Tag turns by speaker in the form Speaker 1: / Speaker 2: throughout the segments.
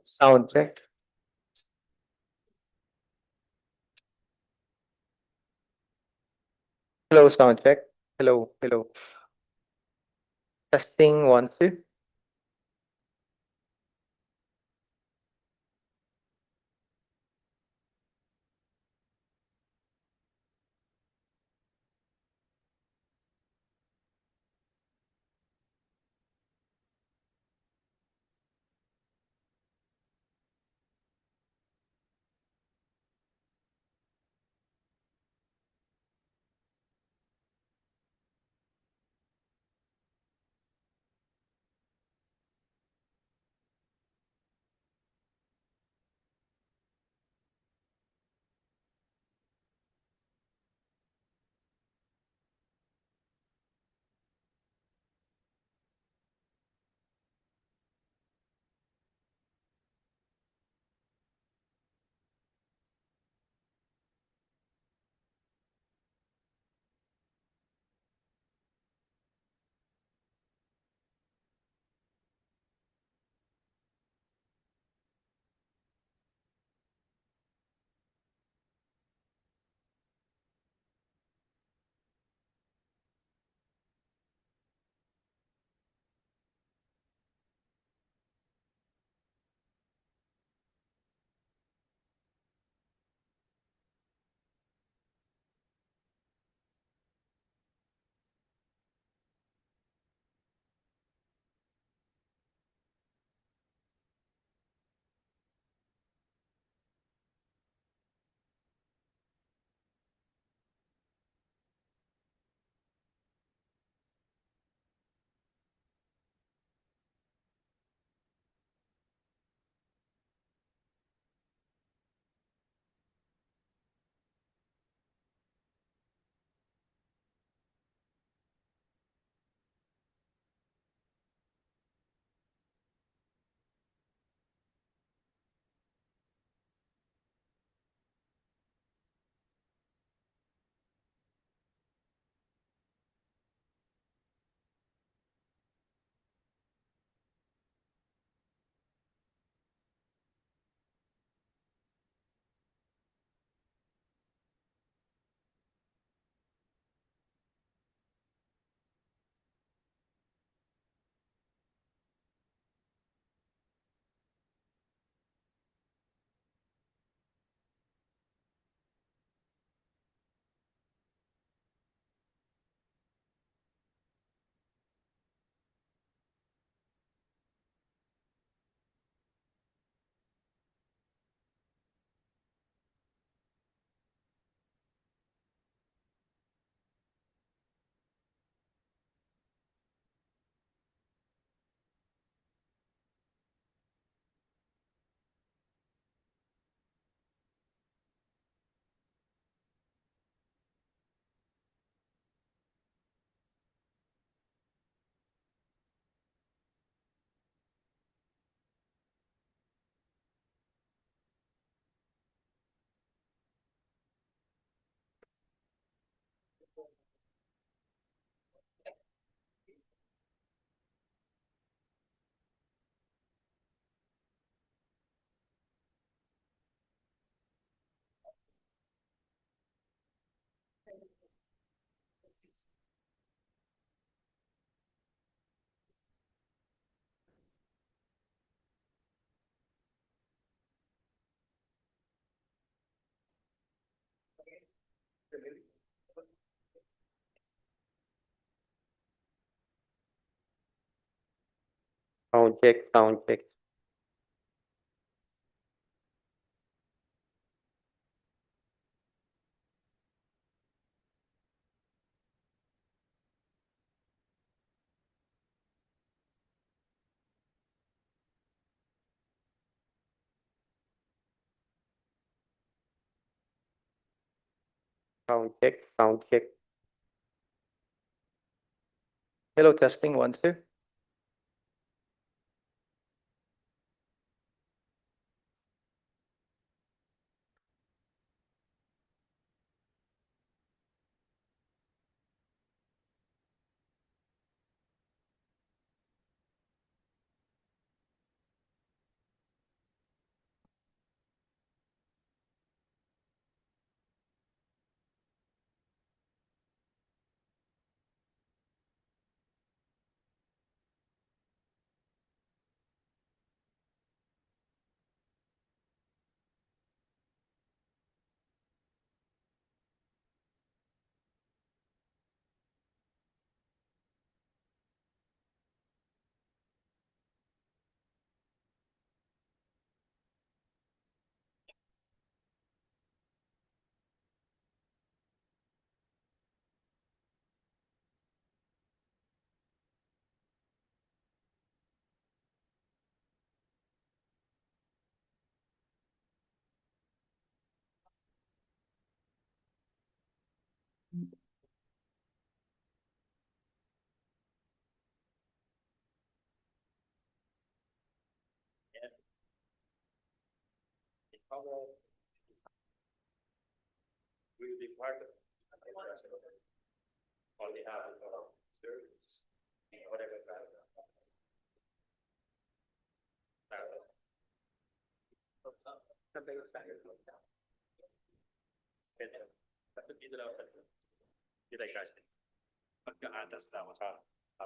Speaker 1: Sound check. Hello, sound check. Hello, hello. Testing 1, 2. Sound check, sound check. Sound check, sound check. Hello, testing, 1, 2.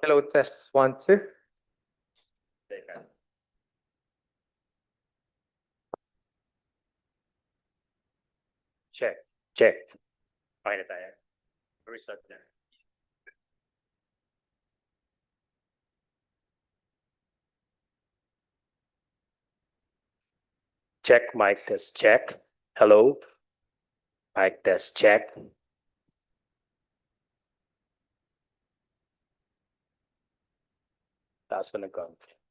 Speaker 1: Hello, test, 1, 2.
Speaker 2: Check, check. Okay na tayo. Restart na. Check, mic test, check. Hello? Mic test, check. Taas ko ng konti.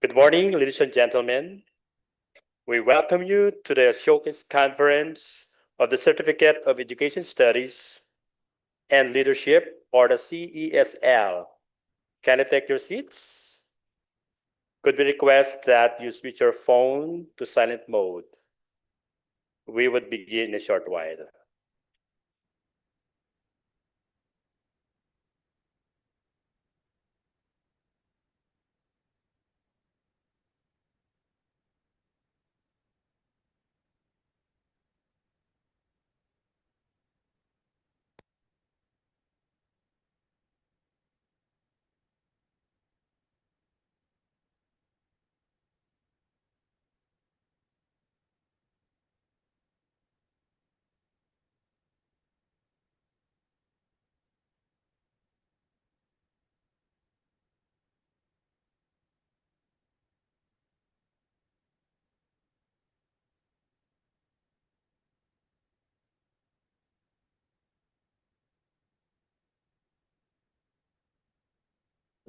Speaker 2: Good morning, ladies and gentlemen. We welcome you to the Showcase Conference of the Certificate of Education Studies and Leadership, or the CESL. Can you take your seats? Could we request that you switch your phone to silent mode? We would begin in a short while.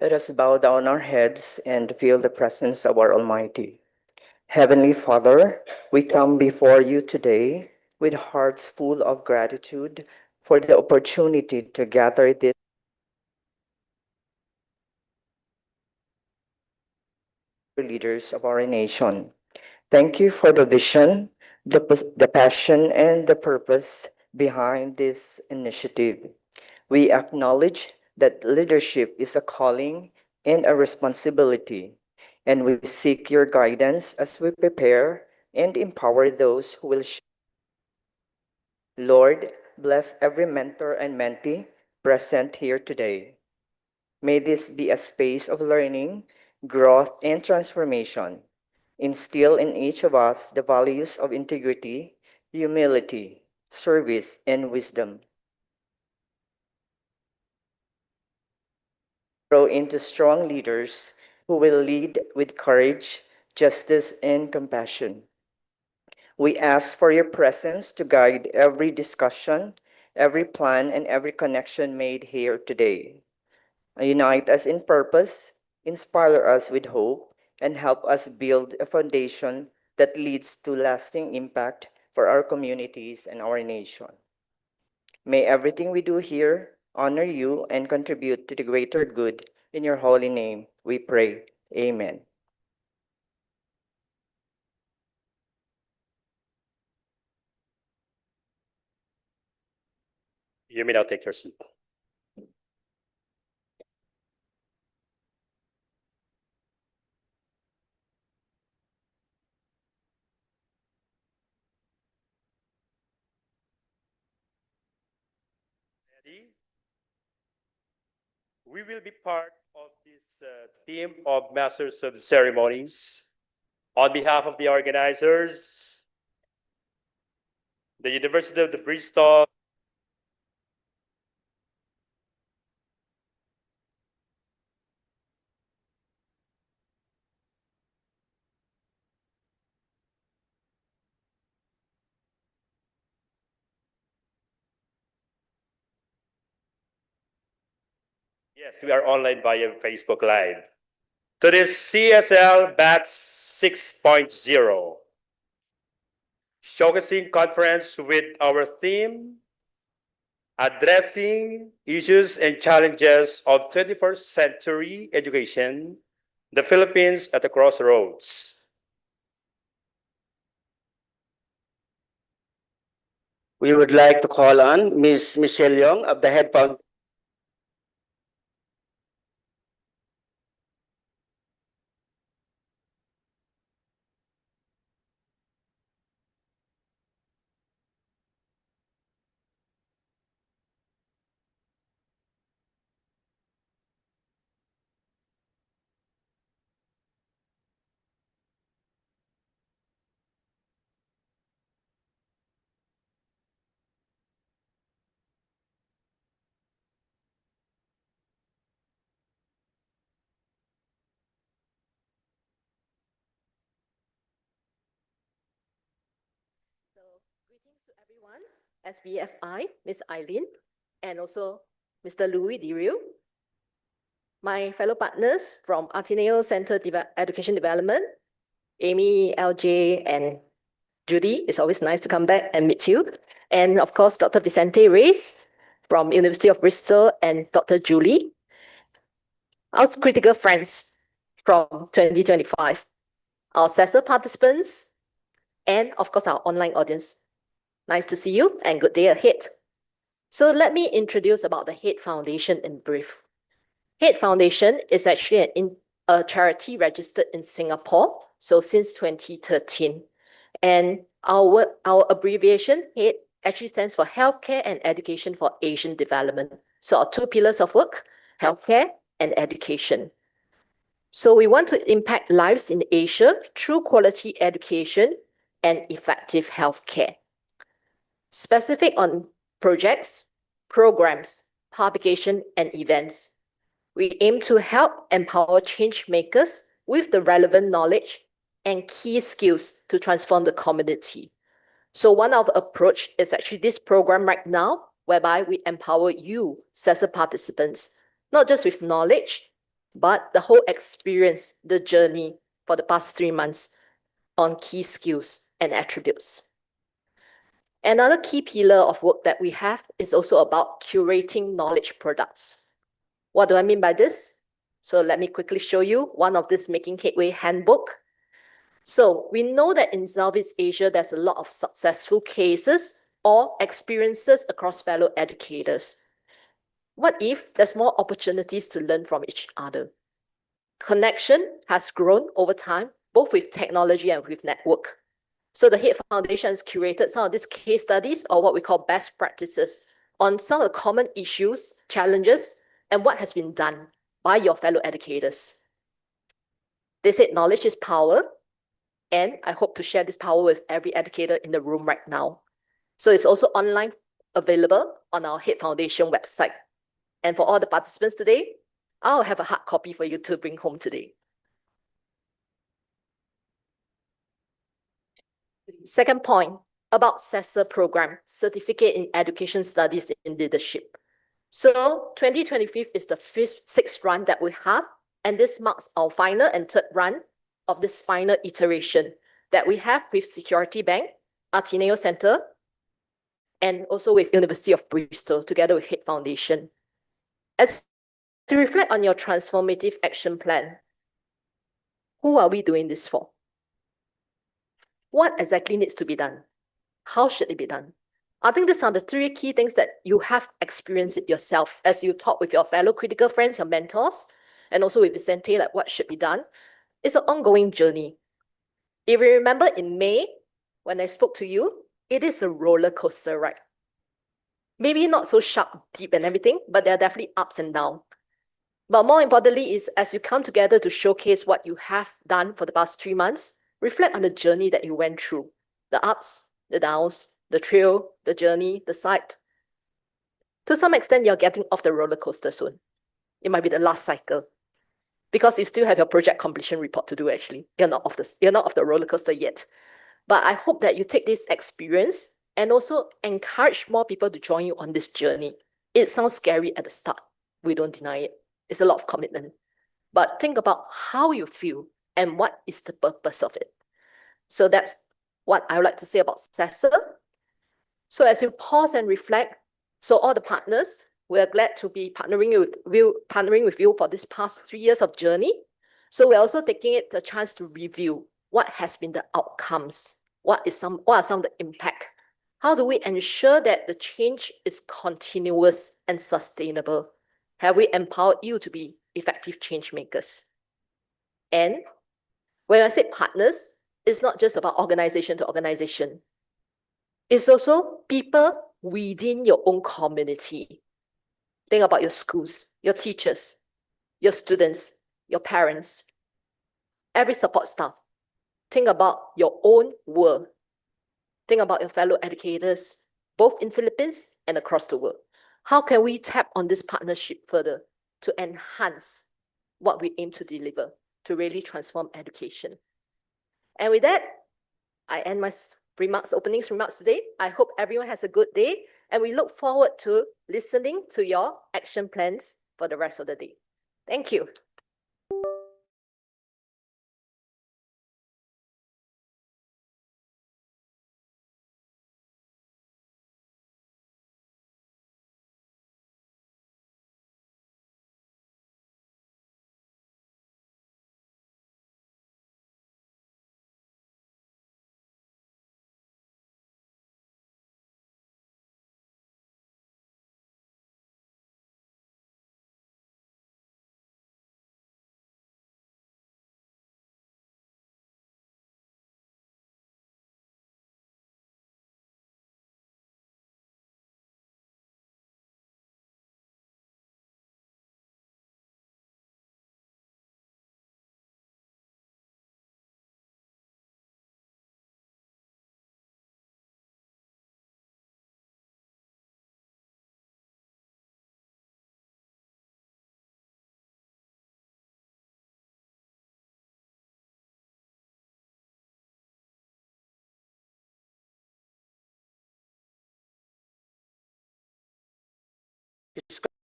Speaker 3: Let us bow down our heads and feel the presence of our Almighty. Heavenly Father, we come before you today with hearts full of gratitude for the opportunity to gather this leaders of our nation. Thank you for the vision, the passion, and the purpose behind this initiative. We acknowledge that leadership is a calling and a responsibility, and we seek your guidance as we prepare and empower those who will. Lord, bless every mentor and mentee present here today. May this be a space of learning, growth, and transformation. Instill in each of us the values of integrity, humility, service, and wisdom. Grow into strong leaders who will lead with courage, justice, and compassion. We ask for your presence to guide every discussion, every plan, and every connection made here today. Unite us in purpose, inspire us with hope, and help us build a foundation that leads to lasting impact for our communities and our nation. May everything we do here honor you and contribute to the greater good. In your holy name, we pray. Amen.
Speaker 2: You may now take your seat. We will be part of this team of Masters of Ceremonies. On behalf of the organizers, the University of the Bristol, yes, we are online via Facebook Live. To this CSL Batch 6.0, showcasing conference with our theme, Addressing Issues and Challenges of 21st Century Education, the Philippines at the Crossroads.
Speaker 4: We would like to call on Ms. Michelle Yong of the Head Foundation.
Speaker 5: So, greetings to everyone, SBFI, Ms. Eileen, and also Mr. Louis Diriu, my fellow partners from Ateneo Center Education Development, Amy, LJ, and Judy. It's always nice to come back and meet you. And of course, Dr. Vicente Reyes from University of Bristol and Dr. Julie, our critical friends from 2025, our CESL participants, and of course, our online audience. Nice to see you and good day ahead. So let me introduce about the HATE Foundation in brief. HATE Foundation is actually a charity registered in Singapore, so since 2013. And our abbreviation, HATE, actually stands for Healthcare and Education for Asian Development. So our two pillars of work, healthcare and education. So we want to impact lives in Asia through quality education and effective healthcare. Specific on projects, programs, publication, and events. We aim to help empower change makers with the relevant knowledge and key skills to transform the community. So one of the approach is actually this program right now, whereby we empower you, CESL participants, not just with knowledge, but the whole experience, the journey for the past 3 months on key skills and attributes. Another key pillar of work that we have is also about curating knowledge products. What do I mean by this? So let me quickly show you one of this Making Headway handbook. So we know that in Southeast Asia, there's a lot of successful cases or experiences across fellow educators. What if there's more opportunities to learn from each other? Connection has grown over time, both with technology and with network. So the Head Foundation has curated some of these case studies, or what we call best practices, on some of the common issues, challenges, and what has been done by your fellow educators. They said knowledge is power, and I hope to share this power with every educator in the room right now. So it's also online available on our Head Foundation website. And for all the participants today, I'll have a hard copy for you to bring home today. Second point about CESL program, Certificate in Education Studies in Leadership. So 2025 is the sixth run that we have, and this marks our final and third run of this final iteration that we have with Security Bank, Ateneo Center, and also with University of Bristol, together with Head Foundation. As you reflect on your transformative action plan, who are we doing this for? What exactly needs to be done? How should it be done? I think these are the three key things that you have experienced it yourself as you talk with your fellow critical friends, your mentors, and also with Vicente, like what should be done. It's an ongoing journey. If you remember in May, when I spoke to you, it is a roller coaster ride. Maybe not so sharp, deep and everything, but there are definitely ups and downs. But more importantly is as you come together to showcase what you have done for the past 3 months, reflect on the journey that you went through, the ups, the downs, the trail, the journey, the sight. To some extent, you're getting off the roller coaster soon. It might be the last cycle because you still have your project completion report to do actually. You're not off the roller coaster yet. But I hope that you take this experience and also encourage more people to join you on this journey. It sounds scary at the start. We don't deny it. It's a lot of commitment. But think about how you feel and what is the purpose of it. So that's what I would like to say about CESL. So as you pause and reflect, so all the partners, we're glad to be partnering with you for this past 3 years of journey. So we're also taking it the chance to review what has been the outcomes, what are some of the impact. How do we ensure that the change is continuous and sustainable? Have we empowered you to be effective change makers? And when I say partners, it's not just about organization to organization. It's also people within your own community. Think about your schools, your teachers, your students, your parents, every support staff. Think about your own world. Think about your fellow educators, both in Philippines and across the world. How can we tap on this partnership further to enhance what we aim to deliver, to really transform education? And with that, I end my opening remarks today. I hope everyone has a good day, and we look forward to listening to your action plans for the rest of the day. Thank you.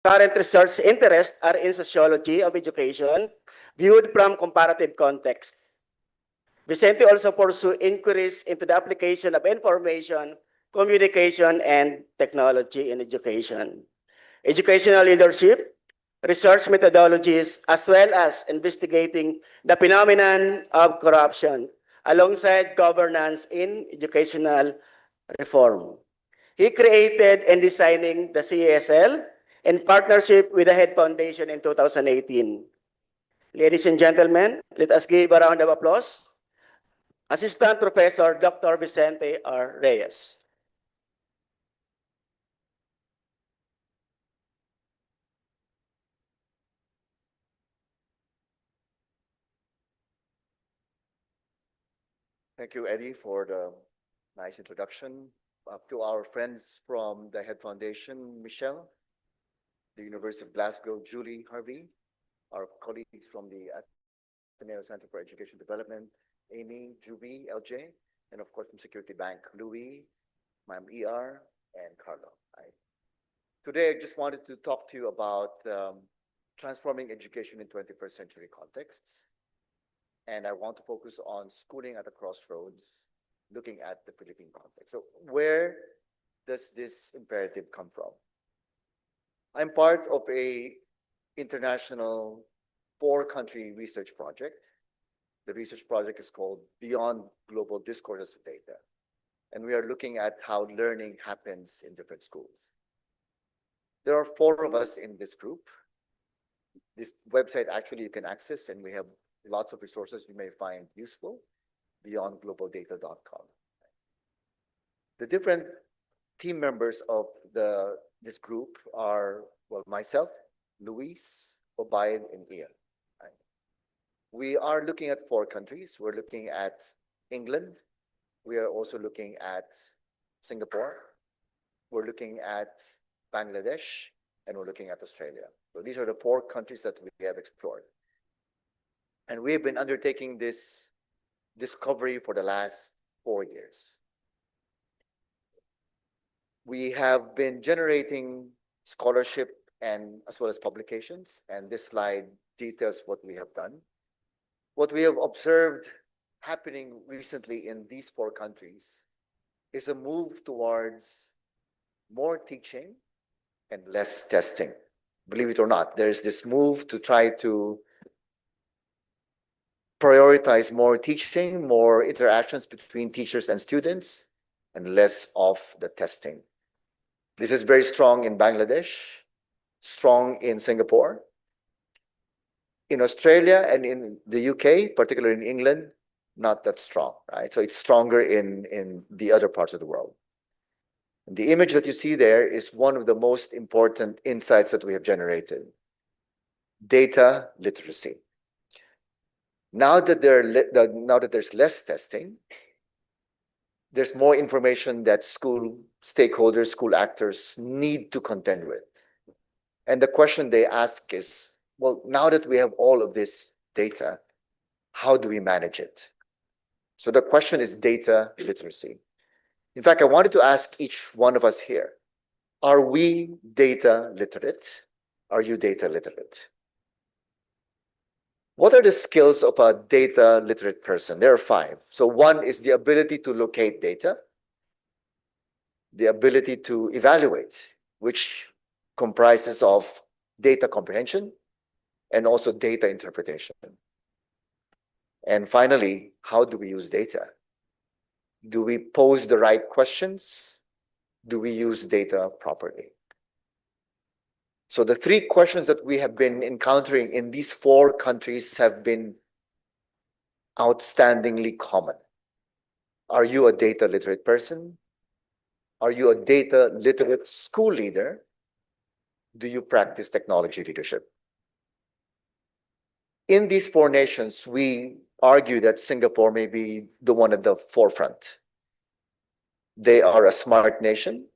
Speaker 4: current research interests are in sociology of education, viewed from comparative context. Vicente also pursued inquiries into the application of information, communication, and technology in education. Educational leadership, research methodologies, as well as investigating the phenomenon of corruption alongside governance in educational reform. He created and designing the CESL in partnership with the Head Foundation in 2018. Ladies and gentlemen, let us give a round of applause. Assistant Professor Dr. Vicente R. Reyes.
Speaker 6: Thank you, Eddie, for the nice introduction. To our friends from the Head Foundation, Michelle, the University of Glasgow, Julie Harvey, our colleagues from the Ateneo Center for Education Development, Amy, Juby, LJ, and of course from Security Bank, Louis, Ma'am ER, and Carlo. Today, I just wanted to talk to you about transforming education in 21st century contexts. And I want to focus on schooling at a crossroads, looking at the Philippine context. So where does this imperative come from? I'm part of a international 4-country research project. The research project is called Beyond Global Discourses of Data. And we are looking at how learning happens in different schools. There are 4 of us in this group. This website actually you can access, and we have lots of resources you may find useful, beyondglobaldata.com. The different team members of this group are, well, myself, Luis, Obaid, and Ian. We are looking at 4 countries. We're looking at England. We are also looking at Singapore. We're looking at Bangladesh, and we're looking at Australia. So these are the 4 countries that we have explored. And we've been undertaking this discovery for the last 4 years. We have been generating scholarship and as well as publications, and this slide details what we have done. What we have observed happening recently in these 4 countries is a move towards more teaching and less testing. Believe it or not, there's this move to try to prioritize more teaching, more interactions between teachers and students, and less of the testing. This is very strong in Bangladesh, strong in Singapore, in Australia, and in the UK, particularly in England, not that strong, right? So it's stronger in the other parts of the world. And the image that you see there is one of the most important insights that we have generated: data literacy. Now that there's less testing, there's more information that school stakeholders, school actors need to contend with. And the question they ask is, well, now that we have all of this data, how do we manage it? So the question is data literacy. In fact, I wanted to ask each one of us here, are we data literate? Are you data literate? What are the skills of a data literate person? There are 5. So 1 is the ability to locate data, the ability to evaluate, which comprises of data comprehension and also data interpretation. And finally, how do we use data? Do we pose the right questions? Do we use data properly? So the 3 questions that we have been encountering in these 4 countries have been outstandingly common. Are you a data literate person? Are you a data literate school leader? Do you practice technology leadership? In these 4 nations, we argue that Singapore may be the one at the forefront. They are a smart nation,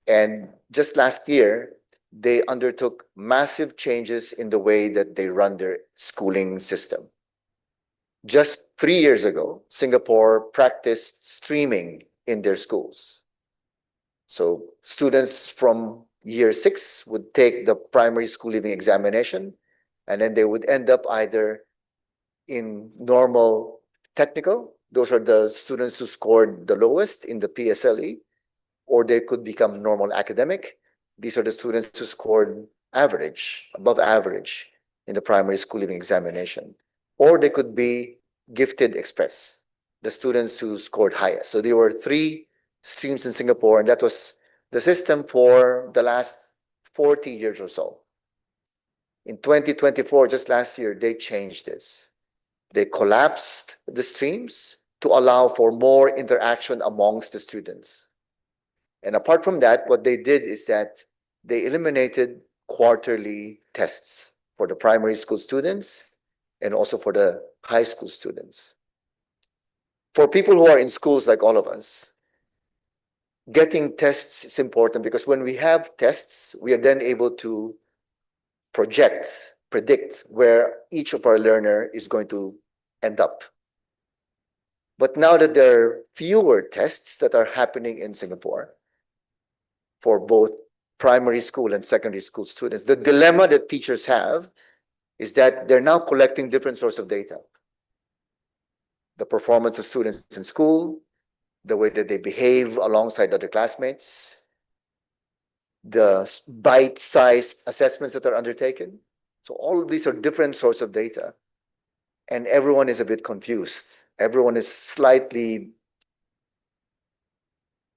Speaker 6: and just last year, they undertook massive changes in the way that they run their schooling system. Just 3 years ago, Singapore practiced streaming in their schools. So students from year 6 would take the primary school leaving examination, and then they would end up either in normal technical, those are the students who scored the lowest in the PSLE, or they could become normal academic. These are the students who scored average, above average in the primary school leaving examination. Or they could be gifted express, the students who scored highest. So there were 3 streams in Singapore, and that was the system for the last 40 years or so. In 2024, just last year, they changed this. They collapsed the streams to allow for more interaction amongst the students. And apart from that, what they did is that they eliminated quarterly tests for the primary school students and also for the high school students. For people who are in schools like all of us, getting tests is important because when we have tests, we are then able to predict where each of our learner is going to end up. But now that there are fewer tests that are happening in Singapore for both primary school and secondary school students, the dilemma that teachers have is that they're now collecting different sources of data. The performance of students in school, the way that they behave alongside other classmates, the bite-sized assessments that are undertaken. So all of these are different sources of data. And everyone is a bit confused. Everyone is slightly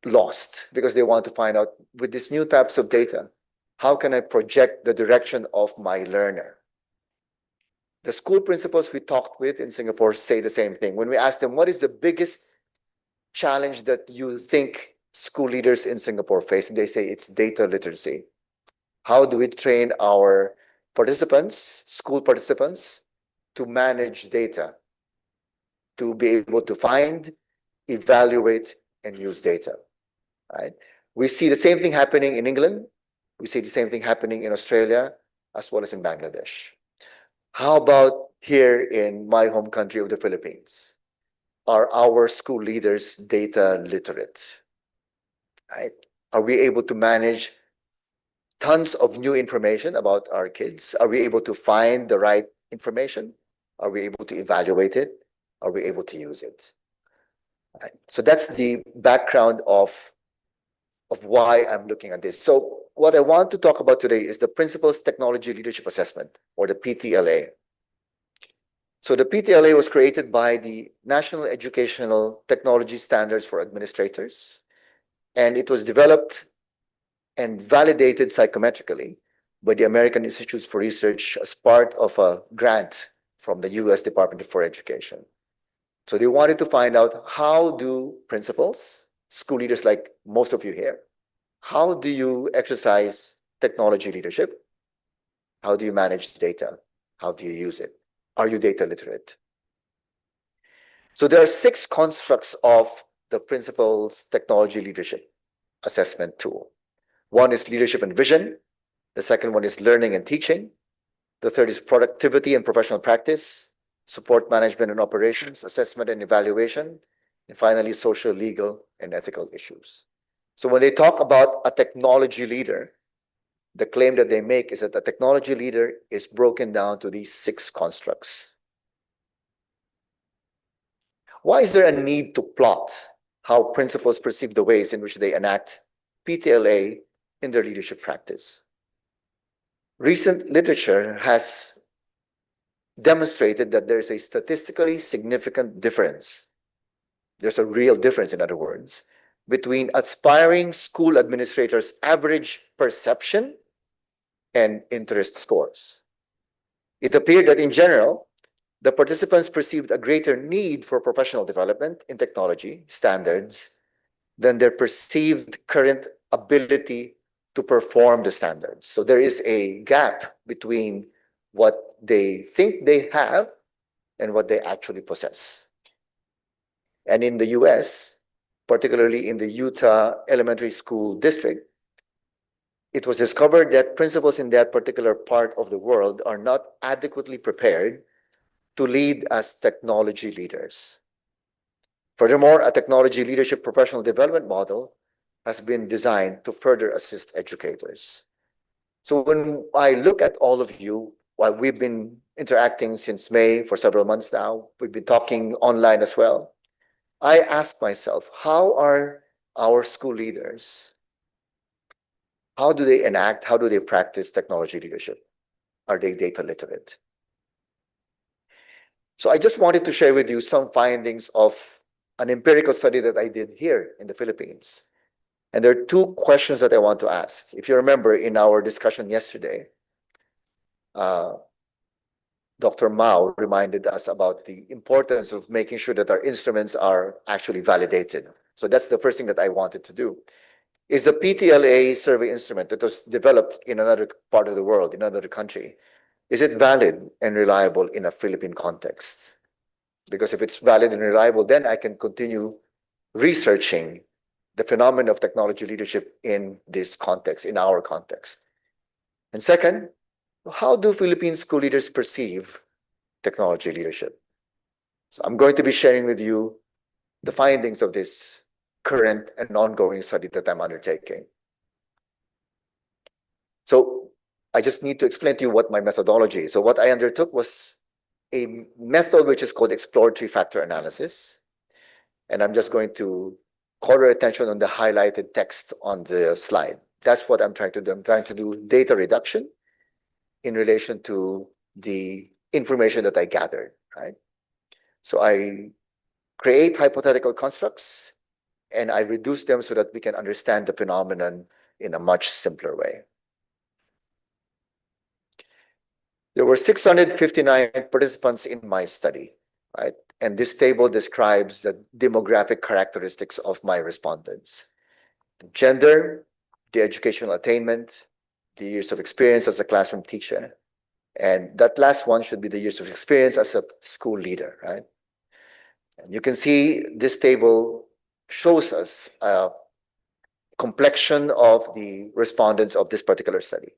Speaker 6: lost because they want to find out, with these new types of data, how can I project the direction of my learner? The school principals we talked with in Singapore say the same thing. When we ask them, what is the biggest challenge that you think school leaders in Singapore face? And they say it's data literacy. How do we train our participants, school participants, to manage data, to be able to find, evaluate, and use data? Right? We see the same thing happening in England. We see the same thing happening in Australia, as well as in Bangladesh. How about here in my home country of the Philippines? Are our school leaders data literate? Right? Are we able to manage tons of new information about our kids? Are we able to find the right information? Are we able to evaluate it? Are we able to use it? Right. So that's the background of why I'm looking at this. So what I want to talk about today is the Principals Technology Leadership Assessment, or the PTLA. So the PTLA was created by the National Educational Technology Standards for Administrators, and it was developed and validated psychometrically by the American Institutes for Research as part of a grant from the US Department for Education. So they wanted to find out, how do principals, school leaders like most of you here, how do you exercise technology leadership? How do you manage data? How do you use it? Are you data literate? So there are 6 constructs of the Principals Technology Leadership Assessment tool. One is leadership and vision. The second one is learning and teaching. The third is productivity and professional practice, support management and operations, assessment and evaluation, and finally, social, legal, and ethical issues. So when they talk about a technology leader, the claim that they make is that a technology leader is broken down to these 6 constructs. Why is there a need to plot how principals perceive the ways in which they enact PTLA in their leadership practice? Recent literature has demonstrated that there's a statistically significant difference. There's a real difference, in other words, between aspiring school administrators' average perception and interest scores. It appeared that in general, the participants perceived a greater need for professional development in technology standards than their perceived current ability to perform the standards. So there is a gap between what they think they have and what they actually possess. And in the US, particularly in the Utah Elementary School District, it was discovered that principals in that particular part of the world are not adequately prepared to lead as technology leaders. Furthermore, a technology leadership professional development model has been designed to further assist educators. So when I look at all of you, while we've been interacting since May for several months now, we've been talking online as well, I ask myself, how are our school leaders? How do they enact? How do they practice technology leadership? Are they data literate? So I just wanted to share with you some findings of an empirical study that I did here in the Philippines. And there are two questions that I want to ask. If you remember in our discussion yesterday, Dr. Mao reminded us about the importance of making sure that our instruments are actually validated. So that's the first thing that I wanted to do. Is the PTLA survey instrument that was developed in another part of the world, in another country, is it valid and reliable in a Philippine context? Because if it's valid and reliable, then I can continue researching the phenomenon of technology leadership in this context, in our context. And second, how do Philippine school leaders perceive technology leadership? So I'm going to be sharing with you the findings of this current and ongoing study that I'm undertaking. So I just need to explain to you what my methodology is. So what I undertook was a method which is called exploratory factor analysis. And I'm just going to call your attention on the highlighted text on the slide. That's what I'm trying to do. I'm trying to do data reduction in relation to the information that I gathered, right? So I create hypothetical constructs and I reduce them so that we can understand the phenomenon in a much simpler way. There were 659 participants in my study, right? And this table describes the demographic characteristics of my respondents. The gender, the educational attainment, the years of experience as a classroom teacher. And that last one should be the years of experience as a school leader, right? And you can see this table shows us a complexion of the respondents of this particular study.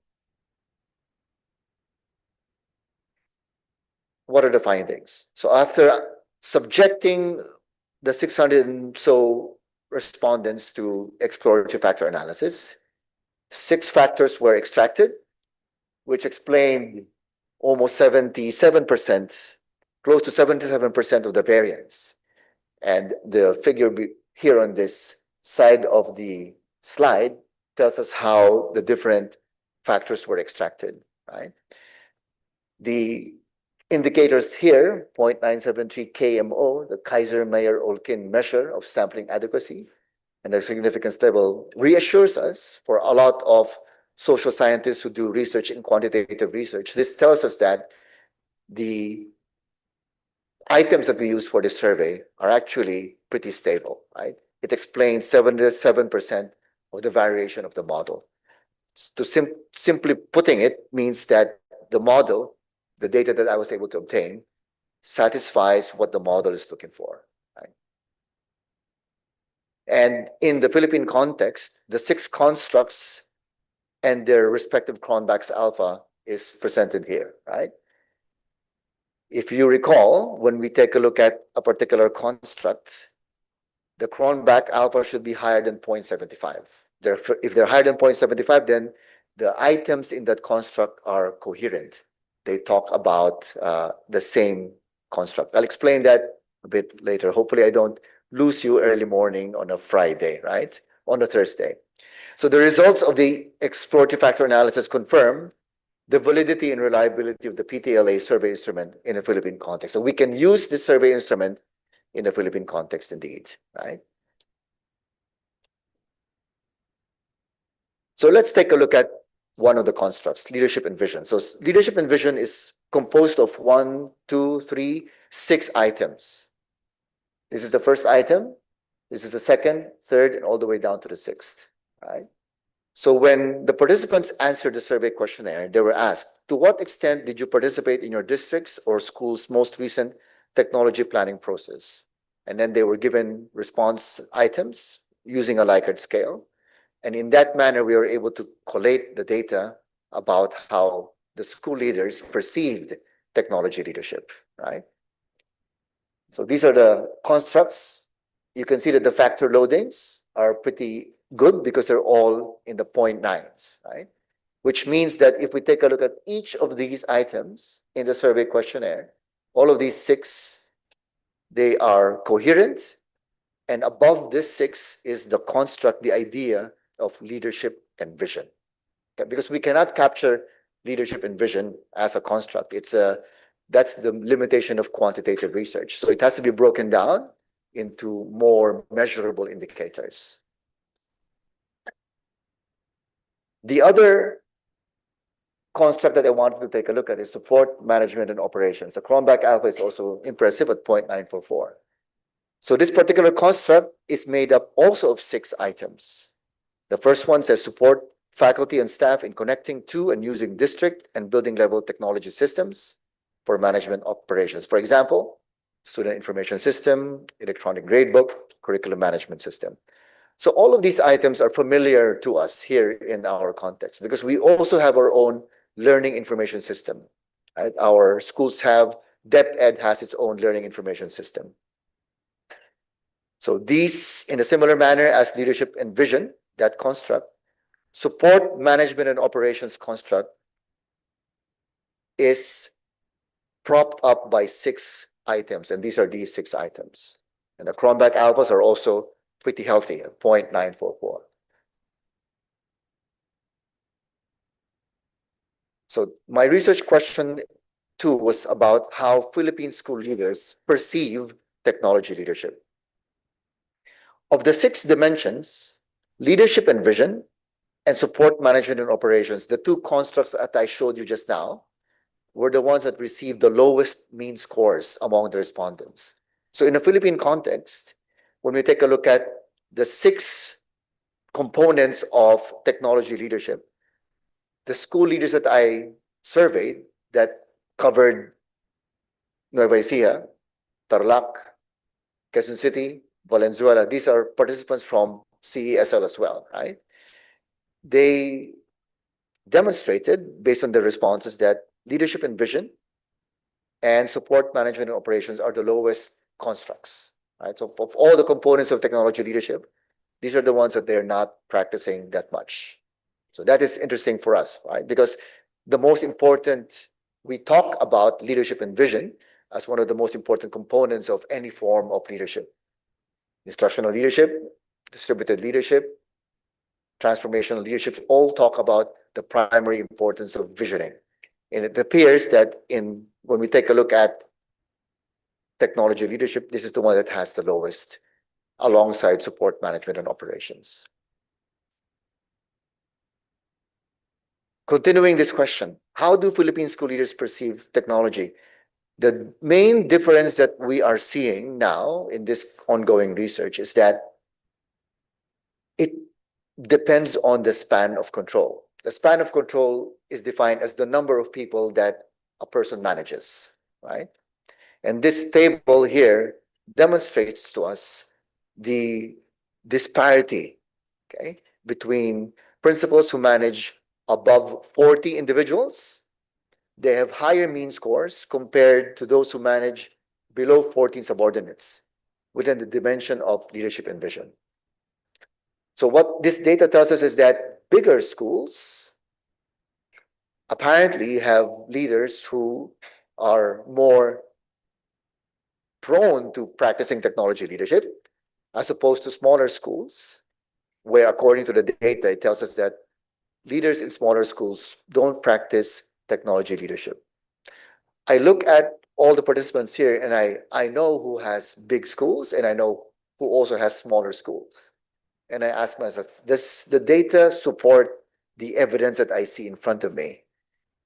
Speaker 6: What are the findings? So after subjecting the 600 and so respondents to exploratory factor analysis, 6 factors were extracted, which explained almost 77%, close to 77% of the variance. And the figure here on this side of the slide tells us how the different factors were extracted, right? The indicators here, 0.973 KMO, the Kaiser-Meyer-Olkin measure of sampling adequacy, and the significance level reassures us for a lot of social scientists who do research in quantitative research. This tells us that the items that we use for this survey are actually pretty stable, right? It explains 77% of the variation of the model. To simply putting it means that the model, the data that I was able to obtain, satisfies what the model is looking for, right? And in the Philippine context, the 6 constructs and their respective Cronbach's alpha is presented here, right? If you recall, when we take a look at a particular construct, the Cronbach alpha should be higher than 0.75. If they're higher than 0.75, then the items in that construct are coherent. They talk about the same construct. I'll explain that a bit later. Hopefully, I don't lose you early morning on a Friday, right? On a Thursday. So the results of the exploratory factor analysis confirm the validity and reliability of the PTLA survey instrument in a Philippine context. So we can use this survey instrument in a Philippine context indeed, right? So let's take a look at one of the constructs, leadership and vision. So leadership and vision is composed of 1, 2, 3, 6 items. This is the first item. This is the second, third, and all the way down to the 6th, right? So when the participants answered the survey questionnaire, they were asked, to what extent did you participate in your district's or school's most recent technology planning process? And then they were given response items using a Likert scale. And in that manner, we were able to collate the data about how the school leaders perceived technology leadership, right? So these are the constructs. You can see that the factor loadings are pretty good because they're all in the 0.9s, right? Which means that if we take a look at each of these items in the survey questionnaire, all of these 6, they are coherent. And above this 6 is the construct, the idea of leadership and vision. Okay? Because we cannot capture leadership and vision as a construct. That's the limitation of quantitative research. So it has to be broken down into more measurable indicators. The other construct that I wanted to take a look at is support, management, and operations. The Cronbach alpha is also impressive at 0.944. So this particular construct is made up also of 6 items. The first one says support faculty and staff in connecting to and using district and building level technology systems for management operations. For example, student information system, electronic gradebook, curriculum management system. So all of these items are familiar to us here in our context because we also have our own learning information system. Right? Our schools have, DepEd has its own learning information system. So these, in a similar manner as leadership and vision, that construct, support, management, and operations construct is propped up by 6 items, and these are these 6 items. And the Cronbach alphas are also pretty healthy at 0.944. So my research question 2 was about how Philippine school leaders perceive technology leadership. Of the 6 dimensions, leadership and vision, and support, management, and operations, the 2 constructs that I showed you just now, were the ones that received the lowest mean scores among the respondents. So in a Philippine context, when we take a look at the 6 components of technology leadership, the school leaders that I surveyed that covered Nueva Ecija, Tarlac, Quezon City, Valenzuela, these are participants from CESL as well, right? They demonstrated, based on their responses, that leadership and vision and support, management, and operations are the lowest constructs, right? So of all the components of technology leadership, these are the ones that they're not practicing that much. So that is interesting for us, right? Because the most important, we talk about leadership and vision as one of the most important components of any form of leadership. Instructional leadership, distributed leadership, transformational leadership, all talk about the primary importance of visioning. And it appears that when we take a look at technology leadership, this is the one that has the lowest, alongside support, management, and operations. Continuing this question, how do Philippine school leaders perceive technology? The main difference that we are seeing now in this ongoing research is that it depends on the span of control. The span of control is defined as the number of people that a person manages, right? And this table here demonstrates to us the disparity, okay, between principals who manage above 40 individuals. They have higher mean scores compared to those who manage below 14 subordinates within the dimension of leadership and vision. So what this data tells us is that bigger schools apparently have leaders who are more prone to practicing technology leadership, as opposed to smaller schools, where according to the data, it tells us that leaders in smaller schools don't practice technology leadership. I look at all the participants here and I know who has big schools and I know who also has smaller schools. And I ask myself, does the data support the evidence that I see in front of me?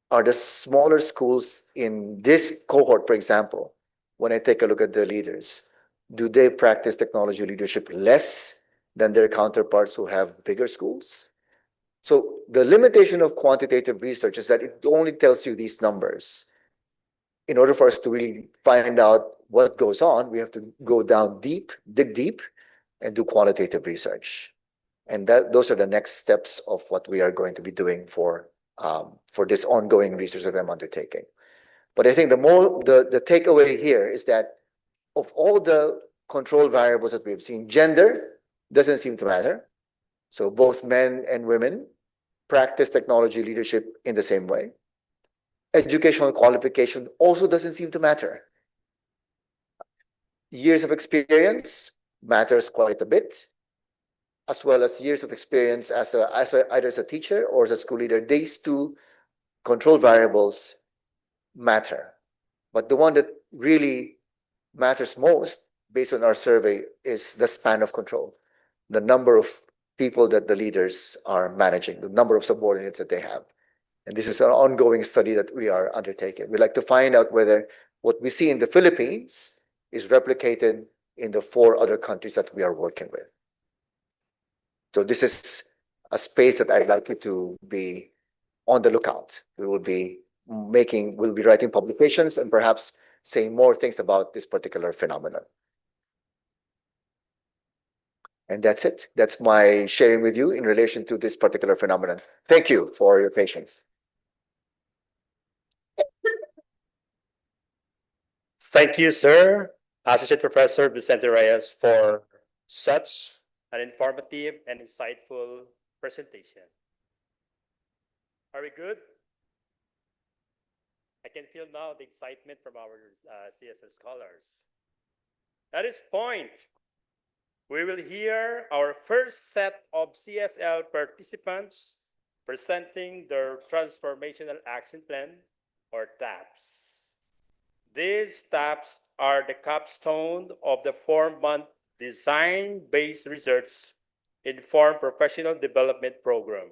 Speaker 6: Are the smaller schools in this cohort, for example, when I take a look at the leaders, do they practice technology leadership less than their counterparts who have bigger schools? So the limitation of quantitative research is that it only tells you these numbers. In order for us to really find out what goes on, we have to go down deep, dig deep, and do qualitative research. And those are the next steps of what we are going to be doing for this ongoing research that I'm undertaking. But I think the takeaway here is that of all the control variables that we've seen, gender doesn't seem to matter. So both men and women practice technology leadership in the same way. Educational qualification also doesn't seem to matter. Years of experience matters quite a bit, as well as years of experience either as a teacher or as a school leader. These two control variables matter. But the one that really matters most based on our survey is the span of control, the number of people that the leaders are managing, the number of subordinates that they have. And this is an ongoing study that we are undertaking. We'd like to find out whether what we see in the Philippines is replicated in the 4 other countries that we are working with. So this is a space that I'd like you to be on the lookout. We'll be writing publications and perhaps saying more things about this particular phenomenon. And that's it. That's my sharing with you in relation to this particular phenomenon. Thank you for your patience.
Speaker 2: Thank you, sir, Associate Professor Vicente Reyes, for such an informative and insightful presentation. Are we good? I can feel now the excitement from our CSL scholars. At this point, we will hear our first set of CSL participants presenting their Transformational Action Plan, or TAPS. These TAPS are the capstone of the 4-month design-based research informed professional development program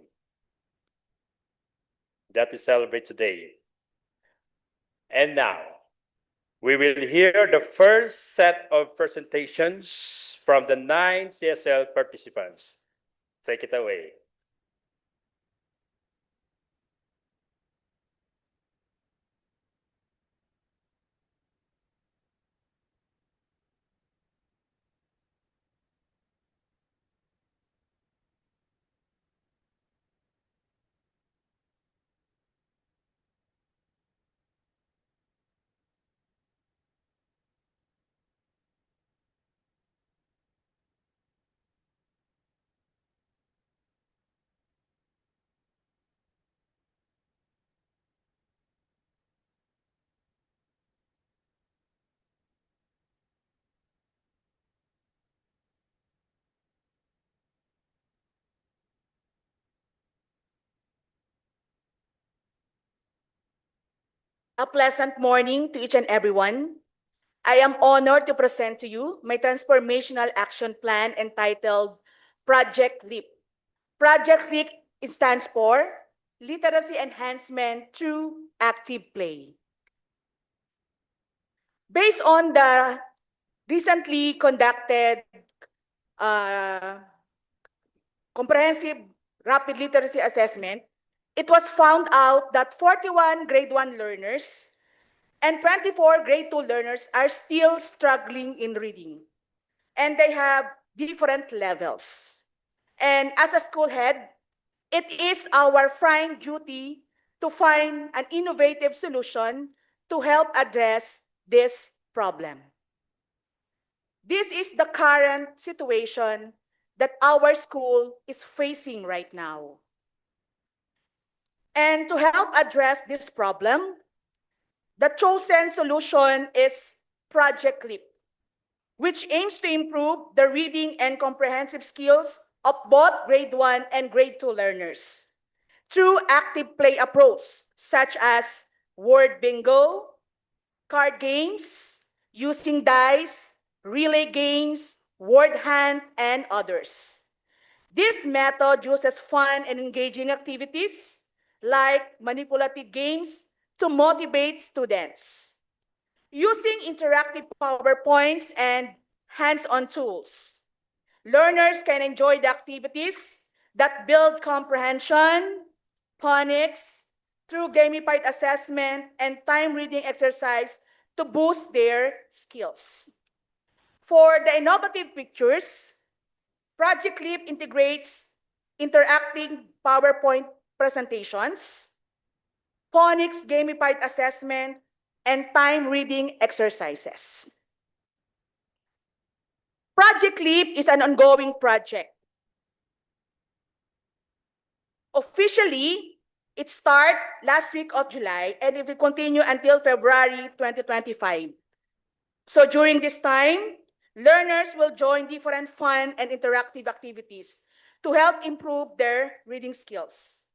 Speaker 2: that we celebrate today. And now, we will hear the first set of presentations from the 9 CSL participants. Take it away.
Speaker 7: A pleasant morning to each and everyone. I am honored to present to you my transformational action plan entitled Project LEAP. Project LEAP stands for Literacy Enhancement Through Active Play. Based on the recently conducted comprehensive rapid literacy assessment, it was found out that 41 grade 1 learners and 24 grade 2 learners are still struggling in reading. And they have different levels. And as a school head, it is our prime duty to find an innovative solution to help address this problem. This is the current situation that our school is facing right now. And to help address this problem, the chosen solution is Project LEAP, which aims to improve the reading and comprehensive skills of both grade 1 and grade 2 learners through active play approach, such as word bingo, card games, using dice, relay games, word hunt, and others. This method uses fun and engaging activities like manipulative games to motivate students. Using interactive PowerPoints and hands-on tools, learners can enjoy the activities that build comprehension, phonics, through gamified assessment and time reading exercise to boost their skills. For the innovative pictures, Project LEAP integrates interactive PowerPoint presentations, phonics gamified assessment, and time reading exercises. Project LEAP is an ongoing project. Officially, it started last week of July and it will continue until February 2025. So during this time, learners will join different fun and interactive activities to help improve their reading skills.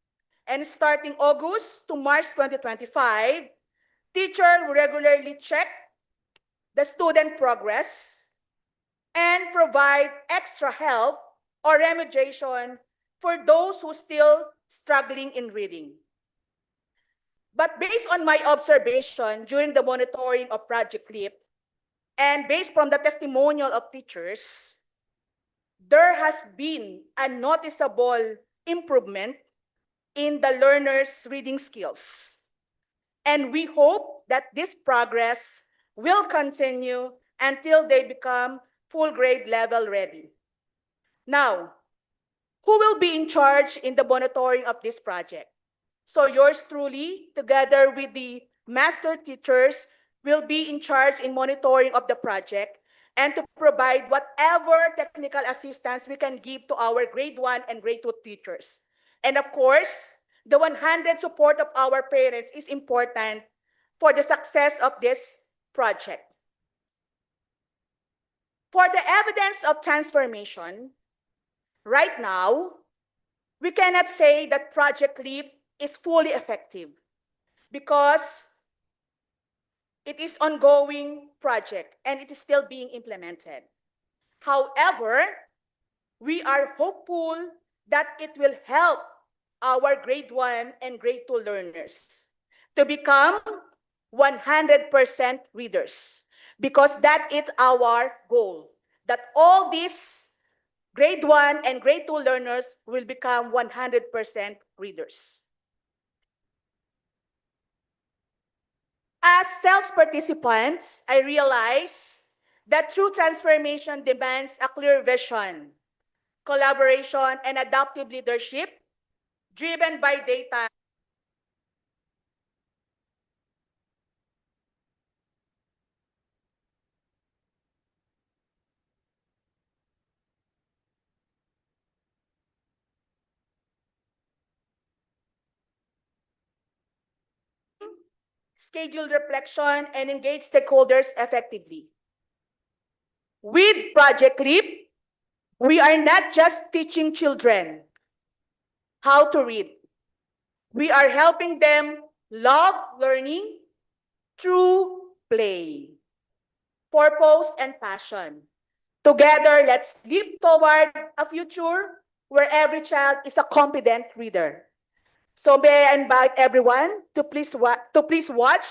Speaker 7: And starting August to March 2025, teachers will regularly check the student progress and provide extra help or remediation for those who still struggling in reading. But based on my observation during the monitoring of Project LEAP, and based from the testimonial of teachers, there has been a noticeable improvement in the learners' reading skills. And we hope that this progress will continue until they become full grade level ready. Now, who will be in charge in the monitoring of this project? So yours truly, together with the master teachers, will be in charge in monitoring of the project and to provide whatever technical assistance we can give to our grade 1 and grade 2 teachers. And of course, the 100 support of our parents is important for the success of this project. For the evidence of transformation, right now, we cannot say that Project LEAP is fully effective because it is ongoing project and it is still being implemented. However, we are hopeful that it will help our grade 1 and grade 2 learners to become 100% readers, because that is our goal, that all these grade 1 and grade 2 learners will become 100% readers. As sales participants, I realize that true transformation demands a clear vision, collaboration, and adaptive leadership driven by data. Scheduled reflection, and engage stakeholders effectively. With Project LEAP, we are not just teaching children how to read. We are helping them love learning through play, purpose, and passion. Together, let's leap toward a future where every child is a confident reader. So may I invite everyone to please watch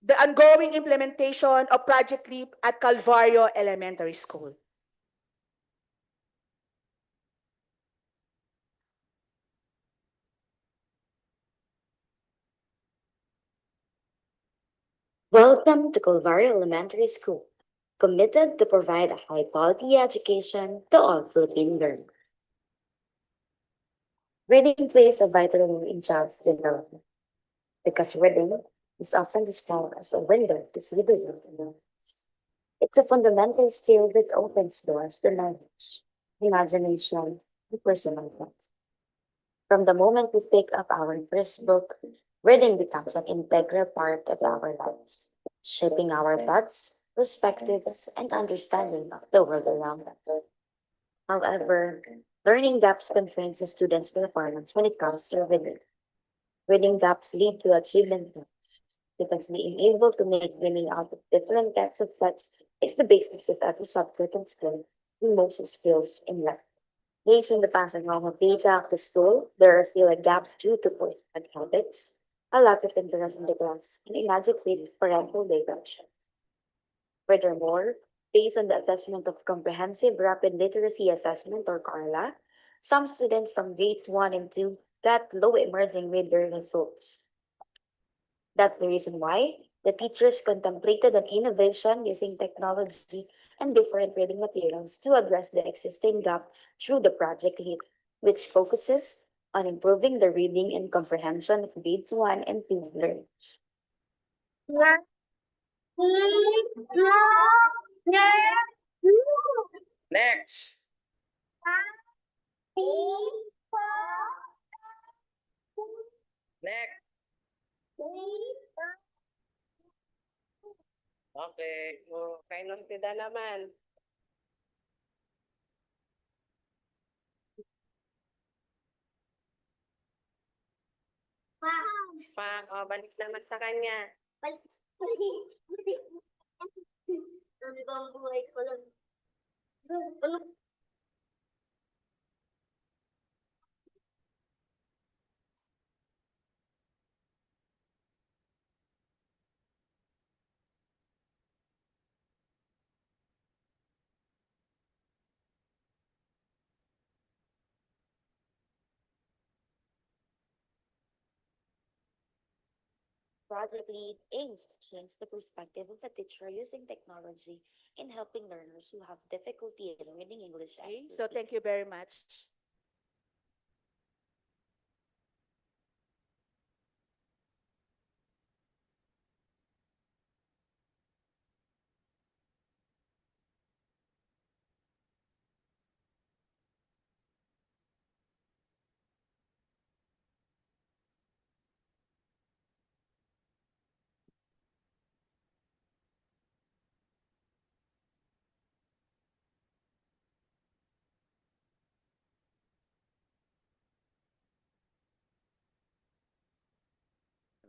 Speaker 7: the ongoing implementation of Project LEAP at Calvario Elementary School.
Speaker 8: Welcome to Calvario Elementary School, committed to provide a high-quality education to all Philippine learners. Reading plays a vital role in child's development because reading is often described as a window to see the world around us. It's a fundamental skill that opens doors to knowledge, imagination, and personal growth. From the moment we pick up our first book, reading becomes an integral part of our lives, shaping our thoughts, perspectives, and understanding of the world around us. However, learning gaps confines the students' performance when it comes to reading. Reading gaps lead to achievement gaps because being able to make meaning out of different types of text is the basis of every subject and skill in most skills in life. Based on the passing on of data of the school, there is still a gap due to poor habits, a lack of interest in the class, and inadequate parental direction. Furthermore, based on the assessment of Comprehensive Rapid Literacy Assessment or CARLA, some students from grades 1 and 2 got low emerging reader results. That's the reason why the teachers contemplated an innovation using technology and different reading materials to address the existing gap through the Project LEAP, which focuses on improving the reading and comprehension of grades 1 and 2 learners.
Speaker 2: Next. Next. Okay.
Speaker 9: Oh, kay Nostida naman. Pa, oh, balik naman sa kanya.
Speaker 8: Project Lead aims to change the perspective of a teacher using technology in helping learners who have difficulty in reading English
Speaker 7: Okay,
Speaker 8: accurately.
Speaker 7: so thank you very much.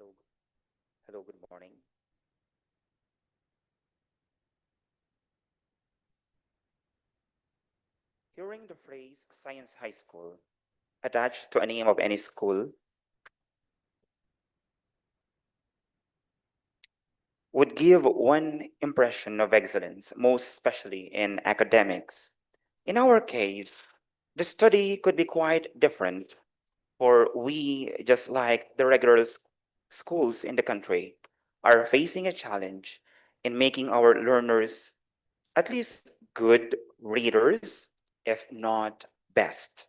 Speaker 10: Hello, hello, good morning. Hearing the phrase Science High School attached to a name of any school would give one impression of excellence, most especially in academics. In our case, the study could be quite different, for we, just like the regular schools in the country, are facing a challenge in making our learners at least good readers, if not best.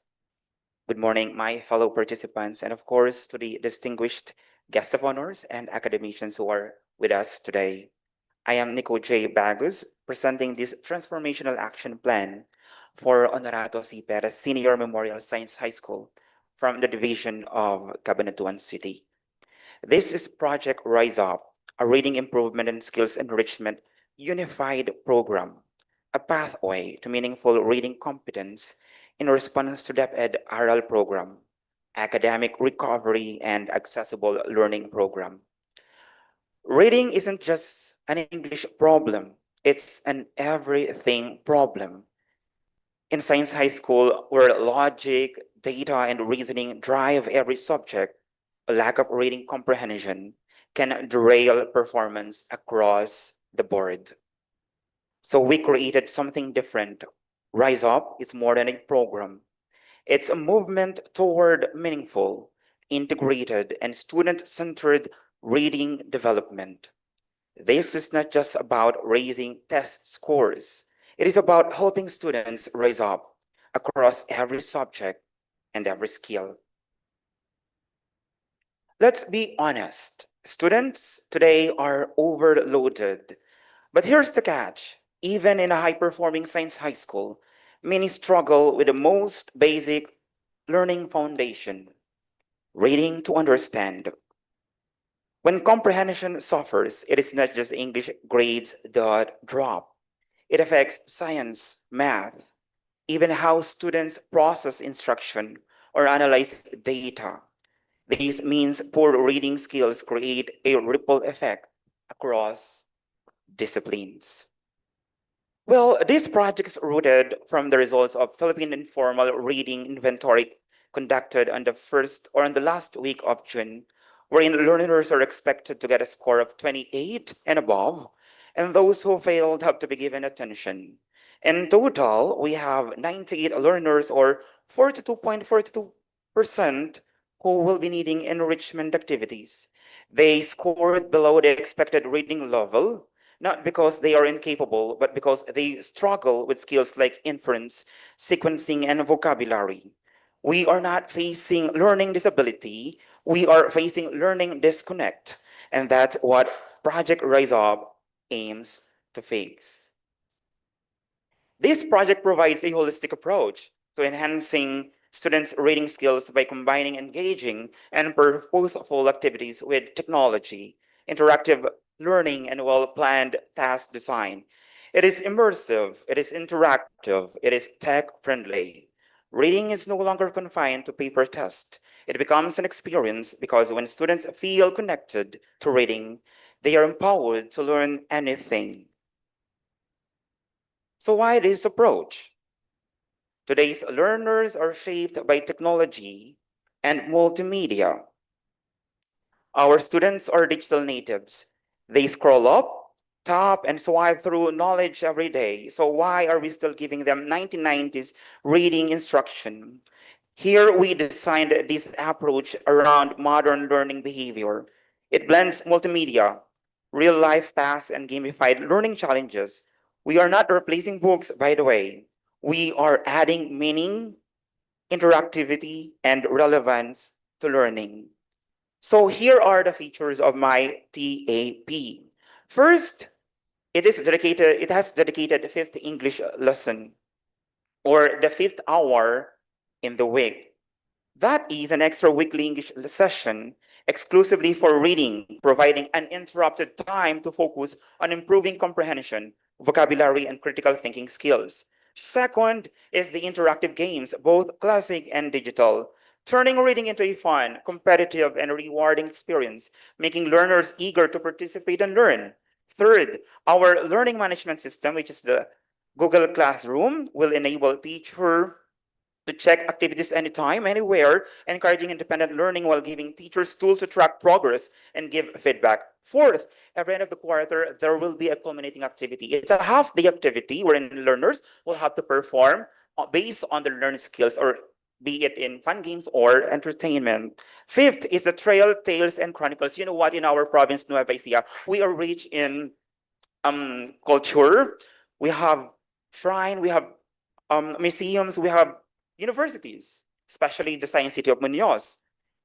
Speaker 10: Good morning, my fellow participants, and of course, to the distinguished guests of honors and academicians who are with us today. I am Nico J. Bagus, presenting this transformational action plan for Honorato C. Perez Senior Memorial Science High School from the division of Cabanatuan City. This is Project Rise Up, a reading improvement and skills enrichment unified program, a pathway to meaningful reading competence in response to DepEd ARAL program, academic recovery and accessible learning program. Reading isn't just an English problem, it's an everything problem. In science high school, where logic, data, and reasoning drive every subject, a lack of reading comprehension can derail performance across the board. So we created something different. Rise Up is more than a program. It's a movement toward meaningful, integrated, and student-centered reading development. This is not just about raising test scores. It is about helping students rise up across every subject and every skill. Let's be honest. Students today are overloaded. But here's the catch. Even in a high-performing science high school, many struggle with the most basic learning foundation, reading to understand. When comprehension suffers, it is not just English grades that drop. It affects science, math, even how students process instruction or analyze data. This means poor reading skills create a ripple effect across disciplines. Well, this project is rooted from the results of Philippine informal reading inventory conducted on the first or on the last week of June, wherein learners are expected to get a score of 28 and above, and those who failed have to be given attention. In total, we have 98 learners, or 42.42%, who will be needing enrichment activities. They scored below the expected reading level, not because they are incapable, but because they struggle with skills like inference, sequencing, and vocabulary. We are not facing learning disability, we are facing learning disconnect. And that's what Project Rise Up aims to fix. This project provides a holistic approach to enhancing students' reading skills by combining engaging and purposeful activities with technology, interactive learning, and well-planned task design. It is immersive, it is interactive, it is tech-friendly. Reading is no longer confined to paper tests. It becomes an experience because when students feel connected to reading, they are empowered to learn anything. So why this approach? Today's learners are shaped by technology and multimedia. Our students are digital natives. They scroll up, tap, and swipe through knowledge every day. So why are we still giving them 1990s reading instruction? Here we designed this approach around modern learning behavior. It blends multimedia, real-life tasks, and gamified learning challenges. We are not replacing books, by the way. We are adding meaning, interactivity, and relevance to learning. So here are the features of my TAP. First, it has dedicated fifth English lesson or the fifth hour in the week. That is an extra weekly English session exclusively for reading, providing uninterrupted time to focus on improving comprehension, vocabulary, and critical thinking skills. Second is the interactive games, both classic and digital, turning reading into a fun, competitive, and rewarding experience, making learners eager to participate and learn. Third, our learning management system, which is the Google Classroom, will enable teacher to check activities anytime, anywhere, encouraging independent learning while giving teachers tools to track progress and give feedback. Fourth, every end of the quarter, there will be a culminating activity. It's a half-day activity wherein learners will have to perform based on their learning skills, or be it in fun games or entertainment. Fifth is the Trail, Tales, and Chronicles. You know what? In our province, Nueva Ecija, we are rich in culture. We have shrine, we have museums, we have universities, especially the Science City of Muñoz.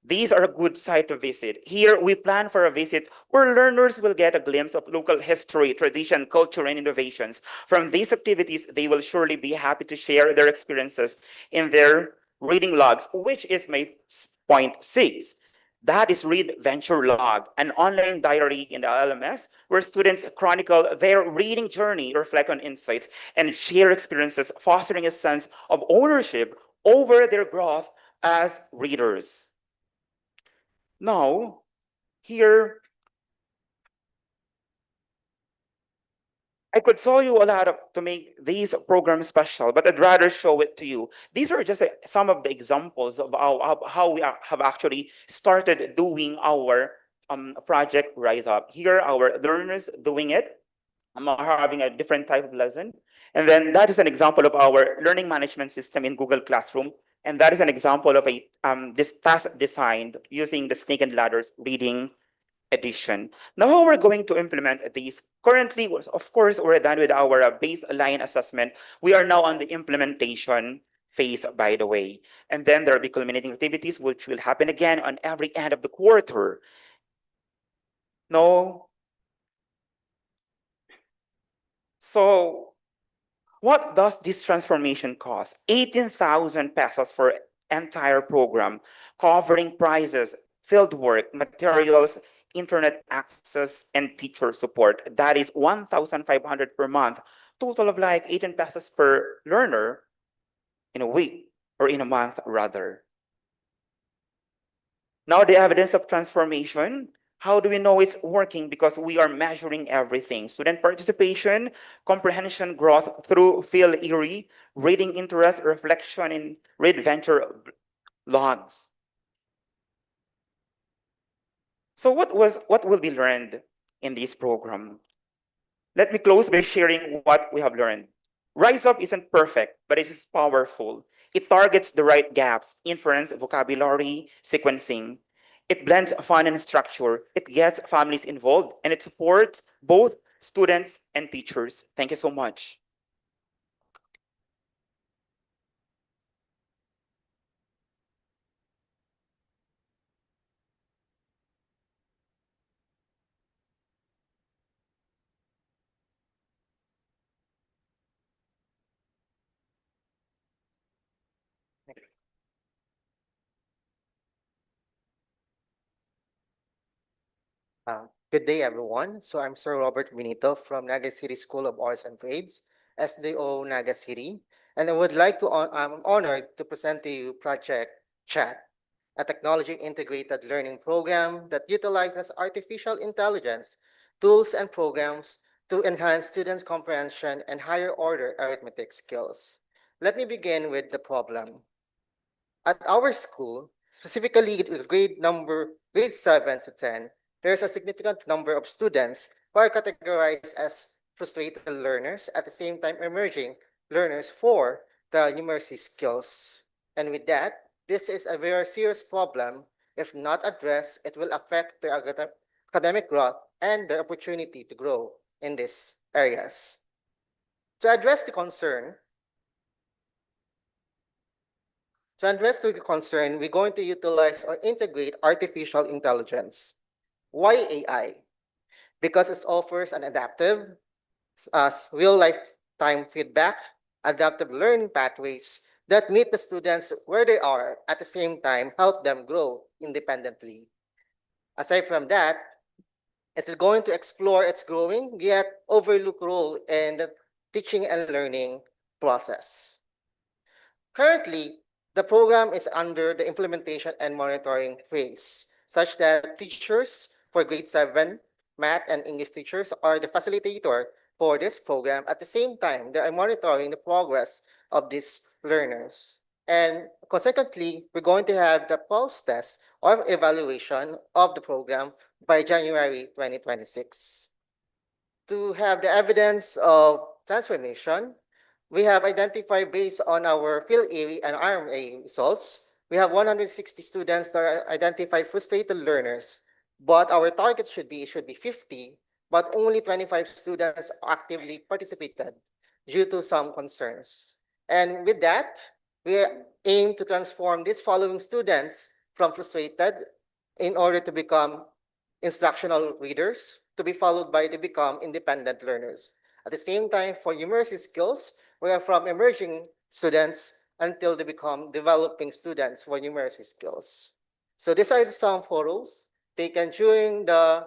Speaker 10: These are a good site to visit. Here, we plan for a visit where learners will get a glimpse of local history, tradition, culture, and innovations. From these activities, they will surely be happy to share their experiences in their reading logs, which is my point 6. That is Read Venture Log, an online diary in the LMS where students chronicle their reading journey, reflect on insights, and share experiences, fostering a sense of ownership over their growth as readers. Now, here, I could tell you a lot to make these programs special, but I'd rather show it to you. These are just some of the examples of how we have actually started doing our project Rise Up. Here, our learners doing it, are having a different type of lesson. And then that is an example of our learning management system in Google Classroom. And that is an example of this task designed using the snake and ladders reading edition. Now, how we're going to implement these? Currently, of course, we're done with our baseline assessment. We are now on the implementation phase, by the way. And then there will be culminating activities, which will happen again on every end of the quarter. No. So what does this transformation cost? 18,000 pesos for entire program, covering prices, fieldwork, materials, internet access, and teacher support. That is 1,500 per month, total of like 18 pesos per learner in a week, or in a month rather. Now the evidence of transformation. How do we know it's working? Because we are measuring everything. Student participation, comprehension growth through Feel Eerie, reading interest, reflection in Read Venture logs. So what will be learned in this program? Let me close by sharing what we have learned. Rise Up isn't perfect, but it is powerful. It targets the right gaps: inference, vocabulary, sequencing. It blends fun and structure. It gets families involved, and it supports both students and teachers. Thank you so much.
Speaker 1: Good day, everyone. So I'm Sir Robert Benito from Naga City School of Arts and Trades, SDO Naga City, and I would like to, I'm honored to present to you Project Chat, a technology integrated learning program that utilizes artificial intelligence, tools, and programs to enhance students' comprehension and higher order arithmetic skills. Let me begin with the problem. At our school, specifically grade 7 to 10, there's a significant number of students who are categorized as frustrated learners at the same time emerging learners for the numeracy skills. And with that, this is a very serious problem. If not addressed, it will affect their academic growth and their opportunity to grow in these areas. To address the concern, To address the concern, we're going to utilize or integrate artificial intelligence. Why AI? Because it offers an adaptive, real lifetime feedback, adaptive learning pathways that meet the students where they are, at the same time help them grow independently. Aside from that, it is going to explore its growing yet overlooked role in the teaching and learning process. Currently, the program is under the implementation and monitoring phase, such that teachers for grade 7, math and English teachers are the facilitator for this program. At the same time, they are monitoring the progress of these learners. And consequently, we're going to have the pulse test or evaluation of the program by January 2026. To have the evidence of transformation, we have identified based on our field A and RMA results, we have 160 students that are identified frustrated learners, but our target should be 50, but only 25 students actively participated due to some concerns. And with that, we aim to transform these following students from frustrated in order to become instructional readers, to be followed by to become independent learners. At the same time, for numeracy skills, we are from emerging students until they become developing students for numeracy skills. So these are some photos taken during the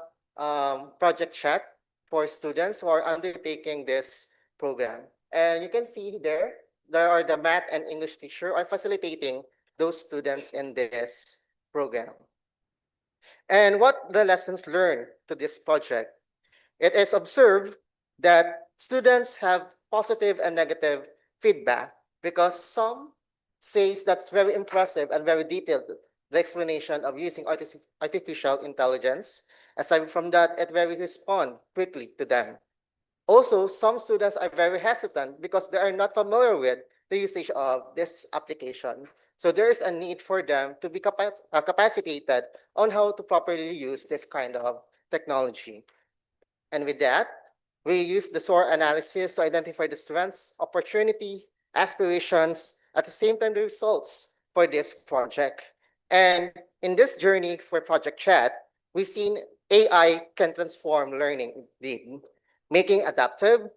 Speaker 1: project chat for students who are undertaking this program. And you can see there are the math and English teacher are facilitating those students in this program. And what the lessons learned to this project? It is observed that students have positive and negative feedback because some says that's very impressive and very detailed, the explanation of using artificial intelligence. Aside from that, it very respond quickly to them. Also, some students are very hesitant because they are not familiar with the usage of this application. So there is a need for them to be capacitated on how to properly use this kind of technology. And with that, we use the SOAR analysis to identify the strengths, opportunity, aspirations, at the same time the results for this project. And in this journey for Project Chat, we've seen AI can transform learning indeed, making adaptive,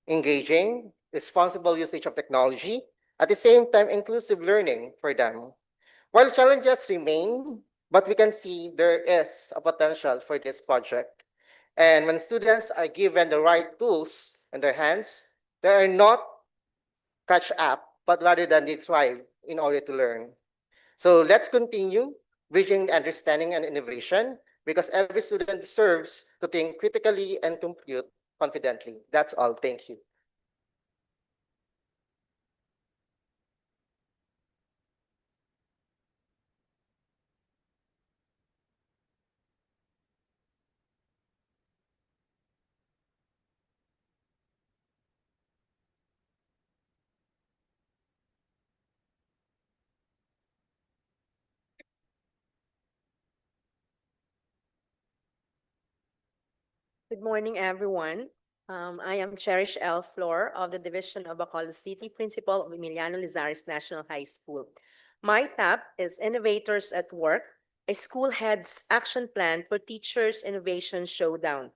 Speaker 1: engaging, responsible usage of technology, at the same time inclusive learning for them. While challenges remain, but we can see there is a potential for this project. And when students are given the right tools in their hands, they are not catch up, but rather than they thrive in order to learn. So let's continue bridging understanding and innovation because every student deserves to think critically and compute confidently. That's all. Thank you.
Speaker 11: Good morning, everyone. I am Cherish L. Flor of the Division of Bacolod City, Principal of Emiliano Lizares National High School. My TAP is Innovators at Work, a school head's action plan for Teachers Innovation Showdown.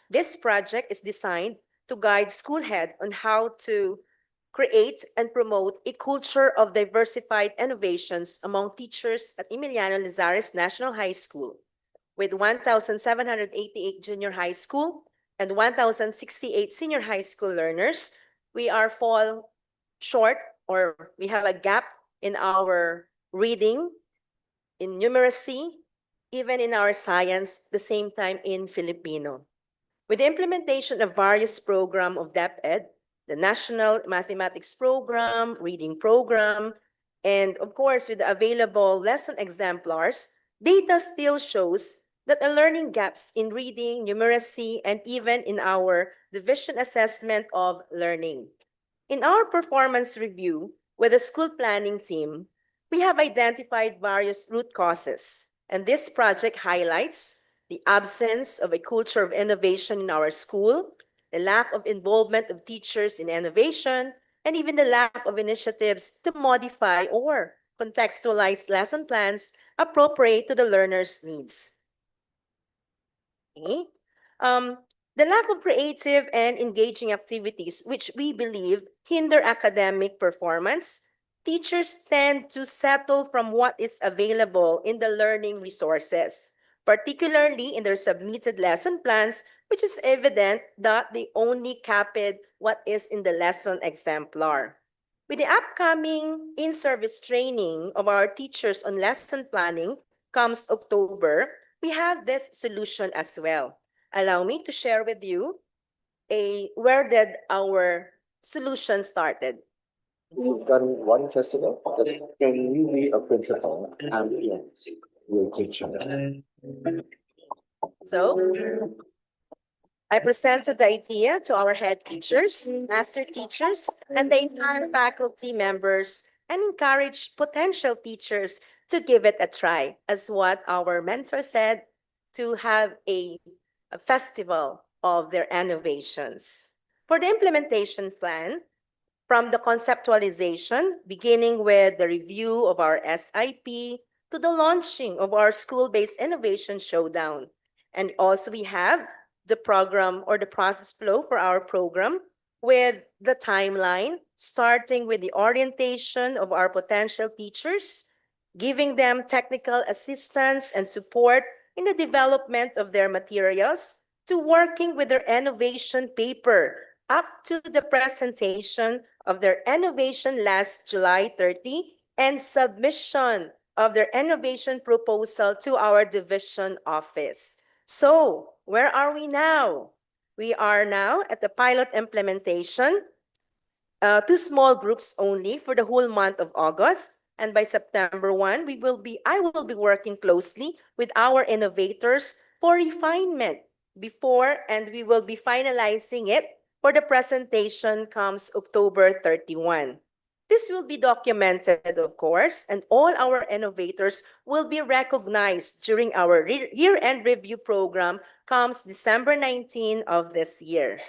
Speaker 11: This project is designed to guide school head on how to create and promote a culture of diversified innovations among teachers at Emiliano Lizares National High School, with 1,788 junior high school and 1,068 senior high school learners. We are fall short, or we have a gap in our reading, in numeracy, even in our science, the same time in Filipino. With the implementation of various programs of DepEd, the National Mathematics Program, Reading Program, and of course, with the available lesson exemplars, data still shows that the learning gaps in reading, numeracy, and even in our division assessment of learning. In our performance review with the school planning team, we have identified various root causes, and this project highlights the absence of a culture of innovation in our school, the lack of involvement of teachers in innovation, and even the lack of initiatives to modify or contextualize lesson plans appropriate to the learner's needs. Okay. The lack of creative and engaging activities, which we believe hinder academic performance, teachers tend to settle from what is available in the learning resources, particularly in their submitted lesson plans, which is evident that they only copied what is in the lesson exemplar. With the upcoming in-service training of our teachers on lesson planning comes October, we have this solution as well. Allow me to share with you where did our solution started.
Speaker 6: We've done one festival. Can you be a principal and yes, your teacher?
Speaker 11: So I presented the idea to our head teachers, master teachers, and the entire faculty members, and encouraged potential teachers to give it a try, as what our mentor said, to have a festival of their innovations. For the implementation plan, from the conceptualization, beginning with the review of our SIP, to the launching of our school-based innovation showdown. And also we have the program or the process flow for our program with the timeline, starting with the orientation of our potential teachers, giving them technical assistance and support in the development of their materials, to working with their innovation paper, up to the presentation of their innovation last July 30 and submission of their innovation proposal to our division office. So, where are we now? We are now at the pilot implementation, 2 small groups only for the whole month of August. And by September 1, I will be working closely with our innovators for refinement before, and we will be finalizing it for the presentation comes October 31. This will be documented, of course, and all our innovators will be recognized during our year-end review program comes December 19 of this year.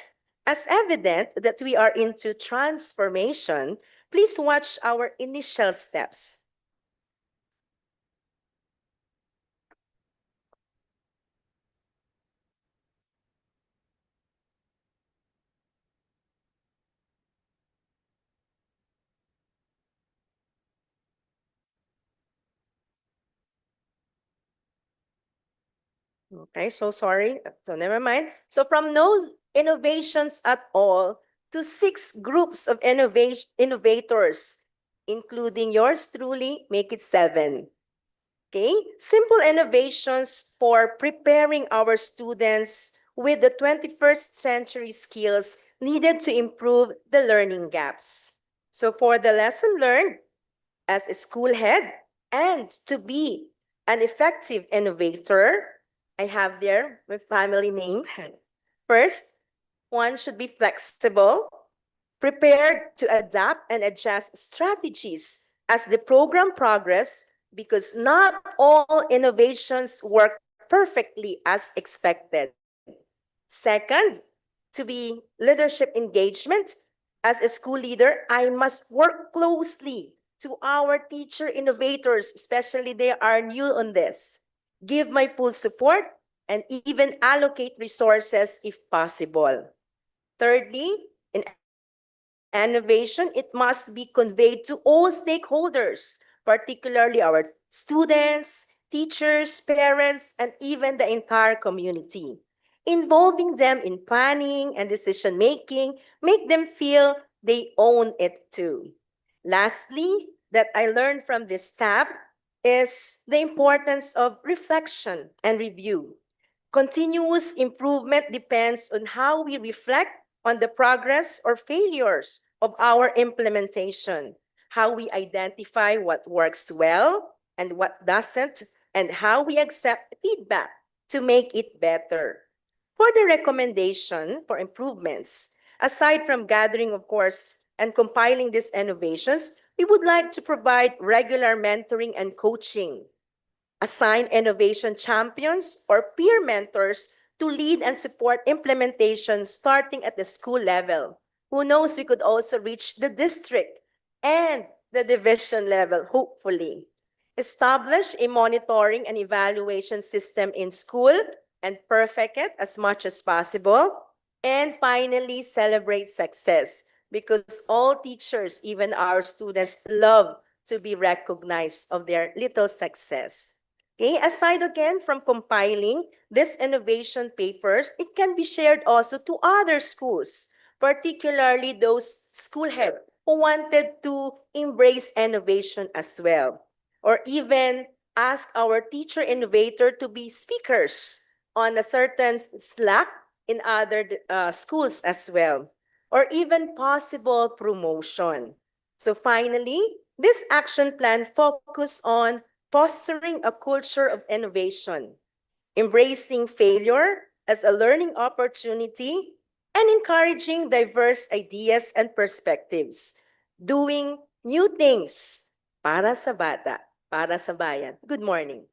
Speaker 11: As evident that we are into transformation, please watch our initial steps. Okay, so sorry. So never mind. So from no innovations at all to 6 groups of innovators, including yours truly, make it 7. Okay, simple innovations for preparing our students with the 21st century skills needed to improve the learning gaps. So for the lesson learned as a school head and to be an effective innovator, I have there my family name. First, one should be flexible, prepared to adapt and adjust strategies as the program progress, because not all innovations work perfectly as expected. Second, to be leadership engagement. As a school leader, I must work closely to our teacher innovators, especially they are new on this. Give my full support and even allocate resources if possible. Thirdly, in innovation, it must be conveyed to all stakeholders, particularly our students, teachers, parents, and even the entire community. Involving them in planning and decision making, make them feel they own it too. Lastly, that I learned from this tab is the importance of reflection and review. Continuous improvement depends on how we reflect on the progress or failures of our implementation, how we identify what works well and what doesn't, and how we accept feedback to make it better. For the recommendation for improvements, aside from gathering, of course, and compiling these innovations, we would like to provide regular mentoring and coaching, assign innovation champions or peer mentors to lead and support implementation starting at the school level. Who knows, we could also reach the district and the division level, hopefully. Establish a monitoring and evaluation system in school and perfect it as much as possible. And finally, celebrate success because all teachers, even our students, love to be recognized of their little success. Okay, aside again from compiling these innovation papers, it can be shared also to other schools, particularly those school heads who wanted to embrace innovation as well, or even ask our teacher innovator to be speakers on a certain Slack in other schools as well, or even possible promotion. So finally, this action plan focus on fostering a culture of innovation, embracing failure as a learning opportunity, and encouraging diverse ideas and perspectives, doing new things para sa bata, para sa bayan. Good morning.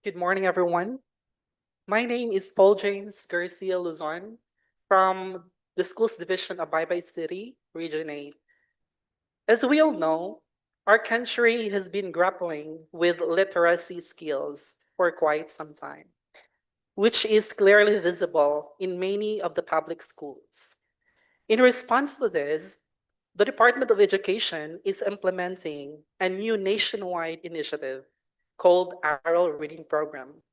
Speaker 12: Good morning, everyone. My name is Paul James Garcia Luzon from the Schools Division of Baybay City, Region 8. As we all know, our country has been grappling with literacy skills for quite some time, which is clearly visible in many of the public schools. In response to this, the Department of Education is implementing a new nationwide initiative called Oral Reading Program,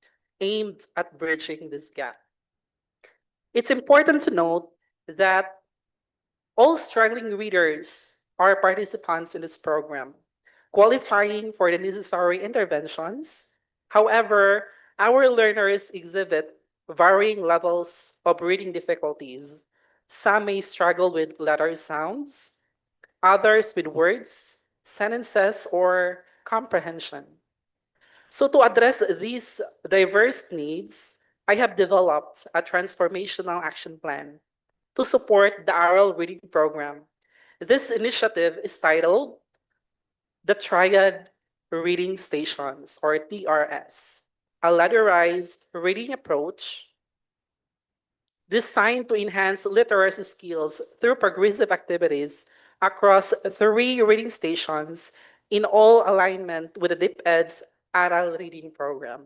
Speaker 12: aimed at bridging this gap. It's important to note that all struggling readers are participants in this program, qualifying for the necessary interventions. However, our learners exhibit varying levels of reading difficulties. Some may struggle with letter sounds, others with words, sentences, or comprehension. So to address these diverse needs, I have developed a transformational action plan to support the oral reading program. This initiative is titled the Triad Reading Stations, or TRS, a ladderized reading approach designed to enhance literacy skills through progressive activities across 3 reading stations in all alignment with the DepEd's oral reading program.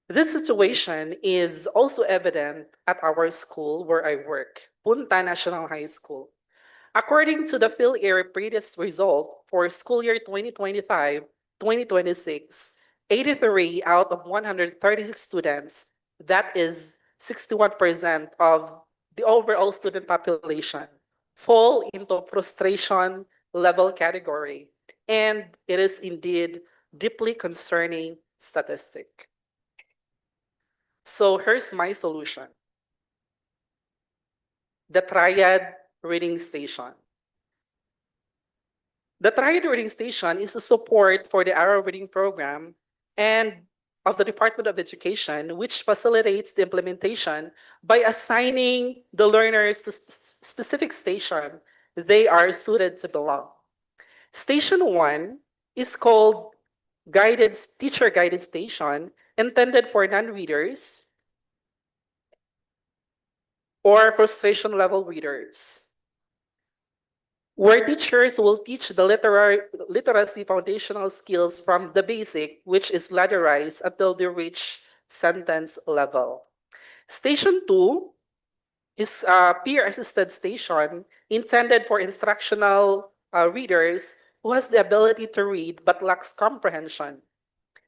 Speaker 12: This situation is also evident at our school where I work, Punta National High School. According to the PhilAir previous result for school year 2025-2026, 83 out of 136 students, that is 61% of the overall student population, fall into frustration level category. And it is indeed deeply concerning statistic. So here's my solution. The Triad Reading Station. The Triad Reading Station is a support for the oral reading program and of the Department of Education, which facilitates the implementation by assigning the learners to specific station they are suited to belong. Station 1 is called teacher guided station, intended for non-readers or frustration level readers, where teachers will teach the literacy foundational skills from the basic, which is ladderized, until they reach sentence level. Station 2 is a peer-assisted station intended for instructional readers who has the ability to read but lacks comprehension.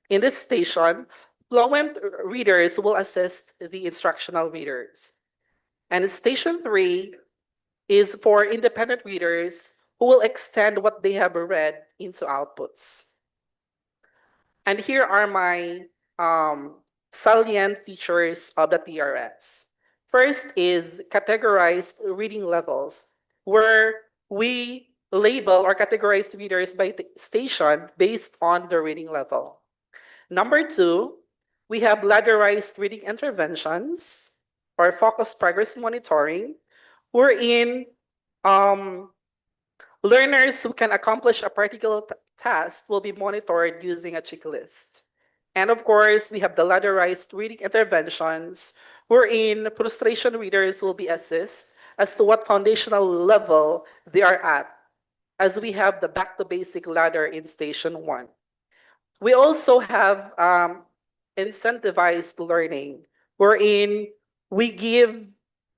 Speaker 12: In this station, fluent readers will assist the instructional readers. And station 3 is for independent readers who will extend what they have read into outputs. And here are my salient features of the TRS. First is categorized reading levels, where we label or categorize readers by station based on the reading level. Number 2, we have ladderized reading interventions or focused progress monitoring, wherein learners who can accomplish a particular task will be monitored using a checklist. And of course, we have the ladderized reading interventions, wherein frustration readers will be assessed as to what foundational level they are at, as we have the back to basic ladder in station 1. We also have incentivized learning, wherein we give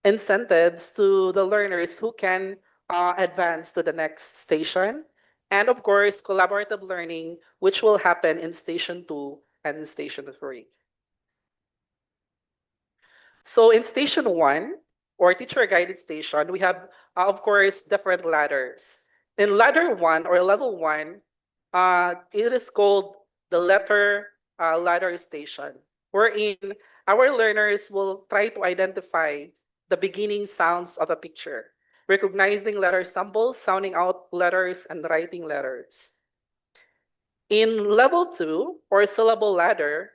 Speaker 12: incentives to the learners who can advance to the next station. And of course, collaborative learning, which will happen in station 2 and station 3. So in station 1, or teacher guided station, we have, of course, different ladders. In ladder 1 or level 1, it is called the letter ladder station, wherein our learners will try to identify the beginning sounds of a picture, recognizing letter symbols, sounding out letters, and writing letters. In level 2, or syllable ladder,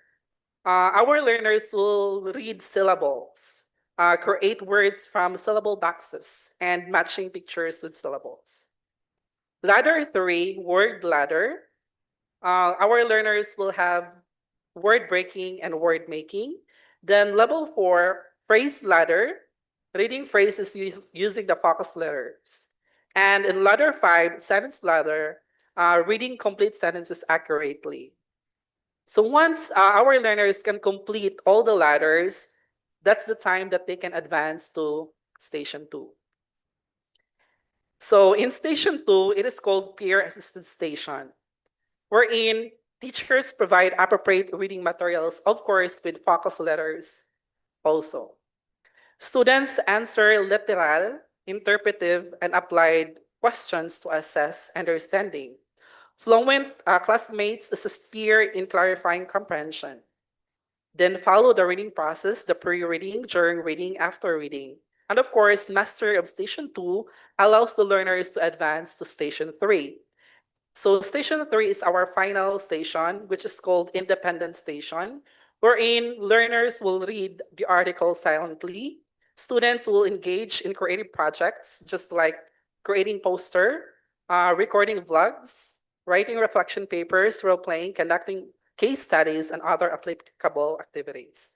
Speaker 12: our learners will read syllables, create words from syllable boxes, and matching pictures with syllables. Ladder 3, word ladder, our learners will have word breaking and word making. Then level 4, phrase ladder, reading phrases using the focus letters. And in ladder 5, sentence ladder, reading complete sentences accurately. So once our learners can complete all the ladders, that's the time that they can advance to station 2. So in station 2, it is called peer assisted station, wherein teachers provide appropriate reading materials, of course, with focus letters also. Students answer literal, interpretive, and applied questions to assess understanding. Fluent classmates assist peer in clarifying comprehension. Then follow the reading process, the pre-reading, during reading, after reading. And of course, mastery of station 2 allows the learners to advance to station 3. So station 3 is our final station, which is called independent station, wherein learners will read the article silently. Students will engage in creative projects, just like creating poster, recording vlogs, writing reflection papers, role-playing, conducting case studies, and other applicable activities.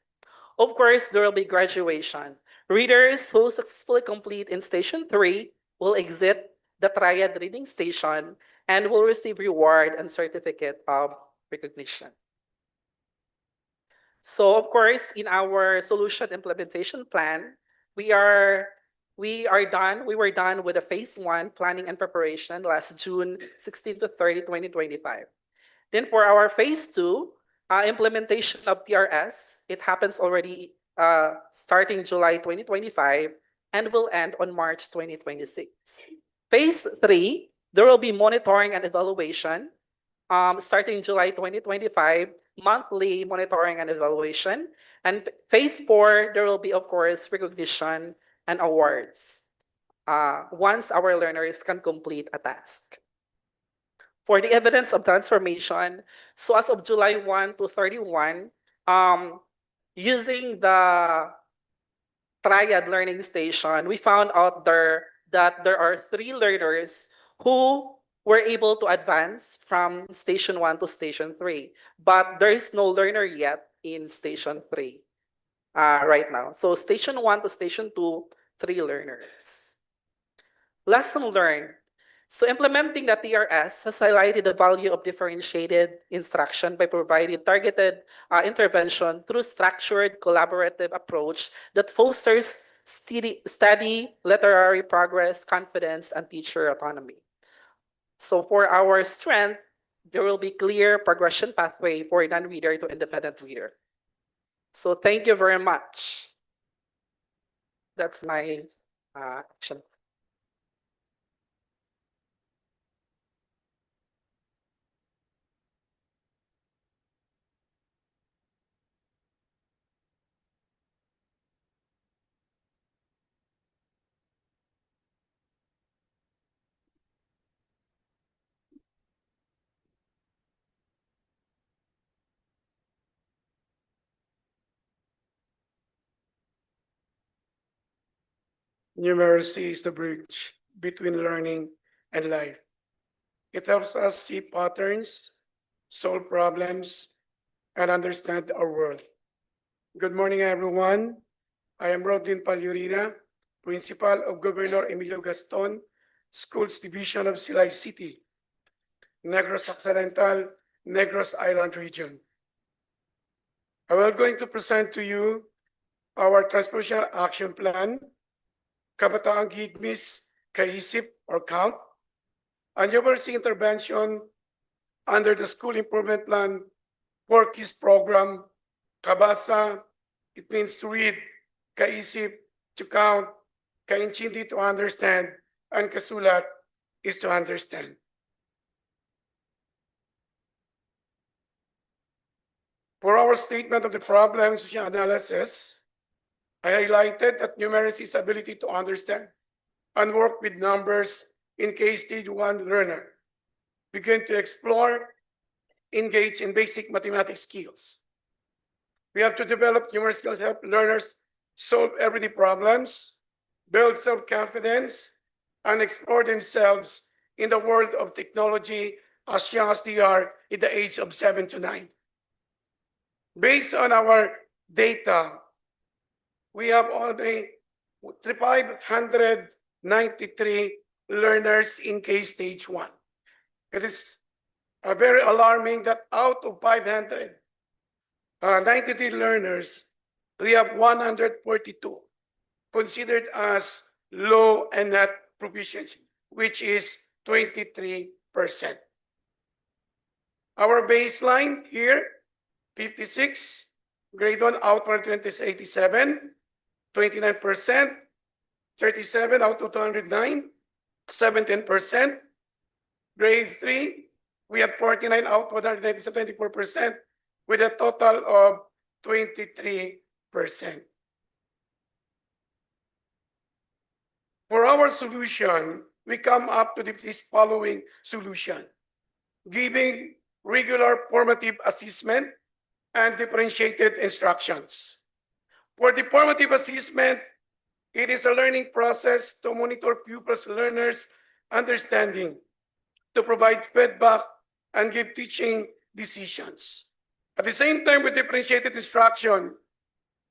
Speaker 12: Of course, there will be graduation. Readers who successfully complete in station 3 will exit the triad reading station and will receive reward and certificate of recognition. So of course, in our solution implementation plan, we were done with the phase 1 planning and preparation last June 16 to 30, 2025. Then for our phase 2, implementation of TRS, it happens already starting July 2025 and will end on March 2026. Phase 3, there will be monitoring and evaluation starting July 2025, monthly monitoring and evaluation. And phase 4, there will be, of course, recognition and awards once our learners can complete a task. For the evidence of transformation, so as of July 1 to 31, using the triad learning station, we found out that there are 3 learners who were able to advance from station 1 to station 3, but there is no learner yet in station 3 right now. So station 1 to station 2, 3 learners. Lesson learned. So implementing the TRS has highlighted the value of differentiated instruction by providing targeted intervention through structured collaborative approach that fosters steady literary progress, confidence, and teacher autonomy. So for our strength, there will be clear progression pathway for non-reader to independent reader. So thank you very much. That's my action.
Speaker 13: Numeracy is the bridge between learning and life. It helps us see patterns, solve problems, and understand our world. Good morning, everyone. I am Rodin Palyurina, Principal of Governor Emilio Gaston Schools Division of Silay City, Negros Occidental, Negros Island region. I will going to present to you our Transformational Action Plan, Kabataang Gigmis Kaisip or COUNT, and University Intervention under the School Improvement Plan 4 Keys Program, Kabasa, it means to read, Kaisip, to count, Kainchindi, to understand, and Kasulat is to understand. For our statement of the problem social analysis, I highlighted that numeracy's ability to understand and work with numbers in K-Stage 1 learner begin to explore, engage in basic mathematics skills. We have to develop numeracy skills to help learners solve everyday problems, build self-confidence, and explore themselves in the world of technology as young as they are in the age of 7 to 9. Based on our data, we have only 593 learners in K-Stage 1. It is very alarming that out of 593 learners, we have 142 considered as low and not proficiency, which is 23%. Our baseline here, 56, grade 1 out of 87, 29%, 37 out of 209, 17%. Grade 3, we have 49 out of 197, 24%, with a total of 23%. For our solution, we come up to this following solution: giving regular formative assessment and differentiated instructions. For the formative assessment, it is a learning process to monitor pupils' learners' understanding, to provide feedback, and give teaching decisions. At the same time, with differentiated instruction,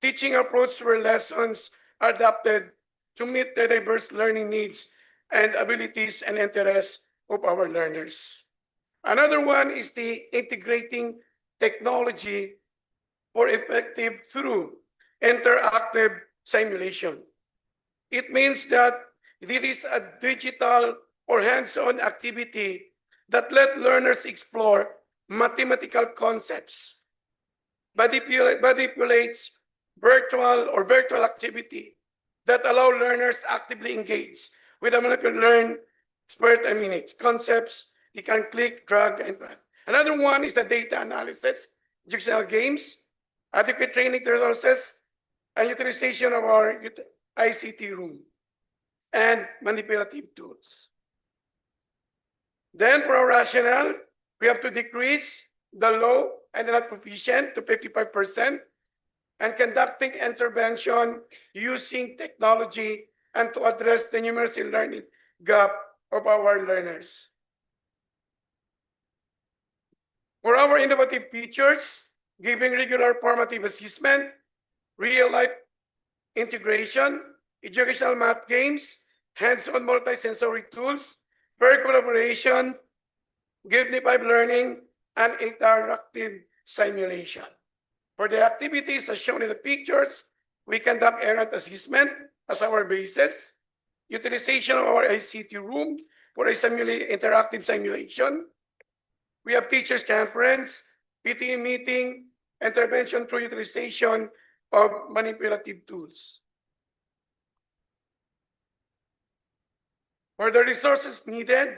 Speaker 13: teaching approach where lessons are adapted to meet the diverse learning needs and abilities and interests of our learners. Another one is the integrating technology for effective through interactive simulation. It means that this is a digital or hands-on activity that let learners explore mathematical concepts, manipulates virtual activity that allow learners actively engage with a learn expert concepts. You can click, drag, and drag. Another one is the data analysis, jigsaw games, adequate training resources, and utilization of our ICT room, and manipulative tools. Then for our rationale, we have to decrease the low and the not proficient to 55%, and conducting intervention using technology and to address the numeracy learning gap of our learners. our innovative features, giving regular formative assessment, real-life integration, educational math games, hands-on multisensory tools, peer collaboration, gamified learning, and interactive simulation. For the activities as shown in the pictures, we conduct errant assessment as our basis, utilization of our ICT room for a interactive simulation. We have teachers conference, PTA meeting, intervention through utilization of manipulative tools. For the resources needed,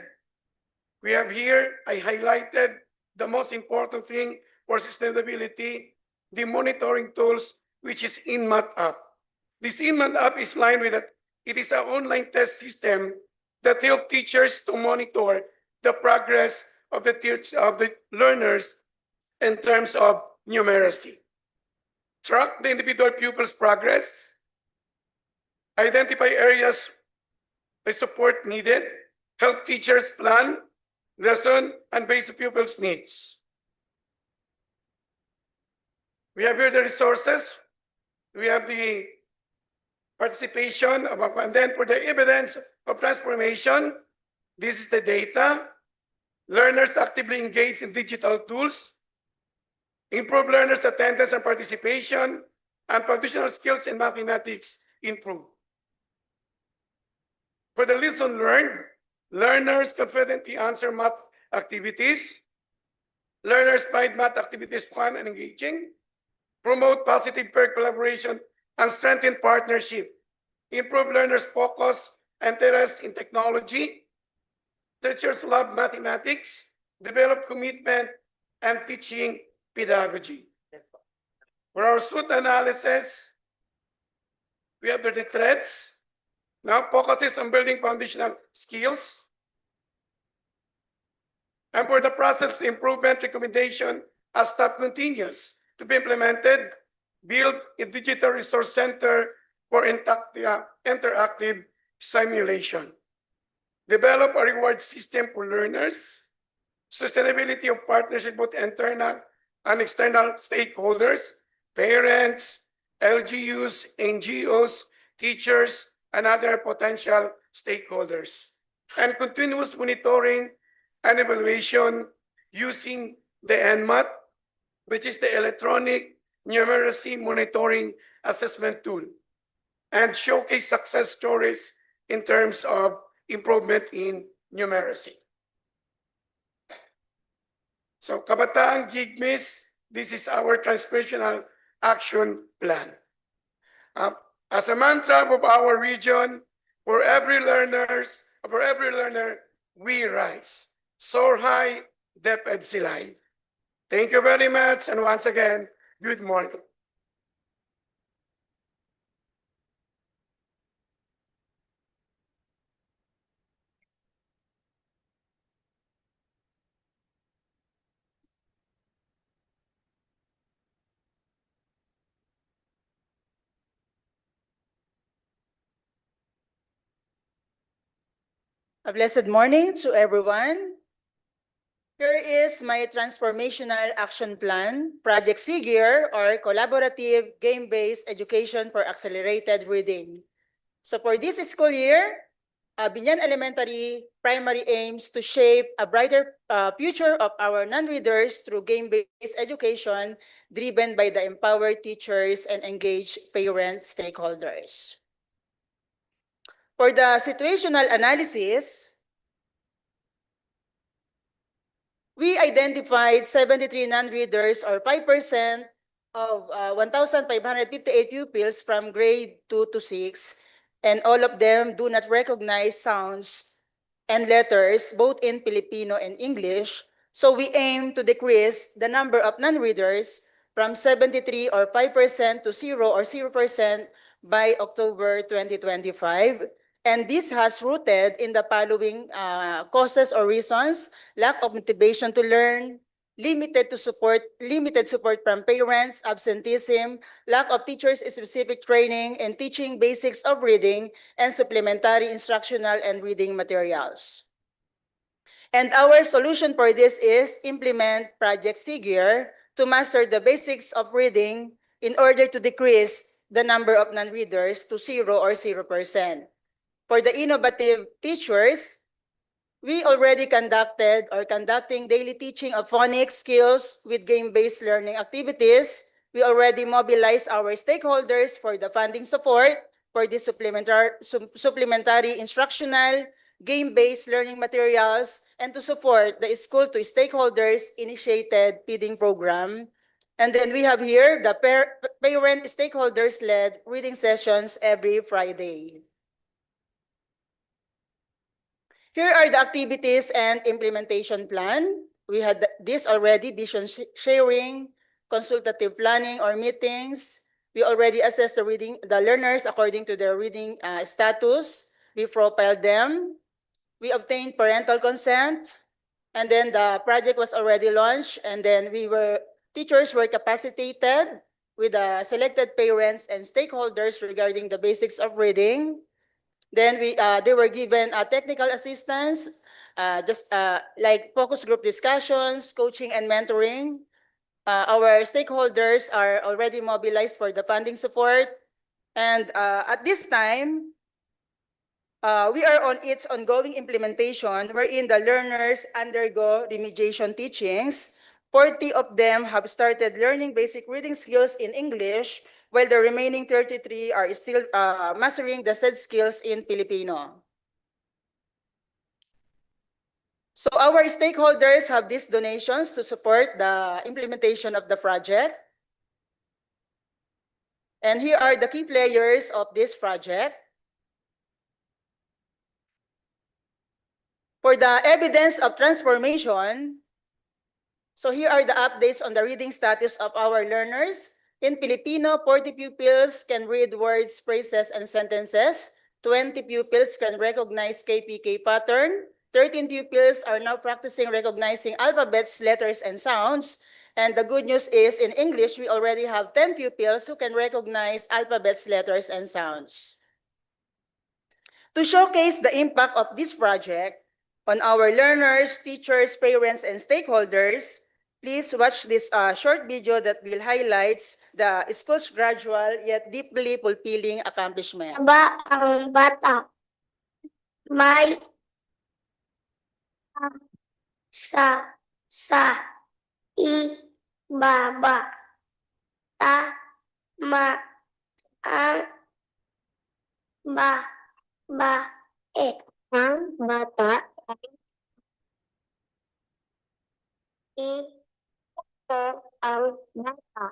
Speaker 13: we have here, I highlighted the most important thing for sustainability, the monitoring tools, which is InMath app. This InMath app is lined with that. It is an online test system that helps teachers to monitor the progress of the learners in terms of numeracy. Track the individual pupils' progress, identify areas of support needed, help teachers plan lesson and basic pupils' needs. We have here the resources. We have the participation of, and then for the evidence of transformation, this is the data. Learners actively engage in digital tools, improve learners' attendance and participation, and foundational skills in mathematics improve. For the lesson learned, learners confidently answer math activities. Learners find math activities fun and engaging. Promote positive peer collaboration and strengthen partnership. Improve learners' focus and interest in technology. Teachers love mathematics. Develop commitment and teaching pedagogy. For our SWOT analysis, we have the threads. Now focuses on building foundational skills. And for the process improvement recommendation, as staff continues to be implemented, build a digital resource center for interactive simulation. Develop a reward system for learners. Sustainability of partnership with internal and external stakeholders, parents, LGUs, NGOs, teachers, and other potential stakeholders. And continuous monitoring and evaluation using the NMAT, which is the Electronic Numeracy Monitoring Assessment Tool, and showcase success stories in terms of improvement in numeracy. So, Kabataan Gigmis, this is our transformational action plan. As a mantra of our region, for every learner, we rise. Soar high, DepEd Silay. Thank you very much, and once again, good morning.
Speaker 14: A blessed morning to everyone. Here is my transformational action plan, Project SIGEAR, or Collaborative Game-Based Education for Accelerated Reading. So for this school year, Binyan Elementary Primary aims to shape a brighter future of our non-readers through game-based education driven by the empowered teachers and engaged parent stakeholders. For the situational analysis, we identified 73 non-readers or 5% of 1,558 pupils from grade 2 to 6, and all of them do not recognize sounds and letters both in Filipino and English. So we aim to decrease the number of non-readers from 73 or 5% to 0 or 0% by October 2025. And this has rooted in the following causes or reasons: lack of motivation to learn, limited support from parents, absenteeism, lack of teachers-specific training in teaching basics of reading, and supplementary instructional and reading materials. And our solution for this is implement Project SIGIR to master the basics of reading in order to decrease the number of non-readers to 0 or 0%. For the innovative features, we already conducting daily teaching of phonics skills with game-based learning activities. We already mobilized our stakeholders for the funding support for the supplementary instructional, game-based learning materials, and to support the school to stakeholders initiated feeding program. And then we have here the parent stakeholders-led reading sessions every Friday. Here are the activities and implementation plan. We had this already, vision sharing, consultative planning or meetings. We already assessed the learners according to their reading status. We profiled them. We obtained parental consent. And then the project was already launched. And then teachers were capacitated with selected parents and stakeholders regarding the basics of reading. Then they were given technical assistance, like focus group discussions, coaching and mentoring. Our stakeholders are already mobilized for the funding support. And at this time, we are on its ongoing implementation wherein the learners undergo remediation teachings. 40 of them have started learning basic reading skills in English, while the remaining 33 are still mastering the said skills in Filipino. So our stakeholders have these donations to support the implementation of the project. And here are the key players of this project. For the evidence of transformation, so here are the updates on the reading status of our learners. In Filipino, 40 pupils can read words, phrases, and sentences. 20 pupils can recognize KPK pattern. 13 pupils are now practicing recognizing alphabets, letters, and sounds. And the good news is in English, we already have 10 pupils who can recognize alphabets, letters, and sounds. To showcase the impact of this project on our learners, teachers, parents, and stakeholders, please watch this short video that will highlight the school's gradual yet deeply fulfilling accomplishment.
Speaker 15: Ba ang bata. May sa ibaba. Tama ang babae. Ang bata ay ito ang bata.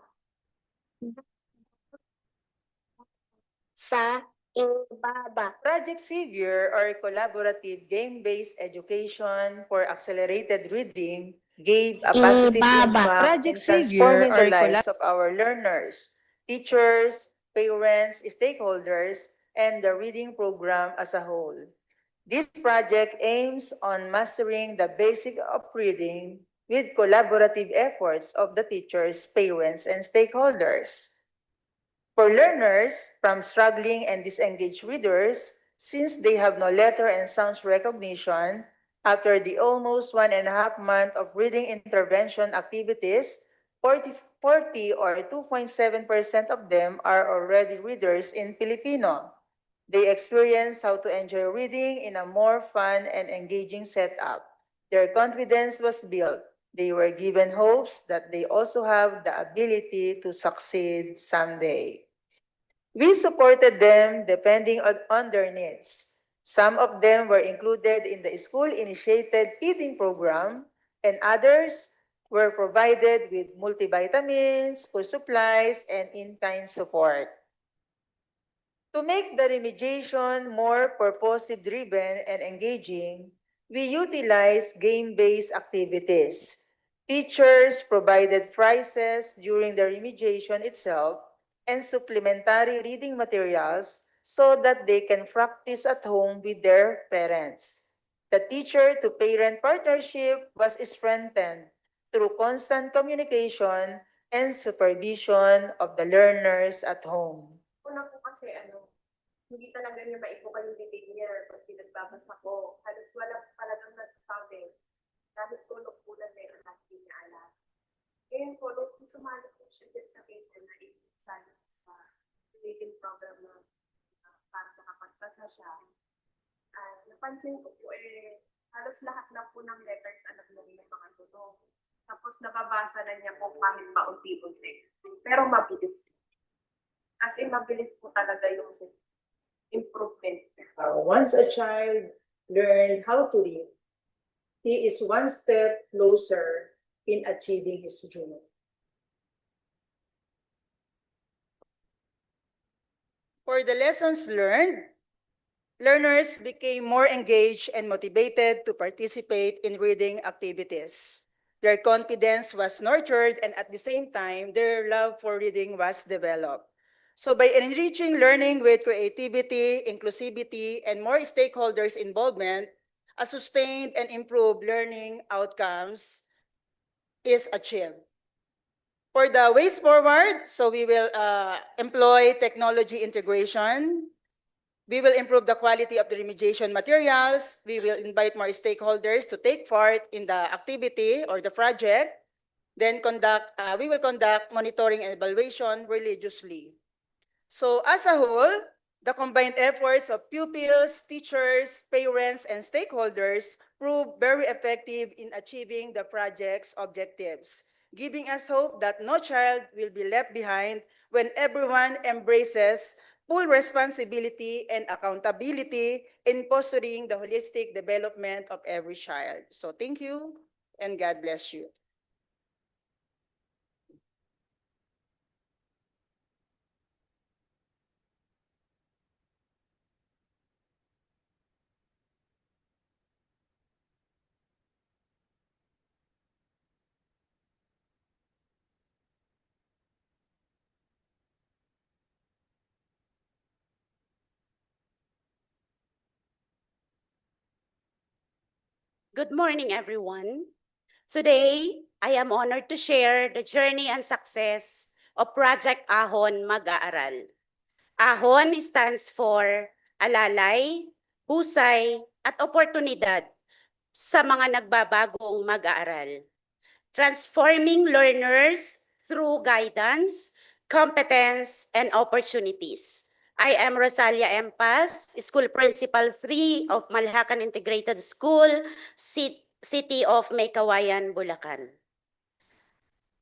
Speaker 15: Sa ibaba.
Speaker 14: Project SIGIR, or Collaborative Game-Based Education for Accelerated Reading, gave a positive impact in transforming the lives of our learners, teachers, parents, stakeholders, and the reading program as a whole. This project aims on mastering the basic of reading with collaborative efforts of the teachers, parents, and stakeholders. For learners from struggling and disengaged readers, since they have no letter and sounds recognition, after the almost 1.5 month of reading intervention activities, 40 or 2.7% of them are already readers in Filipino. They experience how to enjoy reading in a more fun and engaging setup. Their confidence was built. They were given hopes that they also have the ability to succeed someday. We supported them depending on their needs. Some of them were included in the school-initiated feeding program, and others were provided with multivitamins, food supplies, and in-kind support. To make the remediation more purpose-driven and engaging, we utilized game-based activities. Teachers provided prizes during the remediation itself and supplementary reading materials so that they can practice at home with their parents. The teacher-to-parent partnership was strengthened through constant communication and supervision of the learners at home.
Speaker 9: Una po kasi hindi talaga niya maipukan yung behavior pag pinagbabasa ko. Halos wala talagang nasasabi. Gamit tulog po na meron natin niya alam. Ngayon po, nung sumali po siya din sa paper na ipisan sa reading program na para makapagpasa siya, napansin ko po halos lahat na po ng letters alam na niya mga tunog. Tapos nababasa na niya po kahit paunti-unti. Pero mabilis. As in, mabilis po talaga yung improvement.
Speaker 16: Once a child learns how to read, he is one step closer in achieving his dream.
Speaker 14: For the lessons learned, learners became more engaged and motivated to participate in reading activities. Their confidence was nurtured, and at the same time, their love for reading was developed. So by enriching learning with creativity, inclusivity, and more stakeholders' involvement, a sustained and improved learning outcomes is achieved. For the ways forward, so we will employ technology integration. We will improve the quality of the remediation materials. We will invite more stakeholders to take part in the activity or the project. Then we will conduct monitoring and evaluation religiously. So as a whole, the combined efforts of pupils, teachers, parents, and stakeholders proved very effective in achieving the project's objectives, giving us hope that no child will be left behind when everyone embraces full responsibility and accountability in fostering the holistic development of every child. So thank you, and God bless you.
Speaker 15: Good morning, everyone. Today, I am honored to share the journey and success of Project Ahon Mag-aaral. Ahon stands for alalay, husay, at oportunidad sa mga nagbabagong mag-aaral. Transforming learners through guidance, competence, and opportunities. I am Rosalia Empas, School Principal 3 of Malhacan Integrated School, City of Maykawayan, Bulacan.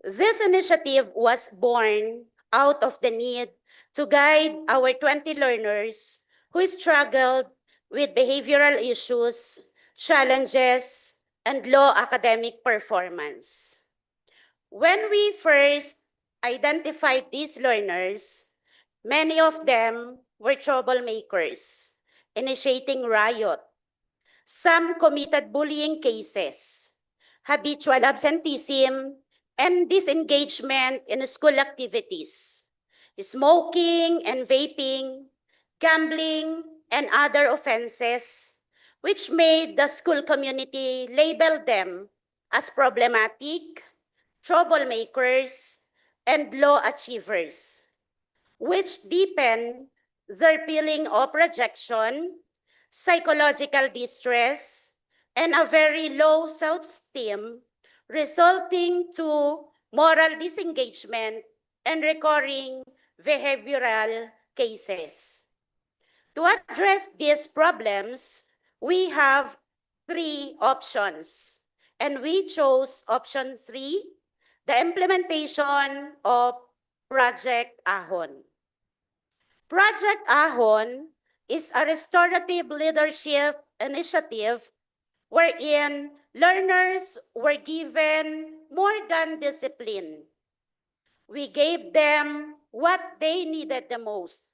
Speaker 15: This initiative was born out of the need to guide our 20 learners who struggled with behavioral issues, challenges, and low academic performance. When we first identified these learners, many of them were troublemakers, initiating riot. Some committed bullying cases, habitual absenteeism, and disengagement in school activities, smoking and vaping, gambling, and other offenses, which made the school community label them as problematic, troublemakers, and low achievers, which deepen their feeling of rejection, psychological distress, and a very low self-esteem, resulting to moral disengagement and recurring behavioral cases. To address these problems, we have 3 options, and we chose option 3, the implementation of Project Ahon. Project Ahon is a restorative leadership initiative wherein learners were given more than discipline. We gave them what they needed the most: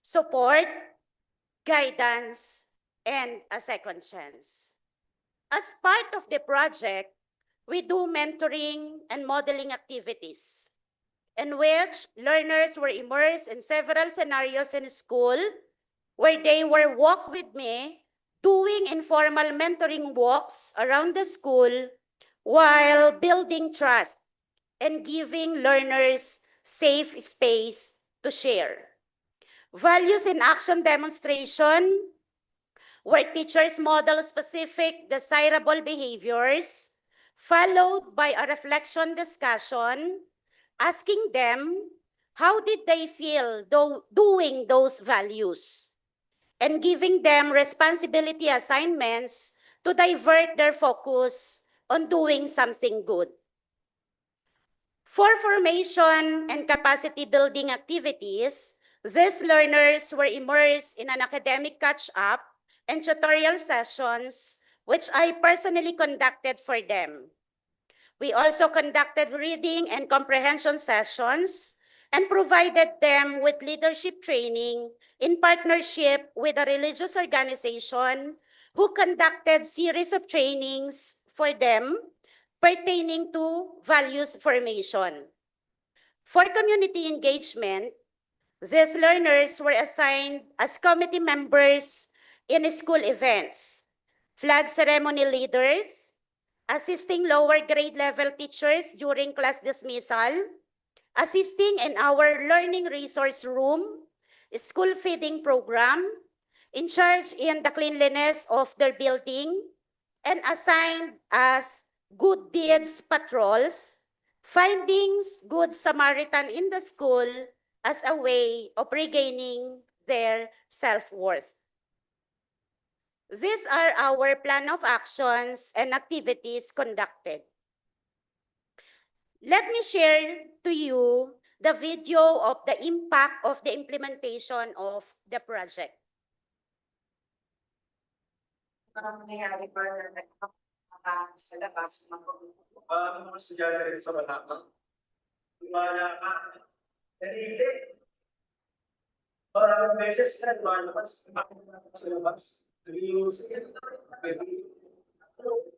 Speaker 15: support, guidance, and a second chance. As part of the project, we do mentoring and modeling activities in which learners were immersed in several scenarios in school where they were walk with me, doing informal mentoring walks around the school while building trust and giving learners safe space to share. Values in action demonstration, where teachers model specific desirable behaviors, followed by a reflection discussion, asking them how did they feel doing those values, and giving them responsibility assignments to divert their focus on doing something good. For formation and capacity building activities, these learners were immersed in an academic catch-up and tutorial sessions, which I personally conducted for them. We also conducted reading and comprehension sessions and provided them with leadership training in partnership with a religious organization who conducted series of trainings for them pertaining to values formation. For community engagement, these learners were assigned as committee members in school events, flag ceremony leaders, assisting lower grade level teachers during class dismissal, assisting in our learning resource room, school feeding program, in charge in the cleanliness of their building, and assigned as good deeds patrols, findings good Samaritan in the school as a way of regaining their self-worth. These are our plan of actions and activities conducted. Let me share to you the video of the impact of the implementation of the project.
Speaker 17: Parang nangyayari pa na nagpapakakas sa labas ng
Speaker 4: Mga estudyante rin sa Manama. Wala ka. Hindi. Maraming beses na lumalabas. Sa labas.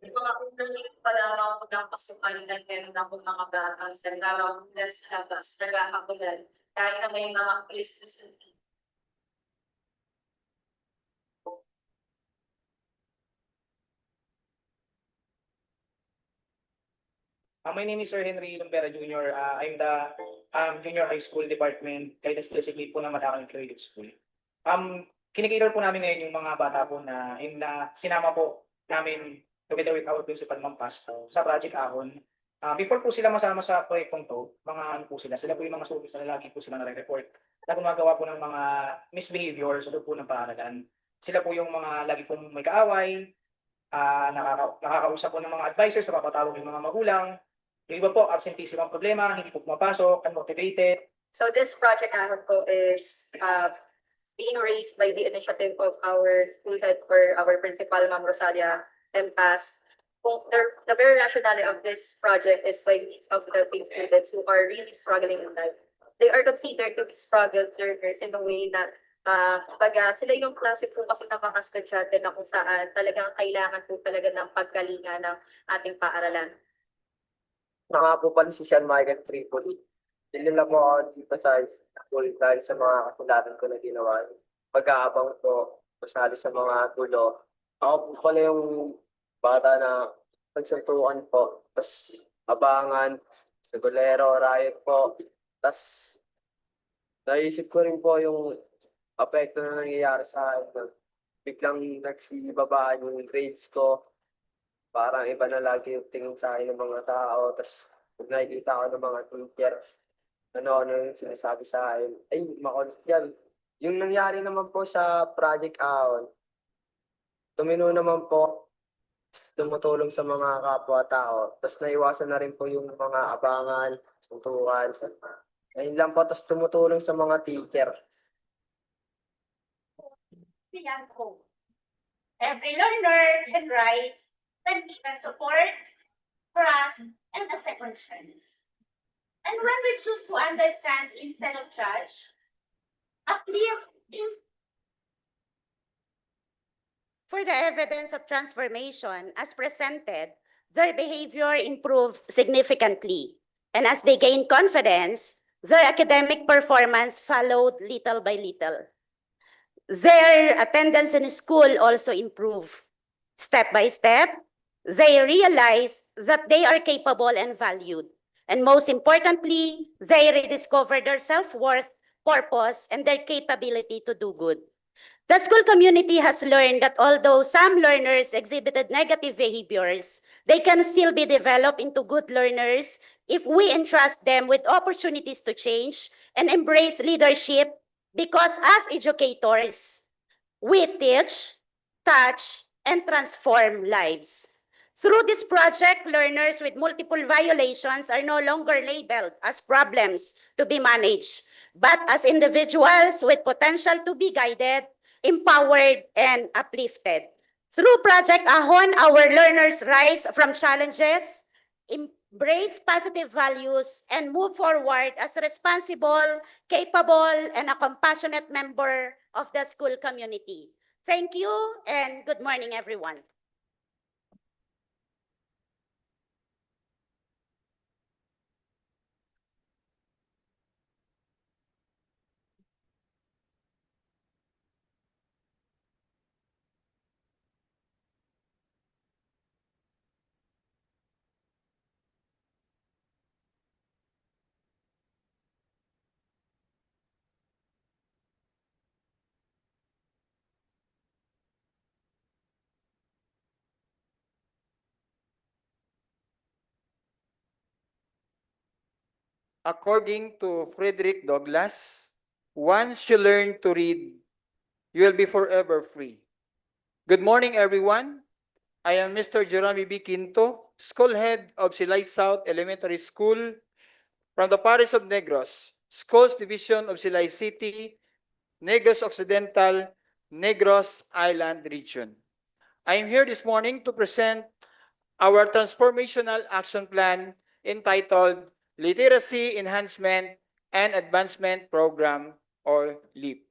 Speaker 17: Ito nga kung nangyayon pa lamang ako ng pasukan na meron akong mga batang sa lalawang sa labas, nagkakakulan. Dahil na may mga pulis na sa
Speaker 18: My name is Sir Henry Lumbera Jr. I'm the Junior High School Department Guidance Designate po ng Matacan Credit School. Kinikater po namin ngayon yung mga bata po na sinama po namin together with our principal Ma'am Paz sa Project Ahon. Before po sila masama sa proyektong to, mga ano po sila po yung mga students na lagi po sila nare-report na gumagawa po ng mga misbehaviors o po ng paaralan. Sila po yung mga lagi pong may kaaway, nakakausap po ng mga advisors, napapatawag yung mga magulang. Yung iba po, absenteeism ang problema, hindi po pumapasok, unmotivated.
Speaker 17: So this project ahon po is being raised by the initiative of our school head for our principal, Ma'am Rosalia Empas. The very rationale of this project is by these of the students who are really struggling in life. They are considered to be struggle learners in a way na sila yung klase po kasi ng mga estudyante na kung saan talagang kailangan po talaga ng paggalingan ng ating paaralan.
Speaker 19: Nakapupan si Sean Michael Tripoli. Dinila po ako dito sa school dahil sa mga kasulatan ko na ginawa. Pag-aabang po, masali sa mga tulo. Ako po pala yung bata na nagsuntukan po. Tapos abangan, sigulero, riot po. Tapos naisip ko rin po yung apekto na nangyayari sa akin. Biglang nagsibaba yung grades ko. Parang iba na lagi yung tingin sa akin ng mga tao. Tapos pag nakikita ko ng mga teacher, ano yung sinasabi sa akin, ay, makulit yan. Yung nangyari naman po sa Project Ahon, tumino naman po, tumutulong sa mga kapwa-tao. Tapos naiwasan na rin po yung mga abangan, suntukan. Ayun lang po, tapos tumutulong sa mga teacher.
Speaker 15: Every learner can rise when given support, trust, and a second chance. And when we choose to understand instead of judge, uplift for the evidence of transformation as presented, their behavior improved significantly. And as they gained confidence, their academic performance followed little by little. Their attendance in school also improved. Step by step, they realize that they are capable and valued. And most importantly, they rediscover their self-worth, purpose, and their capability to do good. The school community has learned that although some learners exhibited negative behaviors, they can still be developed into good learners if we entrust them with opportunities to change and embrace leadership, because as educators, we teach, touch, and transform lives. Through this project, learners with multiple violations are no longer labeled as problems to be managed, but as individuals with potential to be guided, empowered, and uplifted. Through Project Ahon, our learners rise from challenges, embrace positive values, and move forward as responsible, capable, and a compassionate member of the school community. Thank you, and good morning, everyone.
Speaker 20: According to Frederick Douglass, once you learn to read, you will be forever free. Good morning, everyone. I am Mr. Jeremy B. Quinto, School Head of Silay South Elementary School from the Parish of Negros, Schools Division of Silay City, Negros Occidental, Negros Island Region. I am here this morning to present our transformational action plan entitled Literacy Enhancement and Advancement Program, or LEAP.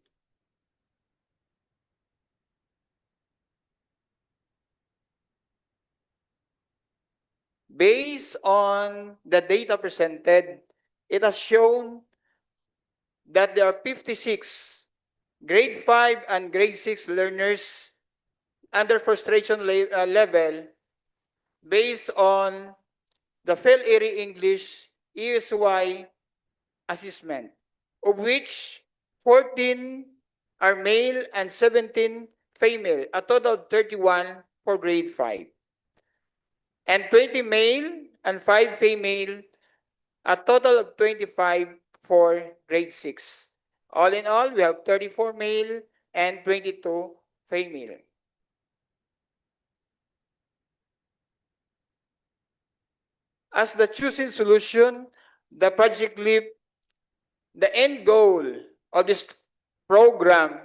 Speaker 20: Based on the data presented, it has shown that there are 56 grade 5 and grade 6 learners under frustration level based on the Phil Erie English ESY assessment, of which 14 are male and 17 female, a total of 31 for grade 5. And 20 male and 5 female, a total of 25 for grade 6. All in all, we have 34 male and 22 female. As the choosing solution, the Project LEAP, the end goal of this program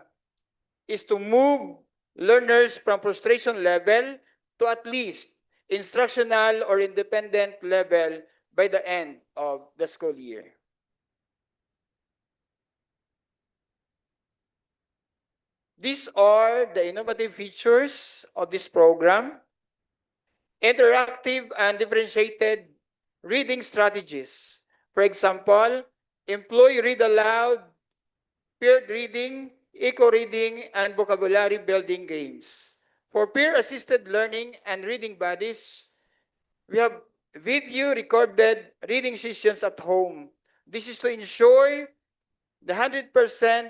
Speaker 20: is to move learners from frustration level to at least instructional or independent level by the end of the school year. These are the innovative features of this program: interactive and differentiated reading strategies. For example, employ read aloud, paired reading, eco-reading, and vocabulary building games. For peer-assisted learning and reading buddies, we have video recorded reading sessions at home. This is to ensure the 100%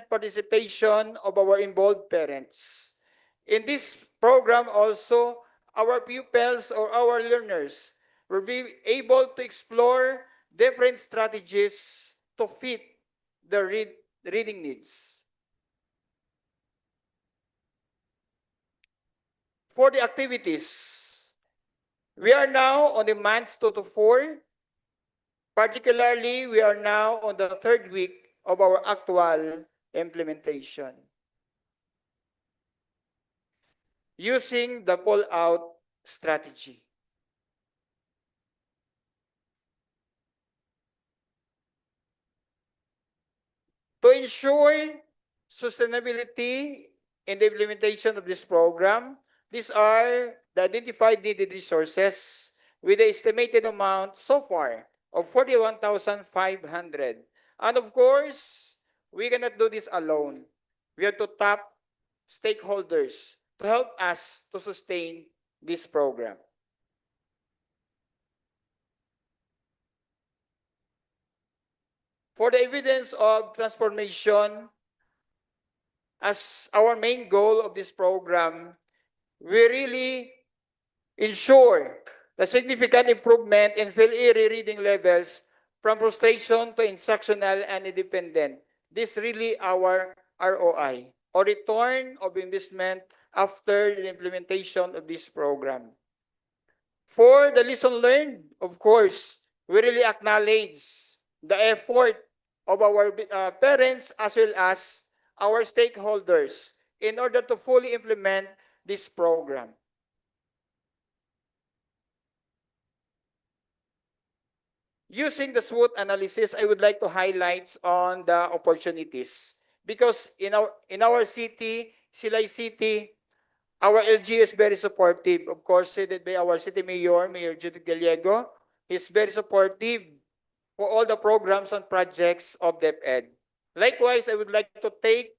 Speaker 20: participation of our involved parents. In this program also, our pupils or our learners will be able to explore different strategies to fit the reading needs. For the activities, we are now on the months 2 to 4. Particularly, we are now on the 3rd week of our actual implementation. Using the pull-out strategy. To ensure sustainability in the implementation of this program, these are the identified needed resources with the estimated amount so far of 41,500. And of course, we cannot do this alone. We have to tap stakeholders to help us to sustain this program. For the evidence of transformation, as our main goal of this program, we really ensure the significant improvement in PhilErie reading levels from frustration to instructional and independent. This really our ROI, or return of investment after the implementation of this program. For the lesson learned, of course, we really acknowledge the effort of our parents as well as our stakeholders in order to fully implement this program. Using the SWOT analysis, I would like to highlight on the opportunities. Because in our city, Silay City, our LG is very supportive. Of course, headed by our city mayor, Mayor Judith Gallego. He's very supportive for all the programs and projects of DepEd. Likewise, I would like to take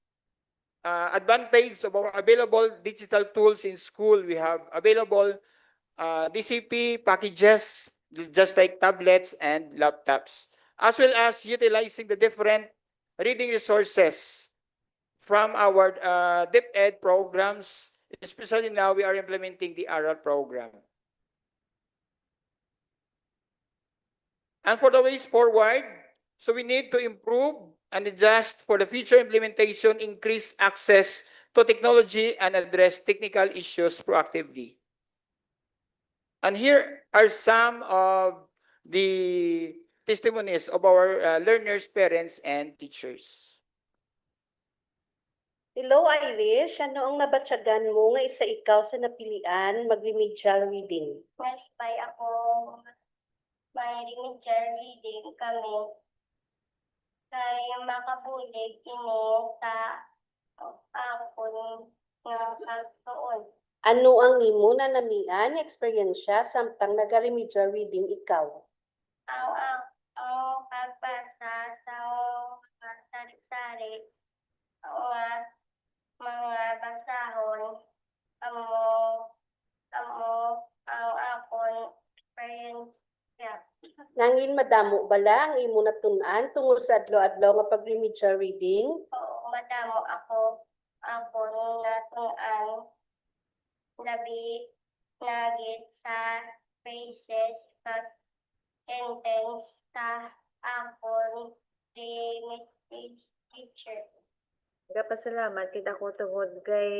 Speaker 20: advantage of our available digital tools in school. We have available DCP packages, just like tablets and laptops, as well as utilizing the different reading resources from our DepEd programs. Especially now, we are implementing the ARAL program. And for the ways forward, so we need to improve and adjust for the future implementation, increase access to technology, and address technical issues proactively. And here are some of the testimonies of our learners, parents, and teachers.
Speaker 21: Hello, Irish. Ano ang nabatsagan mo nga isa ikaw sa napilian mag-remedial reading?
Speaker 22: Malipay ako, may remedial reading kami kay makabulig ini sa akon nga pagtuon.
Speaker 21: Ano ang imo na namian eksperyensya samtang naga-remedial reading ikaw?
Speaker 22: Ang pagbasa sa mga sari-sari, mga basahon, ang akon experience.
Speaker 21: Nangin madamo bala ang imo natun-an tungod sa adlaw-adlaw nga pag-remedial reading?
Speaker 22: Oo, madamo ako natun-an labi nagit sa phrases at sentence sa akon teacher.
Speaker 23: Nagapasalamat kita ko tungod kay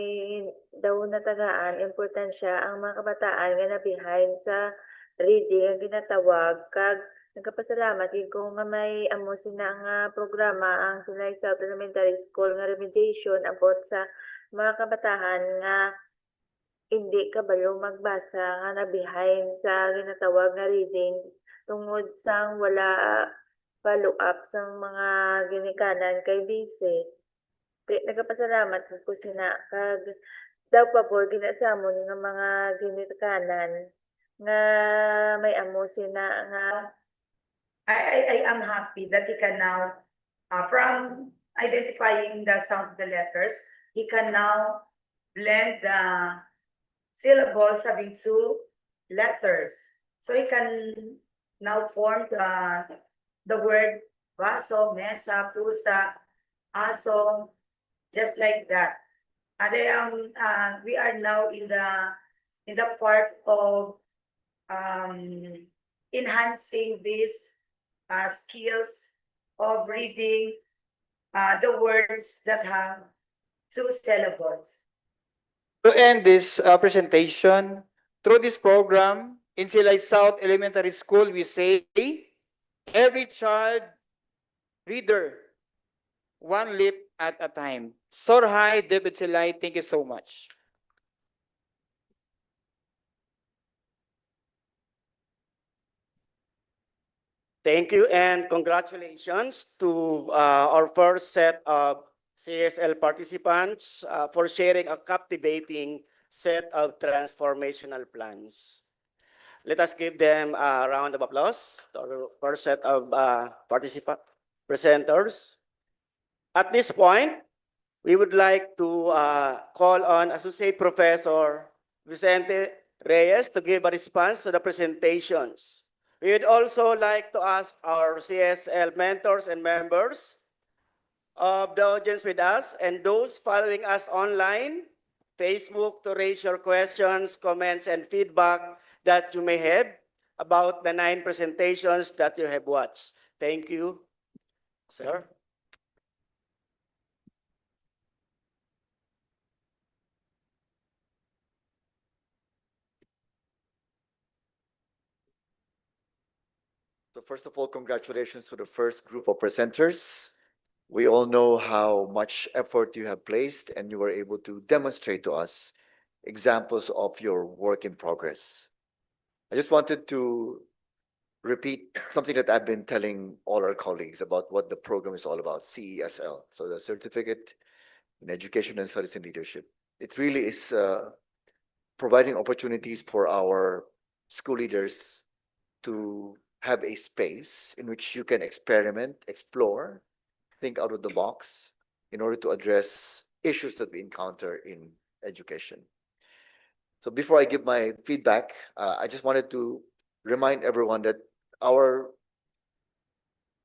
Speaker 23: daw natagaan importansya ang mga kabataan nga nabihain sa reading ang ginatawag kag nagapasalamat gid ko nga may amo sina nga programa ang Silay South Elementary School nga remediation abot sa mga kabataan nga hindi kabalo magbasa nga nabihain sa ginatawag nga reading tungod sang wala follow up sa mga ginikanan kay visit. Nagapasalamat ko sina kag daw pabor ginasamon nga mga ginikanan nga may amo sina nga
Speaker 16: I am happy that he can now, from identifying the sound of the letters, he can now blend the syllables having two letters. So he can now form the word baso, mesa, pusa, aso, just like that. And we are now in the part of enhancing these skills of reading the words that have two syllables.
Speaker 20: To end this presentation, through this program, in Silay South Elementary School, we say, every child reader, one lip at a time. Sorhay, David Silay, thank you so much.
Speaker 4: Thank you and congratulations to our first set of CESL participants for sharing a captivating set of transformational plans. Let us give them a round of applause to our first set of presenters. At this point, we would like to call on Associate Professor Vicente Reyes to give a response to the presentations. We would also like to ask our CSL mentors and members of the audience with us and those following us online, Facebook, to raise your questions, comments, and feedback that you may have about the 9 presentations that you have watched. Thank you, sir.
Speaker 6: So first of all, congratulations to the first group of presenters. We all know how much effort you have placed and you were able to demonstrate to us examples of your work in progress. I just wanted to repeat something that I've been telling all our colleagues about what the program is all about, CESL. So the Certificate in Education and Studies in Leadership. It really is providing opportunities for our school leaders to have a space in which you can experiment, explore, think out of the box in order to address issues that we encounter in education. So before I give my feedback, I just wanted to remind everyone that our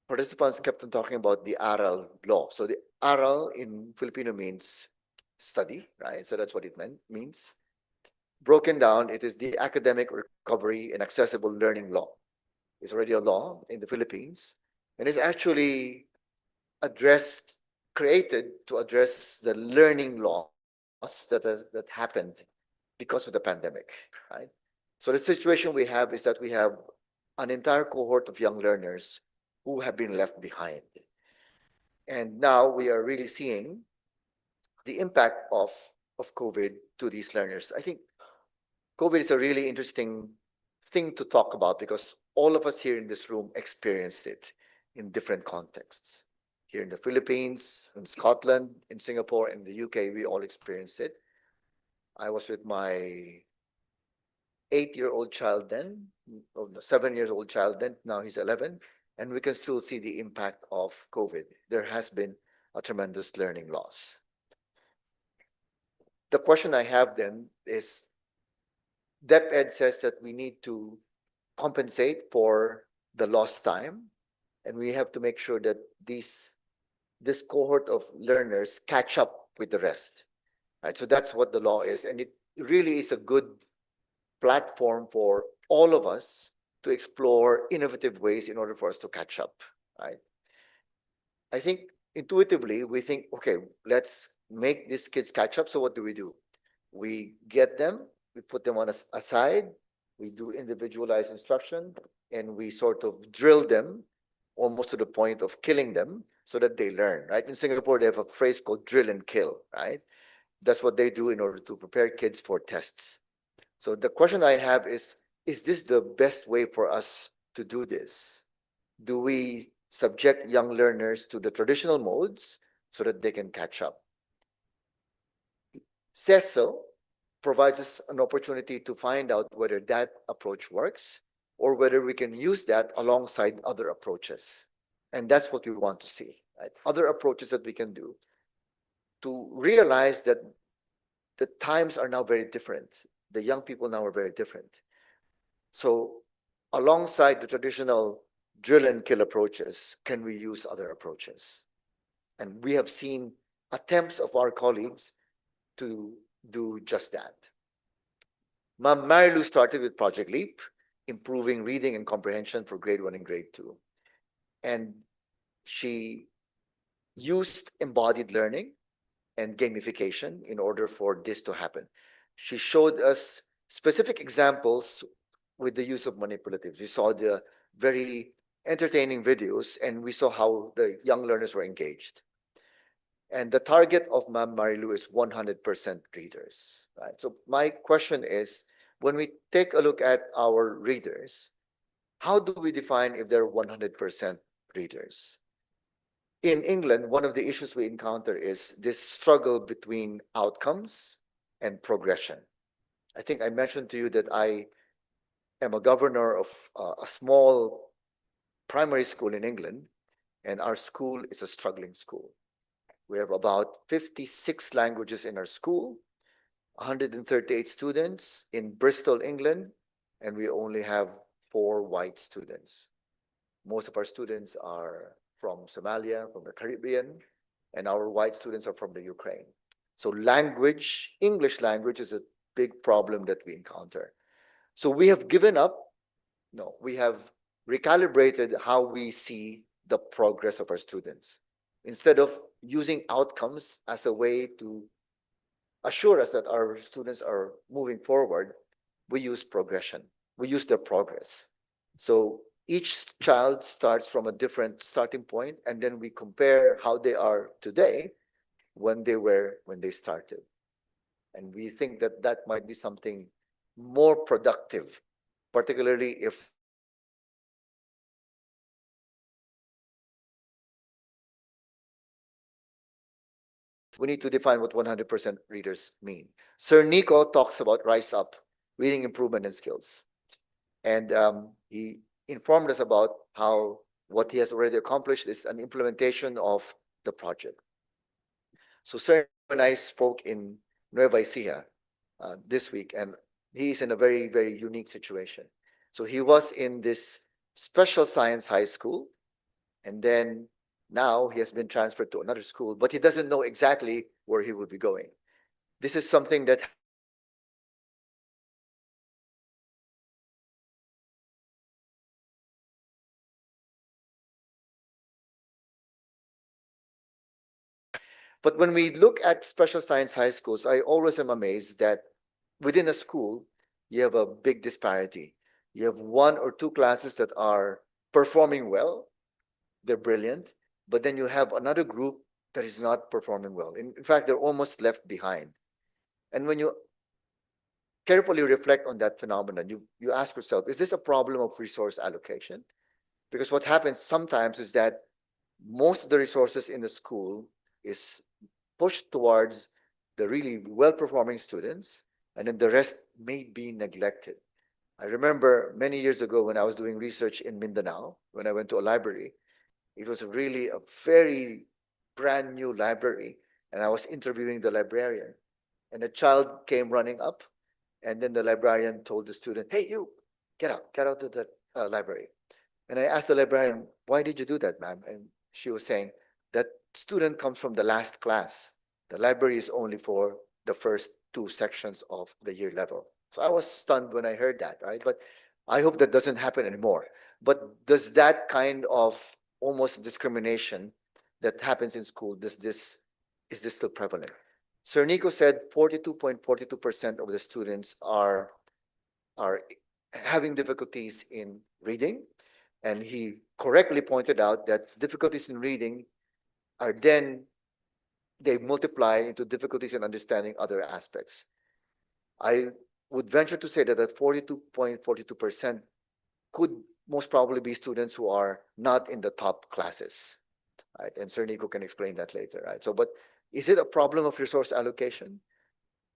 Speaker 6: participants kept on talking about the aral law. So the aral in Filipino means study, right? So that's what it means. Broken down, it is the Academic Recovery and Accessible Learning Law. It's already a law in the Philippines, and it's actually created to address the learning loss that happened because of the pandemic, right? So the situation we have is that we have an entire cohort of young learners who have been left behind. And now we are really seeing the impact of COVID to these learners. I think COVID is a really interesting thing to talk about because all of us here in this room experienced it in different contexts. Here in the Philippines, in Scotland, in Singapore, in the UK, we all experienced it. I was with my 8-year-old child then, 7 years old child then, now he's 11, and we can still see the impact of COVID. There has been a tremendous learning loss. The question I have then is, DepEd says that we need to compensate for the lost time, and we have to make sure that this cohort of learners catch up with the rest. Right? So that's what the law is, and it really is a good platform for all of us to explore innovative ways in order for us to catch up. Right? I think intuitively we think, okay, let's make these kids catch up. So what do? We get them, we put them on aside, we do individualized instruction, and we sort of drill them almost to the point of killing them so that they learn, right? In Singapore, they have a phrase called drill and kill, right? That's what they do in order to prepare kids for tests. So the question I have is this the best way for us to do this? Do we subject young learners to the traditional modes so that they can catch up? CESL provides us an opportunity to find out whether that approach works or whether we can use that alongside other approaches. And that's what we want to see, right? Other approaches that we can do to realize that the times are now very different. The young people now are very different. So alongside the traditional drill and kill approaches, can we use other approaches? And we have seen attempts of our colleagues to do just that. Ma'am Marilu started with Project Leap, improving reading and comprehension for grade 1 and grade 2. And she used embodied learning and gamification in order for this to happen. She showed us specific examples with the use of manipulatives. We saw the very entertaining videos and we saw how the young learners were engaged. And the target of Ma'am Marilu is 100% readers, right? So my question is, when we take a look at our readers, how do we define if they're 100% readers? In England, one of the issues we encounter is this struggle between outcomes and progression. I think I mentioned to you that I am a governor of a small primary school in England, and our school is a struggling school. We have about 56 languages in our school, 138 students in Bristol, England, and we only have 4 white students. Most of our students are from Somalia, from the Caribbean, and our white students are from the Ukraine. So language, English language is a big problem that we encounter. So we have given up, no, we have recalibrated how we see the progress of our students. Instead of using outcomes as a way to assure us that our students are moving forward, we use progression. We use their progress. So each child starts from a different starting point, and then we compare how they are today when they started. And we think that that might be something more productive, particularly if we need to define what 100% readers mean. Sir Nico talks about Rise Up, reading improvement and skills. And he informed us about how what he has already accomplished is an implementation of the project. So Sir and I spoke in Nueva Ecija this week, and he is in a very, very unique situation. So he was in this special science high school, and then now he has been transferred to another school, but he doesn't know exactly where he will be going. This is something that but when we look at special science high schools, I always am amazed that within a school, you have a big disparity. You have one or two classes that are performing well, they're brilliant, but then you have another group that is not performing well. In fact, they're almost left behind. And when you carefully reflect on that phenomenon, you ask yourself, is this a problem of resource allocation? Because what happens sometimes is that most of the resources in the school is pushed towards the really well-performing students, and then the rest may be neglected. I remember many years ago when I was doing research in Mindanao, when I went to a library, it was really a very brand new library, and I was interviewing the librarian, and a child came running up, and then the librarian told the student, "Hey, you, get out of the library." And I asked the librarian, "Why did you do that, ma'am?" And she was saying, "That student comes from the last class. The library is only for the first two sections of the year level." So I was stunned when I heard that, right? But I hope that doesn't happen anymore. But does that kind of almost discrimination that happens in school, is this still prevalent? Sir Nico said 42.42% of the students are having difficulties in reading, and he correctly pointed out that difficulties in reading are then they multiply into difficulties in understanding other aspects. I would venture to say that 42.42% could most probably be students who are not in the top classes, right? And Sir Nico can explain that later, right? So, but is it a problem of resource allocation?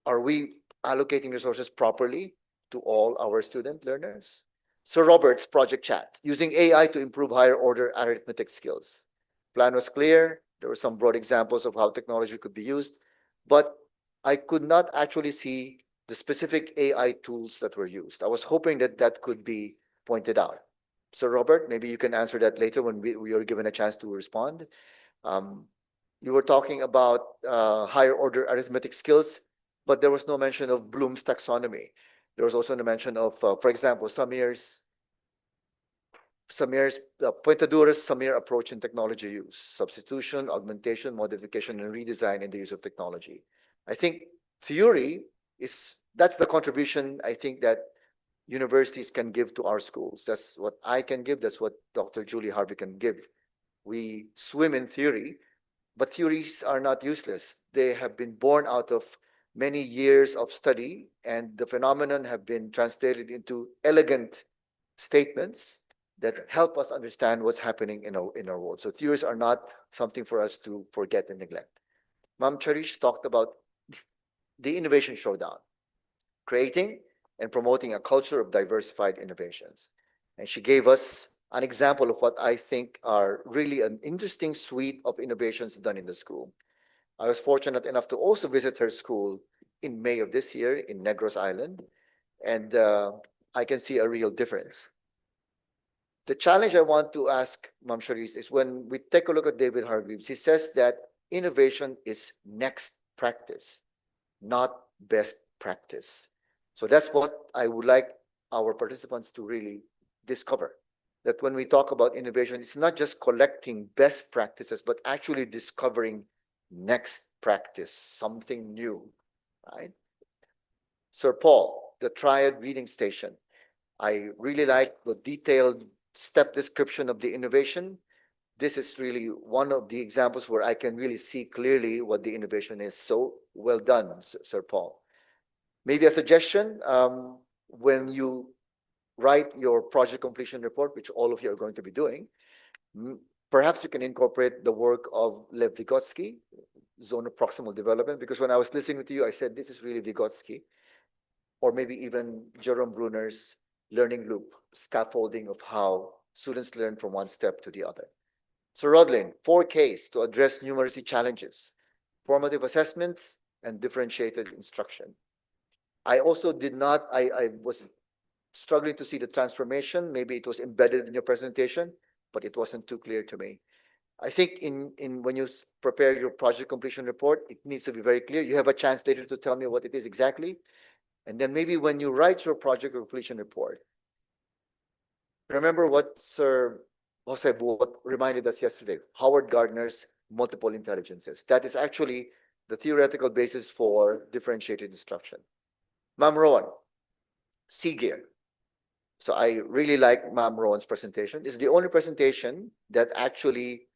Speaker 6: Are we allocating resources properly to all our student learners? Sir Robert's project chat, using AI to improve higher order arithmetic skills. Plan was clear. There were some broad examples of how technology could be used, but I could not actually see the specific AI tools that were used. I was hoping that that could be pointed out. Sir Robert, maybe you can answer that later when we are given a chance to respond. Um, you were talking about higher order arithmetic skills, but there was no mention of Bloom's taxonomy. There was also no mention of, for example, Pointadura's Samir approach in technology use, substitution, augmentation, modification, and redesign in the use of technology. I think theory that's the contribution I think that universities can give to our schools. That's what I can give. That's what Dr. Julie Harvey can give. We swim in theory, but theories are not useless. They have been born out of many years of study, and the phenomenon have been translated into elegant statements that help us understand what's happening in our world. So theories are not something for us to forget and neglect. Ma'am Charish talked about the innovation showdown, creating and promoting a culture of diversified innovations. And she gave us an example of what I think are really an interesting suite of innovations done in the school. I was fortunate enough to also visit her school in May of this year in Negros Island, and I can see a real difference. The challenge I want to ask Ma'am Sharice is when we take a look at David Hargreaves, he says that innovation is next practice, not best practice. So that's what I would like our participants to really discover. That when we talk about innovation, it's not just collecting best practices, but actually discovering next practice, something new, right? Sir Paul, the triad reading station. I really like the detailed step description of the innovation. This is really one of the examples where I can really see clearly what the innovation is. So well done, Sir Paul. Maybe a suggestion, when you write your project completion report, which all of you are going to be doing, perhaps you can incorporate the work of Lev Vygotsky, zone of proximal development, because when I was listening to you, I said, this is really Vygotsky, or maybe even Jerome Bruner's learning loop, scaffolding of how students learn from one step to the other. So Rodlin, 4Ks to address numeracy challenges, formative assessment, and differentiated instruction. I also did not, I was struggling to see the transformation. Maybe it was embedded in your presentation, but it wasn't too clear to me. I think in when you prepare your project completion report, it needs to be very clear. You have a chance later to tell me what it is exactly. And then maybe when you write your project completion report, remember what Sir Jose Buot reminded us yesterday, Howard Gardner's multiple intelligences. That is actually the theoretical basis for differentiated instruction. Ma'am Rowan, C gear. So I really like Ma'am Rowan's presentation. It's the only presentation that actually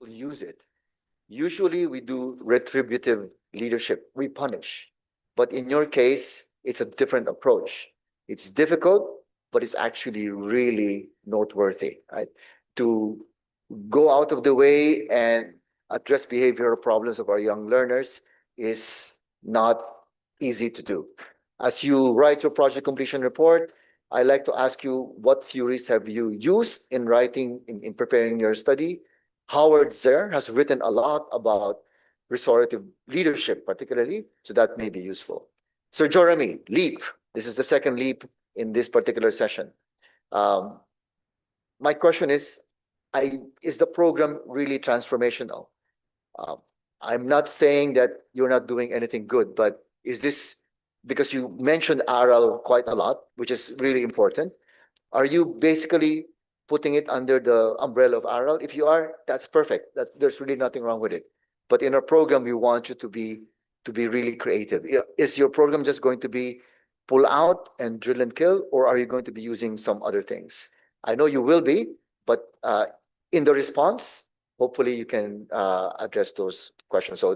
Speaker 6: use it. Usually we do retributive leadership. We punish. But in your case, it's a different approach. It's difficult, but it's actually really noteworthy, right? To go out of the way and address behavioral problems of our young learners is not easy to do. As you write your project completion report, I like to ask you, what theories have you used in writing, in preparing your study? Howard Zer has written a lot about restorative leadership, particularly, so that may be useful. Sir Jeremy, LEAP. This is the second LEAP in this particular session. My question is the program really transformational? Um, I'm not saying that you're not doing anything good, but is this, because you mentioned RL quite a lot, which is really important, are you basically putting it under the umbrella of RL? If you are, that's perfect. There's really nothing wrong with it. But in our program, we want you to be really creative. Is your program just going to be pull out and drill and kill, or are you going to be using some other things? I know you will be, but in the response, hopefully you can address those questions. So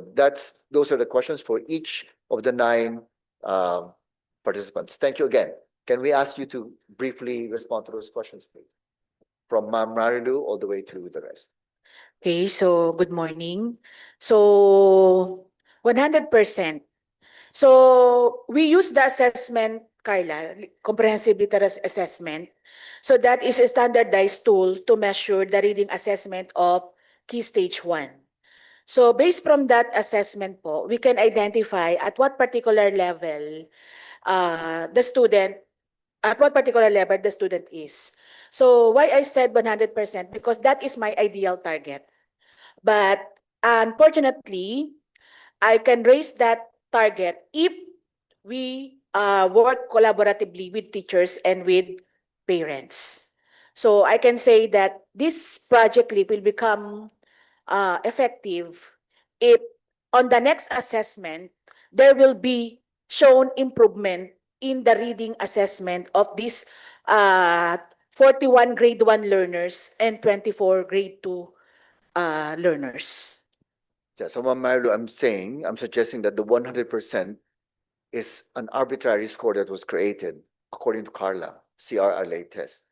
Speaker 6: those are the questions for each of the 9 participants. Thank you again. Can we ask you to briefly respond to those questions, please? From Ma'am Marilu all the way to the rest.
Speaker 7: Okay, so good morning. So 100%. So we use the assessment, Carla, comprehensive literacy assessment. So that is a standardized tool to measure the reading assessment of Key Stage 1. So based from that assessment po, we can identify at what particular level the student is. So why I said 100%? Because that is my ideal target. But unfortunately, I can raise that target if we work collaboratively with teachers and with parents. So I can say that this project leap will become effective if on the next assessment, there will be shown improvement in the reading assessment of these 41 grade 1 learners and 24 grade 2 learners.
Speaker 6: Yeah, so Ma'am Marlo, I'm suggesting that the 100% is an arbitrary score that was created according to Carla, CRLA test.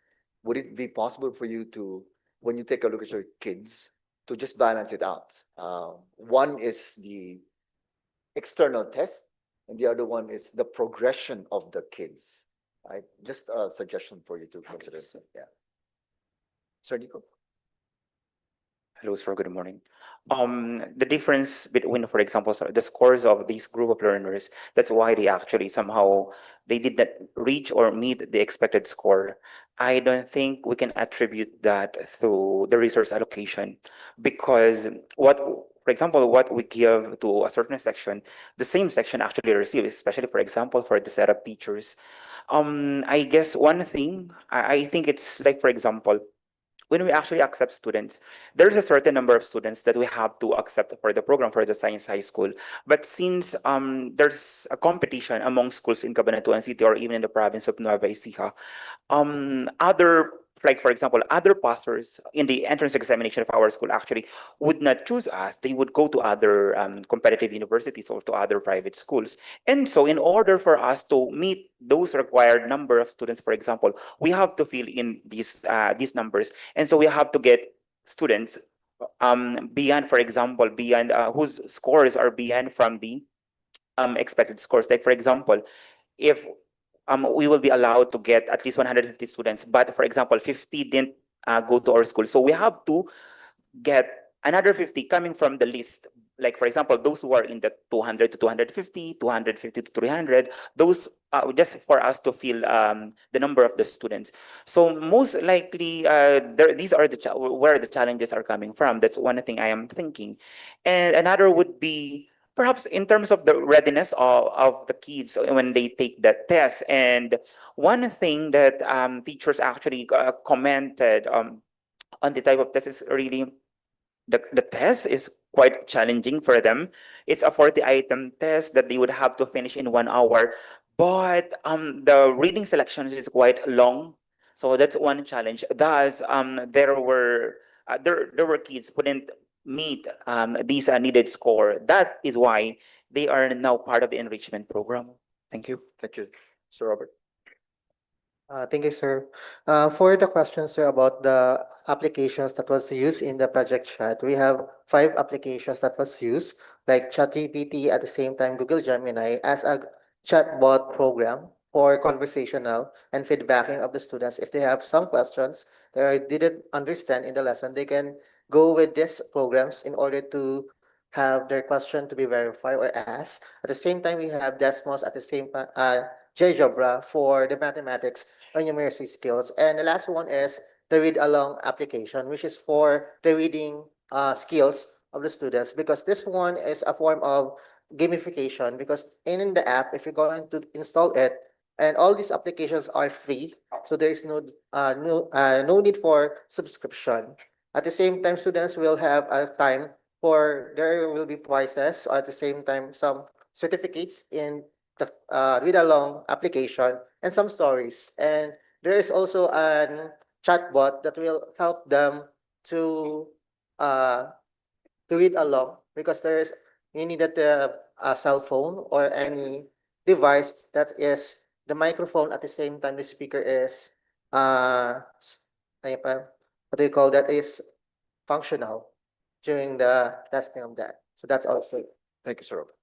Speaker 6: Would it be possible for you to, when you take a look at your kids, to just balance it out? One is the external test, and the other one is the progression of the kids. Right? Just a suggestion for you to consider. Yeah. Sir Nico?
Speaker 10: Hello, sir. Good morning. The difference between, for example, the scores of these group of learners, that's why they actually somehow they did not reach or meet the expected score. I don't think we can attribute that through the resource allocation because for example, what we give to a certain section, the same section actually receives, especially for example, for the set of teachers. I guess one thing, I think it's like, for example, when we actually accept students, there's a certain number of students that we have to accept for the program for the science high school. But since there's a competition among schools in Cabanatuan City or even in the province of Nueva Ecija, other, like for example, other pastors in the entrance examination of our school actually would not choose us. They would go to other competitive universities or to other private schools. And so in order for us to meet those required number of students, for example, we have to fill in these numbers. And so we have to get students beyond, for example, beyond whose scores are beyond from the expected scores. Like for example, if we will be allowed to get at least 150 students, but for example, 50 didn't go to our school. So we have to get another 50 coming from the list. Like for example, those who are in the 200 to 250, 250 to 300, those just for us to fill the number of the students. So most likely, these are where the challenges are coming from. That's one thing I am thinking. And another would be perhaps in terms of the readiness of the kids when they take that test. And one thing that teachers actually commented on the type of test is really the test is quite challenging for them. It's a 40-item test that they would have to finish in 1 hour, but the reading selection is quite long. So that's one challenge. Thus, there were kids who didn't meet these needed score. That is why they are now part of the enrichment program. Thank you.
Speaker 6: Thank you. Sir Robert?
Speaker 1: Thank you, sir. For the question, sir, about the applications that was used in the project chat, we have 5 applications that was used, like ChatGPT, at the same time Google Gemini, as a chatbot program for conversational and feedbacking of the students. If they have some questions that I didn't understand in the lesson, they can go with these programs in order to have their question to be verified or asked. At the same time, we have Desmos at the same GeoGebra for the mathematics or numeracy skills. And the last one is the read along application, which is for the reading skills of the students, because this one is a form of gamification, because in the app, if you're going to install it, and all these applications are free, so there is no need for subscription. At the same time, students will have a time for there will be prizes, at the same time some certificates in the read along application and some stories. And there is also a chatbot that will help them to uh, read along, because there is you needed a cell phone or any device that is the microphone, at the same time the speaker is ano pa, what do you call that, is functional during the testing of that. So that's also.
Speaker 6: Thank you, Sir Robert.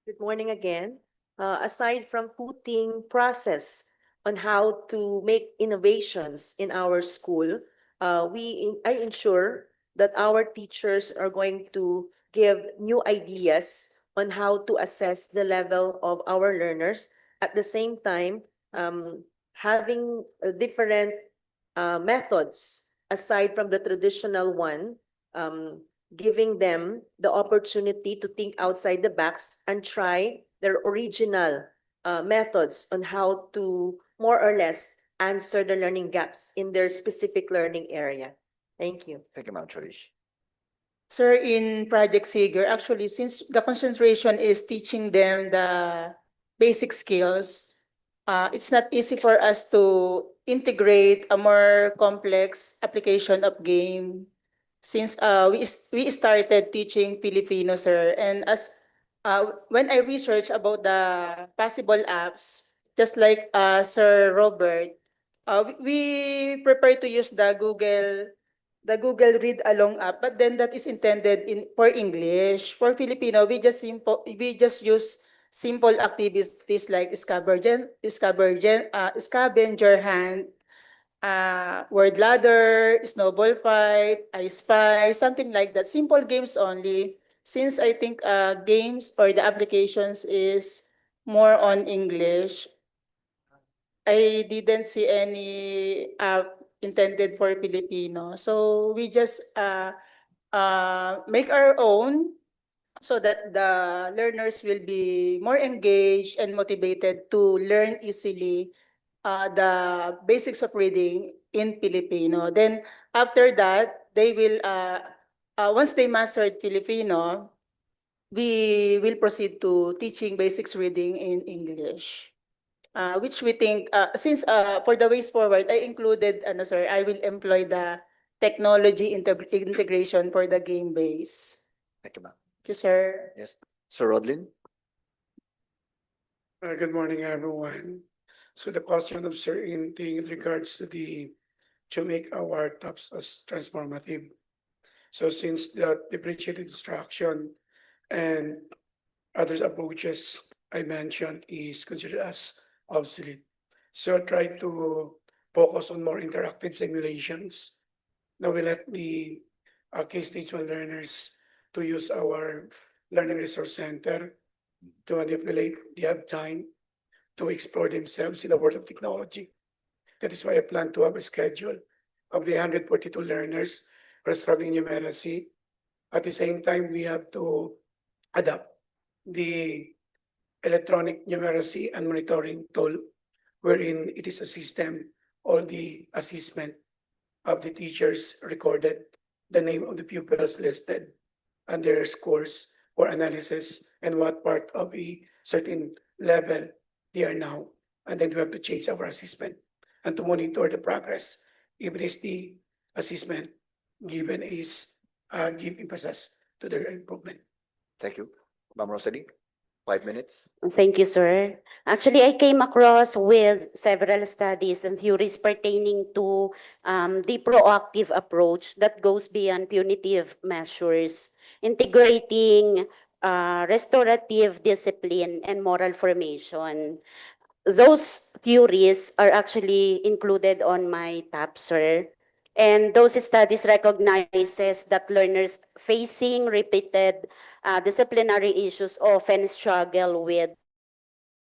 Speaker 11: Good morning again. Aside from putting process on how to make innovations in our school, I ensure that our teachers are going to give new ideas on how to assess the level of our learners. At the same time, having different methods aside from the traditional one, giving them the opportunity to think outside the box and try their original methods on how to more or less answer the learning gaps in their specific learning area. Thank you.
Speaker 6: Thank you, Ma'am Chorish.
Speaker 14: Sir, in Project Siger, actually, since the concentration is teaching them the basic skills, it's not easy for us to integrate a more complex application of game since we started teaching Filipino, sir. And as when I researched about the possible apps, just like Sir Robert, we prepare to use the Google Read Along app, but then that is intended in for English. For Filipino, we just use simple activities like scavenger hunt, word ladder, snowball fight, I spy, something like that. Simple games only. Since I think games or the applications is more on English, I didn't see any app intended for Filipino. So we just make our own so that the learners will be more engaged and motivated to learn easily the basics of reading in Filipino. Then after that, they will once they mastered Filipino, we will proceed to teaching basics reading in English. Which we think since for the ways forward, I included sir, I will employ the technology integration for the game base.
Speaker 6: Thank you, ma'am.
Speaker 14: Thank you, sir.
Speaker 6: Yes. Sir Rodlin?
Speaker 13: Good morning, everyone. So the question of Sir Inting in regards to make our TOPS as transformative. So since the differentiated instruction and other approaches I mentioned is considered as obsolete. So try to focus on more interactive simulations. Now we let the K-Stage 1 learners to use our Learning Resource Center to manipulate the time to explore themselves in the world of technology. That is why I plan to have a schedule of the 142 learners for struggling numeracy. At the same time, we have to adapt the electronic numeracy and monitoring tool, wherein it is a system, all the assessment of the teachers recorded, the name of the pupils listed, and their scores for analysis and what part of a certain level they are now. And then we have to change our assessment and to monitor the progress. Even if the assessment given is give emphasis to their improvement.
Speaker 6: Thank you. Ma'am Rosalie, 5 minutes.
Speaker 15: Thank you, sir. Actually, I came across with several studies and theories pertaining to the proactive approach that goes beyond punitive measures, integrating restorative discipline and moral formation. Those theories are actually included on my tab, sir. And those studies recognizes that learners facing repeated disciplinary issues often struggle with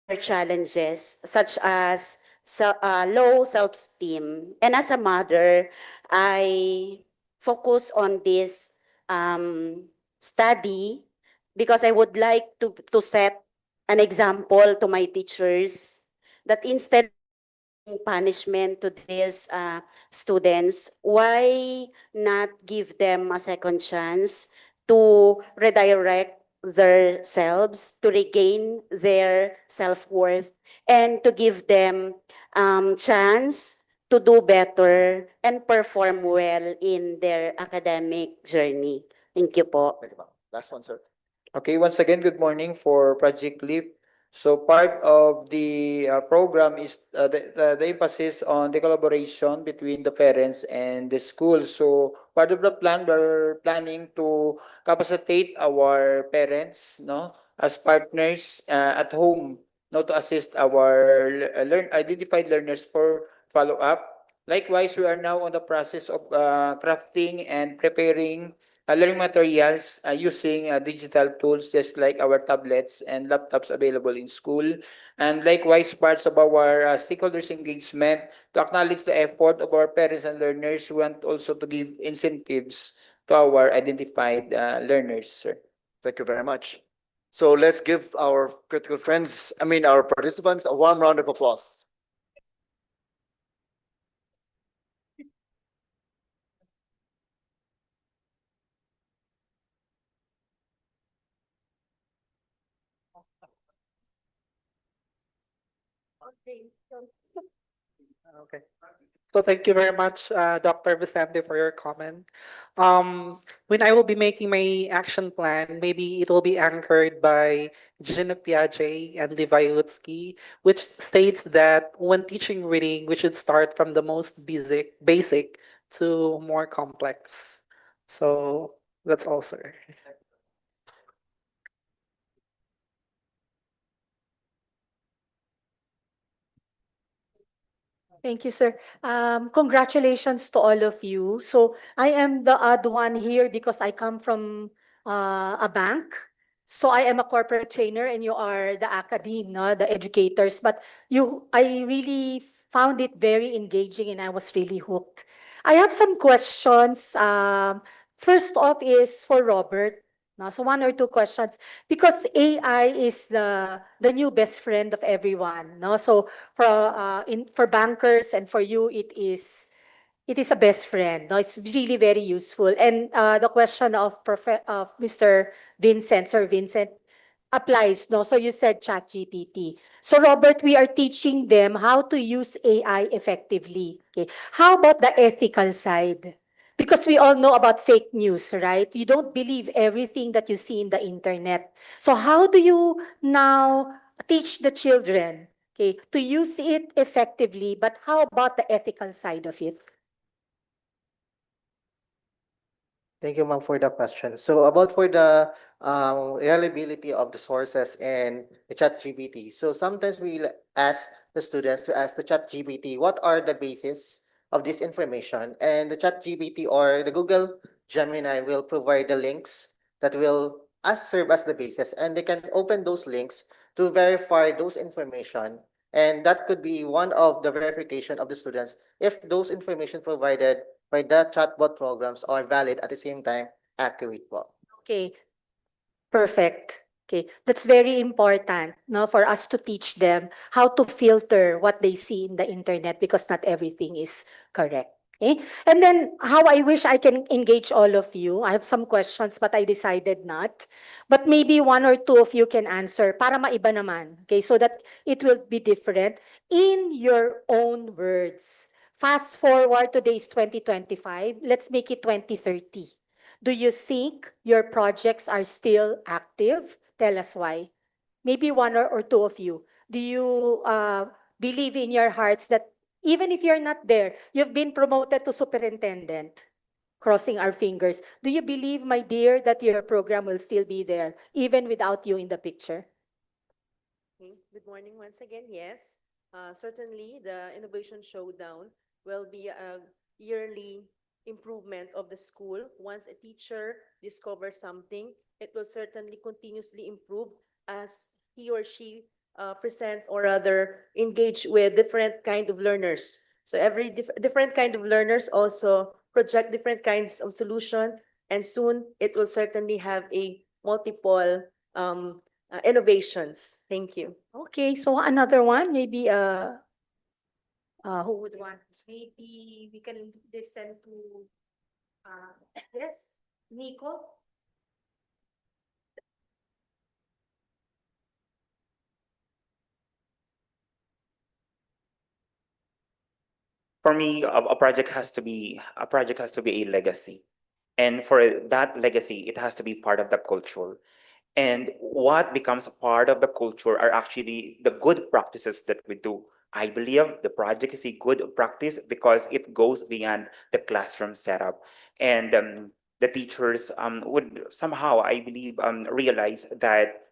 Speaker 15: other challenges such as low self-esteem. And as a mother, I focus on this study because I would like to set an example to my teachers that instead of punishment to these students, why not give them a second chance to redirect themselves, to regain their self-worth, and to give them chance to do better and perform well in their academic journey. Thank you po.
Speaker 6: Thank you, ma'am. Last one, sir.
Speaker 20: Okay, once again, good morning for Project Leap. So part of the program is the emphasis on the collaboration between the parents and the school. So part of the plan, we're planning to capacitate our parents, no, as partners at home, no, to assist our identified learners for follow up. Likewise, we are now on the process of crafting and preparing learning materials using digital tools just like our tablets and laptops available in school. And likewise, parts of our stakeholders engagement to acknowledge the effort of our parents and learners. We want also to give incentives to our identified learners, sir.
Speaker 6: Thank you very much. So let's give our critical friends, our participants, a warm round of applause.
Speaker 12: Okay. So thank you very much, Dr. Vicente, for your comment. When I will be making my action plan, maybe it will be anchored by Gina Piaget and Levi Lutsky, which states that when teaching reading, we should start from the most basic to more complex. So that's all, sir.
Speaker 2: Thank you, sir. Congratulations to all of you. So I am the odd one here because I come from a bank. So I am a corporate trainer and you are the academe, no, the educators. But I really found it very engaging and I was really hooked. I have some questions. First off is for Robert. No? So one or two questions because AI is the new best friend of everyone. No? So for bankers and for you it is a best friend. No, it's really very useful. And the question of Mr. Vincent, Sir Vincent, applies. No, so you said ChatGPT. So Robert, we are teaching them how to use AI effectively. Okay, how about the ethical side? Because we all know about fake news, right? You don't believe everything that you see in the internet. So how do you now teach the children, okay, to use it effectively, but how about the ethical side of it?
Speaker 1: Thank you, ma'am, for the question. So about for the reliability of the sources and the chat GPT. So sometimes we ask the students to ask the chat GPT, what are the basis of this information? And the chat GPT or the Google Gemini will provide the links that will serve as the basis. And they can open those links to verify those information. And that could be one of the verification of the students if those information provided by the chatbot programs are valid at the same time accurate po.
Speaker 2: Okay, perfect. Okay, that's very important, no, for us to teach them how to filter what they see in the internet because not everything is correct. Okay? And then how I wish I can engage all of you. I have some questions but I decided not. But maybe one or two of you can answer para maiba naman. Okay, so that it will be different in your own words. Fast forward, today is 2025. Let's make it 2030. Do you think your projects are still active? Tell us why. Maybe one or two of you. Do you believe in your hearts that even if you're not there, you've been promoted to superintendent? Crossing our fingers. Do you believe, my dear, that your program will still be there, even without you in the picture?
Speaker 11: Good morning once again. Yes, certainly the Innovation Showdown will be a yearly improvement of the school. Once a teacher discovers something, it will certainly continuously improve as he or she present or rather engage with different kind of learners. So every different kind of learners also project different kinds of solution, and soon it will certainly have a multiple innovations. Thank you.
Speaker 2: Okay, so another one, maybe who would want? Maybe we can listen to yes, Nico.
Speaker 10: For me, a project has to be a legacy. And for that legacy, it has to be part of the culture. And what becomes a part of the culture are actually the good practices that we do. I believe the project is a good practice because it goes beyond the classroom setup. And the teachers would somehow, I believe, realize that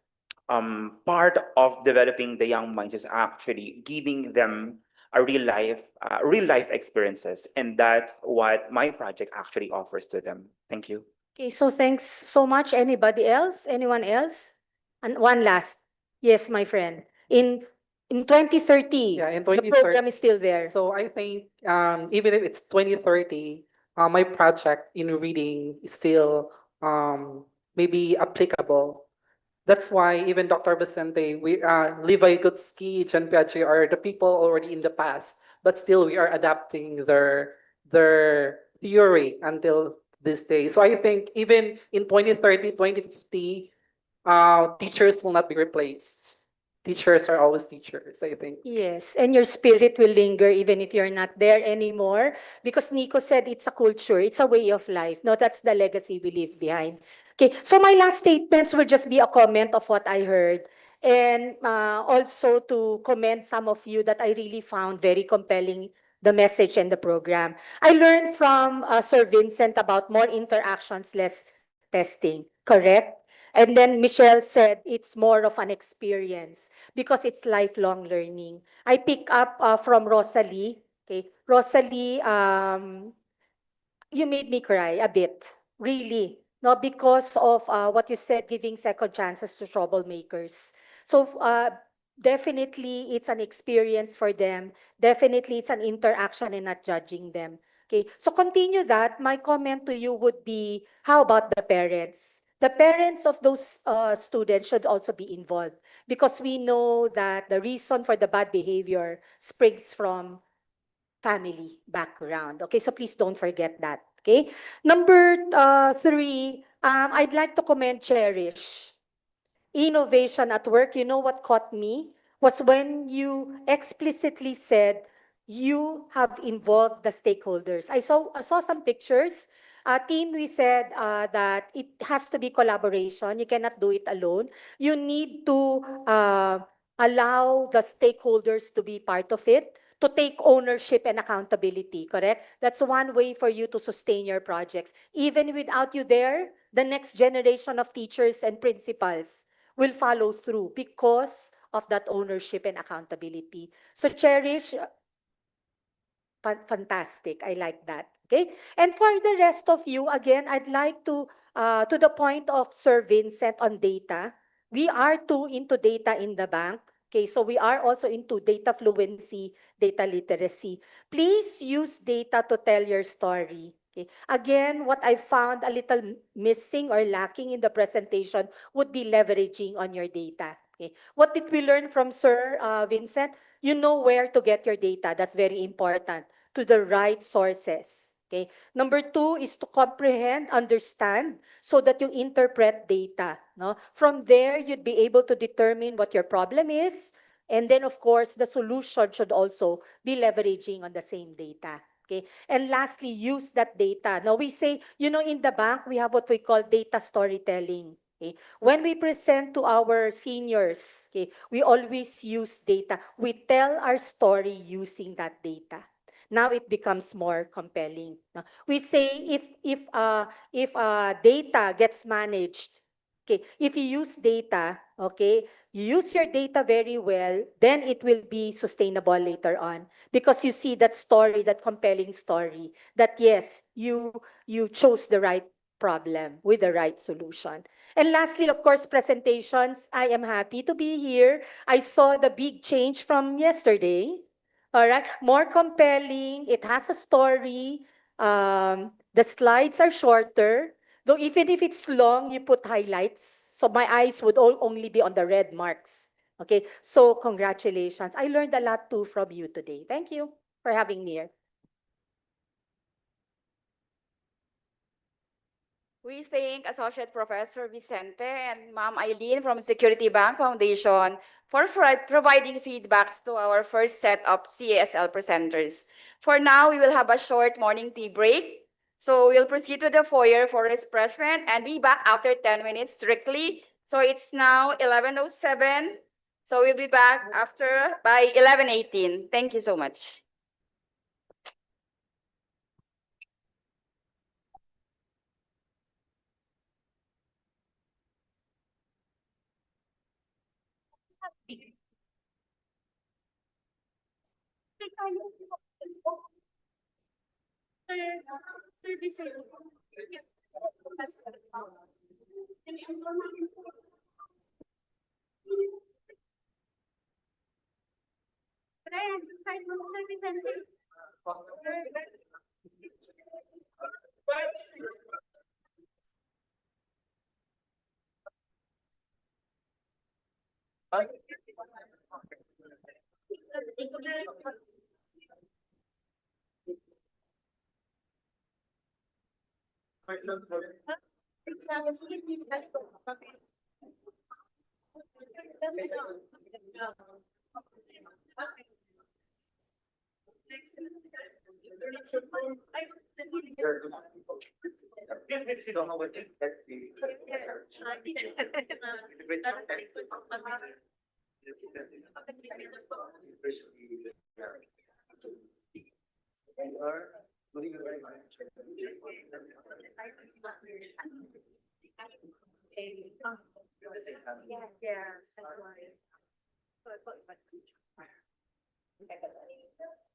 Speaker 10: part of developing the young minds is actually giving them a real life experiences. And that's what my project actually offers to them. Thank you.
Speaker 2: Okay, so thanks so much. Anybody else? Anyone else? And one last. Yes, my friend. In 2030,
Speaker 12: Yeah, in
Speaker 2: the
Speaker 12: 2030.
Speaker 2: program is still there.
Speaker 12: So I think even if it's 2030, my project in reading is still maybe applicable. That's why even Dr. Vicente, Levi Gutsky, John Piaget are the people already in the past, but still we are adapting their theory until this day. So I think even in 2030, 2050, teachers will not be replaced. teachers are always teachers, I think.
Speaker 2: Yes, and your spirit will linger even if you're not there anymore. Because Nico said it's a culture, it's a way of life. No, that's the legacy we leave behind. Okay, so my last statements will just be a comment of what I heard. And also to commend some of you that I really found very compelling the message and the program. I learned from Sir Vincent about more interactions, less testing, correct? And then Michelle said it's more of an experience because it's lifelong learning. I pick up from Rosalie. Okay, Rosalie, you made me cry a bit, really. No, because of what you said, giving second chances to troublemakers. So definitely, it's an experience for them. Definitely, it's an interaction and not judging them. Okay, so continue that. My comment to you would be, how about the parents? The parents of those students should also be involved because we know that the reason for the bad behavior springs from family background. Okay, so please don't forget that. Okay, number three, I'd like to commend Cherish. Innovation at work. You know what caught me was when you explicitly said you have involved the stakeholders. I saw some pictures. Team, we said that it has to be collaboration. You cannot do it alone. You need to allow the stakeholders to be part of it, to take ownership and accountability, correct? That's one way for you to sustain your projects. Even without you there, the next generation of teachers and principals will follow through because of that ownership and accountability. So cherish, fantastic. I like that. Okay. And for the rest of you, again, I'd like to the point of Sir Vincent on data. We are too into data in the bank. Okay, so we are also into data fluency, data literacy. Please use data to tell your story. Okay. Again, what I found a little missing or lacking in the presentation would be leveraging on your data. Okay. What did we learn from Sir Vincent? You know where to get your data. That's very important. To the right sources. Okay. Number two is to comprehend, understand, so that you interpret data. No? From there, you'd be able to determine what your problem is. And then, of course, the solution should also be leveraging on the same data. Okay. And lastly, use that data. Now, we say, in the bank, we have what we call data storytelling. Okay. When we present to our seniors, okay, we always use data. We tell our story using that data. Now it becomes more compelling. No? We say if data gets managed, okay, if you use data, okay, you use your data very well, then it will be sustainable later on because you see that story, that compelling story, that yes, you chose the right problem with the right solution. And lastly, of course, presentations. I am happy to be here. I saw the big change from yesterday. All right, more compelling. It has a story. The slides are shorter. Though even if it's long, you put highlights. So my eyes would only be on the red marks. Okay, so congratulations. I learned a lot too from you today. Thank you for having me here.
Speaker 3: We thank Associate Professor Vicente and Ma'am Eileen from Security Bank Foundation for providing feedbacks to our first set of CESL presenters. For now, we will have a short morning tea break. So we'll proceed to the foyer for refreshment and be back after 10 minutes strictly. So it's now 11:07. So we'll be back by 11:18. Thank you so much.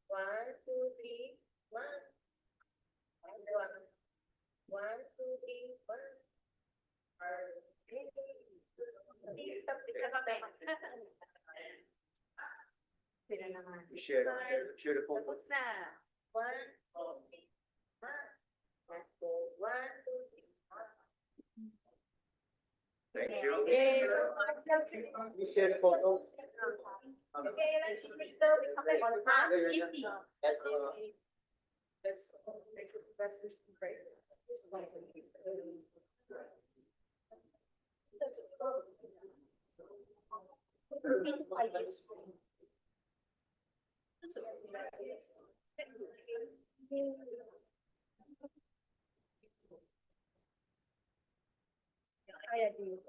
Speaker 19: One, two, three, one. One, two, three, one.
Speaker 6: Share the photo.
Speaker 19: One, two, three, one. One, two, three, one.
Speaker 6: Thank you.
Speaker 19: Okay.
Speaker 6: Share the photo.
Speaker 19: Okay, let's keep it though. Okay, on top, easy. That's easy. That's great. I agree.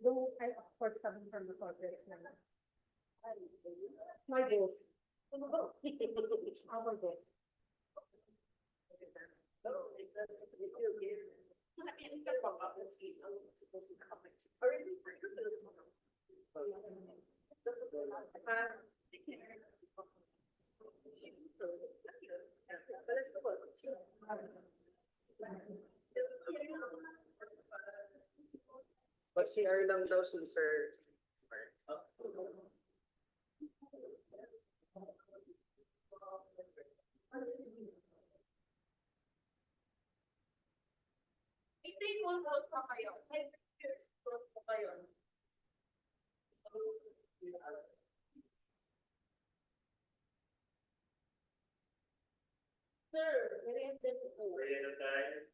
Speaker 2: Though I, of course, coming from the corporate line. My goals. Our goals.
Speaker 19: Mag-CR lang daw si Sir.
Speaker 3: Vote pa kayo. Vote pa kayo.
Speaker 19: Sir, merienda po.
Speaker 6: Merienda tayo.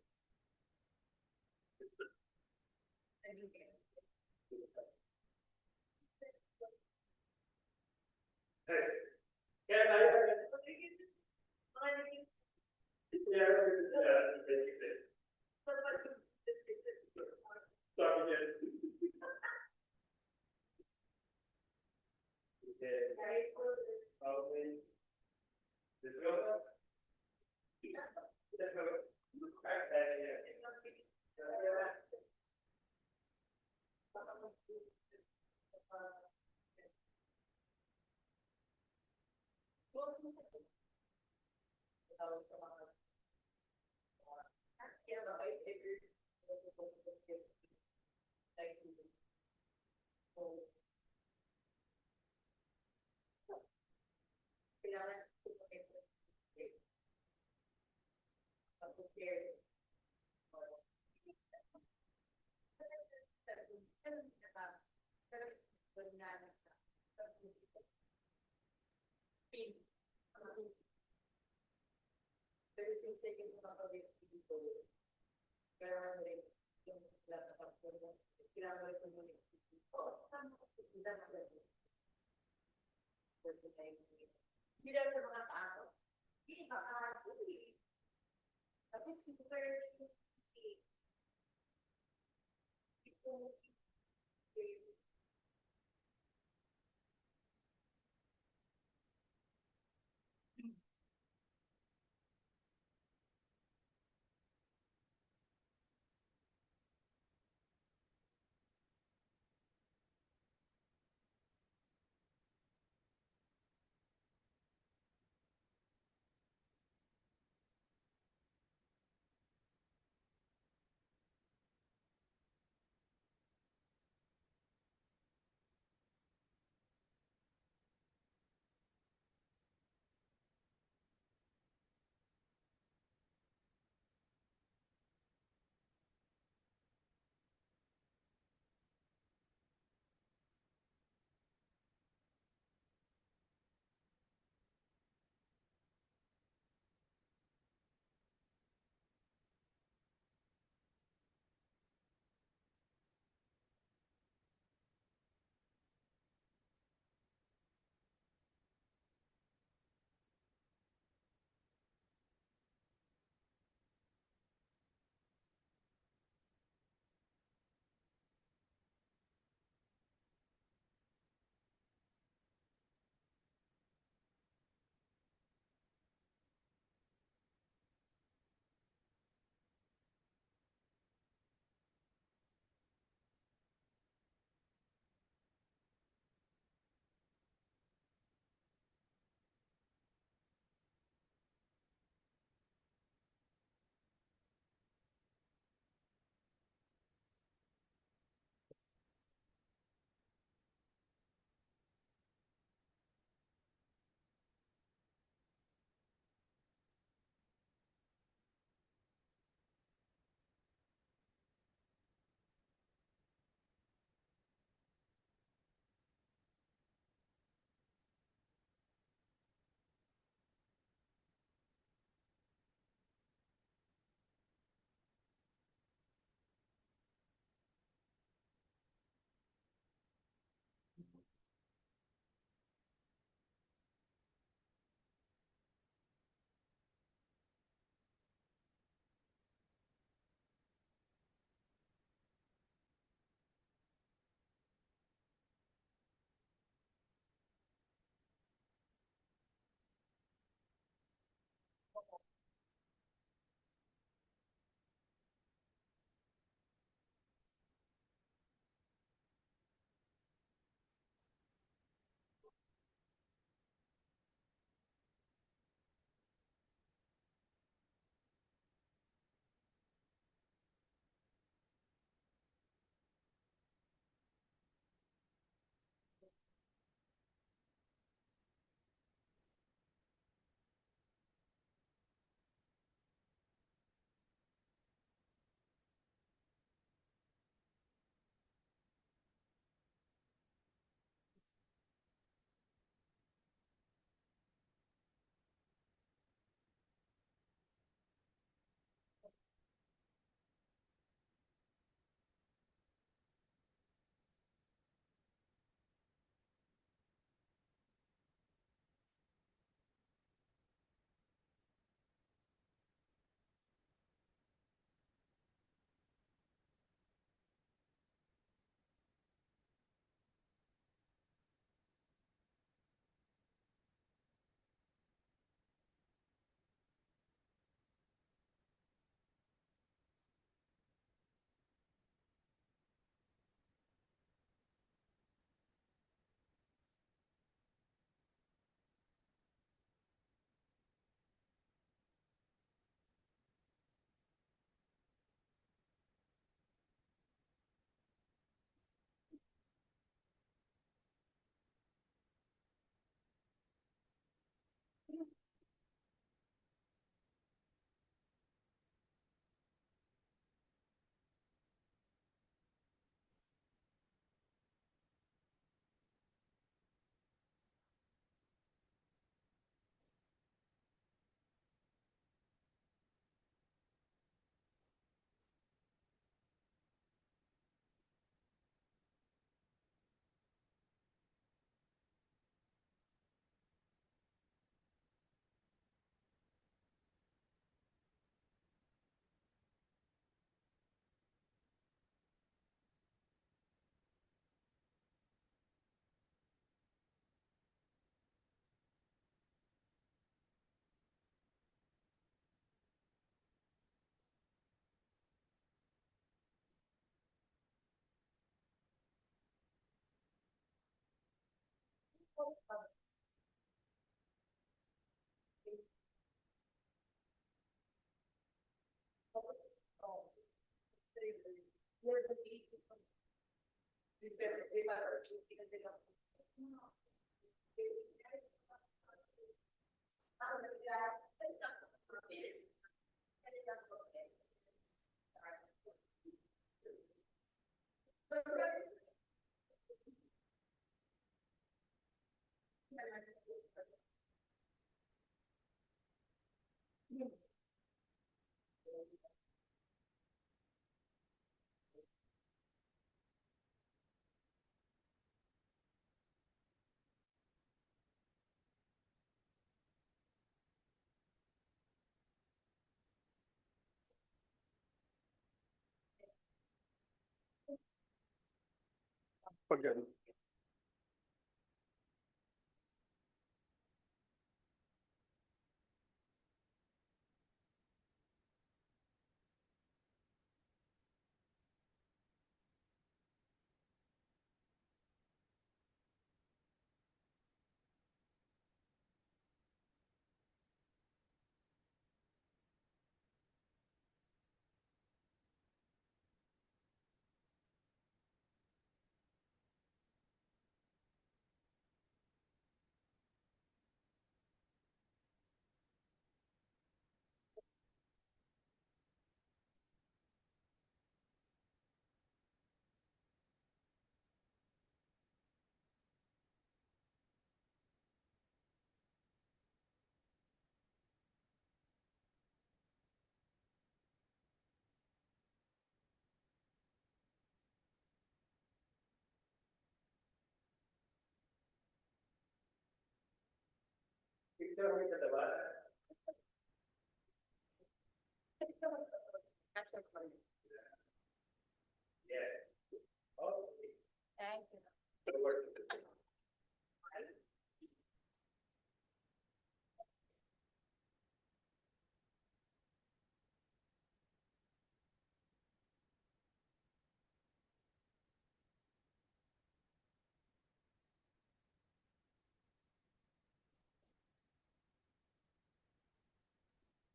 Speaker 3: Thank you.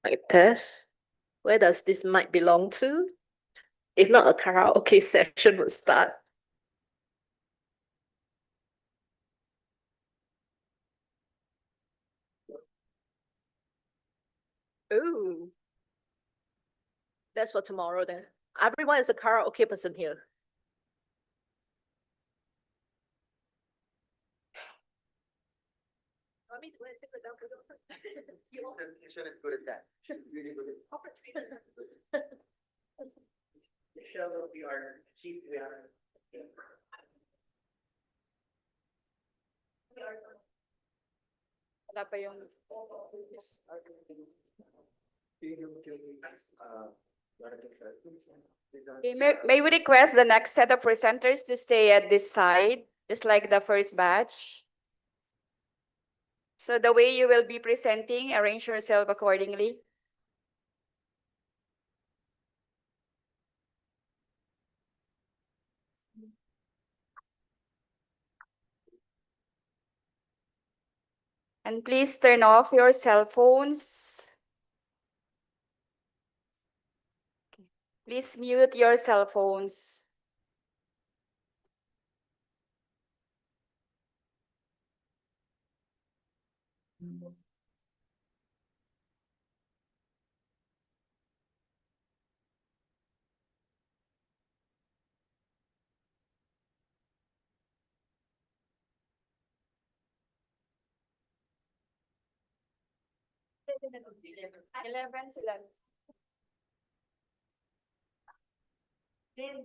Speaker 11: Mic test. Where does this mic belong to? If not, a karaoke session would start. Ooh. That's for tomorrow then. Everyone is a karaoke person here.
Speaker 6: Michelle is good at that. She's really good at
Speaker 18: Michelle will be our chief.
Speaker 3: Wala pa yung... Okay, may we request the next set of presenters to stay at this side, just like the first batch? So the way you will be presenting, arrange yourself accordingly. And please turn off your cell phones. Please mute your cell phones. Eleven sila.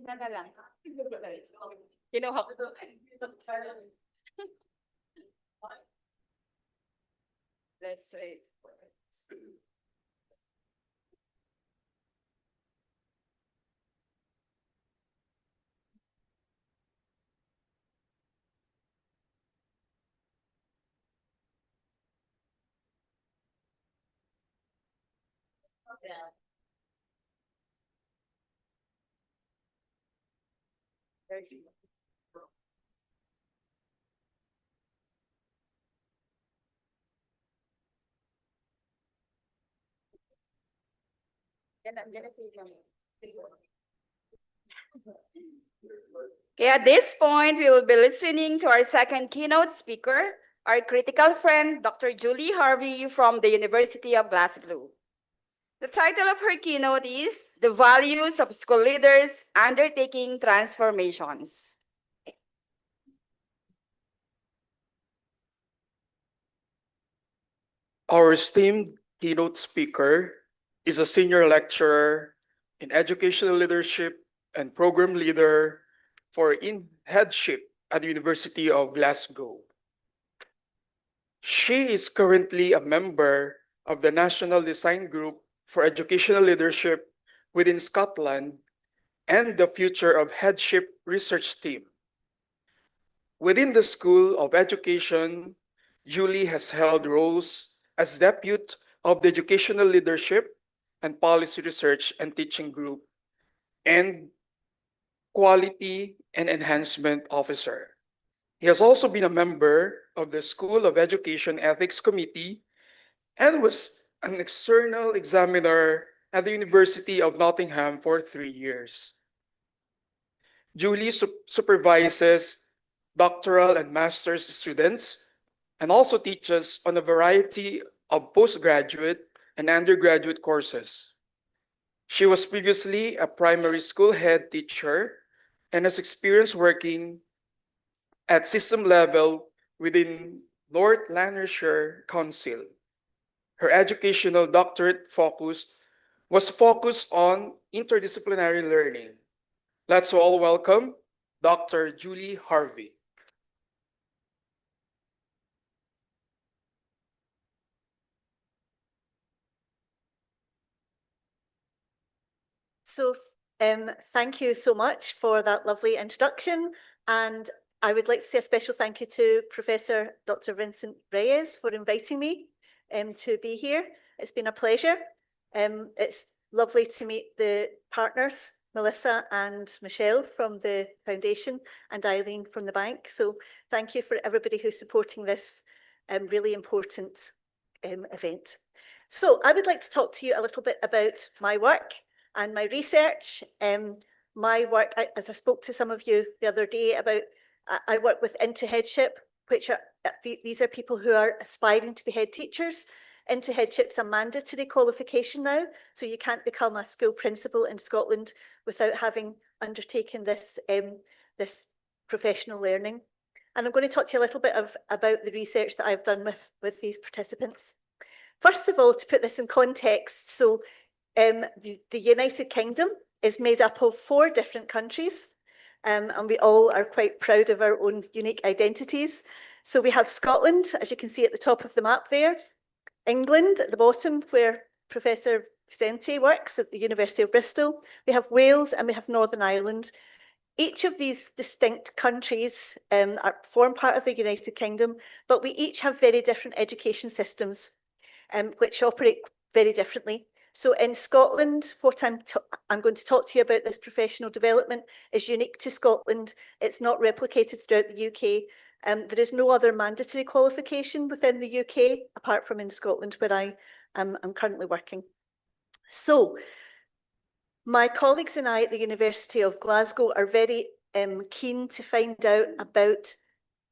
Speaker 3: Na lang. Kinuha ko. Let's wait. Yan na si Ma'am. Okay, at this point, we will be listening to our second keynote speaker, our critical friend, Dr. Julie Harvey from the University of Glasgow. The title of her keynote is The Values of School Leaders Undertaking Transformations.
Speaker 5: Our esteemed keynote speaker is a senior lecturer in educational leadership and program leader for in headship at the University of Glasgow. She is currently a member of the National Design Group for Educational Leadership within Scotland and the Future of Headship Research Team. Within the School of Education, Julie has held roles as Deputy of the Educational Leadership and Policy Research and Teaching Group and Quality and Enhancement Officer. He has also been a member of the School of Education Ethics Committee and was an external examiner at the University of Nottingham for 3 years. Julie supervises doctoral and master's students and also teaches on a variety of postgraduate and undergraduate courses. She was previously a primary school head teacher and has experience working at system level within North Lanarkshire Council. Her educational doctorate was focused on interdisciplinary learning. Let's all welcome Dr. Julie Harvey.
Speaker 8: So thank you so much for that lovely introduction. And I would like to say a special thank you to Professor Dr. Vincent Reyes for inviting me to be here. It's been a pleasure. It's lovely to meet the partners, Melissa and Michelle from the foundation and Eileen from the bank. So thank you for everybody who's supporting this really important event. So I would like to talk to you a little bit about my work and my research. My work, as I spoke to some of you the other day about, I work with Into Headship, which are, these are people who are aspiring to be head teachers. Into Headship's a mandatory qualification now, so you can't become a school principal in Scotland without having undertaken this, this professional learning. And I'm going to talk to you a little bit about the research that I've done with these participants. First of all, to put this in context, so the United Kingdom is made up of 4 different countries, and we all are quite proud of our own unique identities. So we have Scotland, as you can see at the top of the map there, England at the bottom, where Professor Vicente works at the University of Bristol. We have Wales and we have Northern Ireland. Each of these distinct countries form part of the United Kingdom, but we each have very different education systems which operate very differently. So in Scotland, what I'm going to talk to you about this professional development is unique to Scotland. It's not replicated throughout the UK. There is no other mandatory qualification within the UK, apart from in Scotland, where I am currently working. So my colleagues and I at the University of Glasgow are very keen to find out about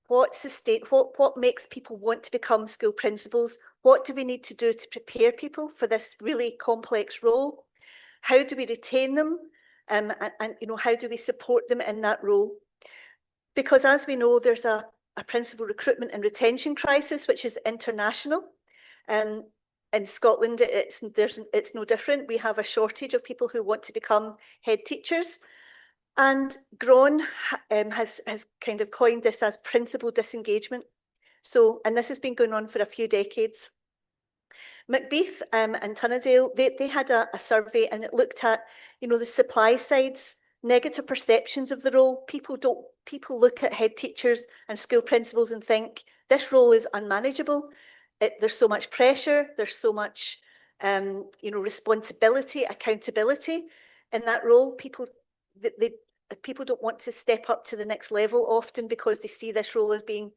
Speaker 8: what makes people want to become school principals. What do we need to do to prepare people for this really complex role? How do we retain them? And you know, how do we support them in that role? Because as we know, there's a principal recruitment and retention crisis, which is international. In Scotland, it's no different. We have a shortage of people who want to become head teachers. And Gron has kind of coined this as principal disengagement. So, and this has been going on for a few decades. Macbeth and Tunnedale, they had a survey, and it looked at, you know, the supply sides, negative perceptions of the role. People look at head teachers and school principals and think this role is unmanageable. There's so much pressure. There's so much, you know, responsibility, accountability in that role. People don't want to step up to the next level often because they see this role as being,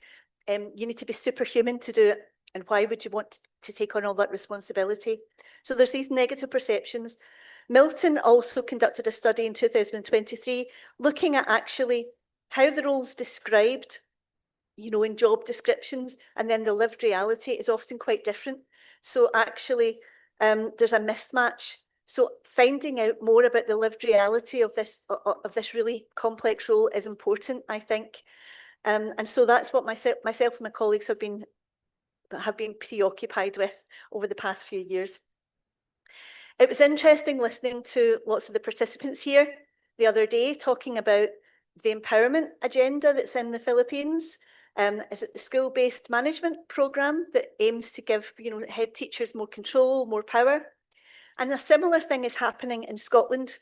Speaker 8: you need to be superhuman to do it. And why would you want to take on all that responsibility? So there's these negative perceptions. Milton also conducted a study in 2023 looking at actually how the roles described, you know, in job descriptions and then the lived reality is often quite different. So actually, there's a mismatch. So finding out more about the lived reality of this really complex role is important, I think. And so that's what myself and my colleagues have been preoccupied with over the past few years. It was interesting listening to lots of the participants here the other day talking about the empowerment agenda that's in the Philippines. Is it the school-based management program that aims to give, you know, head teachers more control, more power? And a similar thing is happening in Scotland.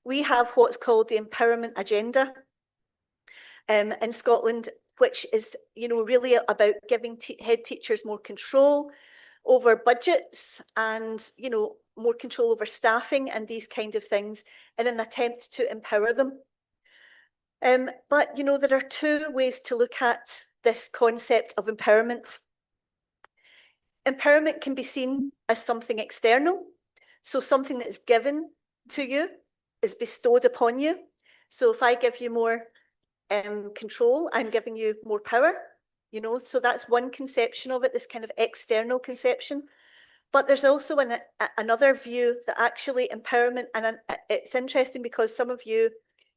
Speaker 8: We have what's called the empowerment agenda in Scotland, which is, you know, really about giving head teachers more control over budgets and, you know, more control over staffing and these kind of things in an attempt to empower them. But, you know, there are two ways to look at this concept of empowerment. Empowerment can be seen as something external. So something that is given to you is bestowed upon you. So if I give you more control, I'm giving you more power, you know, so that's one conception of it, this kind of external conception. But there's also another view that actually empowerment, and it's interesting because some of you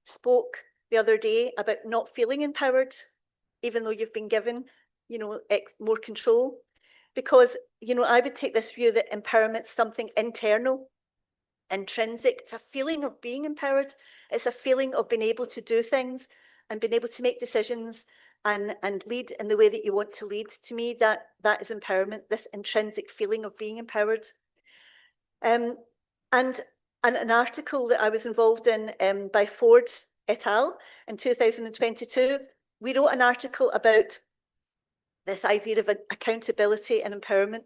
Speaker 8: spoke the other day about not feeling empowered, even though you've been given, you know, more control. Because, you know, I would take this view that empowerment's something internal, intrinsic. It's a feeling of being empowered. It's a feeling of being able to do things and being able to make decisions and lead in the way that you want to lead. To me, that is empowerment, this intrinsic feeling of being empowered. And an article that I was involved in by Ford et al. In 2022, we wrote an article about this idea of accountability and empowerment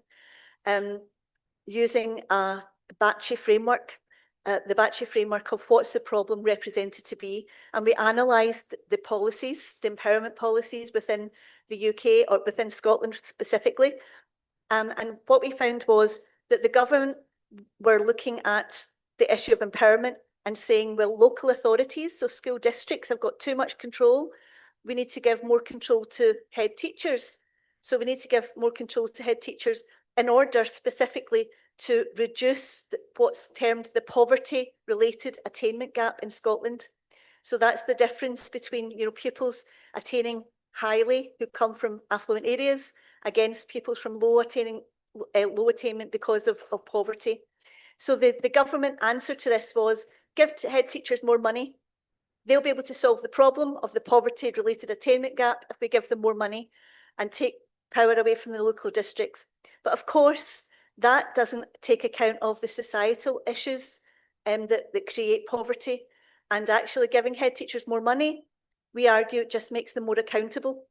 Speaker 8: using a Batchy framework. The Batchy framework of what's the problem represented to be. And we analysed the policies, the empowerment policies within the UK or within Scotland specifically. And what we found was that the government were looking at the issue of empowerment and saying, well, local authorities, so school districts have got too much control. We need to give more control to head teachers. So we need to give more control to head teachers in order specifically to reduce what's termed the poverty-related attainment gap in Scotland. So that's the difference between, you know, pupils attaining highly who come from affluent areas against pupils from low attainment because of poverty. So the government answer to this was give head teachers more money. They'll be able to solve the problem of the poverty-related attainment gap if we give them more money and take power away from the local districts. But of course, that doesn't take account of the societal issues that create poverty. And actually giving head teachers more money, we argue, just makes them more accountable.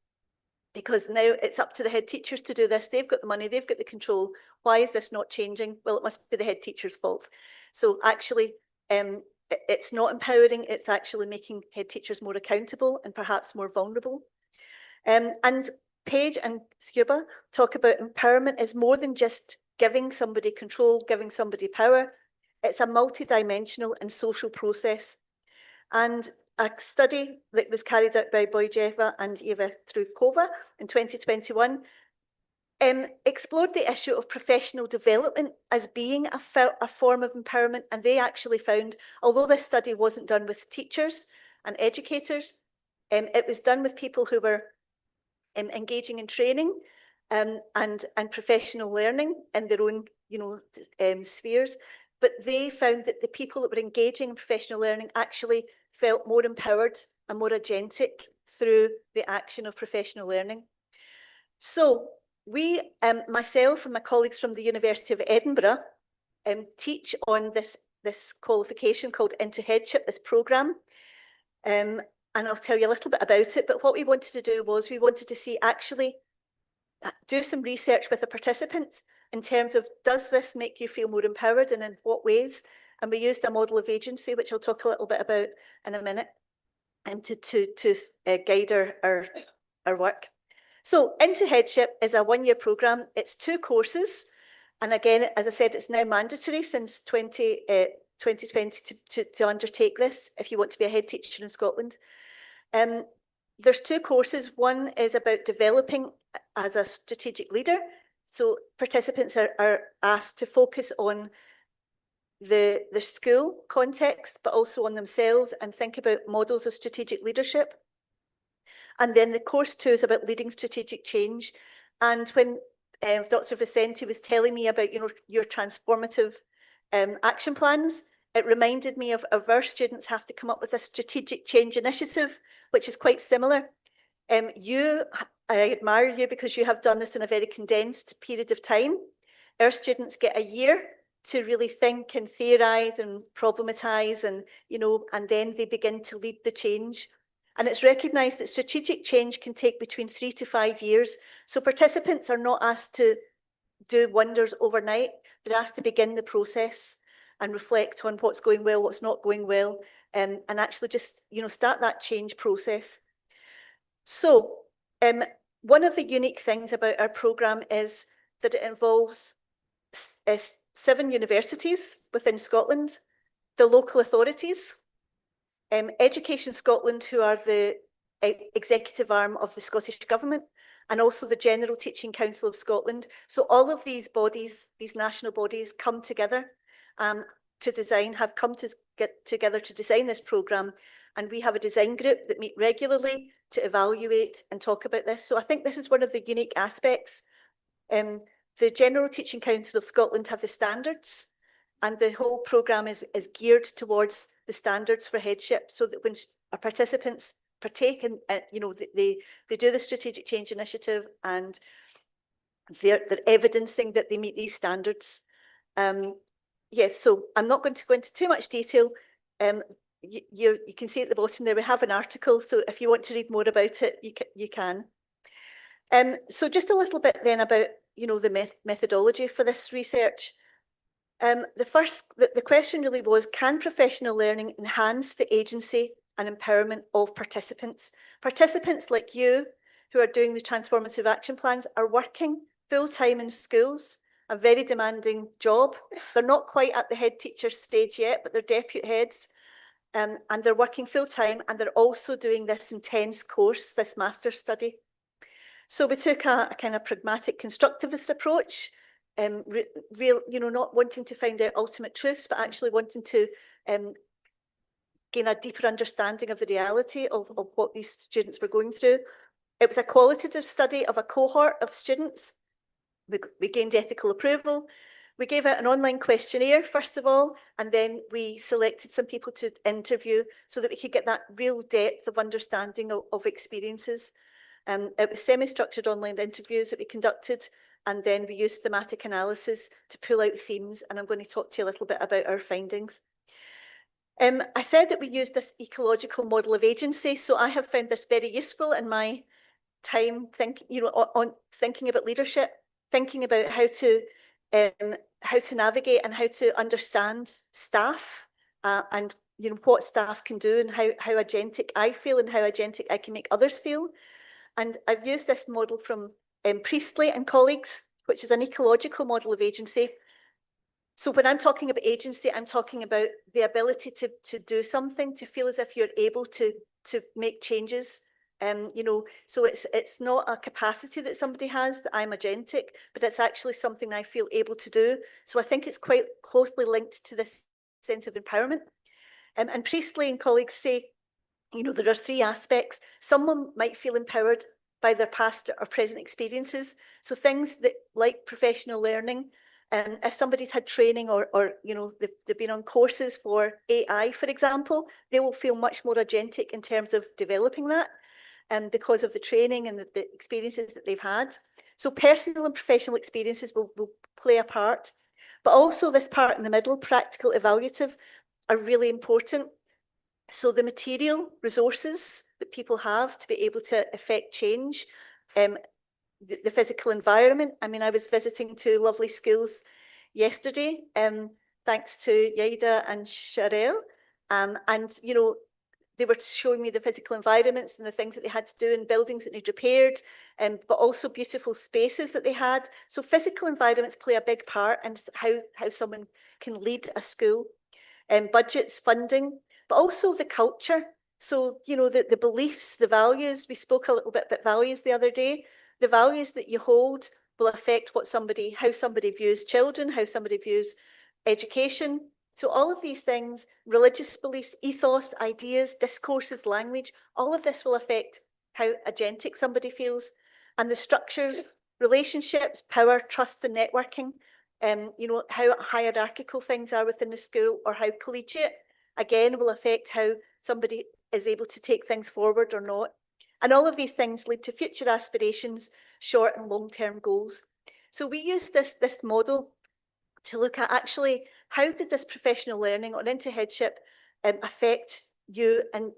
Speaker 8: Because now it's up to the head teachers to do this. They've got the money, they've got the control. Why is this not changing? Well, it must be the head teacher's fault. So actually, it's not empowering, it's actually making head teachers more accountable and perhaps more vulnerable. And Paige and Scuba talk about empowerment is more than just giving somebody control, giving somebody power. It's a multidimensional and social process. And a study that was carried out by Bojeva and Eva Trukova in 2021 explored the issue of professional development as being a form of empowerment. And they actually found, although this study wasn't done with teachers and educators, it was done with people who were engaging in training and professional learning in their own, you know, spheres. But they found that the people that were engaging in professional learning actually felt more empowered and more agentic through the action of professional learning. So we, myself and my colleagues from the University of Edinburgh, teach on this qualification called Into Headship, this programme. And I'll tell you a little bit about it, but what we wanted to do was we wanted to see actually do some research with a participant in terms of, does this make you feel more empowered and in what ways? And we used a model of agency, which I'll talk a little bit about in a minute, and to guide our work. So Into Headship is a one-year programme. It's 2 courses. And again, as I said, it's now mandatory since 2020 to undertake this if you want to be a head teacher in Scotland. There's two courses. One is about developing as a strategic leader. So participants are asked to focus on the school context, but also on themselves and think about models of strategic leadership. And then the course 2 is about leading strategic change. And when Dr. Vicente was telling me about your transformative action plans, it reminded me of our students have to come up with a strategic change initiative, which is quite similar. I admire you because you have done this in a very condensed period of time. Our students get a year to really think and theorize and problematize and then they begin to lead the change. And it's recognised that strategic change can take between 3 to 5 years. So participants are not asked to do wonders overnight. They're asked to begin the process and reflect on what's going well, what's not going well, and actually just start that change process. So one of the unique things about our programme is that it involves 7 universities within Scotland, the local authorities, Education Scotland, who are the executive arm of the Scottish Government, and also the General Teaching Council of Scotland. So all of these bodies, these national bodies, come together have come to get together to design this programme. And we have a design group that meet regularly to evaluate and talk about this. So I think this is one of the unique aspects. The General Teaching Council of Scotland have the standards, and the whole programme is geared towards the standards for headship, so that when our participants partake in, they do the strategic change initiative and they're evidencing that they meet these standards. So I'm not going to go into too much detail. You can see at the bottom there we have an article, so if you want to read more about it, you can. So just a little bit then about the methodology for this research. The question really was, can professional learning enhance the agency and empowerment of participants? Participants like you, who are doing the transformative action plans, are working full-time in schools, a very demanding job. They're not quite at the head teacher stage yet, but they're deputy heads, and they're working full-time, and they're also doing this intense course, this master's study. So we took a kind of pragmatic constructivist approach, not wanting to find out ultimate truths, but actually wanting to gain a deeper understanding of the reality of what these students were going through. It was a qualitative study of a cohort of students. We gained ethical approval. We gave out an online questionnaire, first of all, and then we selected some people to interview so that we could get that real depth of understanding of experiences. It was semi-structured online interviews that we conducted, and then we used thematic analysis to pull out themes, and I'm going to talk to you a little bit about our findings. I said that we used this ecological model of agency, so I have found this very useful in my time on thinking about leadership, thinking about how to navigate and how to understand staff and what staff can do and how agentic I feel and how agentic I can make others feel. And I've used this model from Priestley and colleagues, which is an ecological model of agency. So when I'm talking about agency, I'm talking about the ability to do something, to feel as if you're able to make changes. So it's not a capacity that somebody has that I'm agentic, but it's actually something I feel able to do. So I think it's quite closely linked to this sense of empowerment. And Priestley and colleagues say, there are 3 aspects. Someone might feel empowered by their past or present experiences. So things that like professional learning, if somebody's had training or they've been on courses for AI, for example, they will feel much more agentic in terms of developing that because of the training and the experiences that they've had. So personal and professional experiences will play a part. But also this part in the middle, practical, evaluative, are really important. So the material resources that people have to be able to affect change, the physical environment. I mean, I was visiting 2 lovely schools yesterday, thanks to Yaida and Sharelle, and they were showing me the physical environments and the things that they had to do in buildings that need repaired, but also beautiful spaces that they had. So physical environments play a big part in how someone can lead a school. budgets, funding, but also the culture. So, you know, the beliefs, the values, we spoke a little bit about values the other day. The values that you hold will affect how somebody views children, how somebody views education. So all of these things, religious beliefs, ethos, ideas, discourses, language, all of this will affect how agentic somebody feels. And the structures, relationships, power, trust and networking, you know, how hierarchical things are within the school or how collegiate, again, will affect how somebody is able to take things forward or not. And all of these things lead to future aspirations, short and long-term goals. So we use this model to look at actually how did this professional learning on into headship affect you and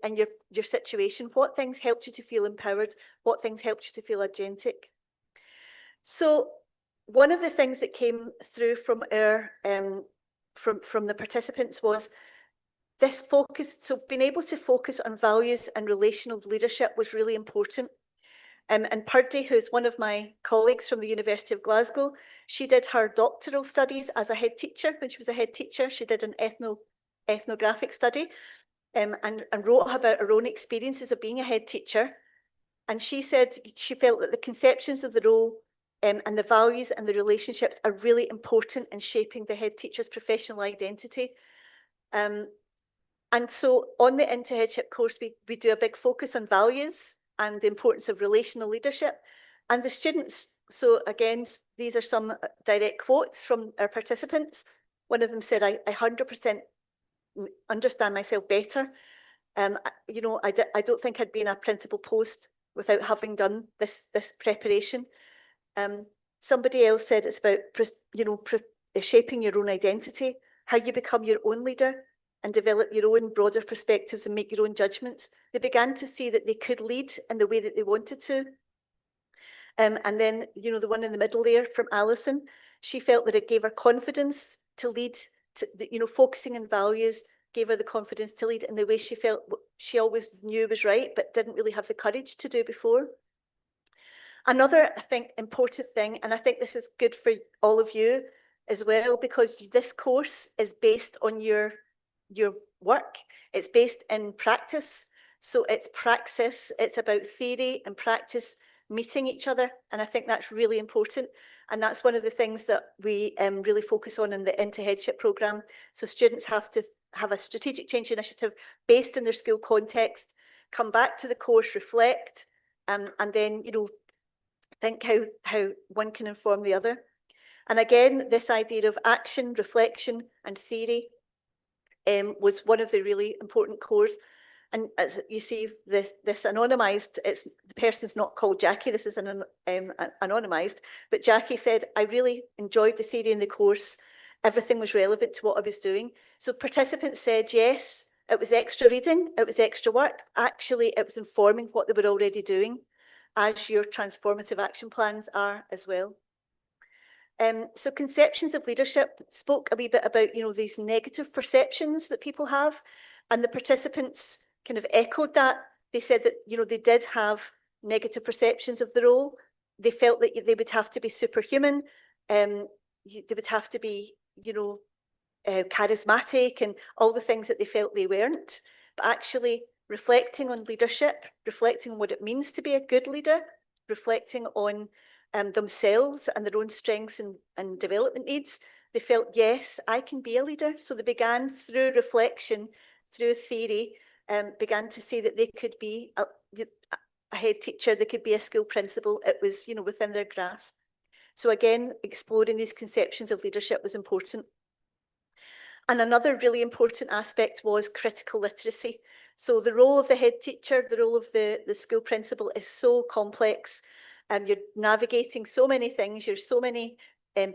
Speaker 8: your situation? What things helped you to feel empowered? What things helped you to feel agentic? So one of the things that came through from our from the participants was this focus. So being able to focus on values and relational leadership was really important. And Purdy, who's one of my colleagues from the University of Glasgow, she did her doctoral studies as a head teacher. When she was a head teacher, she did an ethnographic study and wrote about her own experiences of being a head teacher. And she said she felt that the conceptions of the role and the values and the relationships are really important in shaping the head teacher's professional identity. And so on the Into Headship course, we do a big focus on values and the importance of relational leadership. And the students, so again, these are some direct quotes from our participants. One of them said, I 100% understand myself better. You know, I don't think I'd be in a principal post without having done this preparation. Somebody else said it's about, you know, shaping your own identity, how you become your own leader and develop your own broader perspectives and make your own judgments. They began to see that they could lead in the way that they wanted to. And then, you know, the one in the middle there from Alison, she felt that it gave her confidence to lead, you know, focusing on values gave her the confidence to lead in the way she felt she always knew was right, but didn't really have the courage to do before. Another, I think, important thing, and I think this is good for all of you as well, because this course is based on your work. It's based in practice. So it's praxis, it's about theory and practice meeting each other. And I think that's really important. And that's one of the things that we really focus on in the Into Headship programme. So students have to have a strategic change initiative based in their school context, come back to the course, reflect, and then, you know, think how one can inform the other. And again, this idea of action, reflection, and theory was one of the really important cores. And as you see, this anonymised, the person's not called Jackie, this is anonymised, but Jackie said, I really enjoyed the theory in the course. Everything was relevant to what I was doing. So participants said, yes, it was extra reading, it was extra work. Actually, it was informing what they were already doing, as your transformative action plans are as well. So conceptions of leadership spoke a wee bit about, you know, these negative perceptions that people have, and the participants kind of echoed that. They said that, you know, they did have negative perceptions of the role. They felt that they would have to be superhuman, they would have to be, you know, charismatic and all the things that they felt they weren't. But actually reflecting on leadership, reflecting on what it means to be a good leader, reflecting on themselves and their own strengths and development needs, they felt, yes, I can be a leader. So they began through reflection, through theory, began to see that they could be a head teacher, they could be a school principal. It was, you know, within their grasp. So again, exploring these conceptions of leadership was important. And another really important aspect was critical literacy. So the role of the head teacher, the role of the school principal is so complex. You're navigating so many things, there's so many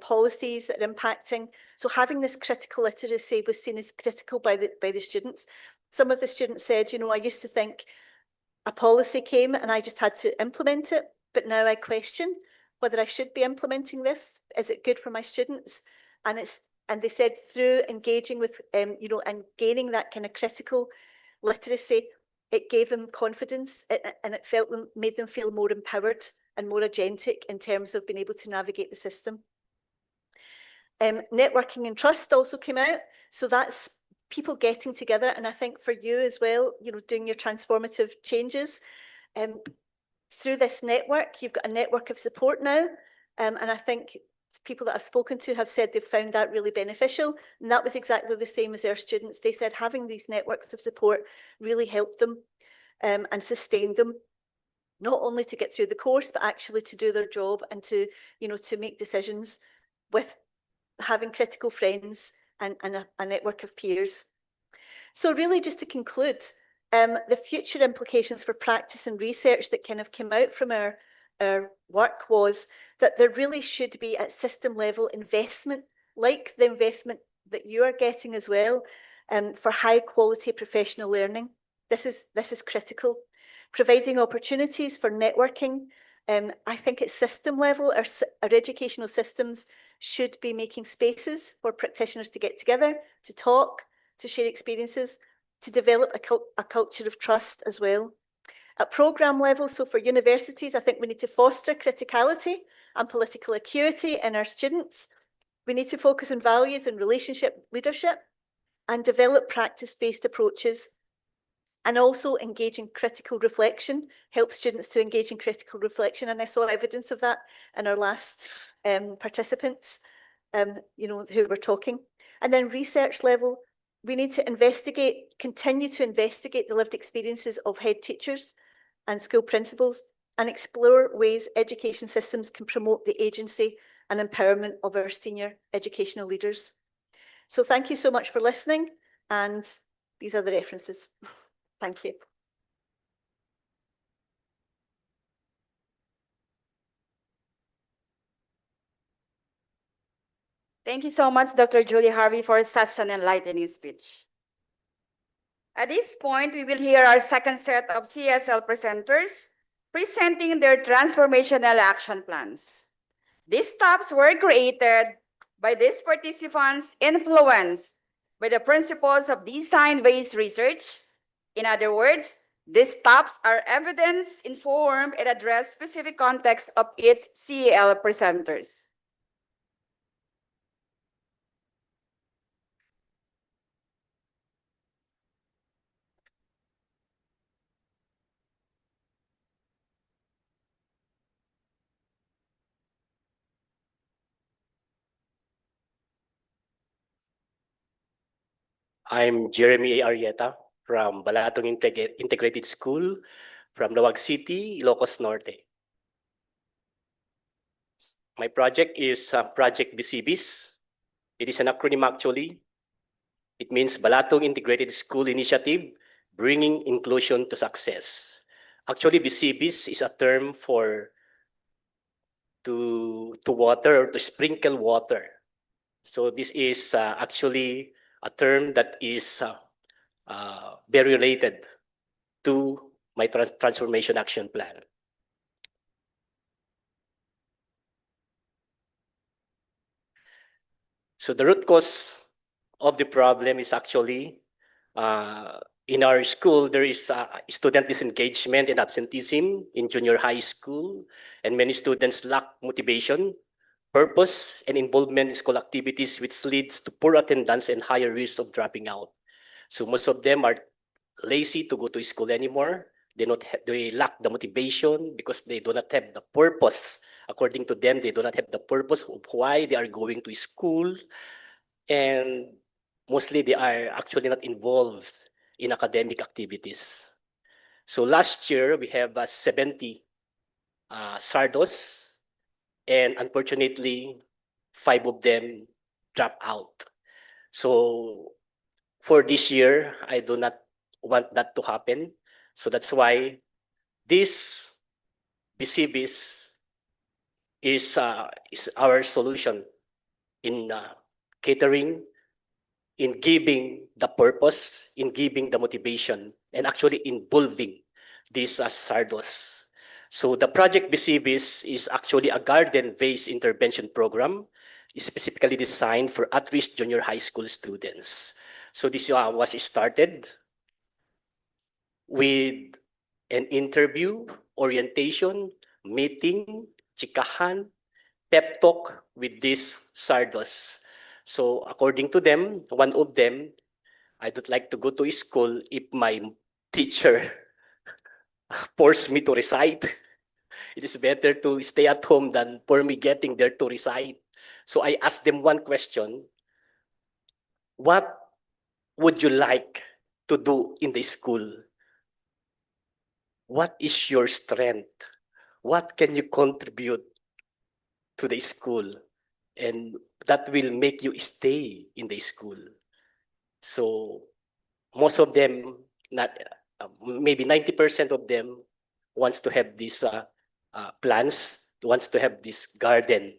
Speaker 8: policies that are impacting. So having this critical literacy was seen as critical by the students. Some of the students said, you know, I used to think a policy came and I just had to implement it, but now I question whether I should be implementing this. Is it good for my students? And they said through engaging with, you know, and gaining that kind of critical literacy, it gave them confidence and it made them feel more empowered and more agentic in terms of being able to navigate the system. Networking and trust also came out. So that's people getting together. And I think for you as well, you know, doing your transformative changes, through this network, you've got a network of support now. And I think people that I've spoken to have said they've found that really beneficial. And that was exactly the same as our students. They said having these networks of support really helped them and sustained them, not only to get through the course, but actually to do their job and to, you know, to make decisions with having critical friends and a network of peers. So really, just to conclude, the future implications for practice and research that kind of came out from our work was that there really should be at system level investment, like the investment that you are getting as well, for high quality professional learning. This is critical. Providing opportunities for networking. I think at system level, our educational systems should be making spaces for practitioners to get together, to talk, to share experiences, to develop a culture of trust as well. At programme level, so for universities, I think we need to foster criticality and political acuity in our students. We need to focus on values and relationship leadership and develop practice-based approaches, and also engage in critical reflection, help students to engage in critical reflection. And I saw evidence of that in our last participants, you know, who were talking. And then research level, we need to investigate, continue to investigate the lived experiences of head teachers and school principals and explore ways education systems can promote the agency and empowerment of our senior educational leaders. So thank you so much for listening, and these are the references. Thank you.
Speaker 3: Thank you so much, Dr. Julie Harvey, for such an enlightening speech. At this point, we will hear our second set of CESL presenters presenting their transformational action plans. These stops were created by these participants influenced by the principles of design-based research. In other words, these stops are evidence-informed and address specific contexts of its CEL presenters.
Speaker 9: I'm Jeremy Arieta from Balatong Integrated School from Lawag City, Ilocos Norte. My project is Project BCBs. It is an acronym actually. It means Balatong Integrated School Initiative, Bringing Inclusion to Success. Actually, BCBs is a term for to water or to sprinkle water. So this is actually a term that is very related to my transformation action plan. So the root cause of the problem is actually in our school, there is student disengagement and absenteeism in junior high school, and many students lack motivation, purpose, and involvement in school activities, which leads to poor attendance and higher risk of dropping out. So most of them are lazy to go to school anymore. They lack the motivation because they do not have the purpose. According to them, they do not have the purpose of why they are going to school. And mostly they are actually not involved in academic activities. So last year, we have 70 SARDOS, and unfortunately, 5 of them drop out. So for this year, I do not want that to happen. So that's why this BCBs is our solution in catering, in giving the purpose, in giving the motivation, and actually involving these SARDOS. So the project BCBs is actually a garden-based intervention program specifically designed for at-risk junior high school students. So this was started with an interview, orientation, meeting, chikahan, pep talk with these SARDOS. So according to them, one of them I don't like to go to school if my teacher force me to recite. It is better to stay at home than for me getting there to recite. So I asked them one question. What would you like to do in the school? What is your strength? What can you contribute to the school? And that will make you stay in the school. So most of them, not maybe 90% of them wants to have these plans, wants to have this garden.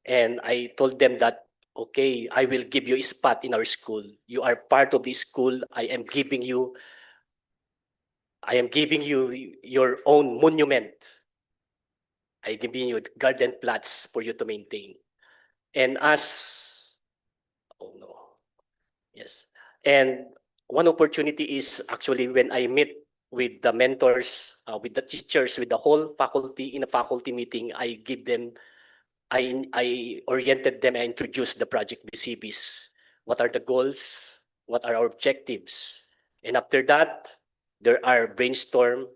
Speaker 9: And I told them that, okay, I will give you a spot in our school. You are part of the school. I am giving you your own monument. I giving you garden plots for you to maintain. And oh no, yes. And one opportunity is actually when I meet with the mentors, with the teachers, with the whole faculty in a faculty meeting, I oriented them and introduced the project BCBs. What are the goals? What are our objectives? And after that, there are brainstorm.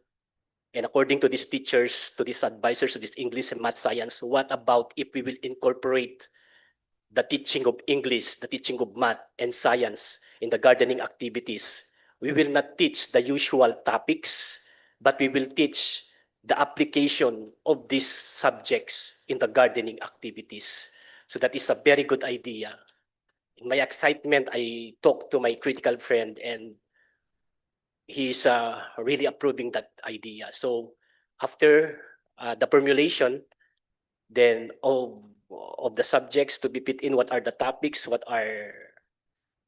Speaker 9: And according to these teachers, to these advisors, to this English and math science, what about if we will incorporate the teaching of English, the teaching of math and science in the gardening activities? We will not teach the usual topics, but we will teach the application of these subjects in the gardening activities. So that is a very good idea. In my excitement, I talked to my critical friend and he's really approving that idea. So after the formulation, then of the subjects to be put in, what are the topics, what are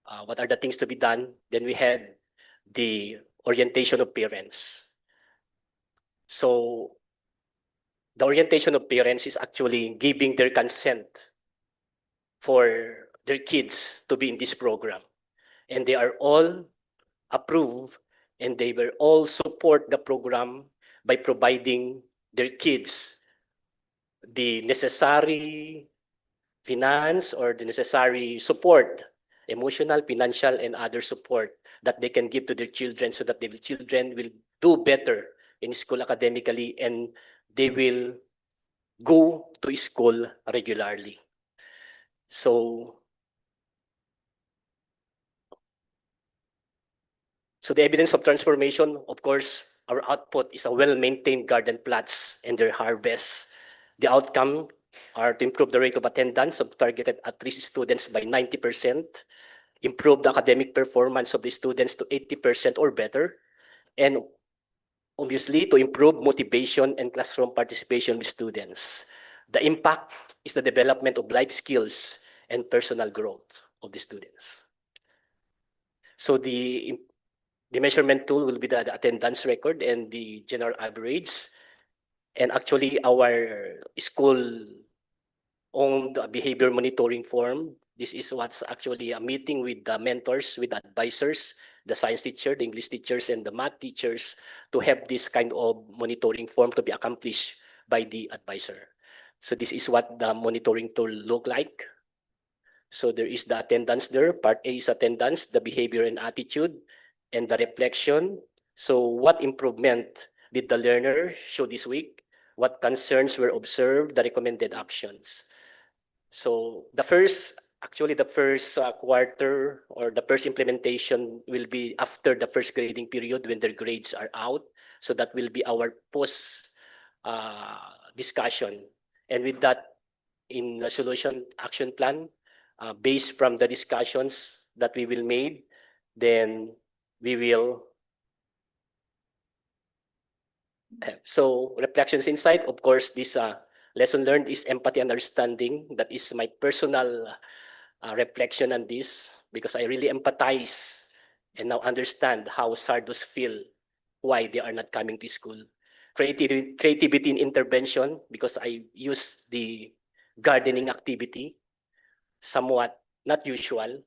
Speaker 9: the things to be done, then we had the orientation of parents. So the orientation of parents is actually giving their consent for their kids to be in this program. And they are all approved and they will all support the program by providing their kids the necessary finance or the necessary support, emotional, financial, and other support that they can give to their children so that their children will do better in school academically and they will go to school regularly. So the evidence of transformation, of course, our output is a well-maintained garden plots and their harvest. The outcome are to improve the rate of attendance of targeted at-risk students by 90%, improve the academic performance of the students to 80% or better, and obviously to improve motivation and classroom participation with students. The impact is the development of life skills and personal growth of the students. So the measurement tool will be the attendance record and the general average. And actually, our school-owned behavior monitoring form, this is what's actually a meeting with the mentors, with the advisors, the science teacher, the English teachers, and the math teachers to have this kind of monitoring form to be accomplished by the advisor. So this is what the monitoring tool look like. So there is the attendance there. Part A is attendance, the behavior and attitude, and the reflection. So what improvement did the learner show this week? What concerns were observed, the recommended actions? So the first quarter or the first implementation will be after the first grading period when their grades are out. So that will be our post discussion. And with that, in the solution action plan, based from the discussions that we will make, then we will have. So reflections insight, of course, this lesson learned is empathy and understanding. That is my personal reflection on this because I really empathize and now understand how Sardos feel, why they are not coming to school. Creativity in intervention because I use the gardening activity, somewhat not usual,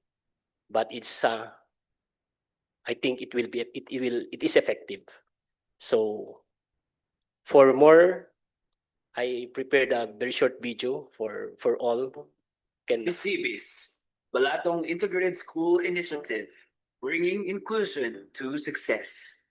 Speaker 9: but it's I think it is effective. So for more, I prepared a very short video for all.
Speaker 17: BCBs Balatong Integrated School Initiative, bringing inclusion to success.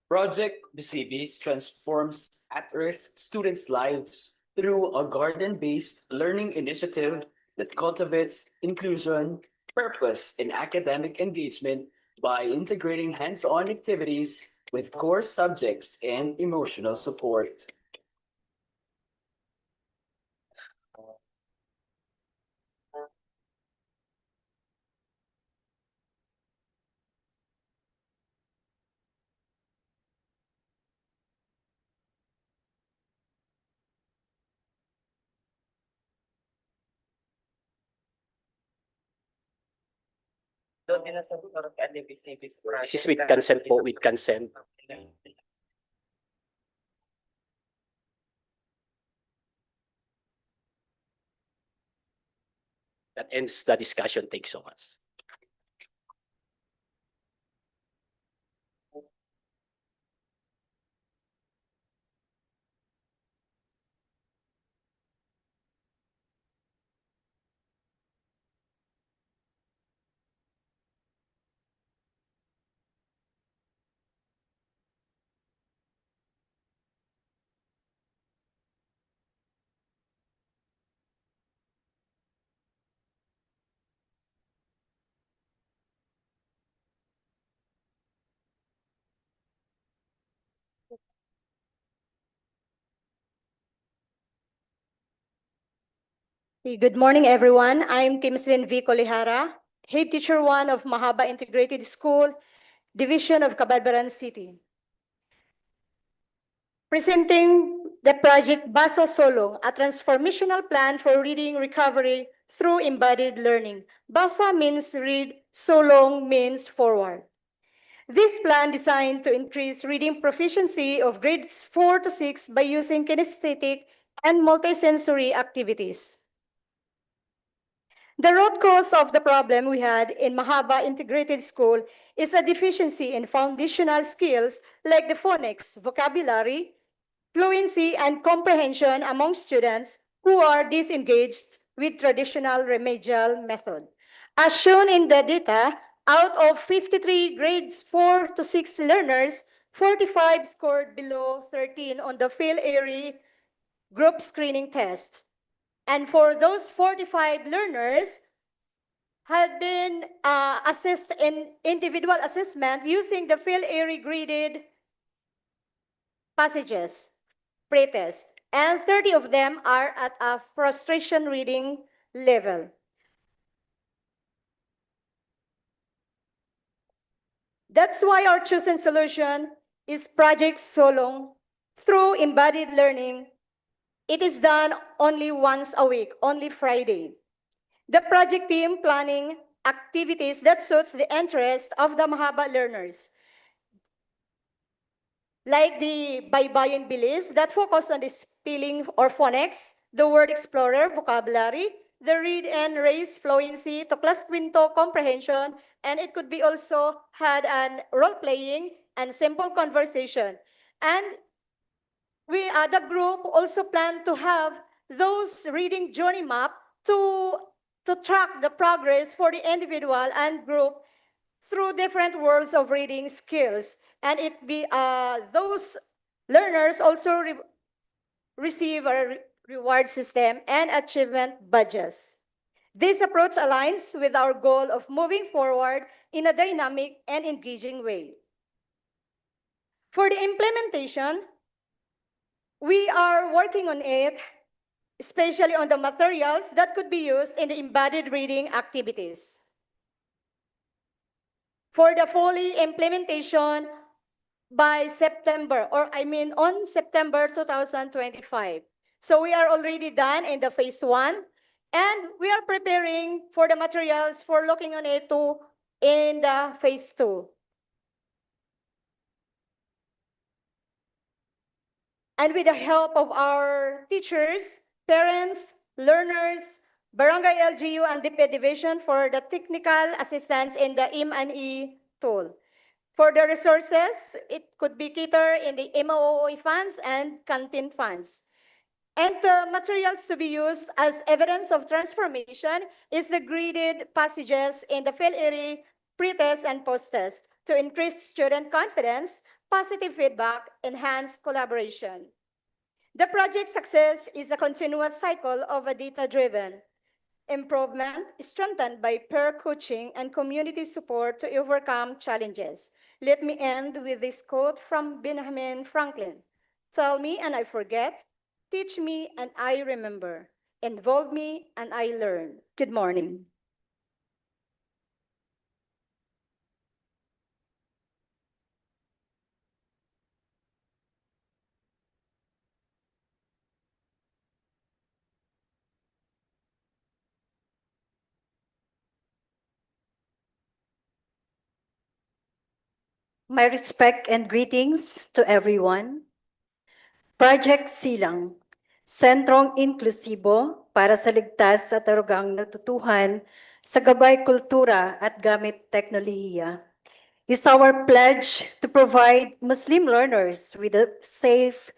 Speaker 17: Project Bisibis transforms at-risk students' lives through a garden-based learning initiative that cultivates inclusion, purpose, and academic engagement by integrating hands-on activities with core subjects and emotional support.
Speaker 9: This is with consent po, with consent. That ends the discussion. Thanks so much.
Speaker 2: Good morning, everyone. I'm Kimslin V. Colihara, Head Teacher 1 of Mahaba Integrated School, Division of Cabalbaran City. Presenting the project Basa Solo, a transformational plan for reading recovery through embodied learning. Basa means read, Solong means forward. This plan designed to increase reading proficiency of grades 4 to 6 by using kinesthetic and multisensory activities. The root cause of the problem we had in Mahaba Integrated School is a deficiency in foundational skills like the phonics, vocabulary, fluency, and comprehension among students who are disengaged with traditional remedial method. As shown in the data, out of 53 grades 4 to 6 learners, 45 scored below 13 on the Phil Airy group screening test. And for those 45 learners, had been assessed in individual assessment using the Phil Airy graded passages, pretest, and 30 of them are at a frustration reading level. That's why our chosen solution is Project Solong. Through embodied learning, it is done only once a week, only Friday. The project team planning activities that suits the interest of the Mahaba learners, like the Baybayin Bilis that focus on the spelling or phonics, the word explorer, vocabulary, the read and raise fluency to class quinto comprehension, and it could be also had an role playing and simple conversation. And the group also plan to have those reading journey map to track the progress for the individual and group through different worlds of reading skills. And those learners also receive a reward system and achievement badges. This approach aligns with our goal of moving forward in a dynamic and engaging way. For the implementation, we are working on it, especially on the materials that could be used in the embodied reading activities. For the fully implementation by September, on September 2025. So we are already done in the phase 1, and we are preparing for the materials for looking on it too in the phase 2. And with the help of our teachers, parents, learners, Barangay LGU and DepEd Division for the technical assistance in the M&E tool. For the resources, it could be catered in the MOOE funds and canteen funds.
Speaker 21: And the materials to be used as evidence of transformation is the graded passages in the field area pre-test and post-test to increase student confidence, positive feedback, enhance collaboration. The project success is a continuous cycle of a data-driven improvement strengthened by peer coaching and community support to overcome challenges. Let me end with this quote from Benjamin Franklin. Tell me and I forget, teach me and I remember, involve me and I learn. Good morning.
Speaker 22: My respect and greetings to everyone. Project Silang, sentrong inklusibo para sa ligtas at arugang natutuhan sa gabay kultura at gamit teknolohiya. Is our pledge to provide Muslim learners with a safe,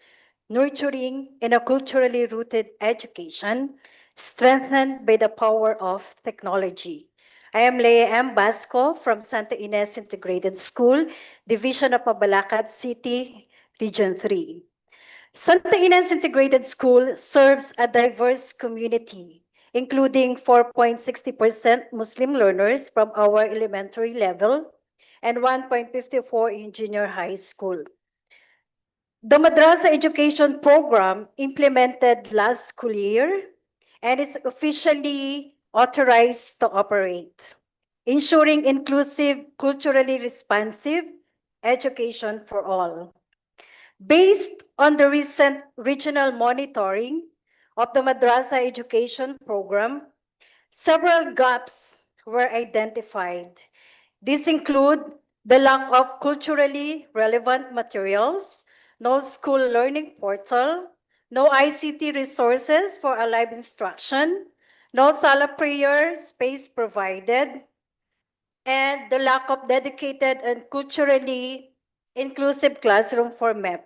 Speaker 22: nurturing, and a culturally rooted education strengthened by the power of technology. I am Leia M. Basco from Santa Ines Integrated School, Division of Mabalacat City, Region 3. Santa Ines Integrated School serves a diverse community, including 4.60% Muslim learners from our elementary level and 1.54 in junior high school. The Madrasa Education Program implemented last school year and is officially authorized to operate, ensuring inclusive, culturally responsive education for all. Based on the recent regional monitoring of the Madrasa Education Program, several gaps were identified. These include the lack of culturally relevant materials, no school learning portal, no ICT resources for a live instruction, no sala prayer space provided, and the lack of dedicated and culturally inclusive classroom for MEP.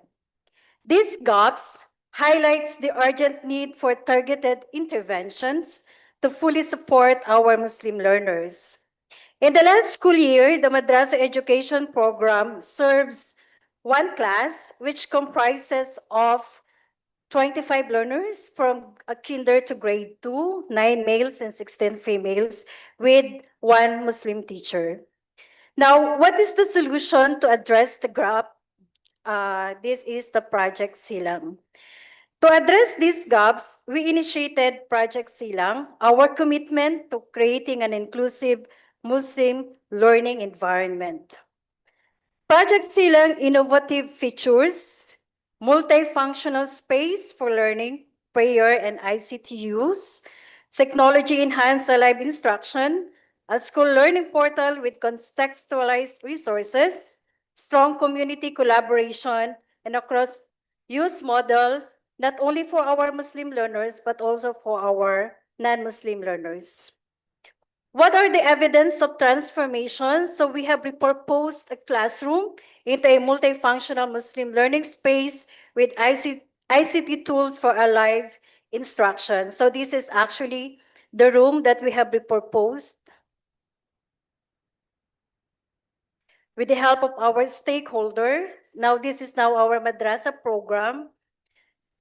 Speaker 22: These gaps highlights the urgent need for targeted interventions to fully support our Muslim learners. In the last school year, the Madrasa Education Program serves one class, which comprises of 25 learners from kinder to grade 2, 9 males and 16 females, with one Muslim teacher. Now, what is the solution to address the gap? This is the Project Silang. To address these gaps, we initiated Project Silang, our commitment to creating an inclusive Muslim learning environment. Project Silang innovative features, multifunctional space for learning, prayer, and ICT use, technology-enhanced live instruction, a school learning portal with contextualized resources, strong community collaboration, and a cross-use model, not only for our Muslim learners, but also for our non-Muslim learners. What are the evidence of transformation? So we have repurposed a classroom into a multifunctional Muslim learning space with ICT tools for a live instruction. So this is actually the room that we have repurposed with the help of our stakeholder. Now this is now our madrasa program.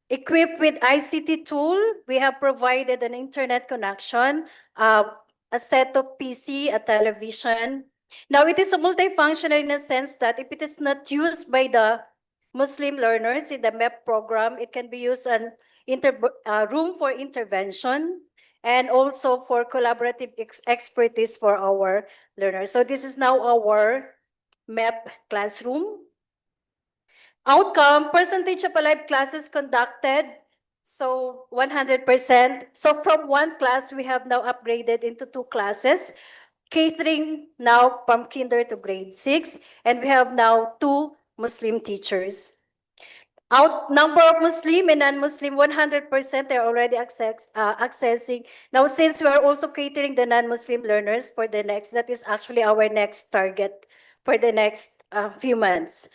Speaker 22: Equipped with ICT tool, we have provided an internet connection, a set of PC, a television. Now it is a multifunctional in a sense that if it is not used by the Muslim learners in the MEP program, it can be used an room for intervention and also for collaborative expertise for our learners. So this is now our MEP classroom. Outcome, percentage of live classes conducted, so 100%. So from one class, we have now upgraded into 2 classes, catering now from kinder to grade 6, and we have now 2 Muslim teachers. Number of Muslim and non-Muslim, 100% they're already accessing. Now, since we are also catering the non-Muslim learners for the next, that is actually our next target for the next few months.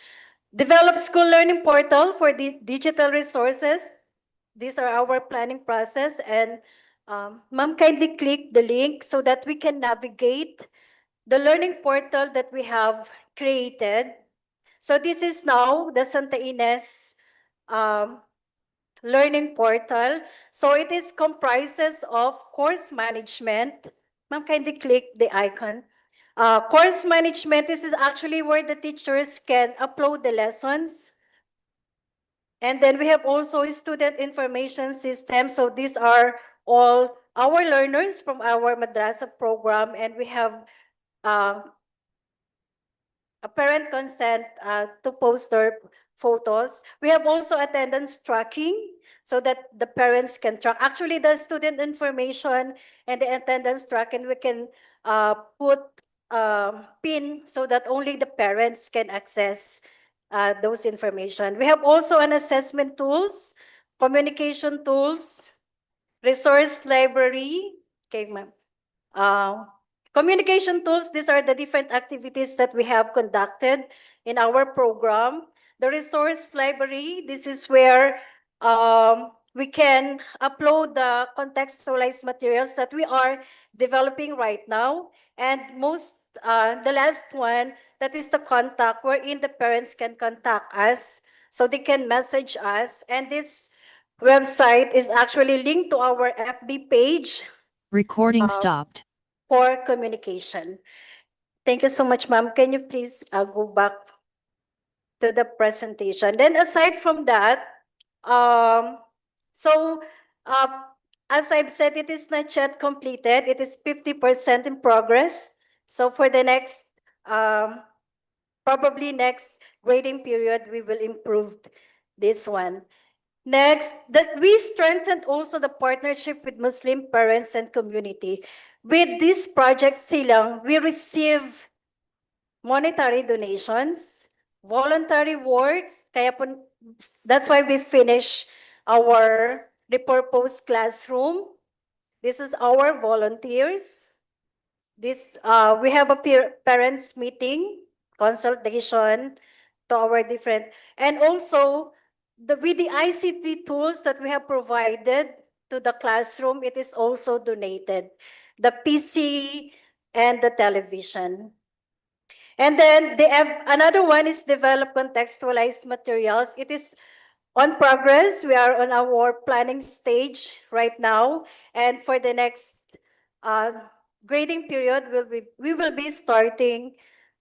Speaker 22: Develop school learning portal for the digital resources These are our planning process, and ma'am, kindly click the link so that we can navigate the learning portal that we have created. So this is now the Santa Ines learning portal. So it is comprises of course management. Ma'am, kindly click the icon. Course management, this is actually where the teachers can upload the lessons. And then we have also a student information system. So these are all our learners from our madrasa program, and we have a parent consent to post their photos. We have also attendance tracking so that the parents can track. Actually, the student information and the attendance tracking, we can put pin so that only the parents can access those information. We have also an assessment tools, communication tools, resource library. Okay, ma'am. Communication tools, these are the different activities that we have conducted in our program. The resource library, this is where we can upload the contextualized materials that we are developing right now. And the last one, that is the contact, wherein the parents can contact us, so they can message us. And this website is actually linked to our FB page.
Speaker 4: Recording stopped.
Speaker 22: For communication. Thank you so much, ma'am. Can you please go back to the presentation? Then aside from that, so as I've said, it is not yet completed. It is 50% in progress. So for the next, probably next grading period, we will improve this one. Next, that we strengthened also the partnership with Muslim parents and community. With this project Silang, we receive monetary donations, voluntary works, kaya po, that's why we finish our repurposed classroom. This is our volunteers. This we have a parents meeting, consultation to our different, and also with the ICT tools that we have provided to the classroom, it is also donated. The PC and the television. And then another one is develop contextualized materials. It is on progress. We are on our planning stage right now. And for the next grading period, we will be starting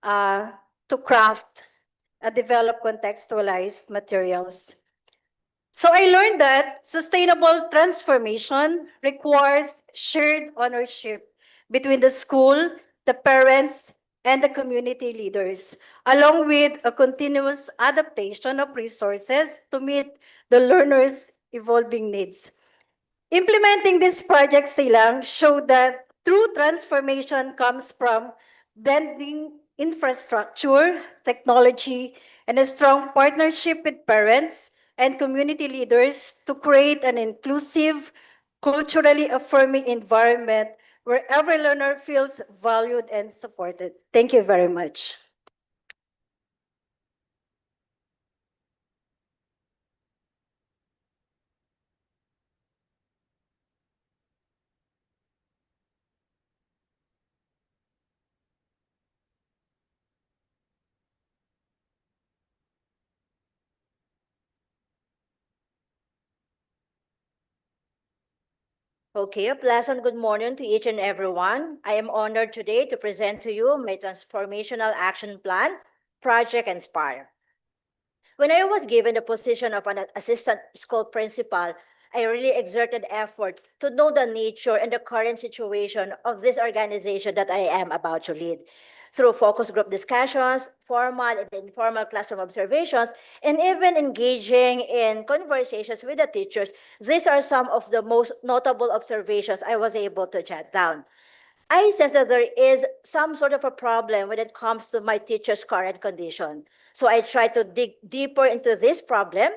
Speaker 22: to craft develop contextualized materials. So I learned that sustainable transformation requires shared ownership between the school, the parents, and the community leaders, along with a continuous adaptation of resources to meet the learners' evolving needs. Implementing this project Silang showed that true transformation comes from blending infrastructure, technology, and a strong partnership with parents and community leaders to create an inclusive, culturally affirming environment where every learner feels valued and supported. Thank you very much.
Speaker 16: Okay, a pleasant good morning to each and everyone. I am honored today to present to you my transformational action plan, Project Inspire. When I was given the position of an assistant school principal, I really exerted effort to know the nature and the current situation of this organization that I am about to lead. Through focus group discussions, formal and informal classroom observations, and even engaging in conversations with the teachers, these are some of the most notable observations I was able to jot down. I sense that there is some sort of a problem when it comes to my teacher's current condition. So I tried to dig deeper into this problem.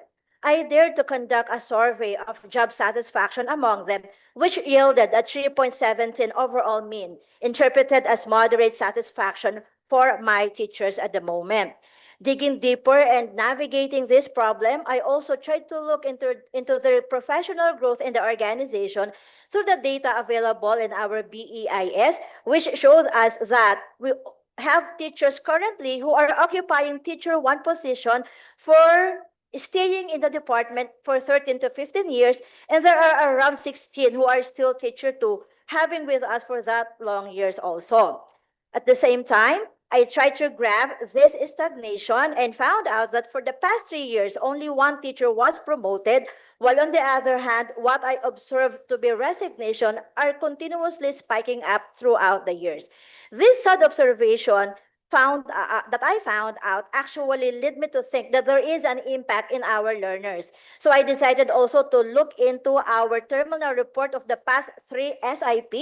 Speaker 16: I dared to conduct a survey of job satisfaction among them, which yielded a 3.17 overall mean, interpreted as moderate satisfaction for my teachers at the moment. Digging deeper and navigating this problem, I also tried to look into the professional growth in the organization through the data available in our BEIS, which showed us that we have teachers currently who are occupying teacher one position for staying in the department for 13 to 15 years, and there are around 16 who are still teacher two, having with us for that long years also. At the same time, I tried to grab this stagnation and found out that for the past 3 years, only one teacher was promoted, while on the other hand, what I observed to be resignation are continuously spiking up throughout the years. This sad observation that I found out actually led me to think that there is an impact in our learners. So I decided also to look into our terminal report of the past 3 SIP,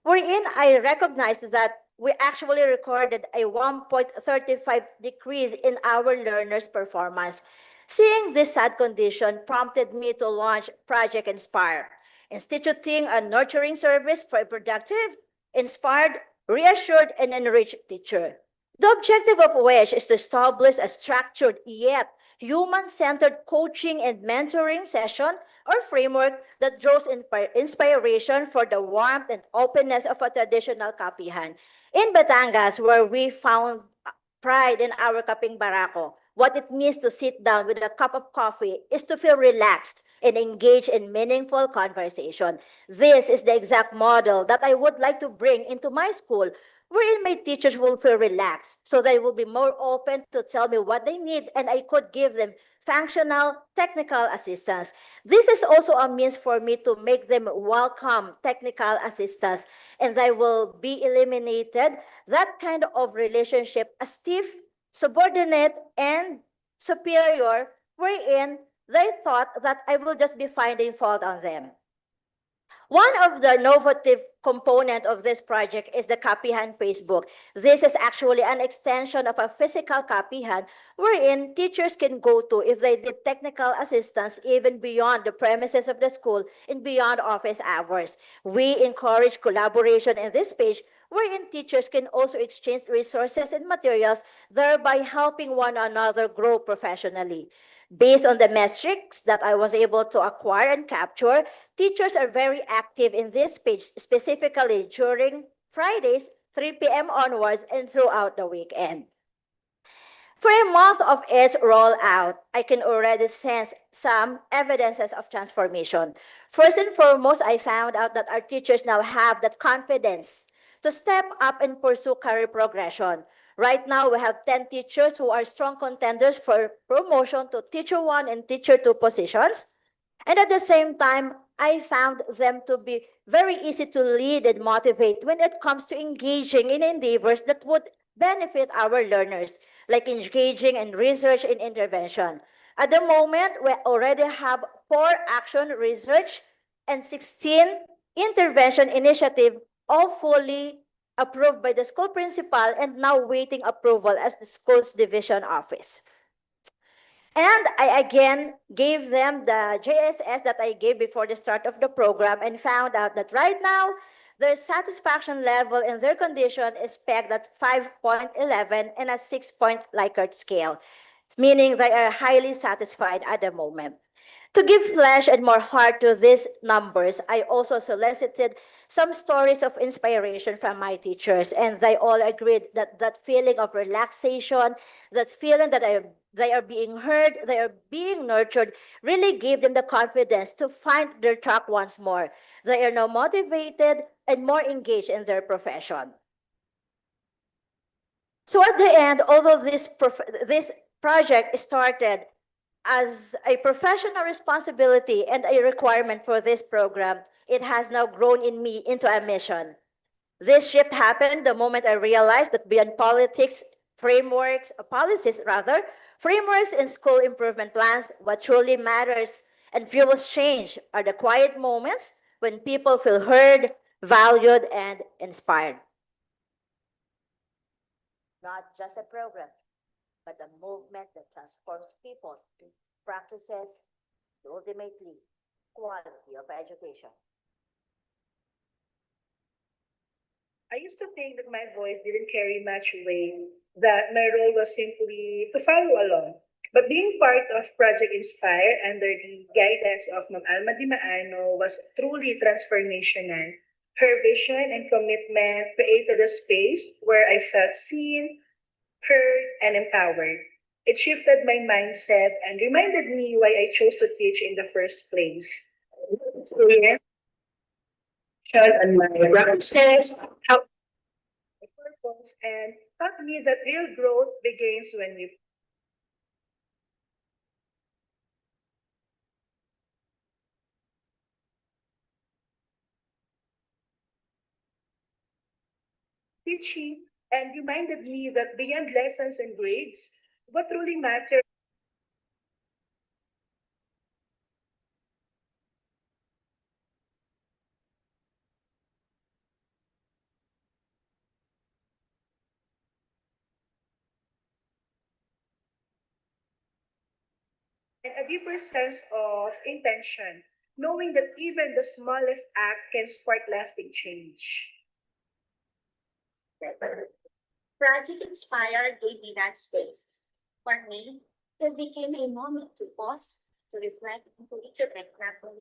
Speaker 16: wherein I recognized that we actually recorded a 1.35 decrease in our learners' performance. Seeing this sad condition prompted me to launch Project Inspire, instituting a nurturing service for a productive, inspired, reassured, and enriched teacher. The objective of which is to establish a structured yet human-centered coaching and mentoring session or framework that draws inspiration for the warmth and openness of a traditional kapihan. In Batangas, where we found pride in our kaping barako, what it means to sit down with a cup of coffee is to feel relaxed and engage in meaningful conversation. This is the exact model that I would like to bring into my school, wherein my teachers will feel relaxed, so they will be more open to tell me what they need, and I could give them functional technical assistance. This is also a means for me to make them welcome technical assistance, and they will be eliminated that kind of relationship, a stiff, subordinate, and superior, wherein they thought that I will just be finding fault on them. One of the innovative component of this project is the Kapihan Facebook. This is actually an extension of a physical Kapihan wherein teachers can go to if they need technical assistance even beyond the premises of the school and beyond office hours. We encourage collaboration in this page wherein teachers can also exchange resources and materials, thereby helping one another grow professionally. Based on the metrics that I was able to acquire and capture, teachers are very active in this page, specifically during Fridays, 3 p.m. onwards, and throughout the weekend. For a month of its rollout, I can already sense some evidences of transformation. First and foremost, I found out that our teachers now have that confidence to step up and pursue career progression. Right now, we have 10 teachers who are strong contenders for promotion to Teacher 1 and Teacher 2 positions. And at the same time, I found them to be very easy to lead and motivate when it comes to engaging in endeavors that would benefit our learners, like engaging in research and intervention. At the moment, we already have 4 action research and 16 intervention initiative, all fully approved by the school principal and now waiting approval as the school's division office. And I again gave them the JSS that I gave before the start of the program and found out that right now, their satisfaction level in their condition is pegged at 5.11 and a 6-point Likert scale, meaning they are highly satisfied at the moment. To give flesh and more heart to these numbers, I also solicited some stories of inspiration from my teachers, and they all agreed that that feeling of relaxation, that feeling that they are being heard, they are being nurtured, really gave them the confidence to find their track once more. They are now motivated and more engaged in their profession. So at the end, although this project started as a professional responsibility and a requirement for this program, it has now grown in me into a mission. This shift happened the moment I realized that beyond politics, policies rather, frameworks and school improvement plans, what truly matters and fuels change are the quiet moments when people feel heard, valued, and inspired. Not just a program, but a movement that transforms people to practices, to ultimately quality of education.
Speaker 7: I used to think that my voice didn't carry much weight that my role was simply to follow along. But being part of Project Inspire under the guidance of Ma'am Alma Di Maano was truly transformational. Her vision and commitment created a space where I felt seen, heard, and empowered. It shifted my mindset and reminded me why I chose to teach in the first place. Experience and my practices, how purpose, and taught me that real growth begins when we teaching and reminded me that beyond lessons and grades, what truly matters and a deeper sense of intention, knowing that even the smallest act can spark lasting change.
Speaker 14: Project Inspire gave me that space. For me, it became a moment to pause, to reflect, and to redirect naturally.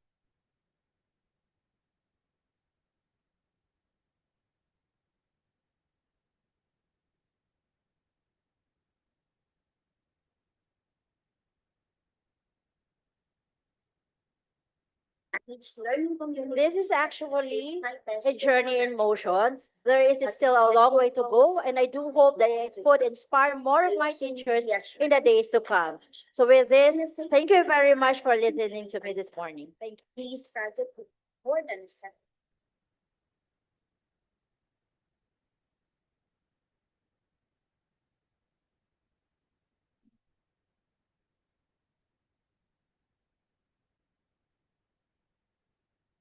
Speaker 16: This is actually a journey in motion. There is still a long way to go, and I do hope that it would inspire more of my teachers in the days to come. So with this, thank you very much for listening to me this morning.
Speaker 14: Thank you. Please, project with more than seven.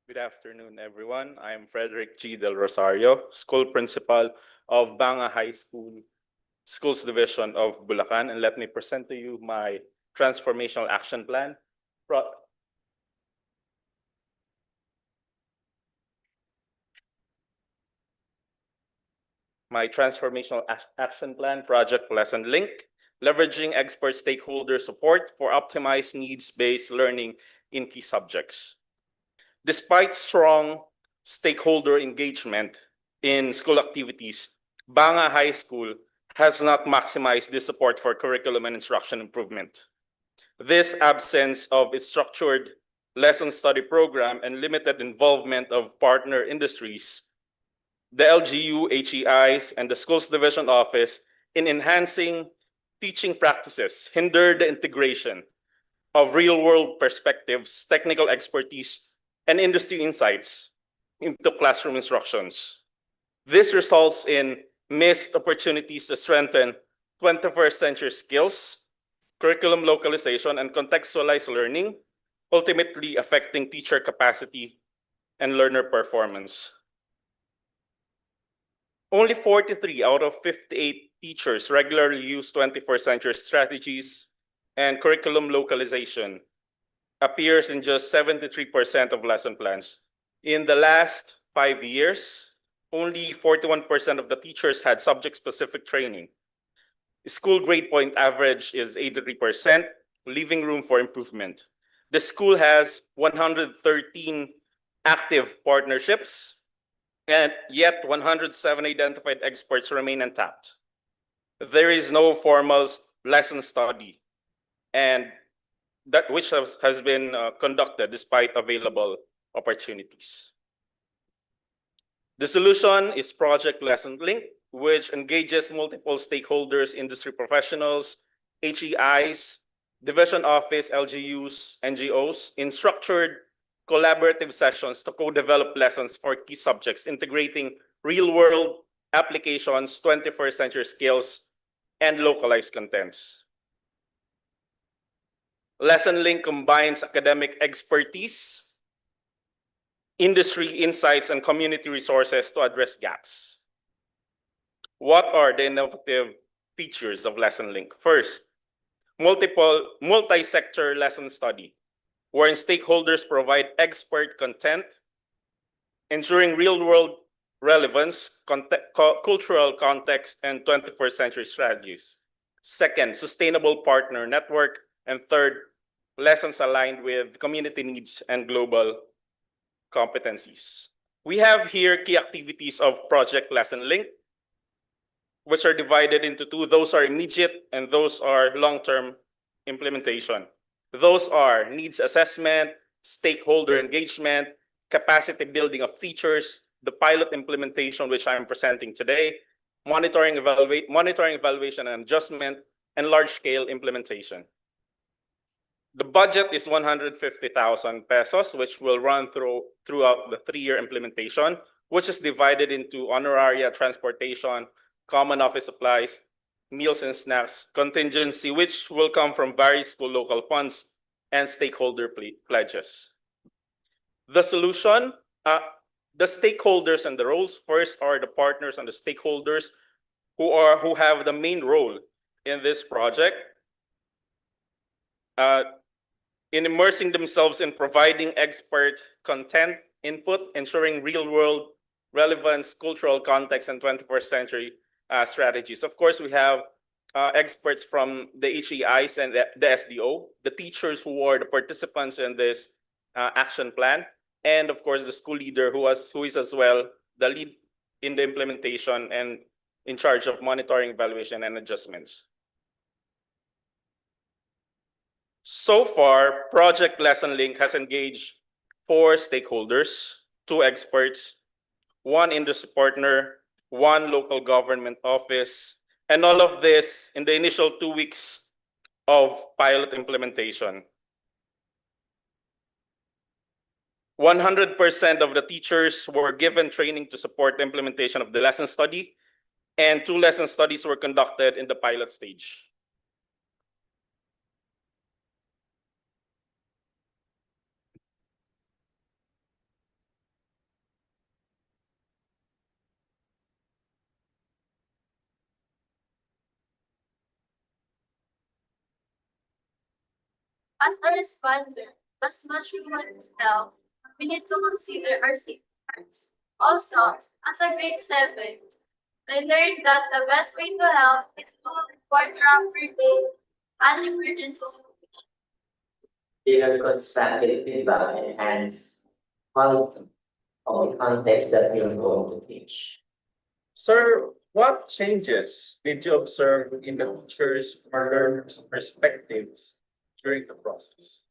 Speaker 23: Good afternoon, everyone. I am Frederick G. Del Rosario, School Principal of Banga High School, Schools Division of Bulacan, and let me present to you my Transformational Action Plan. My Transformational Action Plan, Project Lesson Link, leveraging expert stakeholder support for optimized needs-based learning in key subjects. Despite strong stakeholder engagement in school activities, Banga High School has not maximized this support for curriculum and instruction improvement. This absence of a structured lesson study program and limited involvement of partner industries, the LGU, HEIs, and the Schools Division Office in enhancing teaching practices hinder the integration of real-world perspectives, technical expertise, and industry insights into classroom instructions. This results in missed opportunities to strengthen 21st century skills, curriculum localization, and contextualized learning, ultimately affecting teacher capacity and learner performance. Only 43 out of 58 teachers regularly use 21st century strategies, and curriculum localization appears in just 73% of lesson plans. In the last 5 years, only 41% of the teachers had subject-specific training. School grade point average is 83%, leaving room for improvement. The school has 113 active partnerships, and yet 107 identified experts remain untapped. There is no formal lesson study, and that which has been conducted despite available opportunities. The solution is Project Lesson Link, which engages multiple stakeholders, industry professionals, HEIs, division office, LGUs, NGOs, in structured collaborative sessions to co-develop lessons for key subjects, integrating real-world applications, 21st century skills, and localized contents. Lesson Link combines academic expertise, industry insights, and community resources to address gaps. What are the innovative features of Lesson Link? First, multi-sector lesson study, wherein stakeholders provide expert content, ensuring real-world relevance, cultural context, and 21st century strategies. Second, sustainable partner network. And third, lessons aligned with community needs and global competencies. We have here key activities of Project Lesson Link, which are divided into two. Those are immediate and those are long-term implementation. Those are needs assessment, stakeholder engagement, capacity building of teachers, the pilot implementation, which I'm presenting today, monitoring, evaluation and adjustment, and large-scale implementation. The budget is 150,000 pesos, which will run throughout the 3-year implementation, which is divided into honoraria, transportation, common office supplies, meals and snacks, contingency, which will come from various school local funds, and stakeholder pledges. The solution, the stakeholders and the roles. First are the partners and the stakeholders who have the main role in this project. In immersing themselves in providing expert content input, ensuring real-world relevance, cultural context, and 21st century strategies. Of course, we have experts from the HEIs and the SDO, the teachers who are the participants in this action plan, and of course, the school leader who is as well the lead in the implementation and in charge of monitoring, evaluation, and adjustments. So far, Project Lesson Link has engaged 4 stakeholders, 2 experts, 1 industry partner, 1 local government office, and all of this in the initial 2 weeks of pilot implementation. 100% of the teachers were given training to support the implementation of the lesson study, and 2 lesson studies were conducted in the pilot stage.
Speaker 14: As a responder, as much we want to help, we need to consider our safeguards. Also, as a grade 7, I learned that the best way to help is to report properly and emergencies.
Speaker 13: Their constructive feedback enhance quality of the context that we are going to teach.
Speaker 23: Sir, what changes did you observe in the teachers' or learners' perspectives during the process?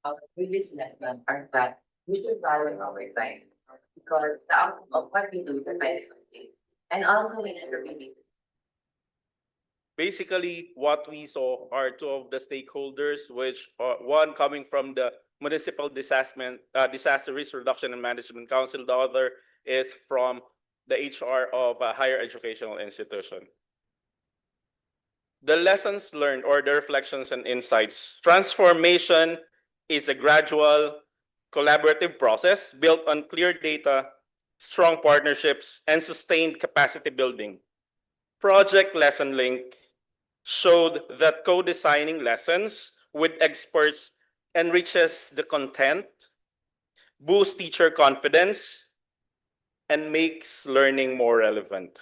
Speaker 15: Our previous lesson are that we should value our time because the outcome of what we do depends on it. And also in intervening.
Speaker 23: Basically, what we saw are 2 of the stakeholders, which are one coming from the Municipal Disaster Risk Reduction and Management Council. The other is from the HR of a higher educational institution. The lessons learned or the reflections and insights. Transformation is a gradual, collaborative process built on clear data, strong partnerships, and sustained capacity building. Project Lesson Link showed that co-designing lessons with experts enriches the content, boosts teacher confidence, and makes learning more relevant.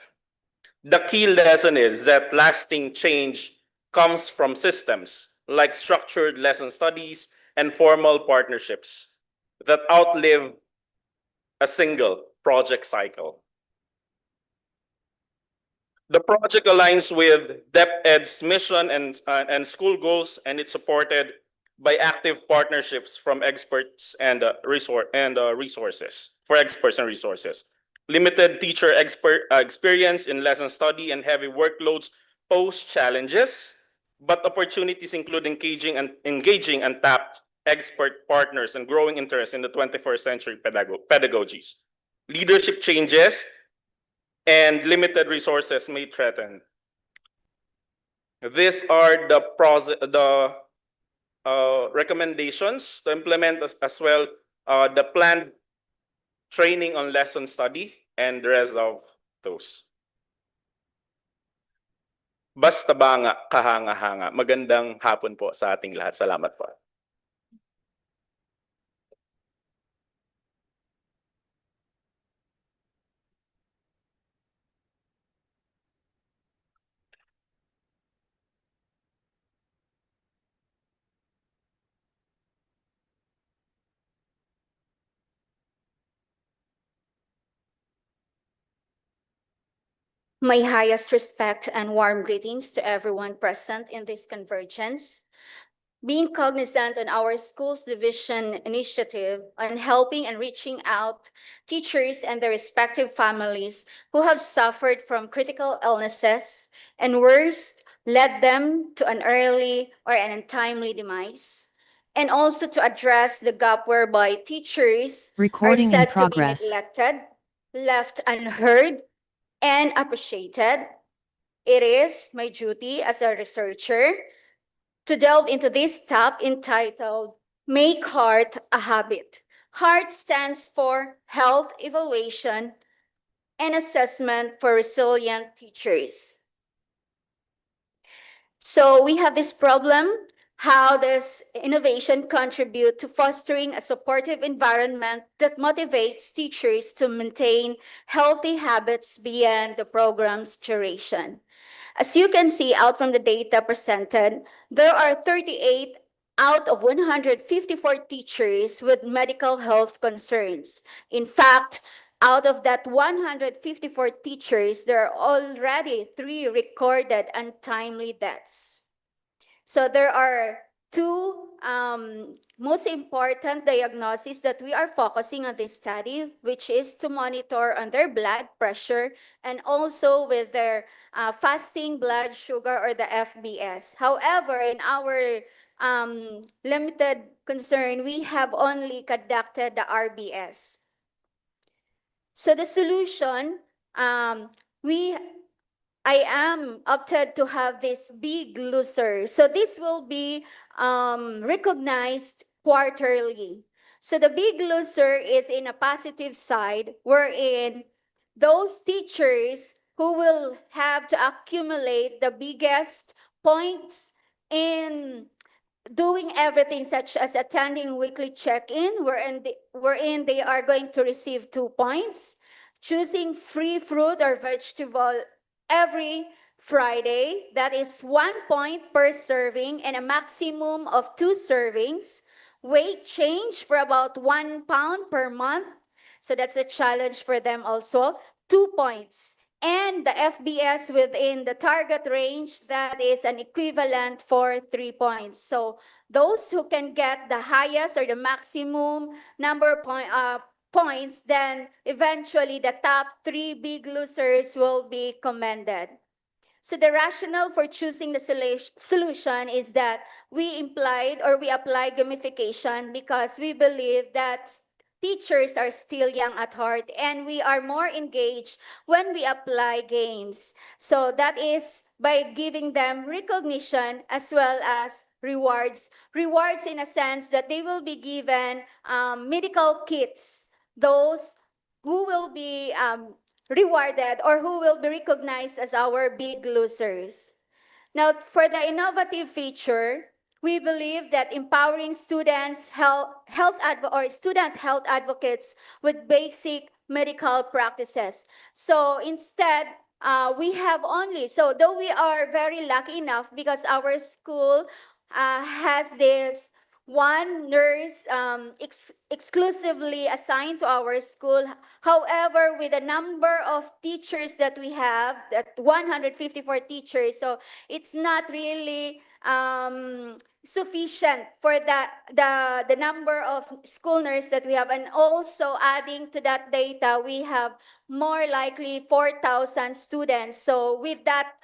Speaker 23: The key lesson is that lasting change comes from systems like structured lesson studies and formal partnerships that outlive a single project cycle. The project aligns with DepEd's mission and school goals, and it's supported by active partnerships from experts and resources, for experts and resources. Limited teacher experience in lesson study and heavy workloads pose challenges, but opportunities include engaging untapped expert partners and growing interest in the 21st century pedagogies. Leadership changes and limited resources may threaten. These are the recommendations to implement as well the planned training on lesson study, and the rest of those. Basta banga, kahanga-hanga. Magandang hapon po sa ating lahat. Salamat po.
Speaker 21: My highest respect and warm greetings to everyone present in this convergence. Being cognizant on our school's division initiative on helping and reaching out teachers and their respective families who have suffered from critical illnesses and worse, led them to an early or an untimely demise. And also to address the gap whereby teachers are
Speaker 4: Recording in
Speaker 21: said to be
Speaker 4: progress.
Speaker 21: neglected, left unheard, and appreciated. It is my duty as a researcher to delve into this topic entitled Make Heart a Habit. HEART stands for Health Evaluation and Assessment for Resilient Teachers. So we have this problem. How does innovation contribute to fostering a supportive environment that motivates teachers to maintain healthy habits beyond the program's duration? As you can see out from the data presented, there are 38 out of 154 teachers with medical health concerns. In fact, out of that 154 teachers, there are already 3 recorded untimely deaths. So there are two most important diagnoses that we are focusing on this study, which is to monitor on their blood pressure and also with their fasting blood sugar or the FBS. However, in our limited concern, we have only conducted the RBS. So the solution, I am opted to have this big loser. So this will be recognized quarterly. So the big loser is in a positive side, wherein those teachers who will have to accumulate the biggest points in doing everything such as attending weekly check-in wherein they are going to receive 2 points, choosing free fruit or vegetable every Friday, that is 1 point per serving and a maximum of 2 servings, weight change for about 1 pound per month, so that's a challenge for them also, 2 points, and the FBS within the target range, that is an equivalent for 3 points. So those who can get the highest or the maximum number of points, then eventually the top 3 big losers will be commended. So the rationale for choosing the solution is that we apply gamification because we believe that teachers are still young at heart and we are more engaged when we apply games. So that is by giving them recognition as well as rewards. Rewards in a sense that they will be given medical kits, those who will be rewarded or who will be recognized as our big losers. Now, for the innovative feature, we believe that empowering student health advocates with basic medical practices. So instead, we have only, so though we are very lucky enough because our school has this one nurse exclusively assigned to our school. However, with the number of teachers that we have, that 154 teachers, so it's not really sufficient for the number of school nurses that we have. And also adding to that data, we have more likely 4,000 students. So with that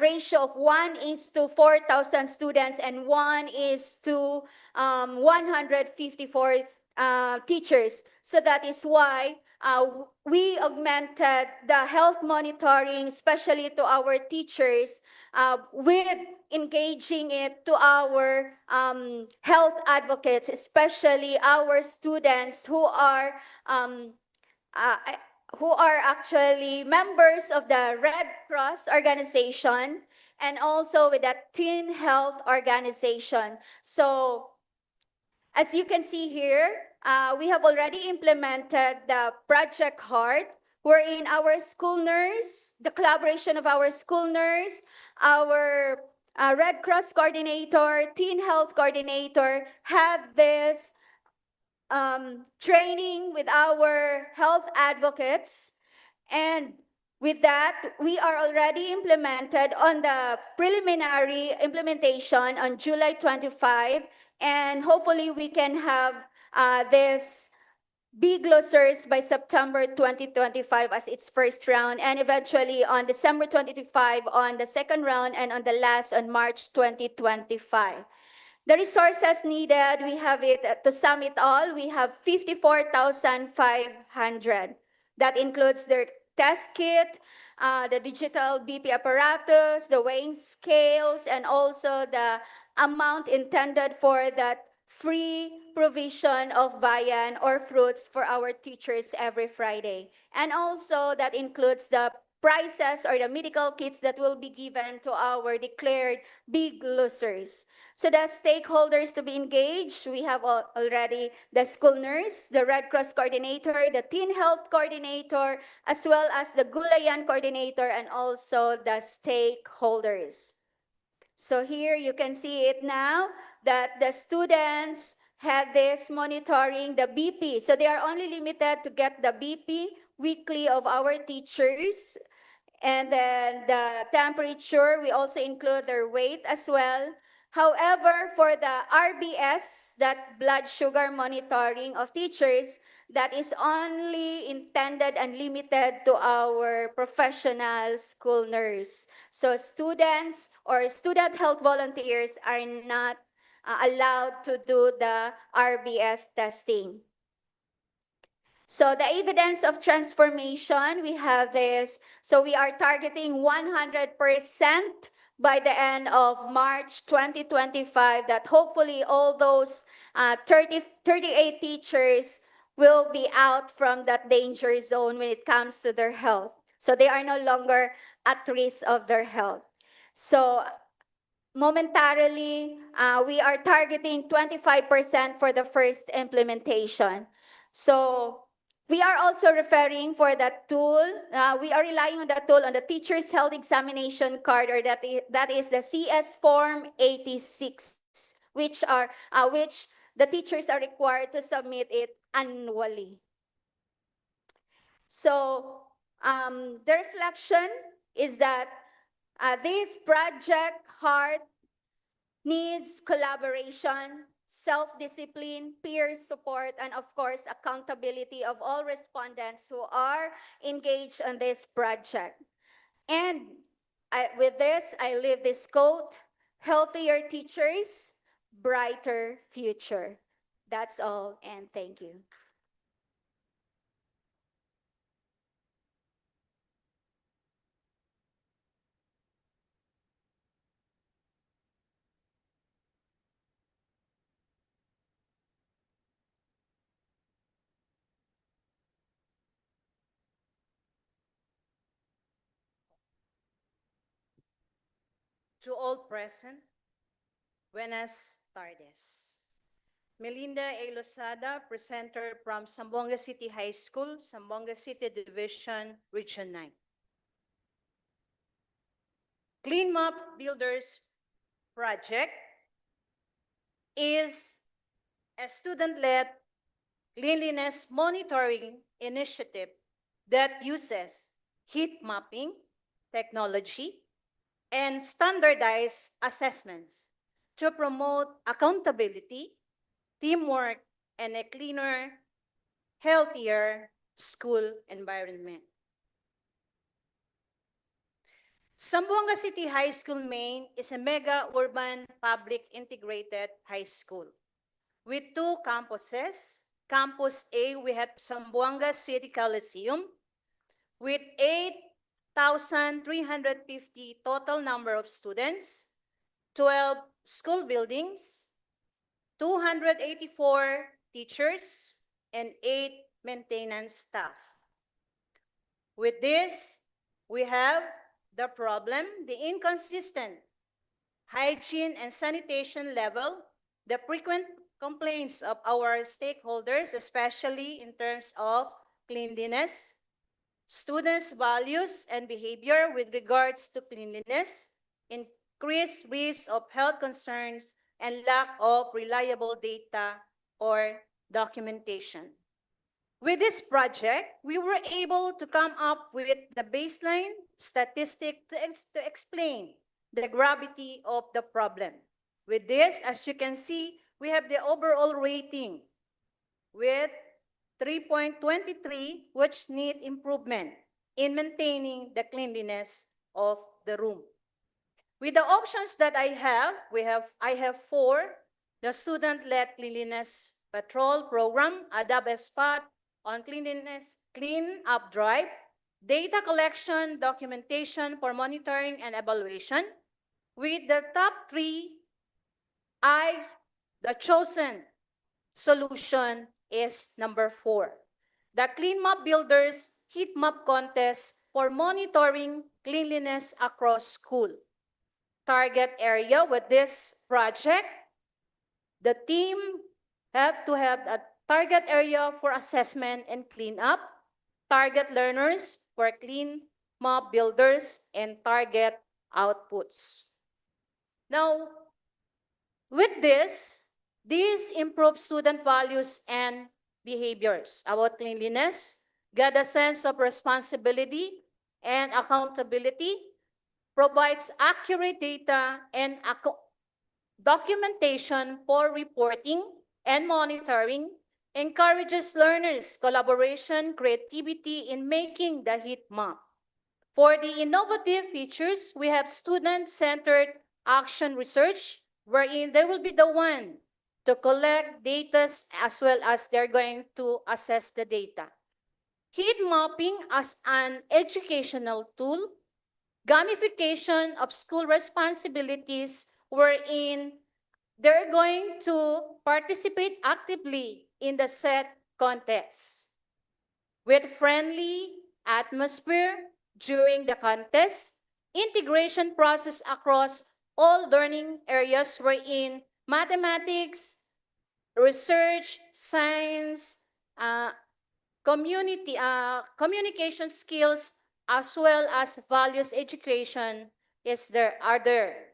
Speaker 21: ratio of 1:4,000 students and 1:154 teachers. So that is why we augmented the health monitoring, especially to our teachers, with engaging it to our health advocates, especially our students who are who are actually members of the Red Cross organization and also with the Teen Health organization. So as you can see here, we have already implemented the Project Heart, wherein our school nurse, the collaboration of our school nurse, our Red Cross coordinator, Teen Health coordinator had this training with our health advocates. And with that, we are already implemented on the preliminary implementation on July 25. And hopefully we can have this big losers by September 2025 as its first round, and eventually on December 2025 on the second round, and on the last on March 2025. The resources needed, we have it to sum it all, we have 54,500. That includes their test kit, the digital BP apparatus, the weighing scales, and also the amount intended for that free provision of bayan or fruits for our teachers every Friday. And also that includes the prices or the medical kits that will be given to our declared big losers. So the stakeholders to be engaged, we have already the school nurse, the Red Cross coordinator, the Teen Health coordinator, as well as the Gulayan coordinator, and also the stakeholders. So here you can see it now that the students had this monitoring the BP. So they are only limited to get the BP weekly of our teachers. And then the temperature, we also include their weight as well. However, for the RBS, that blood sugar monitoring of teachers, that is only intended and limited to our professional school nurse. So students or student health volunteers are not allowed to do the RBS testing. So the evidence of transformation, we have this. So we are targeting 100% by the end of March 2025 that hopefully all those 38 teachers will be out from that danger zone when it comes to their health. So they are no longer at risk of their health. So momentarily, we are targeting 25% for the first implementation. So we are also referring for that tool. We are relying on that tool on the teacher's health examination card, or that is the CS Form 86, which the teachers are required to submit it annually. So the reflection is that this Project Heart needs collaboration, self-discipline, peer support, and of course, accountability of all respondents who are engaged in this project. And with this, I leave this quote: healthier teachers, brighter future. That's all, and thank you.
Speaker 1: To all present, buenas tardes. Melinda A. Losada, presenter from Zamboanga City High School, Zamboanga City Division, Region 9. Clean Map Builders Project is a student-led cleanliness monitoring initiative that uses heat mapping technology and standardized assessments to promote accountability, teamwork, and a cleaner, healthier school environment. Zamboanga City High School Main is a mega urban public integrated high school with two campuses. Campus A, we have Zamboanga City Coliseum with 8,350 total number of students, 12 school buildings, 284 teachers, and 8 maintenance staff. With this, we have the problem, the inconsistent hygiene and sanitation level, the frequent complaints of our stakeholders, especially in terms of cleanliness, students' values and behavior with regards to cleanliness, increased risk of health concerns, and lack of reliable data or documentation. With this project, we were able to come up with the baseline statistic to explain the gravity of the problem. With this, as you can see, we have the overall rating with 3.23, which need improvement in maintaining the cleanliness of the room. With the options that I have four: the student-led cleanliness patrol program, adapt a spot on cleanliness, clean up drive, data collection, documentation for monitoring and evaluation. With the top three, the chosen solution is number 4. The Clean Map Builders Heat Map Contest for monitoring cleanliness across school. Target area with this project, the team have to have a target area for assessment and cleanup, target learners for clean map builders, and target outputs. Now, with this improves student values and behaviors about cleanliness, get a sense of responsibility and accountability, provides accurate data and documentation for reporting and monitoring, encourages learners' collaboration, creativity in making the heat map. For the innovative features, we have student-centered action research, wherein they will be the one to collect data as well as they're going to assess the data. Heat mapping as an educational tool, gamification of school responsibilities, wherein they're going to participate actively in the set contest with friendly atmosphere during the contest, integration process across all learning areas wherein mathematics, research, science, communication skills, as well as values education are there.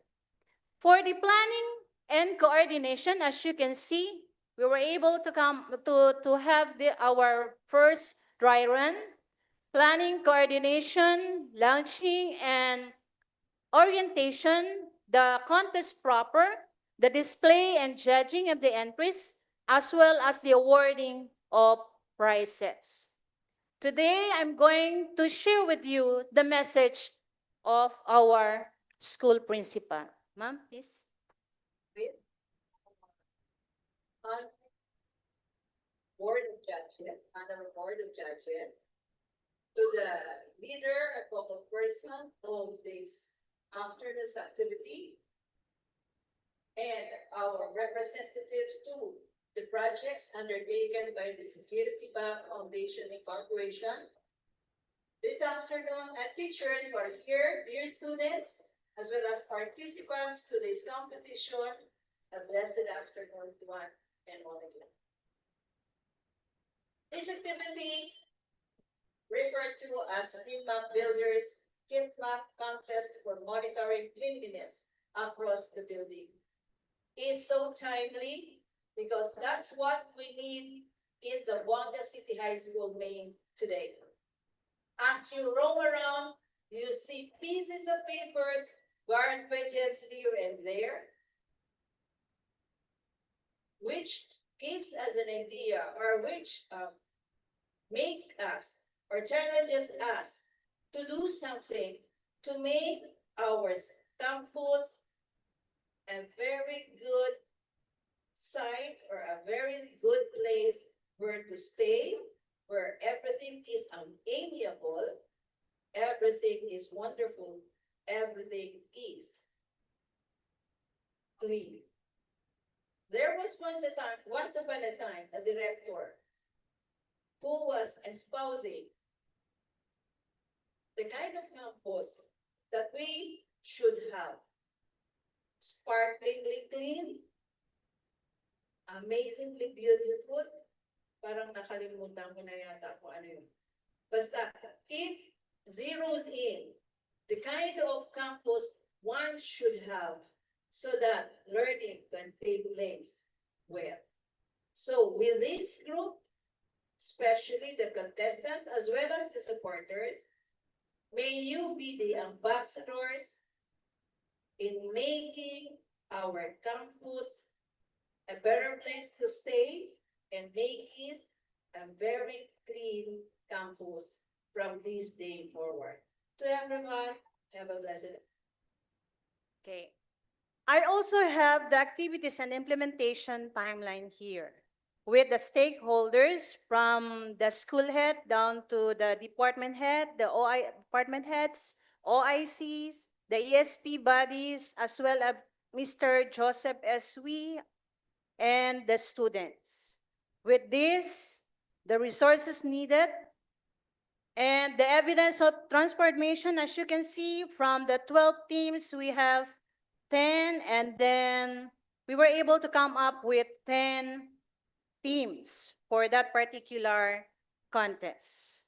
Speaker 1: For the planning and coordination, as you can see, we were able to have our first dry run, planning, coordination, launching, and orientation, the contest proper, the display and judging of the entries, as well as the awarding of prizes. Today, I'm going to share with you the message of our school principal. Ma'am, please.
Speaker 10: Board of Judges, panel Board of Judges, to the leader and focal person of this afternoon's activity, and our representative to the projects undertaken by the Security Bank Foundation Incorporation. This afternoon, teachers who are here, dear students, as well as participants to this competition, a blessed afternoon to one and all of you. This activity, referred to as Heat Map Builders Heat Map Contest for monitoring cleanliness across the building, is so timely because that's what we need in the Zamboanga City High School main today. As you roam around, you see pieces of papers, garbages here and there, which gives us an idea, or which make us or challenges us to do something to make our campus a very good site or a very good place where to stay, where everything is amiable, everything is wonderful, everything is clean. There was once upon a time, a director who was espousing the kind of campus that we should have. Sparklingly clean, amazingly beautiful, parang nakalimutan ko na yata kung ano yun. Basta, it zeroes in the kind of campus one should have so that learning can take place well. So with this group, especially the contestants as well as the supporters, may you be the ambassadors in making our campus a better place to stay and make it a very clean campus from this day forward. To everyone, have a blessed day.
Speaker 1: Okay. I also have the activities and implementation timeline here with the stakeholders from the school head down to the department head, the department heads, OICs, the ESP bodies, as well as Mr. Joseph S.W. and the students. With this, the resources needed and the evidence of transformation, as you can see from the 12 teams, we have 10, and then we were able to come up with 10 teams for that particular contest.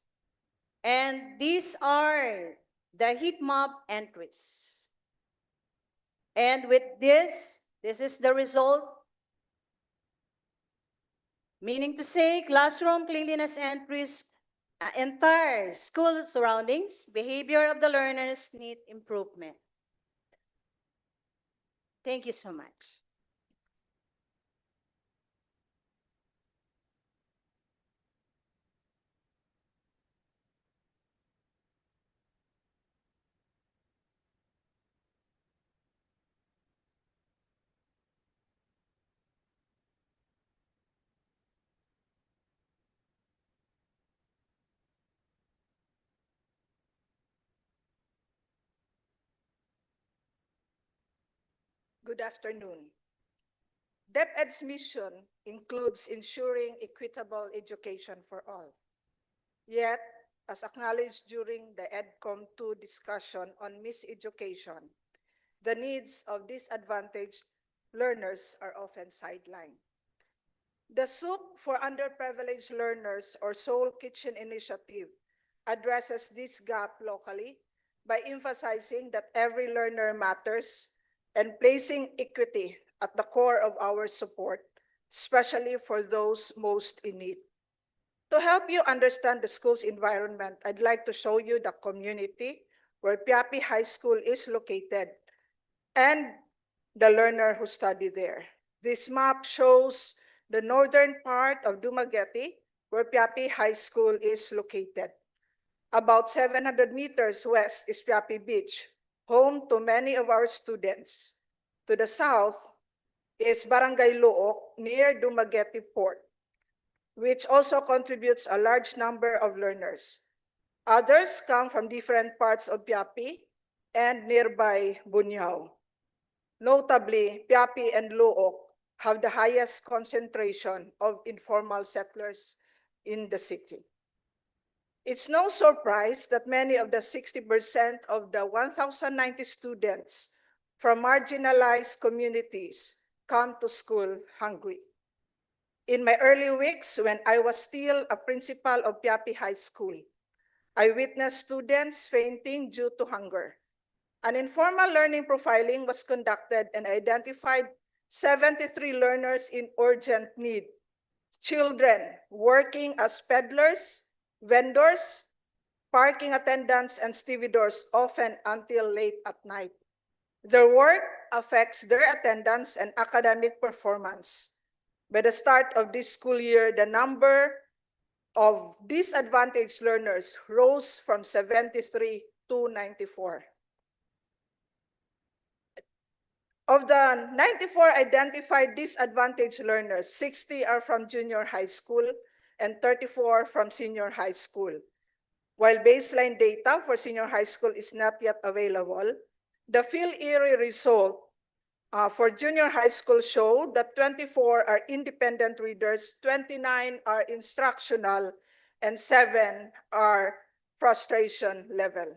Speaker 1: And these are the heat map entries. And with this is the result. Meaning to say, classroom cleanliness entries, entire school surroundings, behavior of the learners need improvement. Thank you so much.
Speaker 12: Good afternoon. DepEd's mission includes ensuring equitable education for all. Yet, as acknowledged during the EDCOM 2 discussion on miseducation, the needs of disadvantaged learners are often sidelined. The Soup for Underprivileged Learners or Soul Kitchen Initiative addresses this gap locally by emphasizing that every learner matters and placing equity at the core of our support, especially for those most in need. To help you understand the school's environment, I'd like to show you the community where Piapi High School is located and the learner who study there. This map shows the northern part of Dumaguete, where Piapi High School is located. About 700 meters west is Piapi Beach, home to many of our students. To the south is Barangay Luok near Dumaguete Port, which also contributes a large number of learners. Others come from different parts of Piapi and nearby Bunyao. Notably, Piapi and Luok have the highest concentration of informal settlers in the city. It's no surprise that many of the 60% of the 1,090 students from marginalized communities come to school hungry. In my early weeks, when I was still a principal of Piapi High School, I witnessed students fainting due to hunger. An informal learning profiling was conducted and identified 73 learners in urgent need. Children working as peddlers, vendors, parking attendants, and stevedores, often until late at night. Their work affects their attendance and academic performance. By the start of this school year, the number of disadvantaged learners rose from 73 to 94. Of the 94 identified disadvantaged learners, 60 are from junior high school and 34 from senior high school. While baseline data for senior high school is not yet available, the PhilErie result for junior high school showed that 24 are independent readers, 29 are instructional, and 7 are frustration level.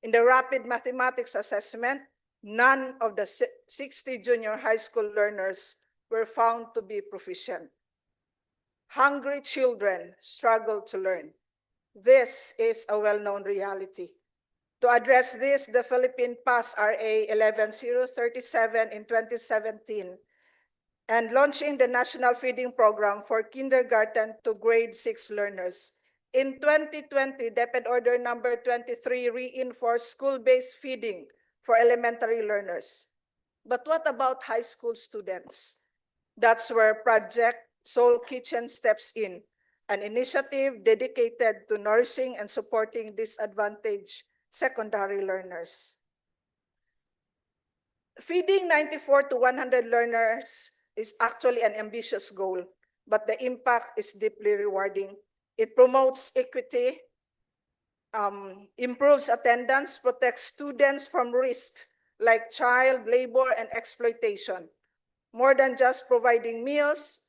Speaker 12: In the rapid mathematics assessment, none of the 60 junior high school learners were found to be proficient. Hungry children struggle to learn. This is a well-known reality. To address this, the Philippine passed RA 11037 in 2017 and launching the National Feeding Program for kindergarten to grade 6 learners. In 2020, DepEd Order number 23 reinforced school-based feeding for elementary learners. But what about high school students? That's where Project Soul Kitchen steps in, an initiative dedicated to nourishing and supporting disadvantaged secondary learners. Feeding 94 to 100 learners is actually an ambitious goal, but the impact is deeply rewarding. It promotes equity, improves attendance, protects students from risks like child labor and exploitation. More than just providing meals,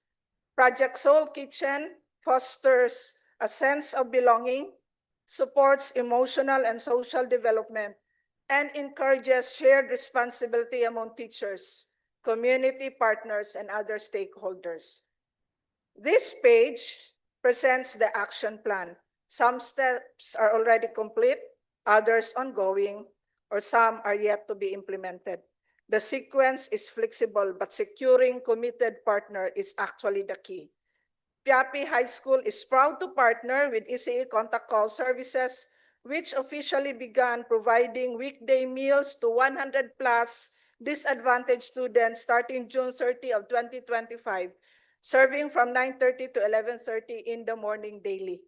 Speaker 12: Project Soul Kitchen fosters a sense of belonging, supports emotional and social development, and encourages shared responsibility among teachers, community partners, and other stakeholders. This page presents the action plan. Some steps are already complete, others ongoing, or some are yet to be implemented. The sequence is flexible, but securing committed partner is actually the key. Piapi High School is proud to partner with ECE Contact Call Services, which officially began providing weekday meals to 100 plus disadvantaged students starting June 30 of 2025, serving from 9:30 to 11:30 in the morning daily.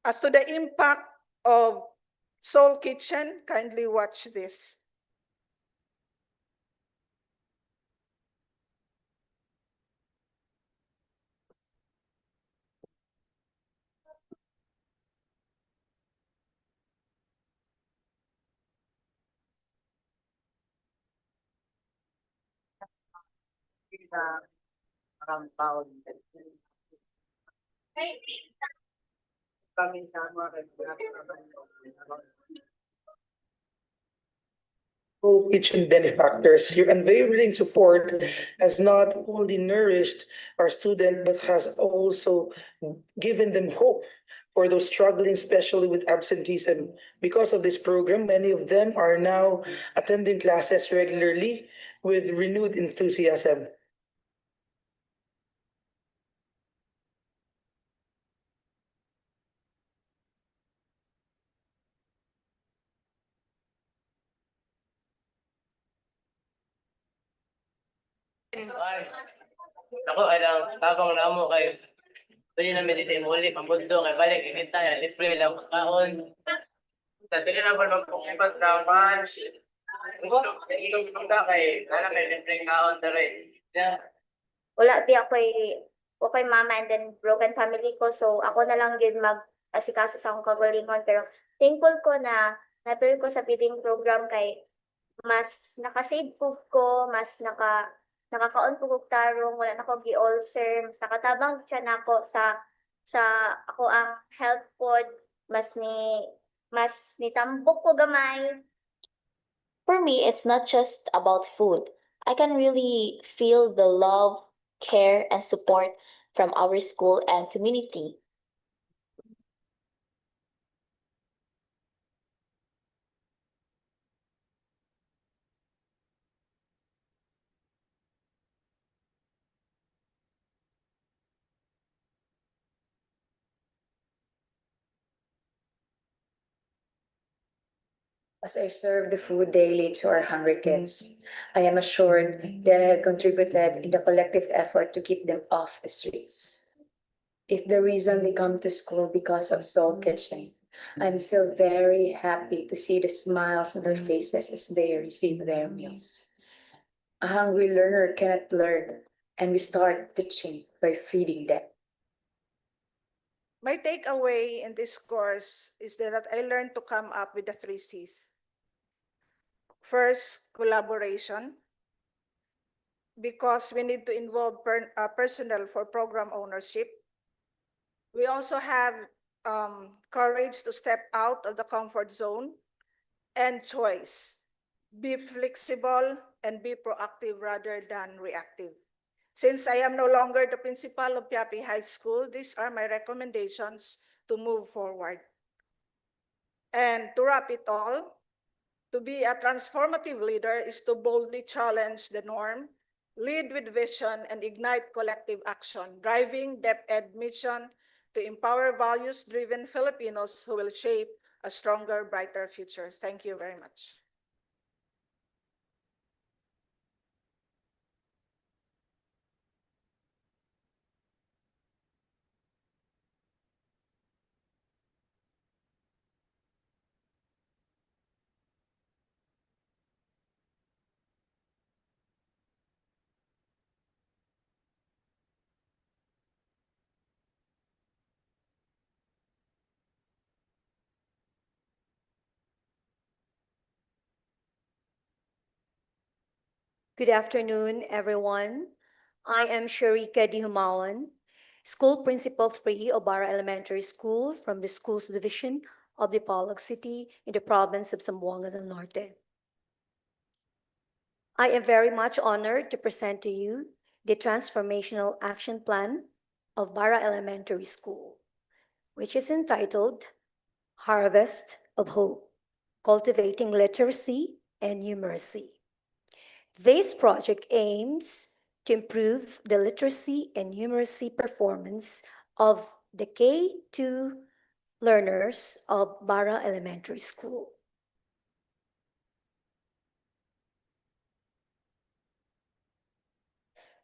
Speaker 12: As to the impact of Soul Kitchen, kindly watch this.
Speaker 11: Kitchen benefactors. Your unwavering support has not only nourished our students, but has also given them hope for those struggling, especially with absenteeism. Because of this program, many of them are now attending classes regularly with renewed enthusiasm.
Speaker 13: Ako, alam, tabang na mo kayo. Pwede na medyo muli, pambundo, kay balik, ikita, libre lang kaon. Dati na naman magpukipat na punch. Itong pagka kay, alam, may libre kaon na rin.
Speaker 16: Wala di ako'y mama and then broken family ko, so ako na lang din mag-asikaso sa akong kagalingon, pero thankful ko na napil ko sa feeding program kay mas nakasave ko, mas nakakaon ko kog tarong, wala na ko gi-ulcer, mas nakatabang siya nako sa ako ang health food, mas nitambok ko gamay.
Speaker 19: For me, it's not just about food. I can really feel the love, care, and support from our school and community.
Speaker 20: As I serve the food daily to our hungry kids, I am assured that I have contributed in the collective effort to keep them off the streets. If the reason they come to school because of Soul Kitchen, I'm still very happy to see the smiles on their faces as they receive their meals. A hungry learner cannot learn, and we start teaching by feeding them.
Speaker 12: My takeaway in this course is that I learned to come up with the 3 C's. First, collaboration, because we need to involve personnel for program ownership. We also have courage to step out of the comfort zone, and choice. Be flexible and be proactive rather than reactive. Since I am no longer the principal of Piapi High School, these are my recommendations to move forward. And to wrap it all, to be a transformative leader is to boldly challenge the norm, lead with vision, and ignite collective action, driving DepEd mission to empower values-driven Filipinos who will shape a stronger, brighter future. Thank you very much.
Speaker 22: Good afternoon, everyone. I am Sharika Dihumawan, School Principal 3 of Bara Elementary School from the Schools Division of Dipolog City in the province of Zamboanga del Norte. I am very much honored to present to you the Transformational Action Plan of Bara Elementary School, which is entitled Harvest of Hope, Cultivating Literacy and Numeracy. This project aims to improve the literacy and numeracy performance of the K-2 learners of Bara Elementary School.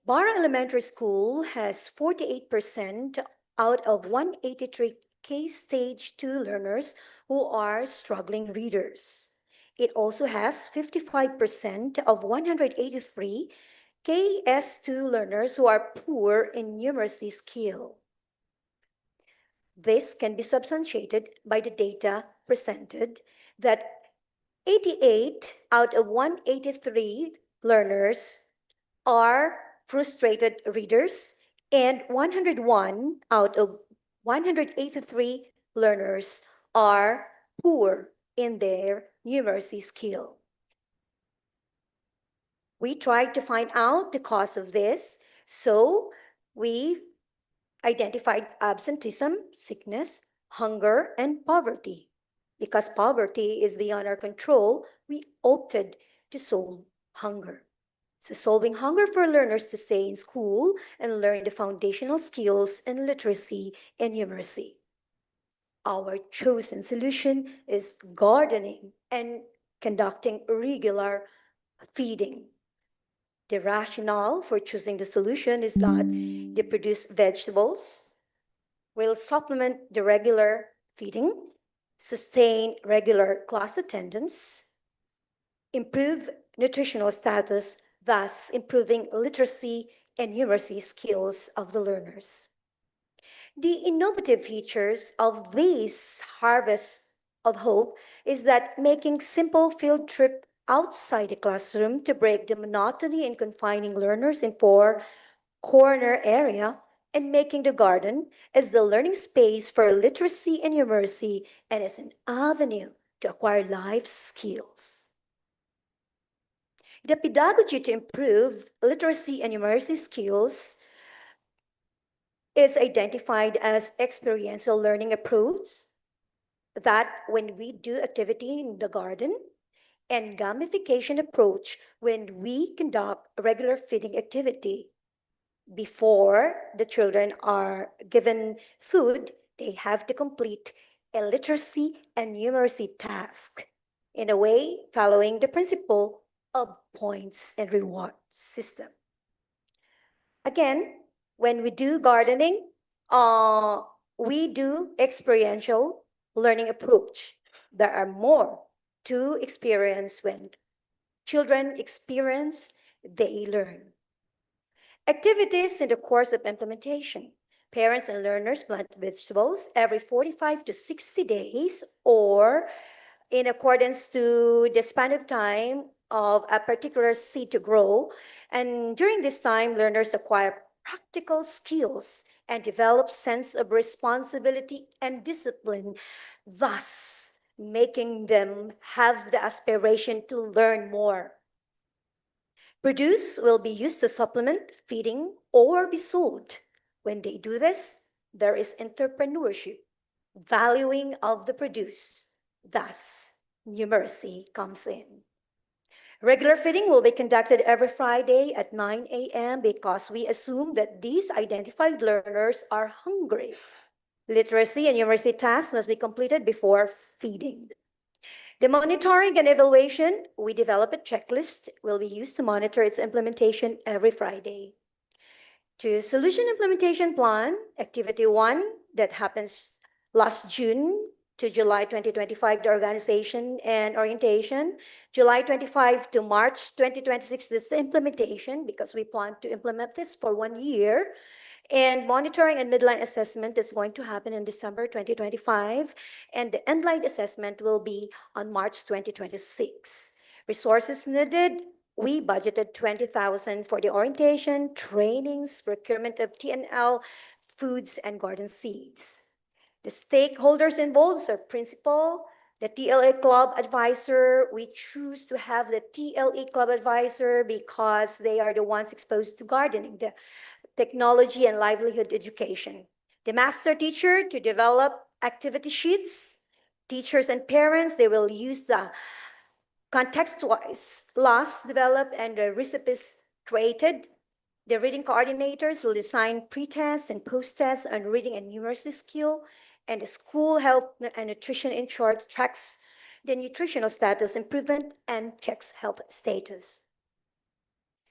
Speaker 22: Bara Elementary School has 48% out of 183 K-Stage 2 learners who are struggling readers. It also has 55% of 183 KS2 learners who are poor in numeracy skill. This can be substantiated by the data presented that 88 out of 183 learners are frustrated readers, and 101 out of 183 learners are poor in their numeracy skill. We tried to find out the cause of this, so we identified absenteeism, sickness, hunger, and poverty. Because poverty is beyond our control, we opted to solve hunger. So solving hunger for learners to stay in school and learn the foundational skills in literacy and numeracy. Our chosen solution is gardening and conducting regular feeding. The rationale for choosing the solution is that they produce vegetables, will supplement the regular feeding, sustain regular class attendance, improve nutritional status, thus improving literacy and numeracy skills of the learners. The innovative features of this Harvest of Hope is that making simple field trip outside the classroom to break the monotony in confining learners in four corner area and making the garden as the learning space for literacy and numeracy and as an avenue to acquire life skills. The pedagogy to improve literacy and numeracy skills is identified as experiential learning approach, that when we do activity in the garden, and gamification approach when we conduct regular feeding activity. Before the children are given food, they have to complete a literacy and numeracy task in a way following the principle of points and reward system. Again, when we do gardening, we do experiential learning approach. There are more to experience when children experience, they learn. Activities in the course of implementation. Parents and learners plant vegetables every 45 to 60 days or in accordance to the span of time of a particular seed to grow. And during this time, learners acquire practical skills and develop sense of responsibility and discipline, thus making them have the aspiration to learn more. Produce will be used to supplement feeding or be sold. When they do this, there is entrepreneurship, valuing of the produce. Thus, numeracy comes in. Regular feeding will be conducted every Friday at 9 a.m. because we assume that these identified learners are hungry. Literacy and numeracy tasks must be completed before feeding. The monitoring and evaluation, we develop a checklist, will be used to monitor its implementation every Friday. To solution implementation plan, activity 1 that happens last June to July 2025, the organization and orientation. July 25 to March 2026, this implementation, because we plan to implement this for 1 year. And monitoring and midline assessment is going to happen in December 2025. And the endline assessment will be on March 2026. Resources needed, we budgeted 20,000 for the orientation, trainings, procurement of TNL, foods, and garden seeds. The stakeholders involved are principal, the TLA club advisor. We choose to have the TLA club advisor because they are the ones exposed to gardening, the technology and livelihood education. The master teacher to develop activity sheets. Teachers and parents, they will use the context-wise laws developed and the recipes created. The reading coordinators will design pre-tests and post-tests on reading and numeracy skill, and the school health and nutrition in charge tracks the nutritional status improvement and checks health status.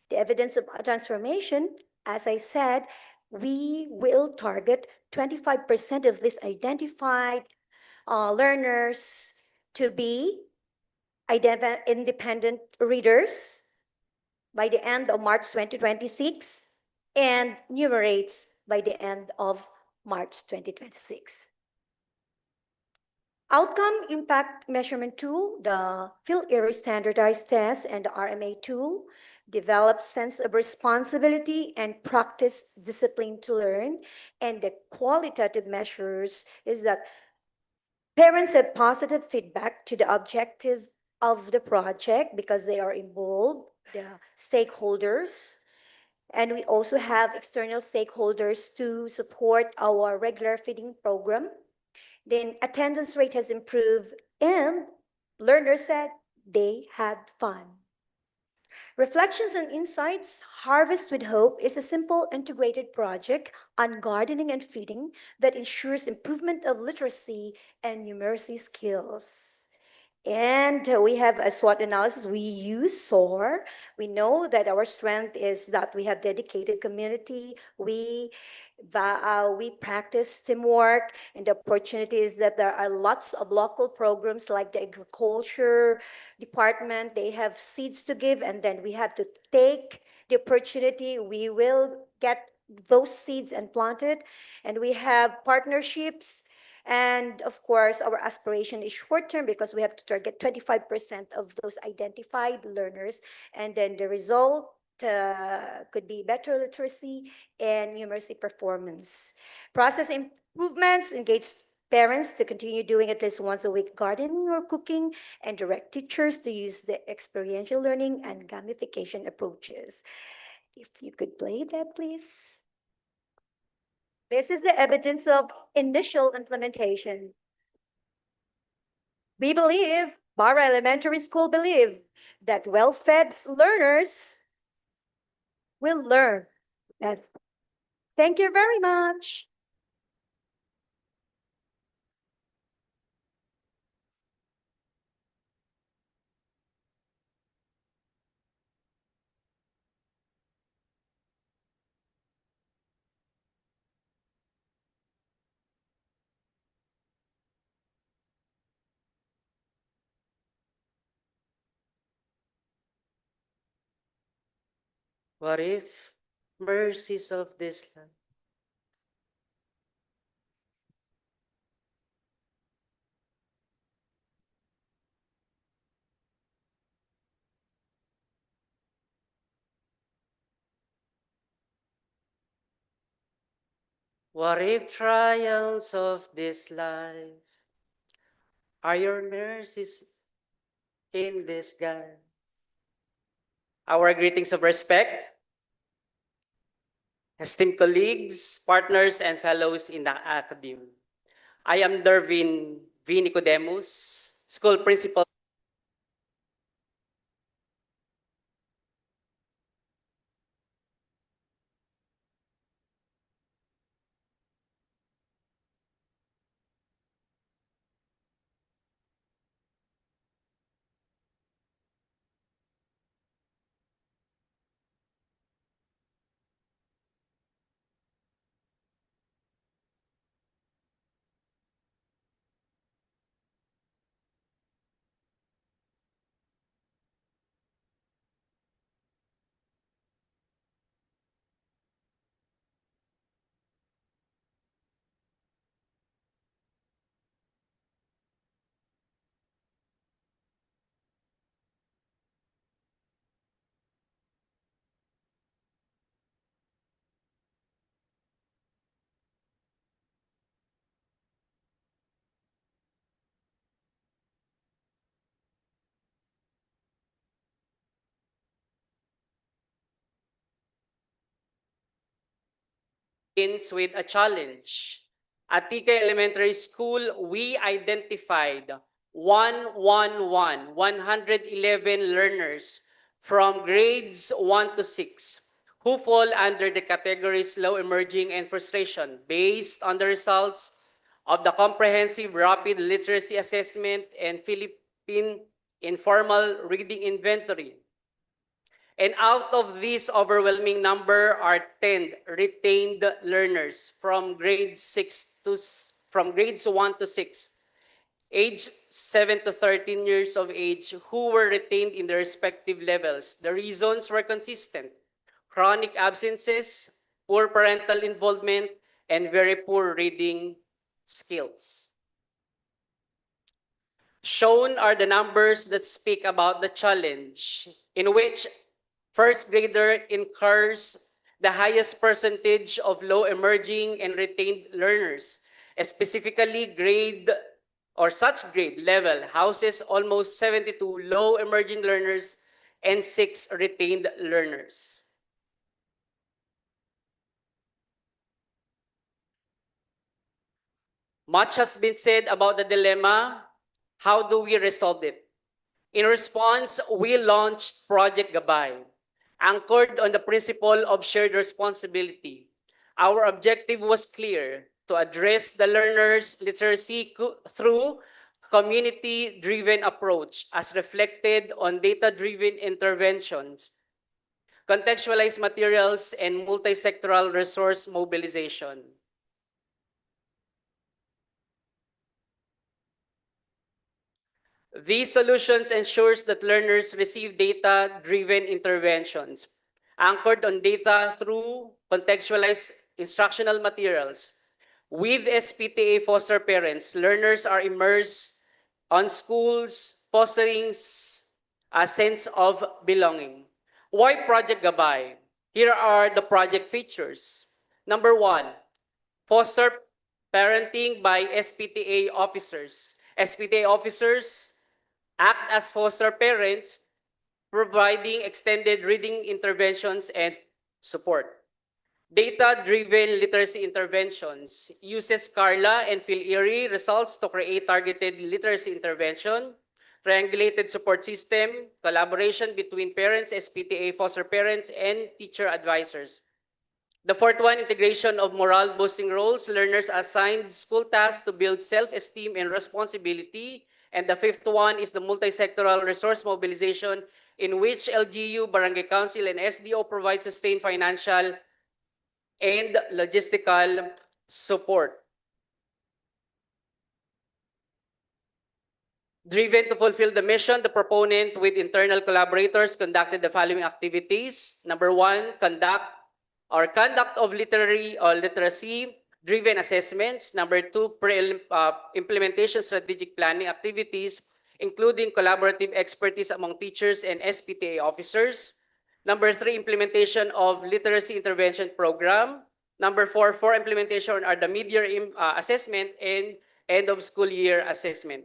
Speaker 22: The evidence of transformation, as I said, we will target 25% of these identified learners to be independent readers by the end of March 2026 and numerates by the end of March 2026. Outcome impact measurement tool, the field area standardized test, and the RMA tool develop sense of responsibility and practice discipline to learn. And the qualitative measures is that parents have positive feedback to the objective of the project because they are involved, the stakeholders. And we also have external stakeholders to support our regular feeding program. Then attendance rate has improved and learners said they had fun. Reflections and Insights, Harvest with Hope is a simple integrated project on gardening and feeding that ensures improvement of literacy and numeracy skills. And we have a SWOT analysis. We use SOAR. We know that our strength is that we have dedicated community. We practice teamwork, and the opportunity is that there are lots of local programs like the agriculture department. They have seeds to give, and then we have to take the opportunity. We will get those seeds and plant it, and we have partnerships. And of course, our aspiration is short term because we have to target 25% of those identified learners. And then the result could be better literacy and numeracy performance. Process improvements, engage parents to continue doing at least once a week gardening or cooking, and direct teachers to use the experiential learning and gamification approaches. If you could play that, please. This is the evidence of initial implementation. We believe, Barra Elementary School believe, that well-fed learners will learn. And thank you very much.
Speaker 5: What if mercies of this land What if trials of this life are your mercies in disguise? Our greetings of respect, esteemed colleagues, partners, and fellows in the academy. I am Dervin V. Nicodemus, School Principal. Begins with a challenge. At TK Elementary School, we identified 111 learners from grades 1 to 6 who fall under the categories low emerging and frustration based on the results of the Comprehensive Rapid Literacy Assessment and Philippine Informal Reading Inventory. And out of this overwhelming number are 10 retained learners from from grades 1 to 6, age 7 to 13 years of age, who were retained in their respective levels. The reasons were consistent: chronic absences, poor parental involvement, and very poor reading skills. Shown are the numbers that speak about the challenge, in which first grader incurs the highest percentage of low emerging and retained learners. Specifically, grade or such grade level houses almost 72 low emerging learners and 6 retained learners. Much has been said about the dilemma. How do we resolve it? In response, we launched Project Gabay, anchored on the principle of shared responsibility. Our objective was clear: to address the learners' literacy through community-driven approach as reflected on data-driven interventions, contextualized materials, and multi-sectoral resource mobilization. These solutions ensures that learners receive data-driven interventions, anchored on data through contextualized instructional materials. With SPTA foster parents, learners are immersed on schools, fostering a sense of belonging. Why Project Gabay? Here are the project features. Number 1, foster parenting by SPTA officers. SPTA officers act as foster parents, providing extended reading interventions and support. Data-driven literacy interventions uses Carla and Phil-Erie results to create targeted literacy intervention, triangulated support system, collaboration between parents, SPTA foster parents, and teacher advisors. The fourth one, integration of morale boosting roles. Learners assigned school tasks to build self-esteem and responsibility. And the fifth one is the multi-sectoral resource mobilization, in which LGU, Barangay Council, and SDO provide sustained financial and logistical support. Driven to fulfill the mission, the proponent with internal collaborators conducted the following activities. Number 1, conduct of literary or literacy-driven assessments. Number 2, implementation strategic planning activities, including collaborative expertise among teachers and SPTA officers. Number 3, implementation of literacy intervention program. Number four, for implementation are the mid-year assessment and end of school year assessment.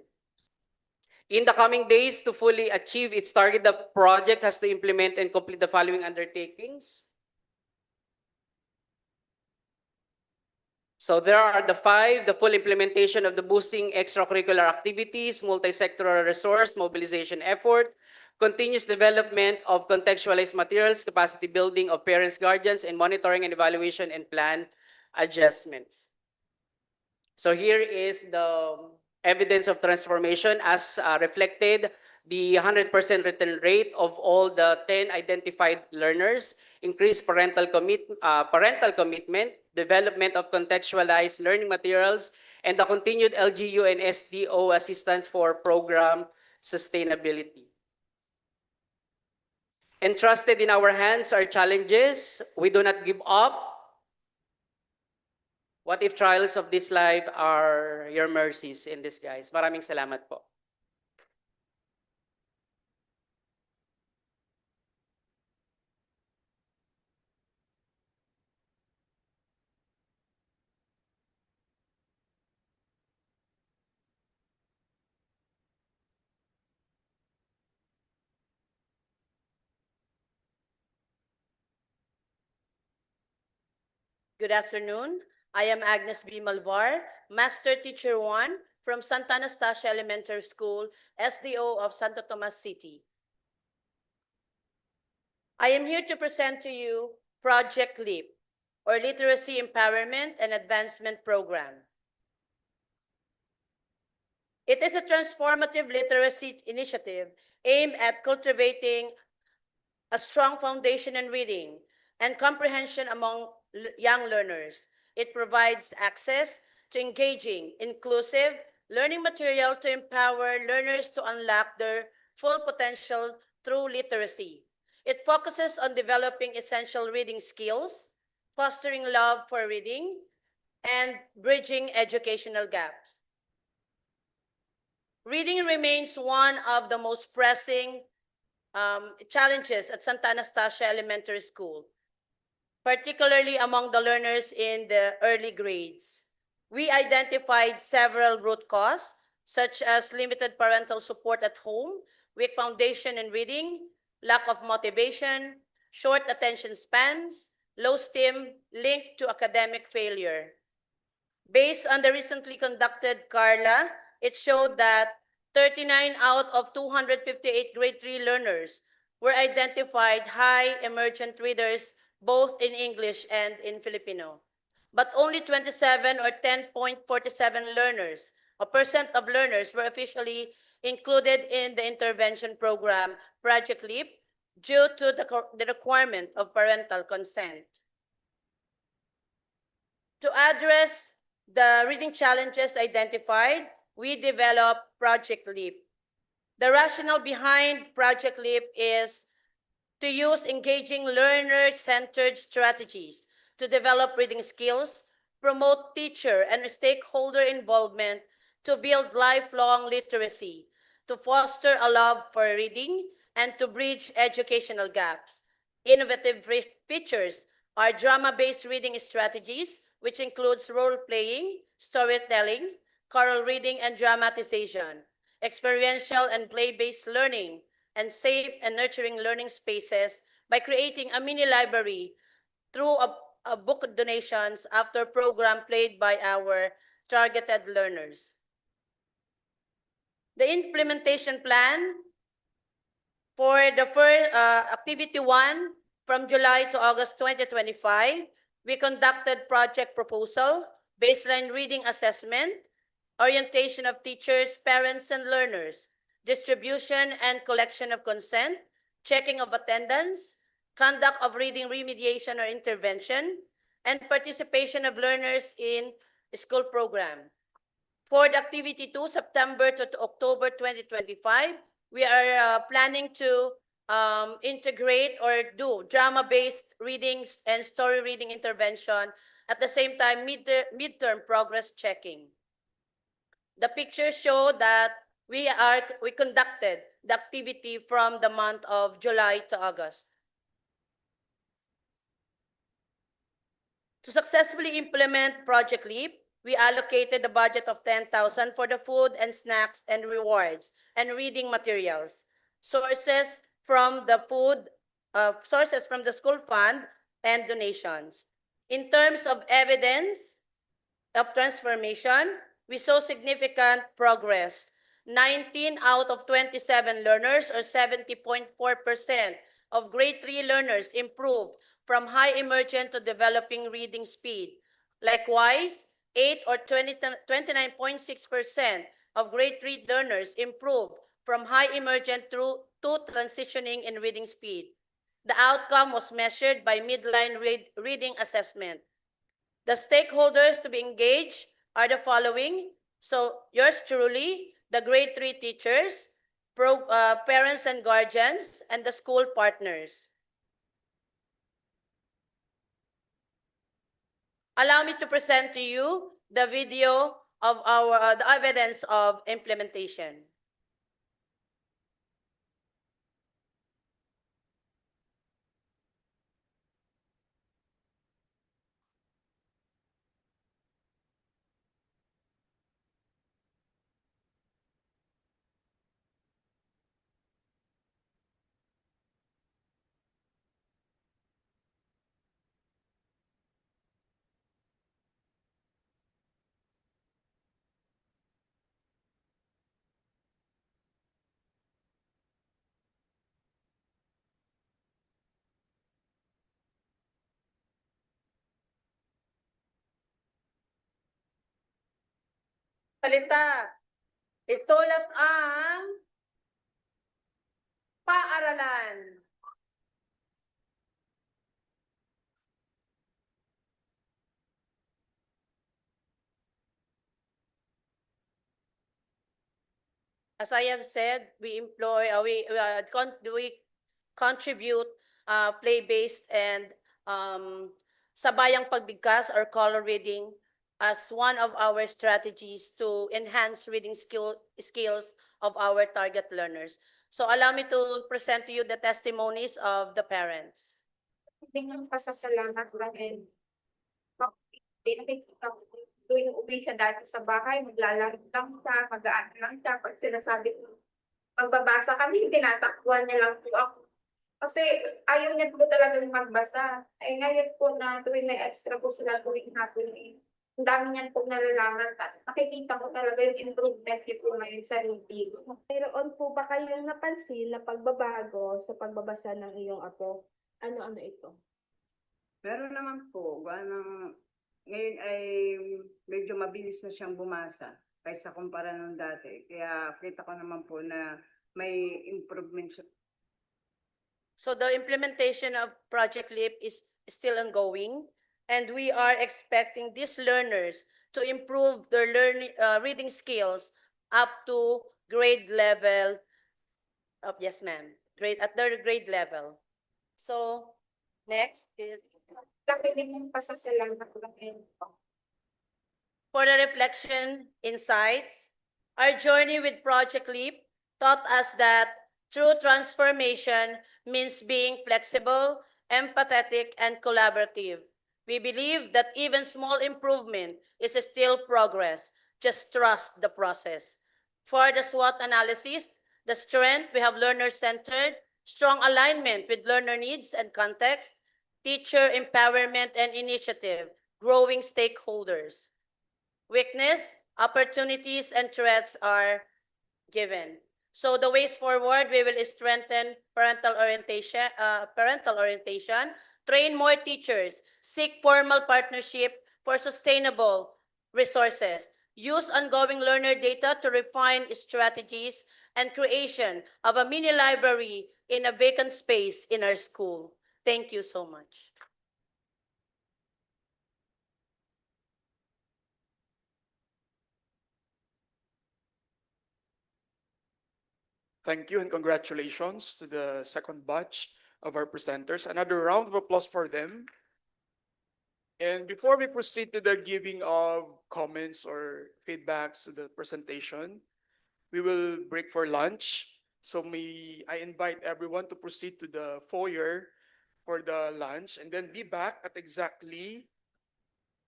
Speaker 5: In the coming days, to fully achieve its target, the project has to implement and complete the following undertakings. So there are the five: the full implementation of the boosting extracurricular activities, multi-sectoral resource mobilization effort, continuous development of contextualized materials, capacity building of parents, guardians, and monitoring and evaluation and plan adjustments. So here is the evidence of transformation as reflected, the 100% return rate of all the 10 identified learners, increased parental commitment, development of contextualized learning materials, and the continued LGU and SDO assistance for program sustainability. Entrusted in our hands are challenges. We do not give up. What if trials of this life are your mercies in disguise? Maraming salamat po.
Speaker 1: Good afternoon. I am Agnes B. Malvar, Master Teacher 1 from Santa Anastasia Elementary School, SDO of Santo Tomas City. I am here to present to you Project LEAP, or Literacy Empowerment and Advancement Program. It is a transformative literacy initiative aimed at cultivating a strong foundation in reading and comprehension among young learners. It provides access to engaging, inclusive learning material to empower learners to unlock their full potential through literacy. It focuses on developing essential reading skills, fostering love for reading, and bridging educational gaps. Reading remains one of the most pressing challenges at Santa Anastasia Elementary School, particularly among the learners in the early grades. We identified several root causes, such as limited parental support at home, weak foundation in reading, lack of motivation, short attention spans, low STEM linked to academic failure. Based on the recently conducted CARLA, it showed that 39 out of 258 grade 3 learners were identified high emergent readers both in English and in Filipino. But only 27 or 10.47 learners, a percent of learners were officially included in the intervention program Project LEAP due to the requirement of parental consent. To address the reading challenges identified, we developed Project LEAP. The rationale behind Project LEAP is to use engaging learner-centered strategies to develop reading skills, promote teacher and stakeholder involvement to build lifelong literacy, to foster a love for reading, and to bridge educational gaps. Innovative features are drama-based reading strategies, which includes role-playing, storytelling, choral reading, and dramatization, experiential and play-based learning, and safe and nurturing learning spaces by creating a mini library through a book donations after program played by our targeted learners. The implementation plan for the first activity 1 from July to August 2025, we conducted project proposal, baseline reading assessment, orientation of teachers, parents, and learners, distribution and collection of consent, checking of attendance, conduct of reading remediation or intervention, and participation of learners in school program. For the activity 2, September to October 2025, we are planning to integrate or do drama-based readings and story reading intervention at the same time midterm progress checking. The pictures show that we conducted the activity from the month of July to August. To successfully implement Project LEAP, we allocated a budget of 10,000 for the food and snacks and rewards and reading materials. Sources from the school fund and donations. In terms of evidence of transformation, we saw significant progress. 19 out of 27 learners, or 70.4% of grade 3 learners, improved from high emergent to developing reading speed. Likewise, 8 or 29.6% of grade 3 learners improved from high emergent to transitioning in reading speed. The outcome was measured by midline reading assessment. The stakeholders to be engaged are the following. So yours truly, the grade 3 teachers, parents and guardians, and the school partners. Allow me to present to you the video of the evidence of implementation. Salita, isulat ang paaralan. As I have said, we contribute play-based and sabayang pagbigkas or color reading as one of our strategies to enhance reading skills of our target learners. So allow me to present to you the testimonies of the parents.
Speaker 6: Tingnan pasasalamat dahil nakikita ko tuwing uwi siya dati sa bahay, maglalaro lang siya, mag-aano lang siya. Pag sinasabi ko, magbabasa kami, tinatakbuhan niya lang po ako. Kasi ayaw niya po talagang magbasa. Eh ngayon po na tuwing may extra po sila tuwing hapon eh. Ang dami niyan po nalalaman at nakikita ko talaga yung improvement niya po ngayon sa reading.
Speaker 8: Mayroon po ba kayong napansin na pagbabago sa pagbabasa ng iyong apo? Ano-ano ito?
Speaker 18: Meron naman po, ngayon ay medyo mabilis na siyang bumasa kaysa kumpara nung dati. Kaya kita ko naman po na may improvement siya.
Speaker 1: So the implementation of Project LEAP is still ongoing, and we are expecting these learners to improve their reading skills up to grade level. Yes, ma'am. At their grade level. So next is for the reflection insights. Our journey with Project LEAP taught us that true transformation means being flexible, empathetic, and collaborative. We believe that even small improvement is still progress. Just trust the process. For the SWOT analysis, the strength, we have learner-centered, strong alignment with learner needs and context, teacher empowerment and initiative, growing stakeholders. Weakness, opportunities, and threats are given. So the ways forward, we will strengthen parental orientation, train more teachers, seek formal partnership for sustainable resources, use ongoing learner data to refine strategies, and creation of a mini library in a vacant space in our school. Thank you so much.
Speaker 24: Thank you and congratulations to the second batch of our presenters. Another round of applause for them. And before we proceed to the giving of comments or feedbacks to the presentation, we will break for lunch. So I invite everyone to proceed to the foyer for the lunch and then be back at exactly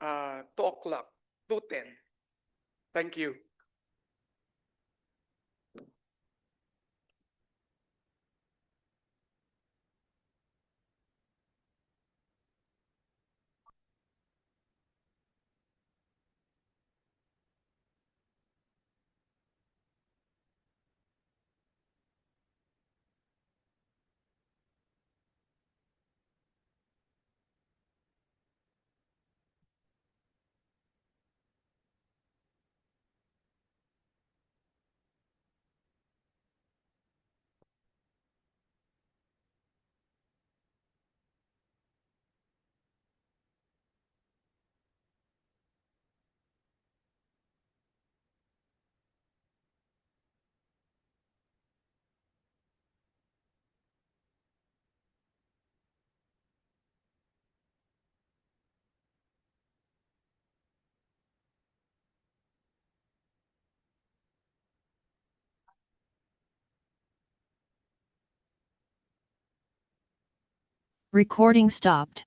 Speaker 24: 2 o'clock, 2:10. Thank you.
Speaker 4: Recording stopped.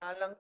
Speaker 2: Alang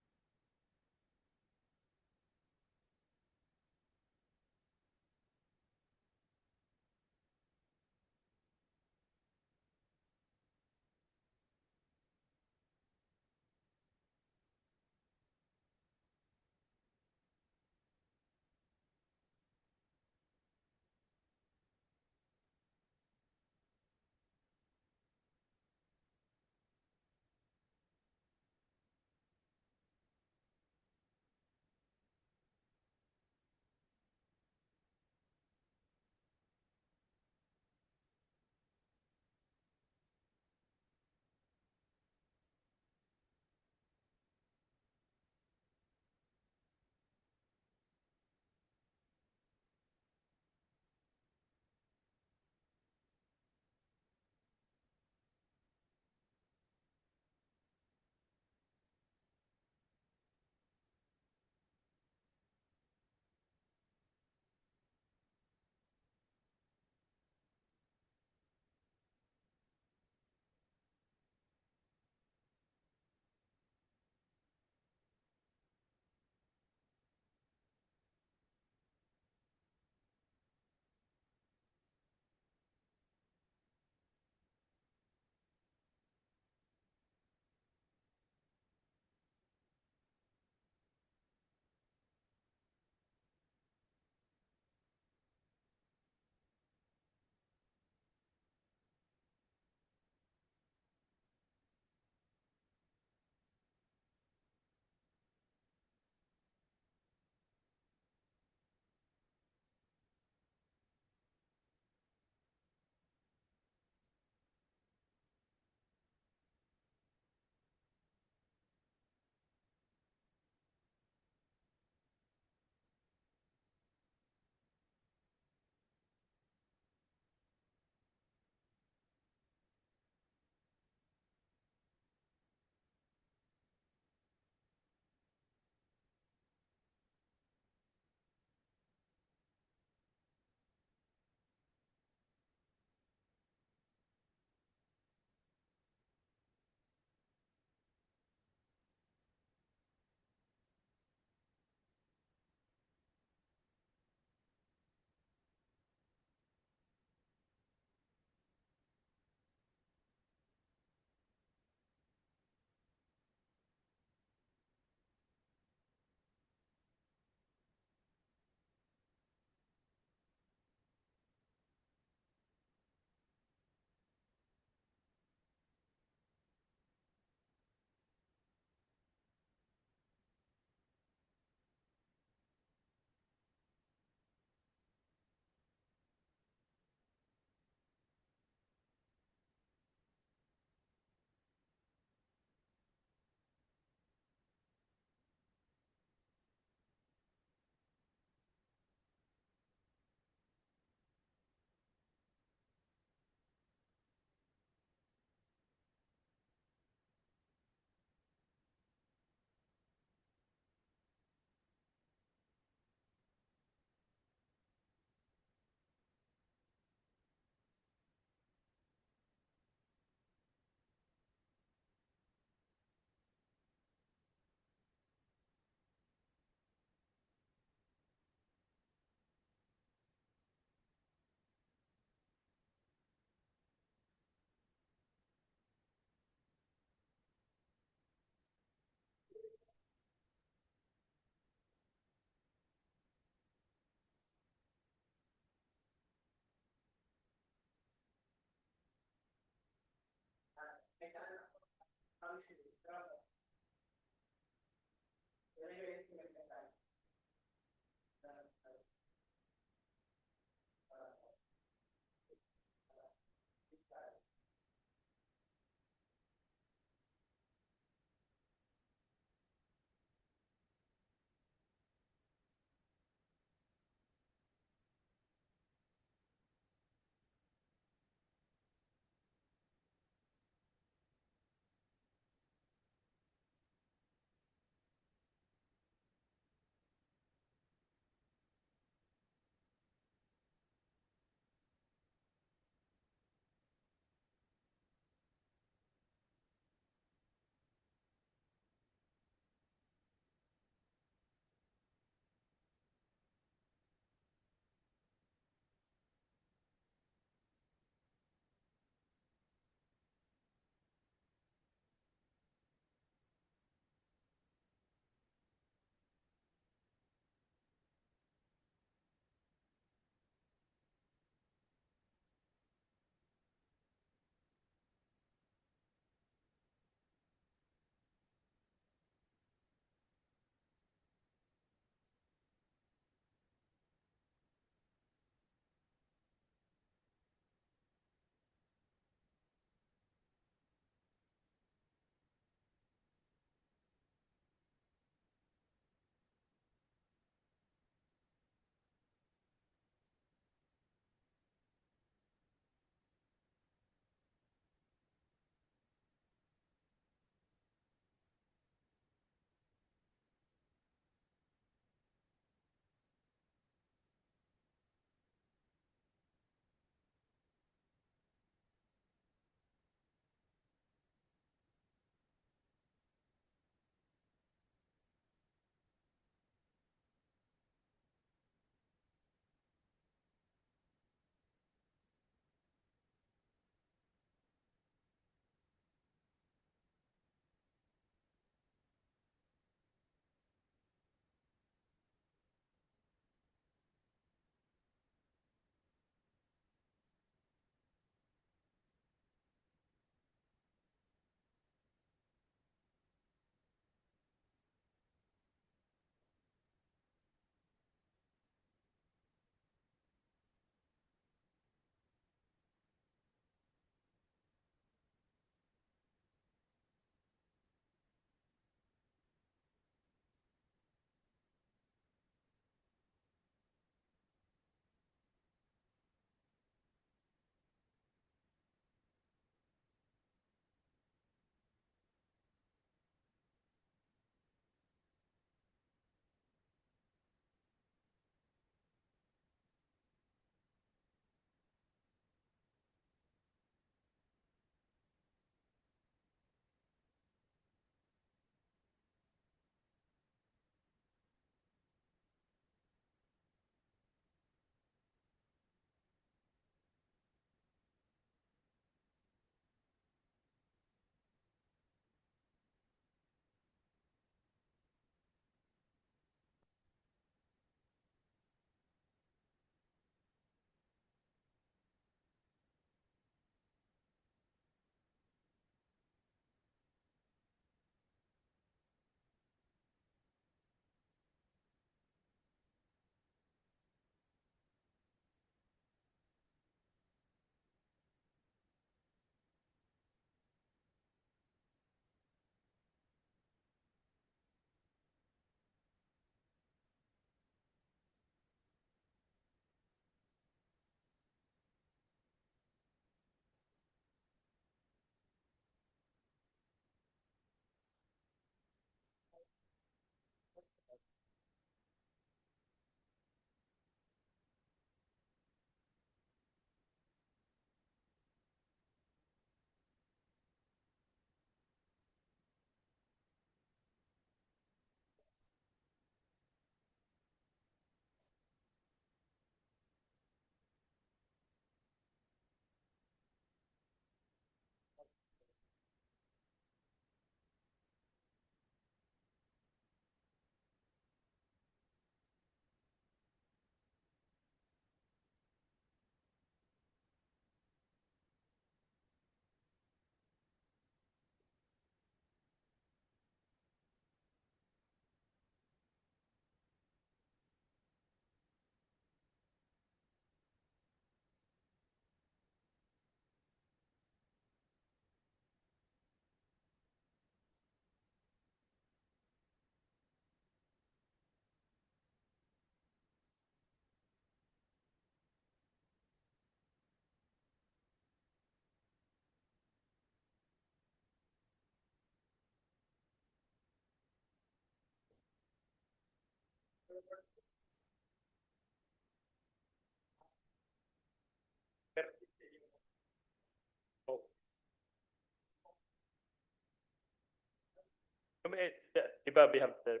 Speaker 2: Iba we have the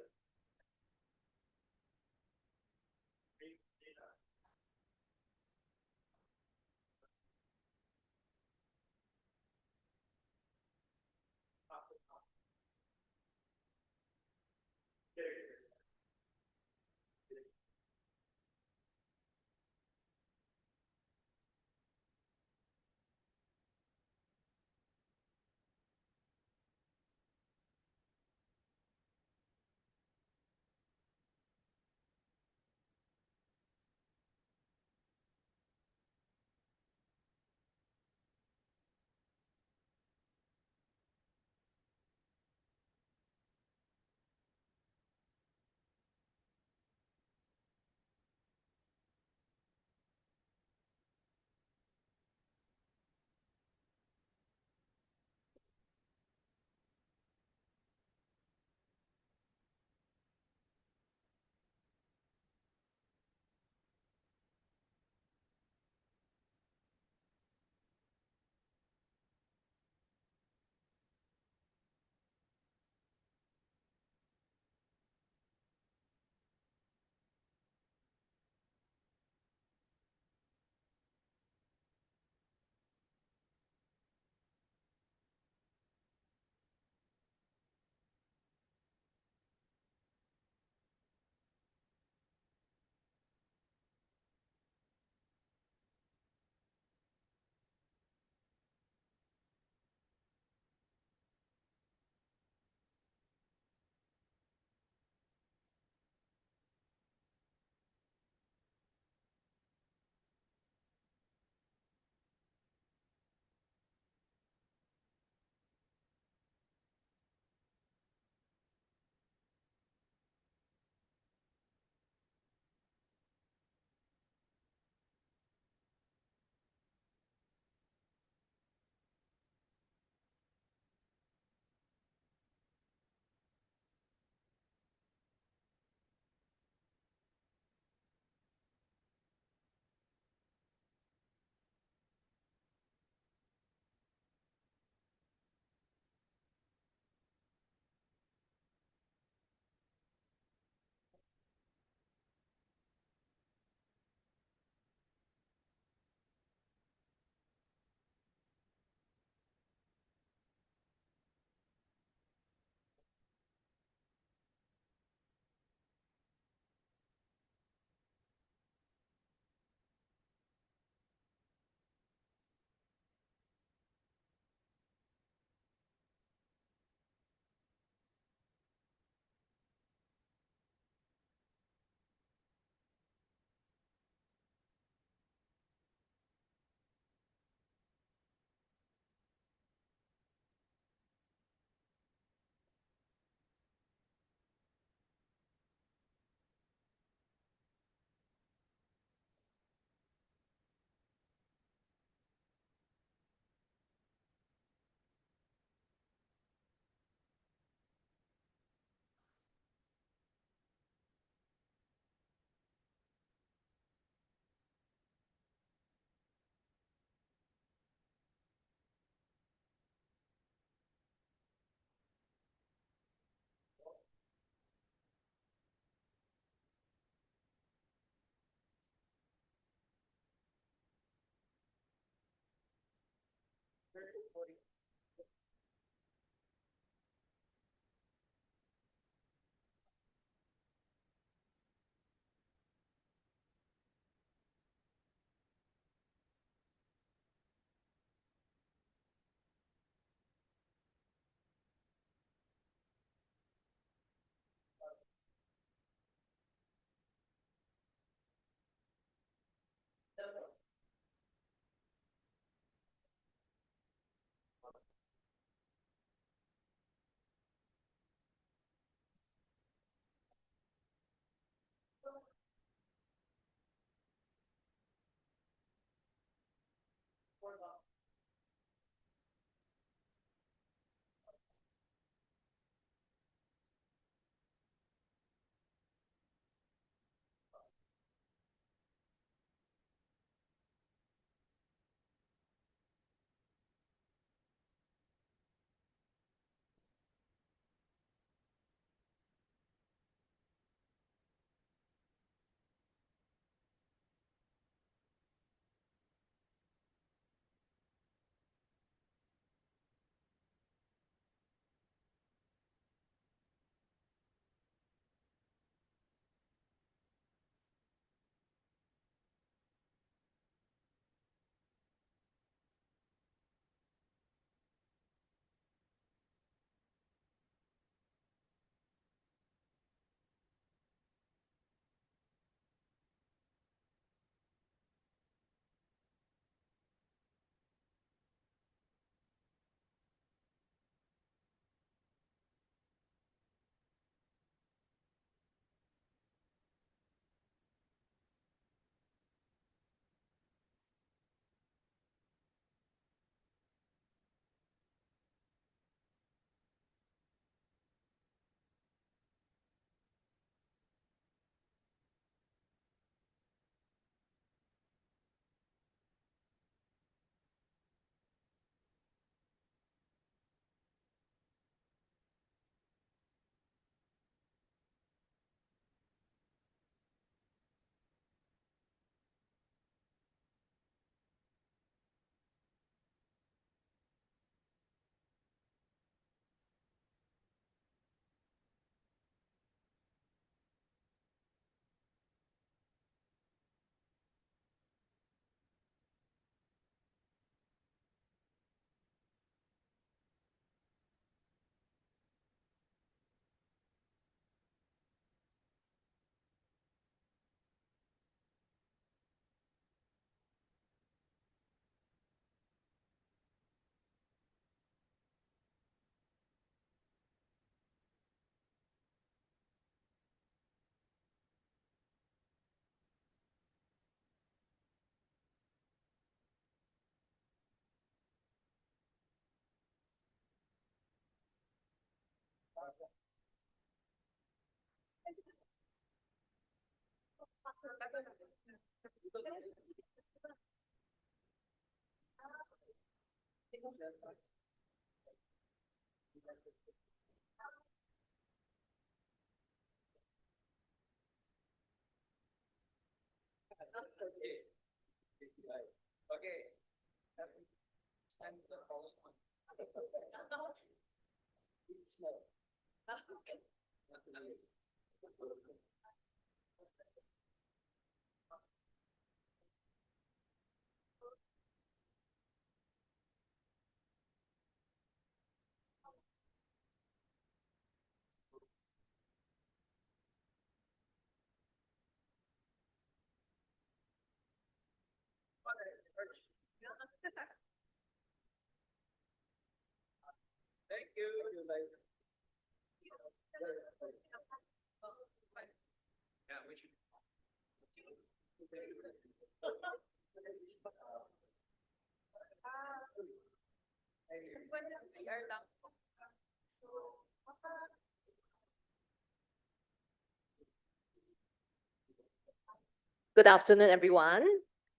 Speaker 3: Good afternoon, everyone.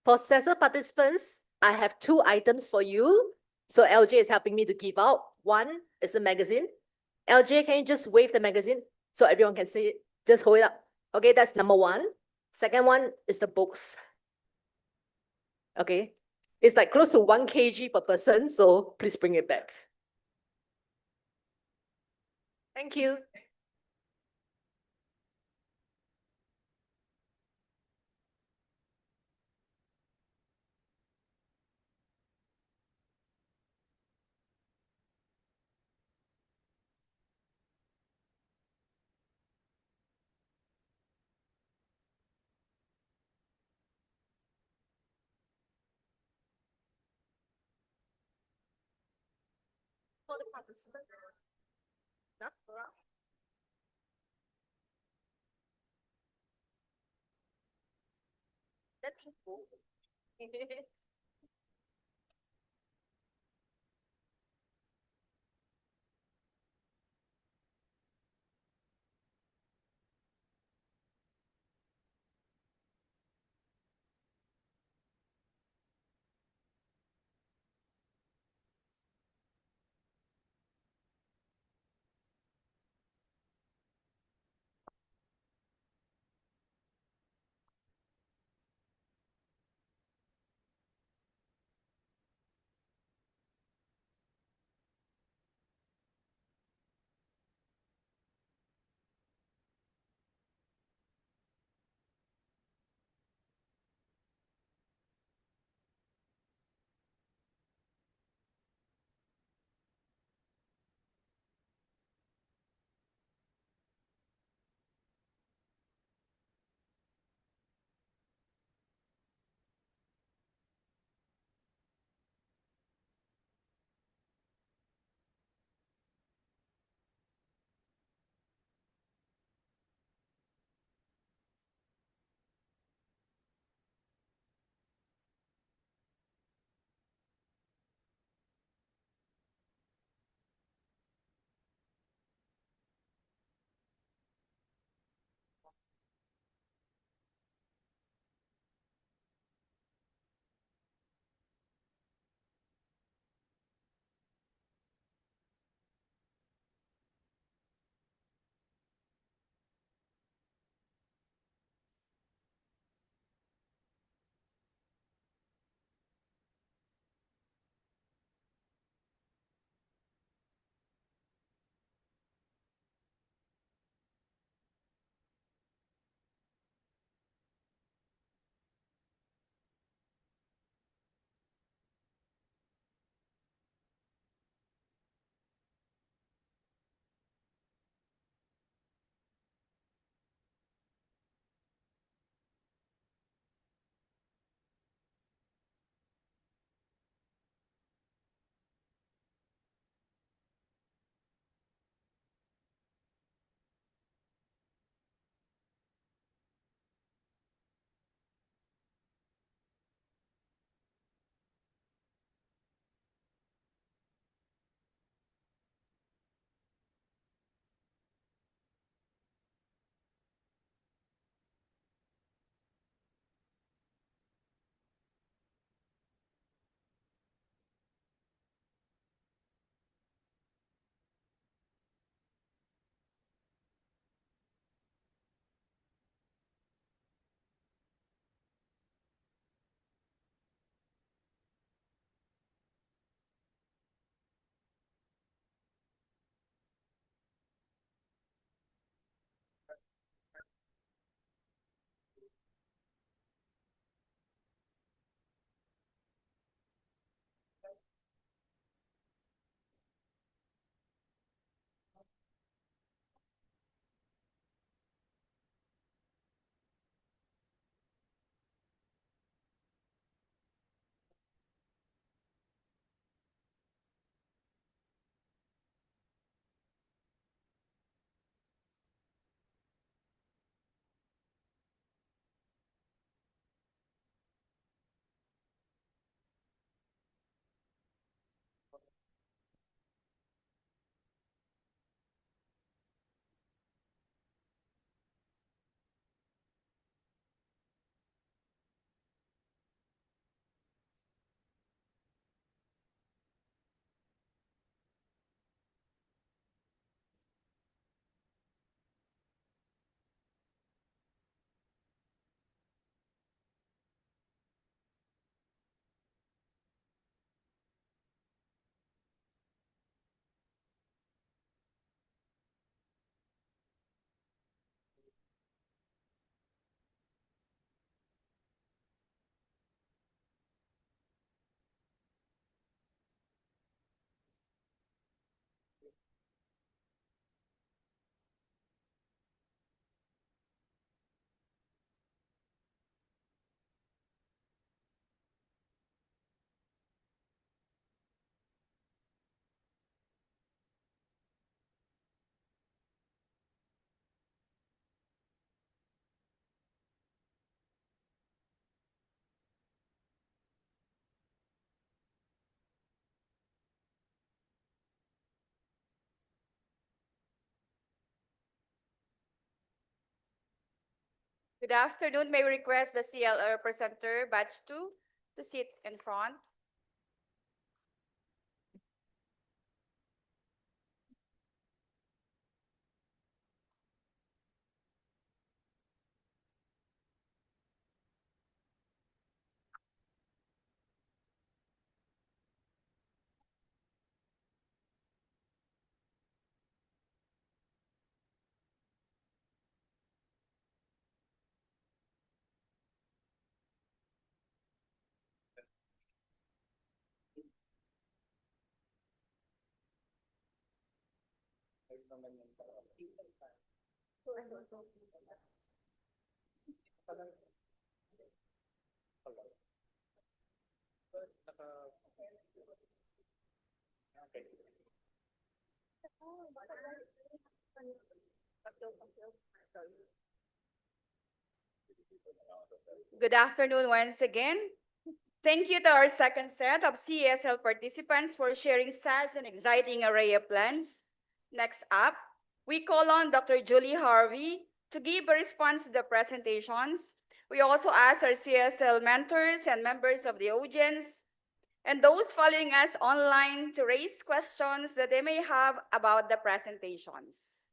Speaker 3: For CESL participants, I have two items for you. So LJ is helping me to give out. One is the magazine. LJ, can you just wave the magazine so everyone can see it? Just hold it up. Okay, that's number one. Second one is the books. Okay, it's like close to 1 kg per person, so please bring it back. Thank you. For the participants. That's cool.
Speaker 7: Good afternoon. May we request the CLR presenter, batch 2, to sit in front. Good afternoon once again. Thank you to our second set of CESL participants for sharing such an exciting array of plans. Next up, we call on Dr. Julie Harvey to give a response to the presentations. We also ask our CSL mentors and members of the audience and those following us online to raise questions that they may have about the presentations.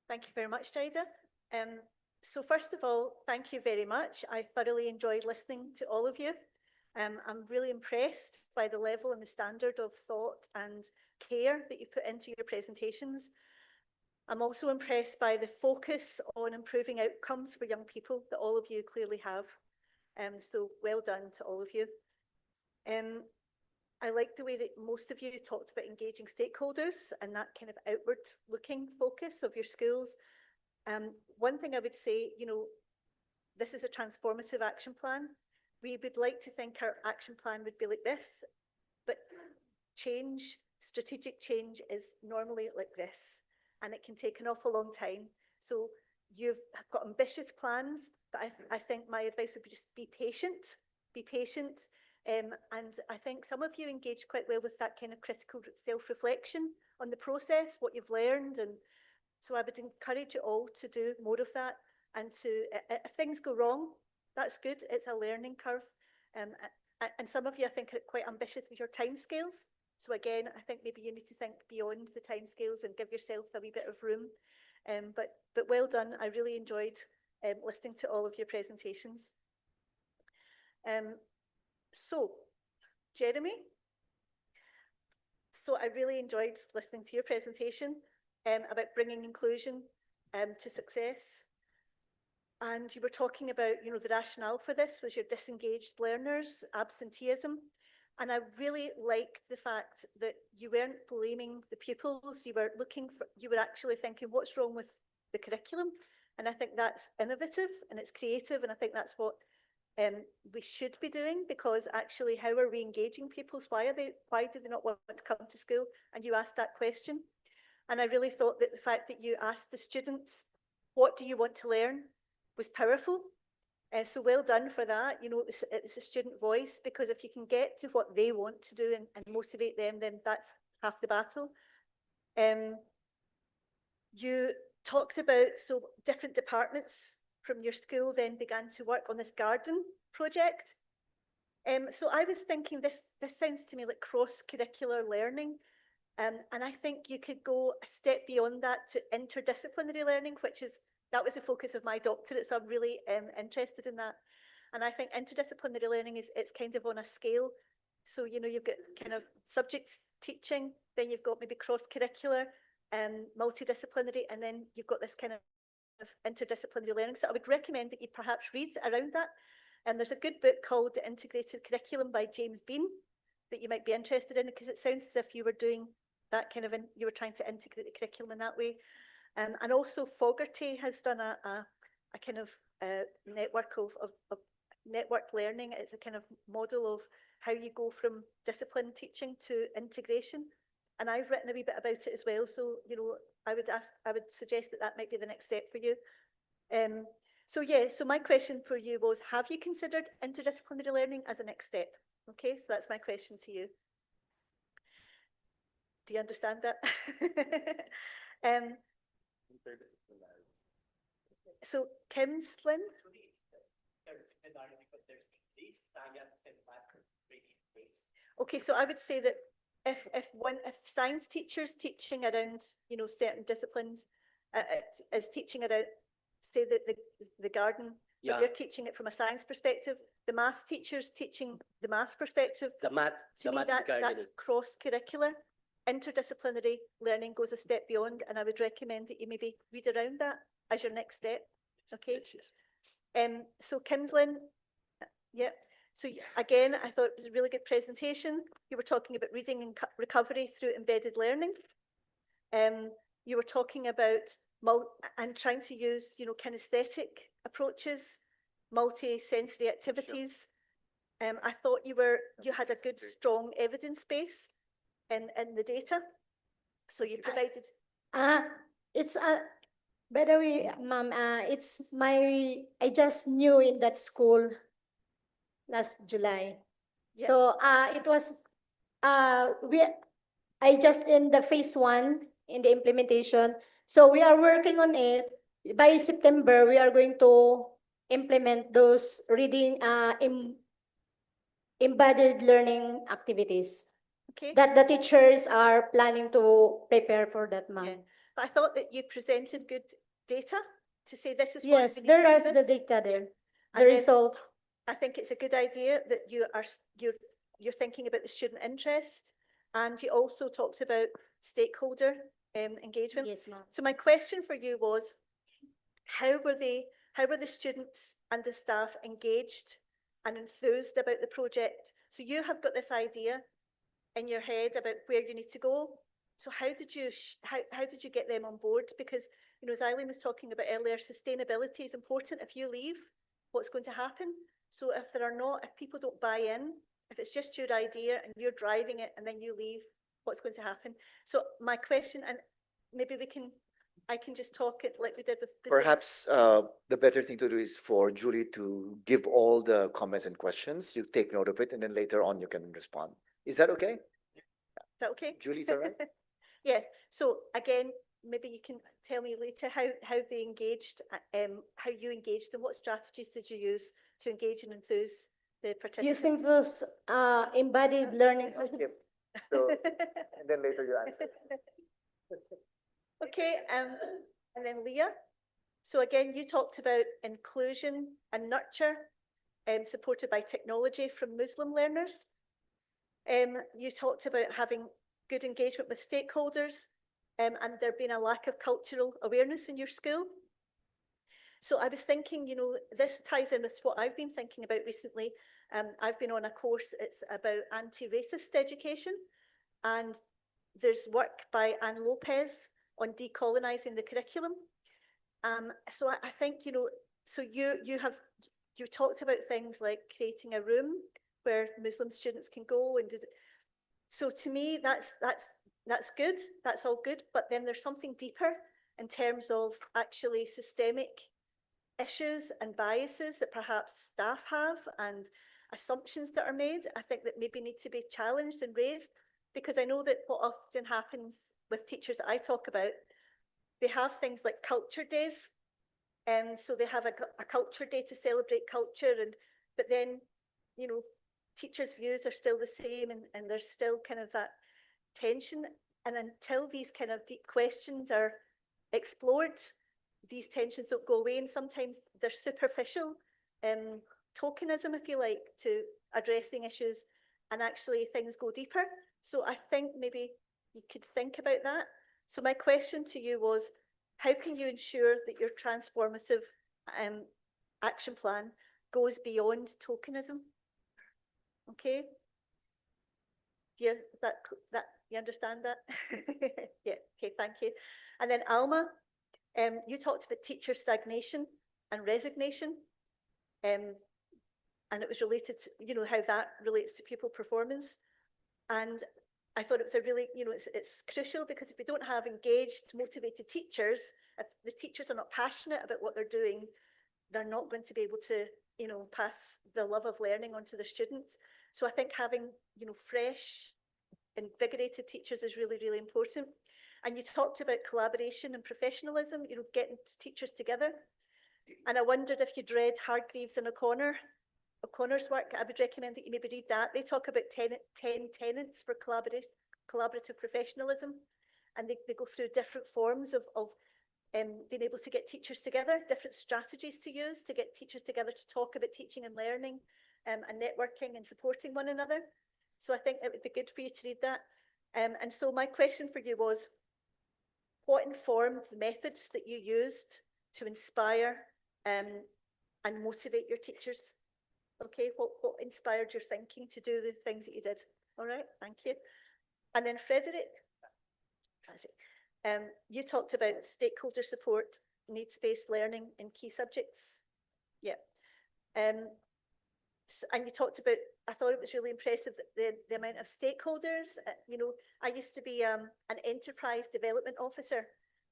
Speaker 9: Thank you very much, Jida. So first of all, thank you very much. I thoroughly enjoyed listening to all of you. I'm really impressed by the level and the standard of thought and care that you put into your presentations. I'm also impressed by the focus on improving outcomes for young people that all of you clearly have. So well done to all of you. I like the way that most of you talked about engaging stakeholders and that kind of outward looking focus of your schools. One thing I would say, this is a transformative action plan. We would like to think our action plan would be like this, but change, strategic change is normally like this, and it can take an awful long time. So you've got ambitious plans, but I think my advice would be just be patient, be patient. And I think some of you engaged quite well with that kind of critical self-reflection on the process, what you've learned. And so I would encourage you all to do more of that. And to, if things go wrong, that's good. It's a learning curve. And some of you, I think, are quite ambitious with your timescales. So again, I think maybe you need to think beyond the timescales and give yourself a wee bit of room. But well done. I really enjoyed listening to all of your presentations. So, Jeremy, so I really enjoyed listening to your presentation about bringing inclusion to success. And you were talking about, the rationale for this was your disengaged learners, absenteeism. And I really liked the fact that you weren't blaming the pupils. You were actually thinking, what's wrong with the curriculum? And I think that's innovative and it's creative. And I think that's what we should be doing, because actually, how are we engaging pupils? Why do they not want to come to school? And you asked that question. And I really thought that the fact that you asked the students, what do you want to learn, was powerful. So well done for that. It's a student voice, because if you can get to what they want to do and motivate them, then that's half the battle. You talked about, so different departments from your school then began to work on this garden project. So I was thinking this sounds to me like cross-curricular learning. And I think you could go a step beyond that to interdisciplinary learning, that was the focus of my doctorate. So I'm really interested in that. And I think interdisciplinary learning it's kind of on a scale. So, you've got kind of subjects teaching, then you've got maybe cross-curricular, multidisciplinary, and then you've got this kind of interdisciplinary learning. So I would recommend that you perhaps read around that. And there's a good book called The Integrated Curriculum by James Bean that you might be interested in, because it sounds as if you were doing that kind of, you were trying to integrate the curriculum in that way. And also Fogarty has done a kind of network of networked learning. It's a kind of model of how you go from discipline teaching to integration. And I've written a wee bit about it as well. So, I would suggest that might be the next step for you. So my question for you was, have you considered interdisciplinary learning as a next step? Okay, so that's my question to you. Do you understand that? um, so Kimslin, okay, so I would say that if science teachers teaching around, you know, certain disciplines, is teaching around, say the garden, but
Speaker 5: Yeah.
Speaker 9: they're teaching it from a science perspective. The maths teachers teaching the maths perspective.
Speaker 5: The math,
Speaker 9: To me, that's cross-curricular. Interdisciplinary learning goes a step beyond, and I would recommend that you maybe read around that as your next step. Okay. So Kimslin, yeah. So again, I thought it was a really good presentation. You were talking about reading and recovery through embedded learning. You were talking about and trying to use, you know, kinesthetic approaches, multi-sensory activities. I thought you had a good, strong evidence base in the data. So you provided.
Speaker 21: It's by the way, ma'am, I just knew in that school last July.
Speaker 9: Yeah.
Speaker 21: So it was I just in the phase 1 in the implementation. So we are working on it. By September, we are going to implement those reading embodied learning activities
Speaker 9: Okay.
Speaker 21: that the teachers are planning to prepare for that, ma'am.
Speaker 9: Yeah. But I thought that you presented good data to say this is what
Speaker 21: Yes,
Speaker 9: we need
Speaker 21: there
Speaker 9: to
Speaker 21: are
Speaker 9: do
Speaker 21: the
Speaker 9: this.
Speaker 21: data there, the
Speaker 9: And then
Speaker 21: result.
Speaker 9: I think it's a good idea that you're thinking about the student interest, and you also talked about stakeholder engagement.
Speaker 21: Yes, ma'am.
Speaker 9: So my question for you was, how were the students and the staff engaged and enthused about the project? So you have got this idea in your head about where you need to go. So how did you get them on board? Because, you know, as Eileen was talking about earlier, sustainability is important. If you leave, what's going to happen? So if people don't buy in, if it's just your idea and you're driving it and then you leave, what's going to happen? So my question, and maybe I can just talk it like we did with the
Speaker 14: Perhaps the better thing to do is for Julie to give all the comments and questions. You take note of it, and then later on you can respond. Is that okay?
Speaker 9: Is that okay?
Speaker 14: Julie, is that right?
Speaker 9: Yeah. So again, maybe you can tell me later how they engaged, how you engaged them. What strategies did you use to engage and enthuse the participants?
Speaker 21: Using those embodied learning.
Speaker 14: So, and then later you answer.
Speaker 9: Okay, and then Leah. So again, you talked about inclusion and nurture, supported by technology from Muslim learners. You talked about having good engagement with stakeholders, and there being a lack of cultural awareness in your school. So I was thinking, you know, this ties in with what I've been thinking about recently. I've been on a course, it's about anti-racist education, and there's work by Anne Lopez on decolonising the curriculum. So I think, you know, so you talked about things like creating a room where Muslim students can go and so to me that's good, that's all good, but then there's something deeper in terms of actually systemic issues and biases that perhaps staff have and assumptions that are made, I think that maybe need to be challenged and raised, because I know that what often happens with teachers that I talk about, they have things like culture days, and so they have a culture day to celebrate culture, but then, you know, teachers' views are still the same, and there's still kind of that tension, and until these kind of deep questions are explored, these tensions don't go away, and sometimes they're superficial tokenism, if you like, to addressing issues, and actually things go deeper. So I think maybe you could think about that. So my question to you was, how can you ensure that your transformative action plan goes beyond tokenism? Okay. Yeah, that you understand that? Yeah. Okay. Thank you. And then Alma, you talked about teacher stagnation and resignation, and it was related to, you know, how that relates to pupil performance. And I thought it was a really, you know, it's crucial, because if we don't have engaged, motivated teachers, if the teachers are not passionate about what they're doing, they're not going to be able to, you know, pass the love of learning onto the students. So I think having, you know, fresh invigorated teachers is really, really important. And you talked about collaboration and professionalism, you know, getting teachers together. And I wondered if you'd read Hargreaves and O'Connor's work. I would recommend that you maybe read that. They talk about 10 tenets for collaborative professionalism. And they go through different forms of being able to get teachers together, different strategies to use to get teachers together to talk about teaching and learning and networking and supporting one another. So I think it would be good for you to read that. And so my question for you was, what informed the methods that you used to inspire and motivate your teachers? Okay, what inspired your thinking to do the things that you did? All right, thank you. And then Frederick, you talked about stakeholder support, needs-based learning in key subjects. Yeah. And you talked about, I thought it was really impressive that the amount of stakeholders, you know, I used to be an enterprise development officer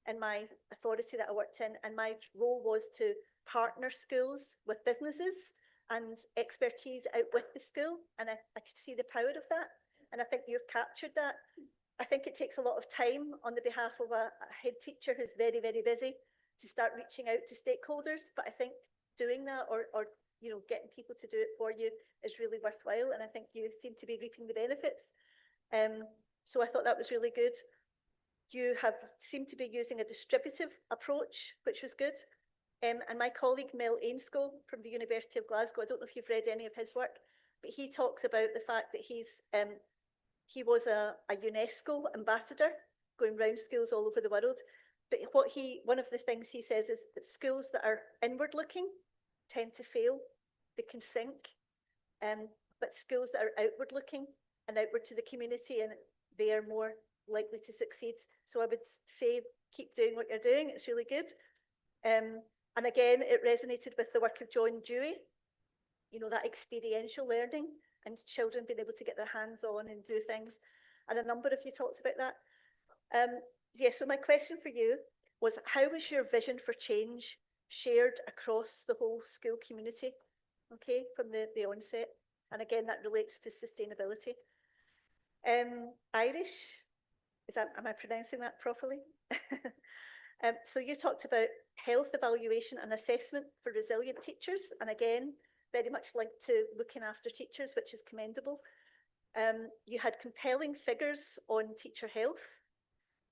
Speaker 9: in my authority that I worked in, and my role was to partner schools with businesses and expertise out with the school, and I could see the power of that, and I think you've captured that. I think it takes a lot of time on the behalf of a head teacher who's very, very busy to start reaching out to stakeholders, but I think doing that or you know, getting people to do it for you is really worthwhile, and I think you seem to be reaping the benefits. So I thought that was really good. You seemed to be using a distributive approach, which was good. And my colleague Mel Ainscough from the University of Glasgow, I don't know if you've read any of his work, but he talks about the fact that he was a UNESCO ambassador going around schools all over the world. But one of the things he says is that schools that are inward looking tend to fail, they can sink. But schools that are outward looking and outward to the community, and they are more likely to succeed. So I would say, keep doing what you're doing, it's really good. And again, it resonated with the work of John Dewey, you know, that experiential learning and children being able to get their hands on and do things. And a number of you talked about that. Yeah, so my question for you was, how was your vision for change shared across the whole school community, okay, from the onset? And again, that relates to sustainability. Irish, am I pronouncing that properly? So you talked about health evaluation and assessment for resilient teachers, and again, very much linked to looking after teachers, which is commendable. You had compelling figures on teacher health,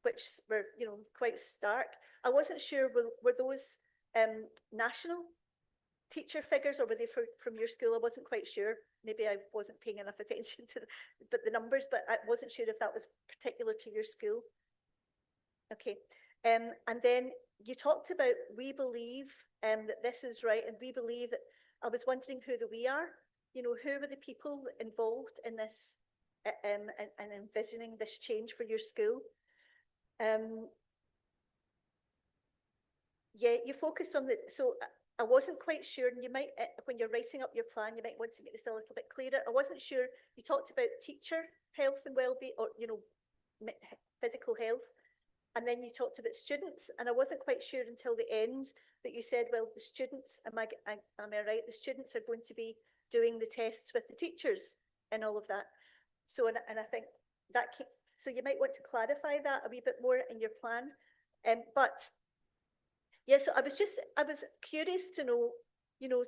Speaker 9: which were, you know, quite stark. I wasn't sure, were those national teacher figures, or were they from your school? I wasn't quite sure. Maybe I wasn't paying enough attention to the numbers, but I wasn't sure if that was particular to your school. Okay. And then you talked about, we believe that this is right, and we believe that, I was wondering who the we are, you know, who were the people involved in this and envisioning this change for your school? Yeah, you focused on so I wasn't quite sure, and you might, when you're writing up your plan, you might want to make this a little bit clearer. I wasn't sure, you talked about teacher health and well-being, or, you know, physical health. And then you talked about students, and I wasn't quite sure until the end that you said, well, the students, am I right? The students are going to be doing the tests with the teachers and all of that. So, and I think that, so you might want to clarify that a wee bit more in your plan. But yeah, so I was curious to know, you know,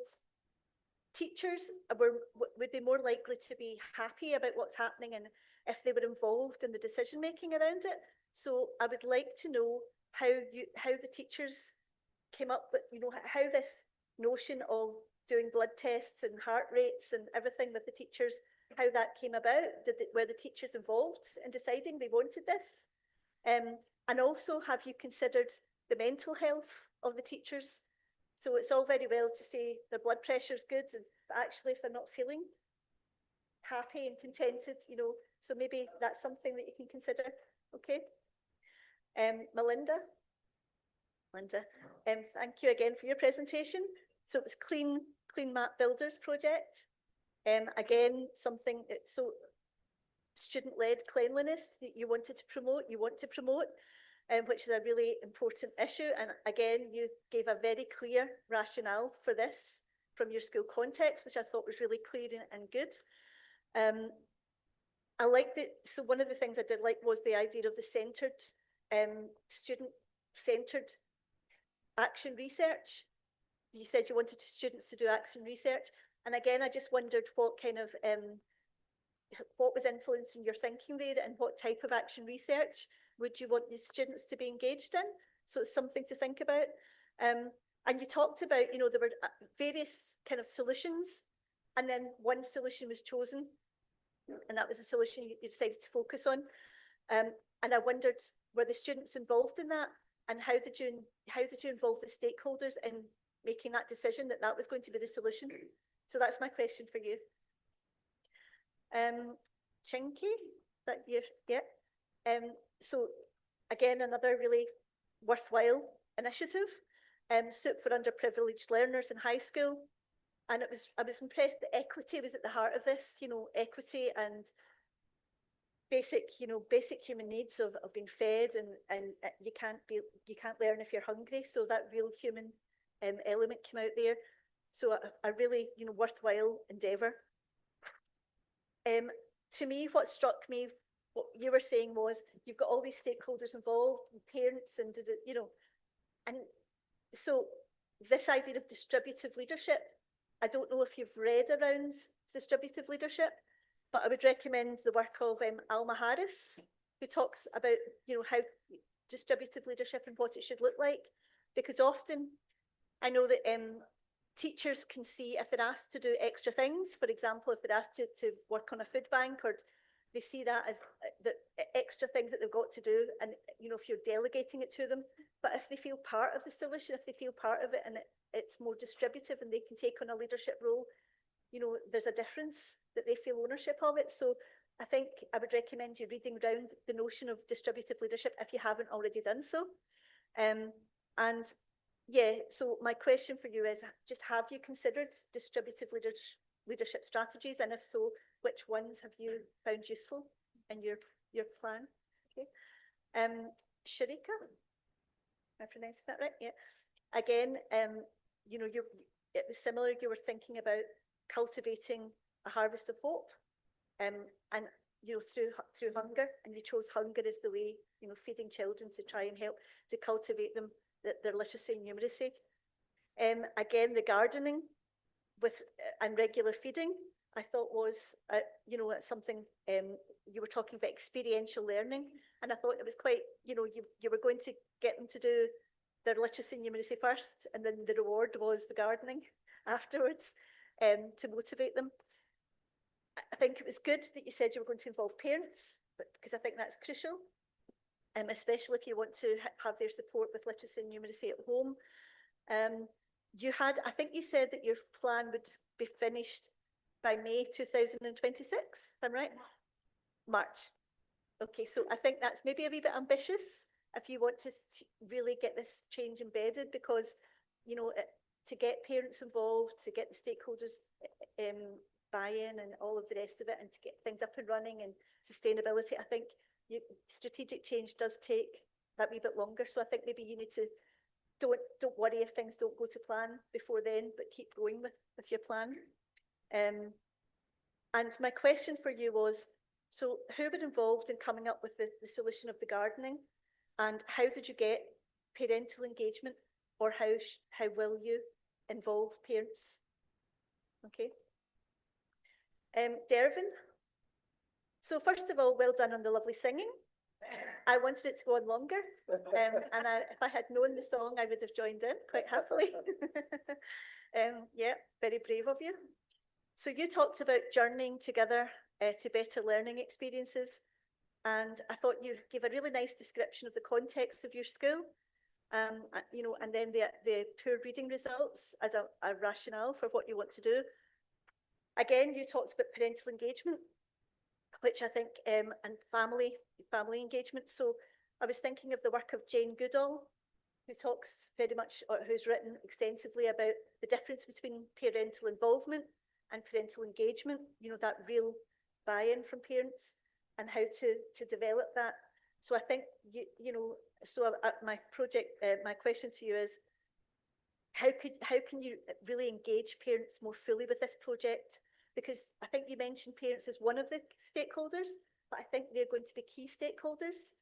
Speaker 9: teachers would be more likely to be happy about what's happening and if they were involved in the decision making around it. So I would like to know how the teachers came up with, you know, how this notion of doing blood tests and heart rates and everything with the teachers, how that came about. Were the teachers involved in deciding they wanted this? And also, have you considered the mental health of the teachers? So it's all very well to say their blood pressure is good, but actually if they're not feeling happy and contented, you know, so maybe that's something that you can consider. Okay. Melinda, thank you again for your presentation. So it's Clean Map Builders project. Again, something that's so student-led cleanliness that you want to promote, which is a really important issue. And again, you gave a very clear rationale for this from your school context, which I thought was really clear and good. I liked it. So one of the things I did like was the idea of the centered, student-centered action research. You said you wanted students to do action research. And again, I just wondered what kind of, what was influencing your thinking there and what type of action research would you want the students to be engaged in? So it's something to think about. And you talked about, you know, there were various kind of solutions, and then one solution was chosen, and that was a solution you decided to focus on. And I wondered, were the students involved in that, and how did you involve the stakeholders in making that decision that that was going to be the solution? So that's my question for you. Chinky, that you're, yeah. So again, another really worthwhile initiative. Soup for underprivileged learners in high school. And I was impressed that equity was at the heart of this, you know, equity and basic human needs of being fed, and you can't learn if you're hungry. So that real human element came out there. So a really, you know, worthwhile endeavour. To me, what struck me, what you were saying was, you've got all these stakeholders involved, parents, and you know, and so this idea of distributive leadership, I don't know if you've read around distributive leadership, but I would recommend the work of Alma Harris, who talks about, you know, how distributive leadership and what it should look like, because often I know that teachers can see if they're asked to do extra things. For example, if they're asked to work on a food bank, or they see that as the extra things that they've got to do, and you know, if you're delegating it to them. But if they feel part of the solution, if they feel part of it, and it's more distributive and they can take on a leadership role, you know, there's a difference that they feel ownership of it. So I think I would recommend you reading around the notion of distributive leadership if you haven't already done so. And yeah, so my question for you is, just have you considered distributive leadership strategies? And if so, which ones have you found useful in your plan? Okay. Sharika, am I pronouncing that right? Yeah. Again, you know, it was similar. You were thinking about cultivating a harvest of hope, and you know, through hunger, and you chose hunger as the way, you know, feeding children to try and help to cultivate them, their literacy and numeracy. Again, the gardening with and regular feeding, I thought was, you know, something, you were talking about experiential learning, and I thought it was quite, you know, you were going to get them to do their literacy and numeracy first, and then the reward was the gardening afterwards, to motivate them. I think it was good that you said you were going to involve parents, because I think that's crucial, especially if you want to have their support with literacy and numeracy at home. I think you said that your plan would be finished by May 2026, if I'm right? March. Okay, so I think that's maybe a wee bit ambitious if you want to really get this change embedded, because, you know, to get parents involved, to get the stakeholders buy-in and all of the rest of it, and to get things up and running and sustainability, I think strategic change does take that wee bit longer. So I think maybe you need to don't worry if things don't go to plan before then, but keep going with your plan. And my question for you was, so who were involved in coming up with the solution of the gardening, and how did you get parental engagement, or how will you involve parents? Okay. Dervin, so first of all, well done on the lovely singing. I wanted it to go on longer, and if I had known the song, I would have joined in quite happily. Yeah, very brave of you. So you talked about journeying together to better learning experiences, and I thought you gave a really nice description of the context of your school, you know, and then the poor reading results as a rationale for what you want to do. Again, you talked about parental engagement, which I think, and family engagement. So I was thinking of the work of Jane Goodall, who talks very much, or who's written extensively about the difference between parental involvement and parental engagement, you know, that real buy-in from parents, and how to develop that. So I think, you know, so my question to you is, how can you really engage parents more fully with this project? Because I think you mentioned parents as one of the stakeholders, but I think they're going to be key stakeholders.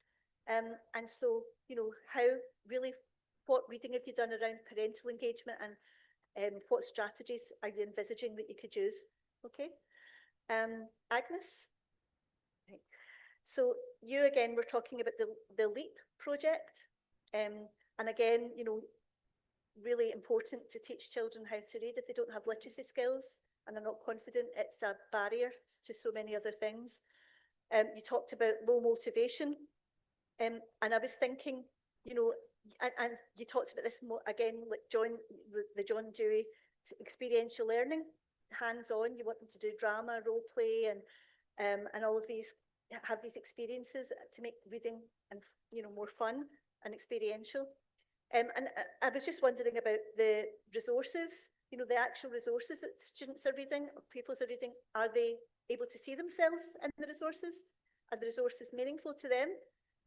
Speaker 9: And so, you know, how really, what reading have you done around parental engagement, and what strategies are you envisaging that you could use? Okay. Agnes? Right. So you again were talking about the LEAP project. And again, you know, really important to teach children how to read if they don't have literacy skills and are not confident. It's a barrier to so many other things. You talked about low motivation. And I was thinking, you know, and you talked about this more, again, like the John Dewey experiential learning, hands-on. You want them to do drama, role play, and all of these, have these experiences to make reading and, you know, more fun and experiential. And I was just wondering about the resources, you know, the actual resources that students are reading, or pupils are reading. Are they able to see themselves in the resources? Are the resources meaningful to them?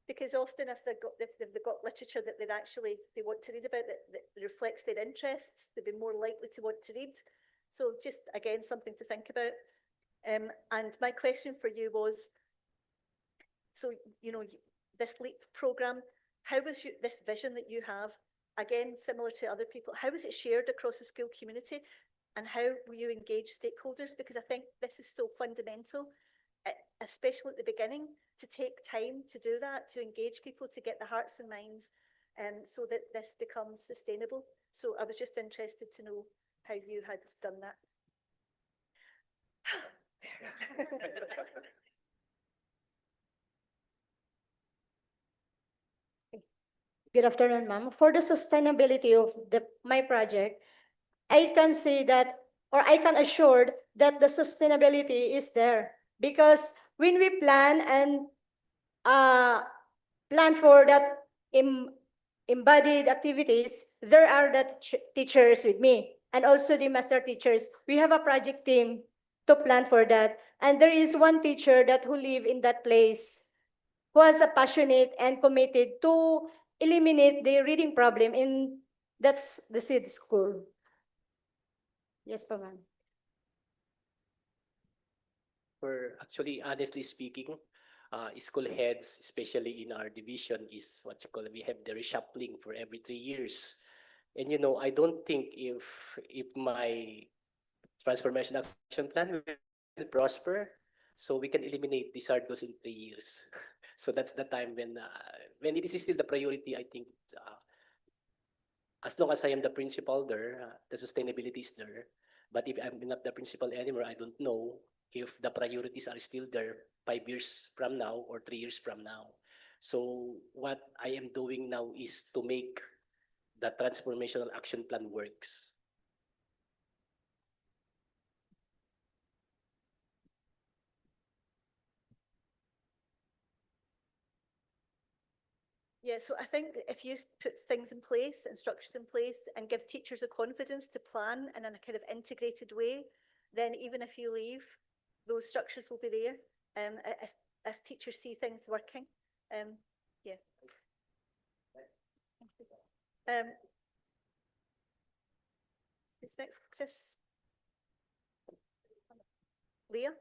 Speaker 9: Because often if they've got literature that they want to read about, that reflects their interests, they'll be more likely to want to read. So just, again, something to think about. And my question for you was, so, you know, this LEAP programme, how was this vision that you have, again, similar to other people, how was it shared across the school community, and how will you engage stakeholders? Because I think this is so fundamental, especially at the beginning, to take time to do that, to engage people, to get their hearts and minds, so that this becomes sustainable. So I was just interested to know how you had done that.
Speaker 21: Good afternoon, ma'am. For the sustainability of my project, I can say that, or I can assure that the sustainability is there, because when we plan and plan for that embodied activities, there are the teachers with me and also the master teachers. We have a project team to plan for that. And there is one teacher that who live in that place, who was passionate and committed to eliminate the reading problem in that's the seed school. Yes, pa ma'am.
Speaker 10: For actually, honestly speaking, school heads, especially in our division, is what you call, we have the reshuffling for every 3 years. And you know, I don't think if my transformation action plan will prosper, so we can eliminate these hurdles in 3 years. So that's the time when it is still the priority. I think as long as I am the principal there, the sustainability is there. But if I'm not the principal anymore, I don't know if the priorities are still there 5 years from now or 3 years from now. So what I am doing now is to make the transformational action plan works.
Speaker 9: Yeah, so I think if you put things in place and structures in place and give teachers the confidence to plan in a kind of integrated way, then even if you leave, those structures will be there. If teachers see things working, yeah. Who's next, Chris? Leah?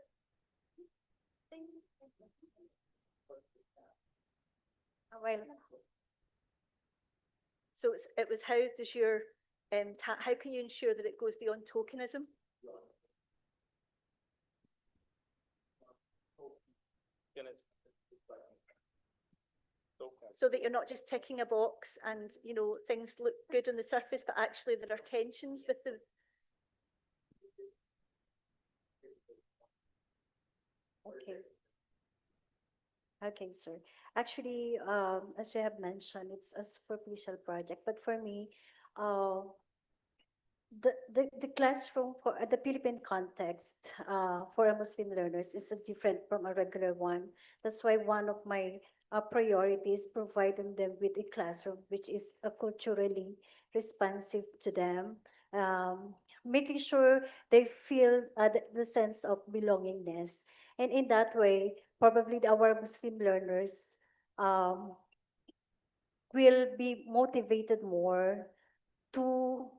Speaker 21: Well,
Speaker 9: So it was, how does your, how can you ensure that it goes beyond tokenism? So that you're not just ticking a box and, you know, things look good on the surface, but actually there are tensions with the.
Speaker 22: Okay. Okay, sir. Actually, as you have mentioned, it's a superficial project, but for me, the classroom for the Philippine context for a Muslim learners is different from a regular one. That's why one of my priorities providing them with a classroom which is culturally responsive to them, making sure they feel the sense of belongingness. And in that way, probably our Muslim learners will be motivated more to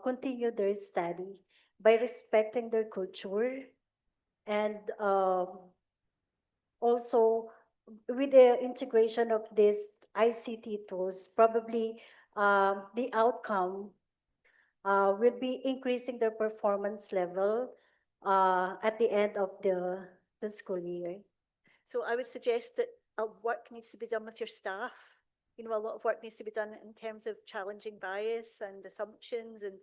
Speaker 22: continue their study by respecting their culture and Also, with the integration of these ICT tools, probably the outcome will be increasing their performance level at the end of the school year.
Speaker 9: So I would suggest that work needs to be done with your staff. You know, a lot of work needs to be done in terms of challenging bias and assumptions and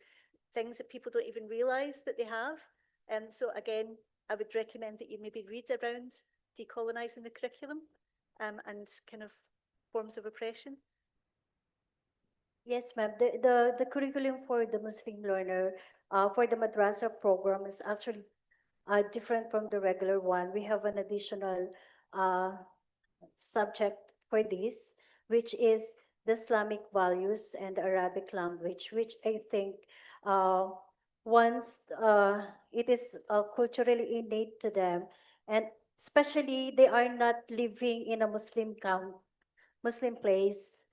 Speaker 9: things that people don't even realize that they have. So again, I would recommend that you maybe read around decolonizing the curriculum and kind of forms of oppression.
Speaker 22: Yes, ma'am. The curriculum for the Muslim learner, for the madrasa program is actually different from the regular one. We have an additional subject for this, which is the Islamic values and the Arabic language, which I think uh, once it is culturally innate to them, and especially they are not living in a Muslim place.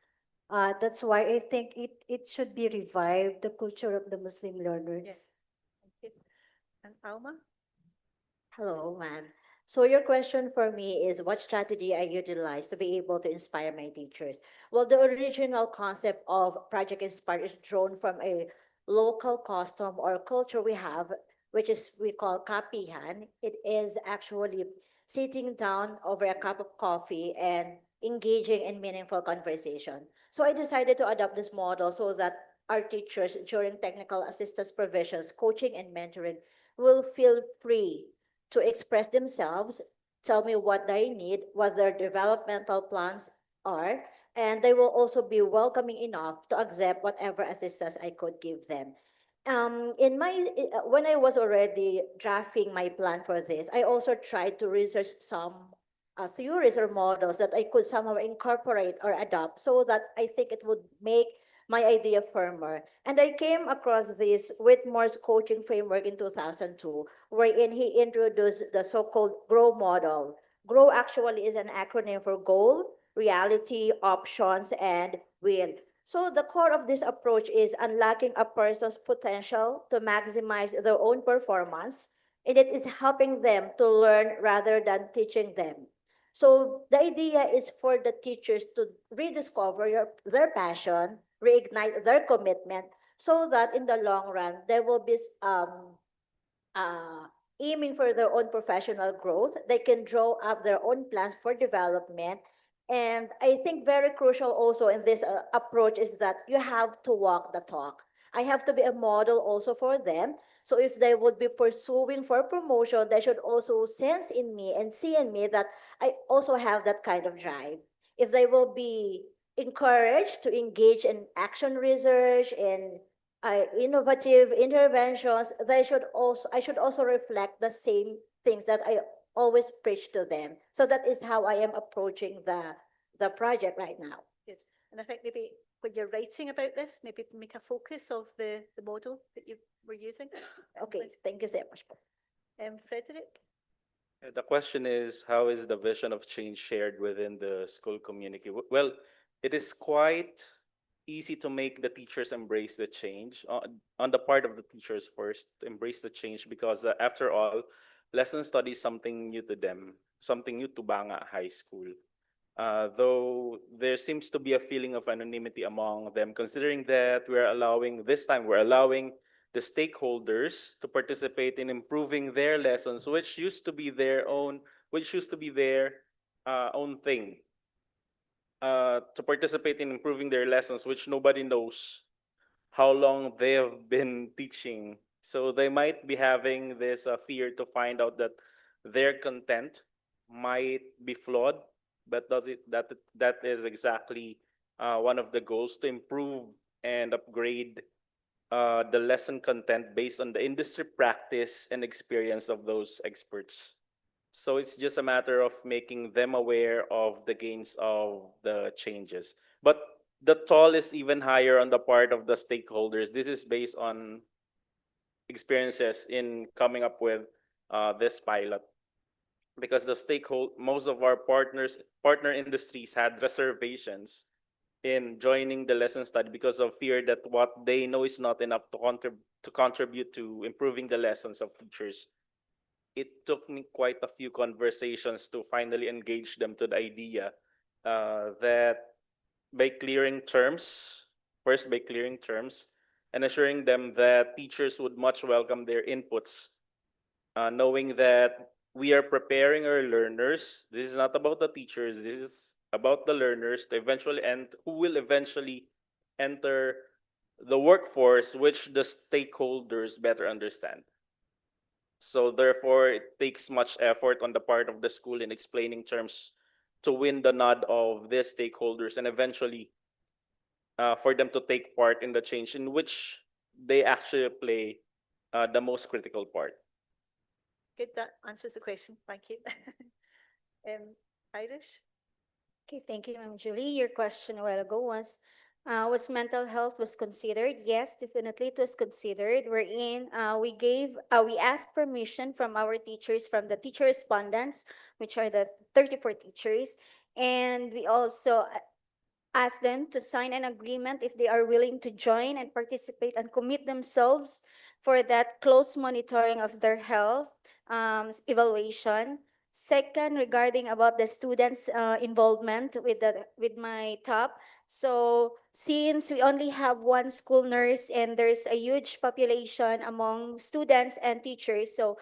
Speaker 22: That's why I think it should be revived, the culture of the Muslim learners.
Speaker 9: Yes. Thank you. And Alma?
Speaker 16: Hello, ma'am. So your question for me is what strategy I utilize to be able to inspire my teachers? Well, the original concept of Project Inspire is drawn from a local custom or culture we have, which is we call kapihan. It is actually sitting down over a cup of coffee and engaging in meaningful conversation. So I decided to adopt this model so that our teachers during technical assistance provisions, coaching and mentoring will feel free to express themselves, tell me what they need, what their developmental plans are, and they will also be welcoming enough to accept whatever assistance I could give them. When I was already drafting my plan for this, I also tried to research some theories or models that I could somehow incorporate or adopt so that I think it would make my idea firmer. And I came across this Whitmore's coaching framework in 2002, wherein he introduced the so-called GROW model. GROW actually is an acronym for goal, reality, options, and will. So the core of this approach is unlocking a person's potential to maximize their own performance, and it is helping them to learn rather than teaching them. So the idea is for the teachers to rediscover their passion, reignite their commitment, so that in the long run, they will be uh, aiming for their own professional growth. They can draw up their own plans for development. And I think very crucial also in this approach is that you have to walk the talk. I have to be a model also for them. So if they would be pursuing for promotion, they should also sense in me and see in me that I also have that kind of drive. If they will be encouraged to engage in action research and innovative interventions, I should also reflect the same things that I always preach to them. So that is how I am approaching the project right now.
Speaker 9: Good. And I think maybe when you're writing about this, maybe make a focus of the model that you were using.
Speaker 16: Okay, thank you so much.
Speaker 9: Frederick?
Speaker 11: The question is, how is the vision of change shared within the school community? Well, it is quite easy to make the teachers embrace the change on the part of the teachers first, to embrace the change because after all, lesson study is something new to them, something new to Banga High School. Though there seems to be a feeling of anonymity among them, considering that this time we're allowing the stakeholders to participate in improving their lessons, which used to be their own thing. To participate in improving their lessons, which nobody knows how long they have been teaching. So they might be having this fear to find out that their content might be flawed, but that is exactly one of the goals, to improve and upgrade the lesson content based on the industry practice and experience of those experts. So it's just a matter of making them aware of the gains of the changes. But the toll is even higher on the part of the stakeholders. This is based on experiences in coming up with this pilot. Because most of our partner industries had reservations in joining the lesson study because of fear that what they know is not enough to contribute to improving the lessons of teachers. it took me quite a few conversations to finally engage them to the idea that by clearing terms, first by clearing terms, and assuring them that teachers would much welcome their inputs, knowing that we are preparing our learners. This is not about the teachers, this is about the learners to eventually and who will eventually enter the workforce, which the stakeholders better understand. So therefore, it takes much effort on the part of the school in explaining terms to win the nod of their stakeholders and eventually for them to take part in the change in which they actually play the most critical part.
Speaker 9: Good, that answers the question. Thank you. Irish?
Speaker 21: Okay, thank you, Ma'am Julie. Your question a while ago was mental health was considered? Yes, definitely it was considered. We asked permission from our teachers, from the teacher respondents, which are the 34 teachers, and we also ask them to sign an agreement if they are willing to join and participate and commit themselves for that close monitoring of their health evaluation. Second, regarding about the students' involvement with my top. So since we only have one school nurse and there's a huge population among students and teachers, so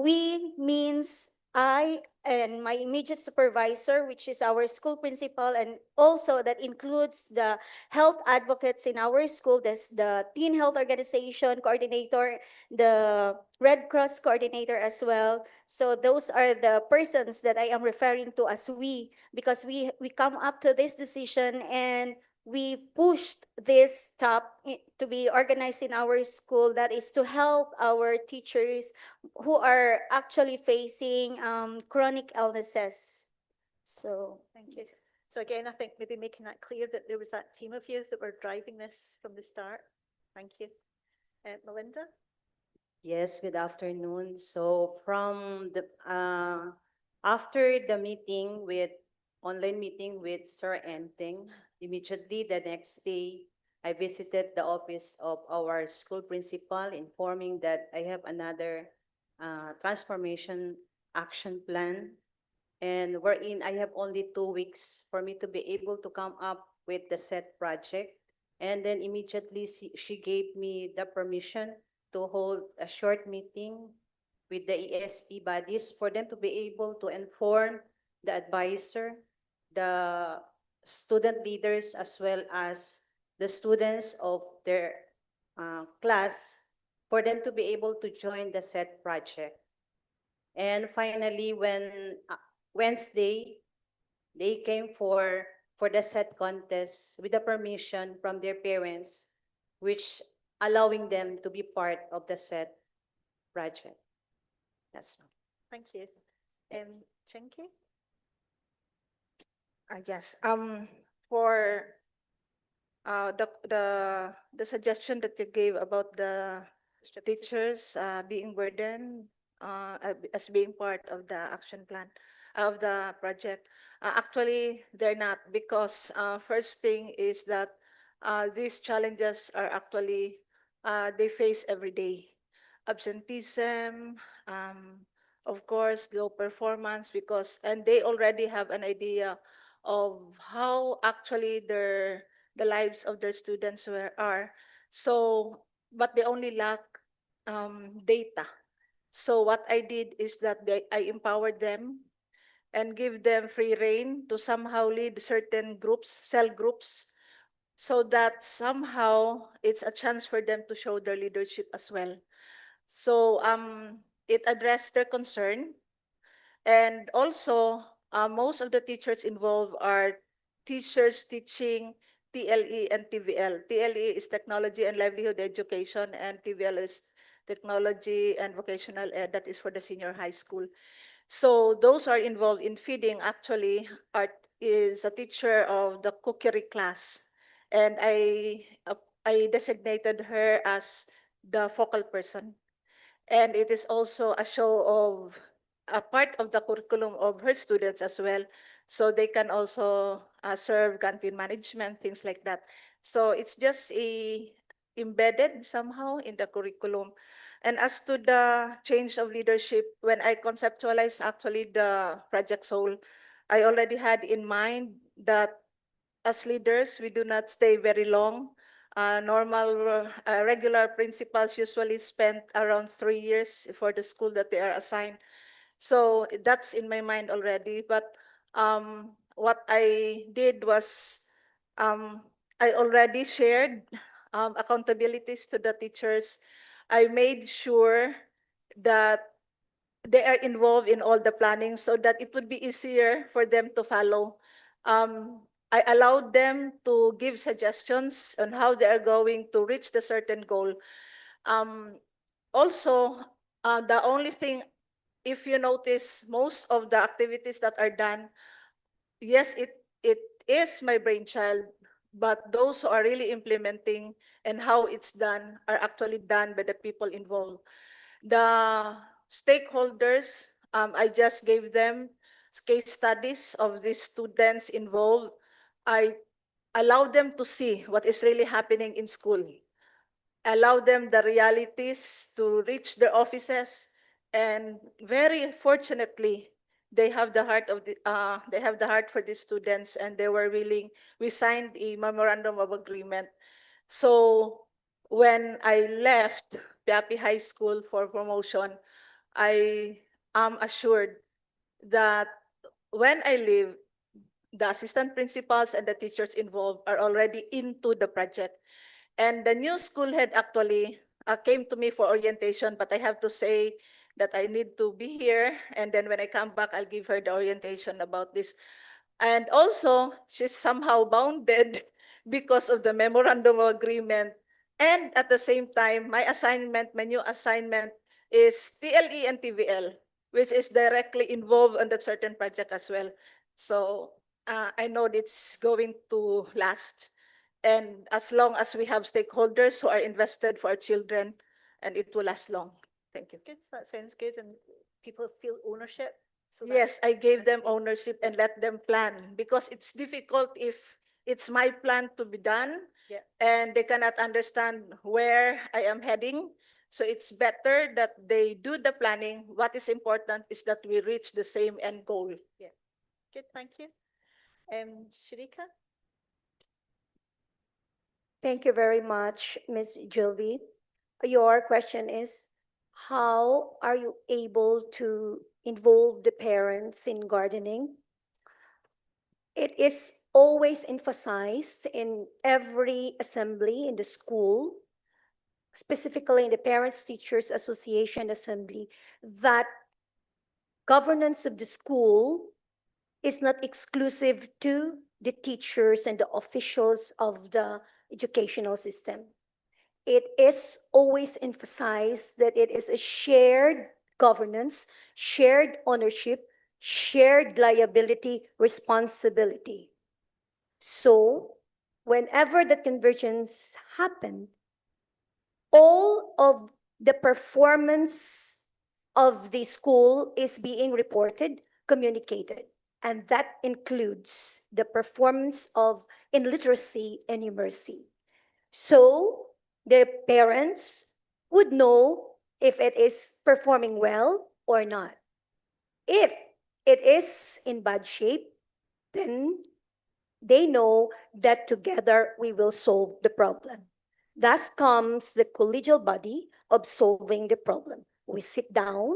Speaker 21: we means I and my immediate supervisor, which is our school principal, and also that includes the health advocates in our school, there's the teen health organization coordinator, the Red Cross coordinator as well. So those are the persons that I am referring to as we, because we come up to this decision and we pushed this to be organized in our school, that is to help our teachers who are actually facing chronic illnesses. So
Speaker 9: Thank you. So again, I think maybe making that clear that there was that team of you that were driving this from the start. Thank you. Melinda?
Speaker 13: Yes, good afternoon. So from the after the meeting with online meeting with Sir Enting, immediately the next day I visited the office of our school principal, informing that I have another transformation action plan, and wherein I have only 2 weeks for me to be able to come up with the set project. And then immediately she gave me the permission to hold a short meeting with the ESP bodies for them to be able to inform the advisor, the student leaders, as well as the students of their class, for them to be able to join the set project. And finally, when Wednesday, they came for the set contest with the permission from their parents, which allowing them to be part of the set project. Yes, ma'am.
Speaker 9: Thank you. Chinky?
Speaker 12: Yes, for the suggestion that you gave about the teachers being burdened as being part of the action plan of the project. Actually, they're not, because first thing is that these challenges are actually they face every day. Absenteeism, of course, low performance, because and they already have an idea of how actually the lives of their students are. So, but they only lack data. So what I did is that I empowered them and give them free rein to somehow lead certain groups, cell groups, so that somehow it's a chance for them to show their leadership as well. So it addressed their concern. And also, most of the teachers involved are teachers teaching TLE and TVL. TLE is Technology and Livelihood Education, and TVL is Technology and Vocational Ed, that is for the senior high school. So those are involved in feeding. Actually, Art is a teacher of the cookery class, and I designated her as the focal person. And it is also a show of a part of the curriculum of her students as well. So they can also serve canteen management, things like that. So it's just embedded somehow in the curriculum. And as to the change of leadership, when I conceptualized actually the Project Soul, I already had in mind that as leaders, we do not stay very long. Regular principals usually spend around 3 years for the school that they are assigned. So that's in my mind already. But what I did was I already shared accountabilities to the teachers. I made sure that they are involved in all the planning so that it would be easier for them to follow. I allowed them to give suggestions on how they are going to reach the certain goal. Also, the only thing, if you notice, most of the activities that are done, yes, it is my brainchild, but those who are really implementing and how it's done are actually done by the people involved. The stakeholders, I just gave them case studies of the students involved. I allow them to see what is really happening in school, allow them the realities to reach their offices, and very fortunately, they have the heart for the students, and they were willing. We signed a memorandum of agreement. So when I left Piapi High School for promotion, I am assured that when I leave, the assistant principals and the teachers involved are already into the project. And the new school head actually came to me for orientation, but I have to say that I need to be here. And then when I come back, I'll give her the orientation about this. And also, she's somehow bounded because of the memorandum of agreement. And at the same time, my new assignment is TLE and TVL, which is directly involved in that certain project as well. So I know it's going to last. And as long as we have stakeholders who are invested for our children, and it will last long. Thank you.
Speaker 9: Good, that sounds good, and people feel ownership. So
Speaker 12: Yes,
Speaker 9: that's-
Speaker 12: I gave them ownership and let them plan, because it's difficult if it's my plan to be done
Speaker 9: Yeah.
Speaker 12: and they cannot understand where I am heading. So it's better that they do the planning. What is important is that we reach the same end goal.
Speaker 9: Yeah. Good, thank you. Sharika?
Speaker 15: Thank you very much, Ms. Jovi. Your question is, how are you able to involve the parents in gardening? It is always emphasized in every assembly in the school, specifically in the Parents Teachers Association assembly, that governance of the school is not exclusive to the teachers and the officials of the educational system. It is always emphasized that it is a shared governance, shared ownership, shared liability, responsibility. So, whenever the convergence happen, all of the performance of the school is being reported, communicated, and that includes the performance of in literacy and numeracy. So their parents would know if it is performing well or not. If it is in bad shape, then they know that together we will solve the problem. Thus comes the collegial body of solving the problem. We sit down,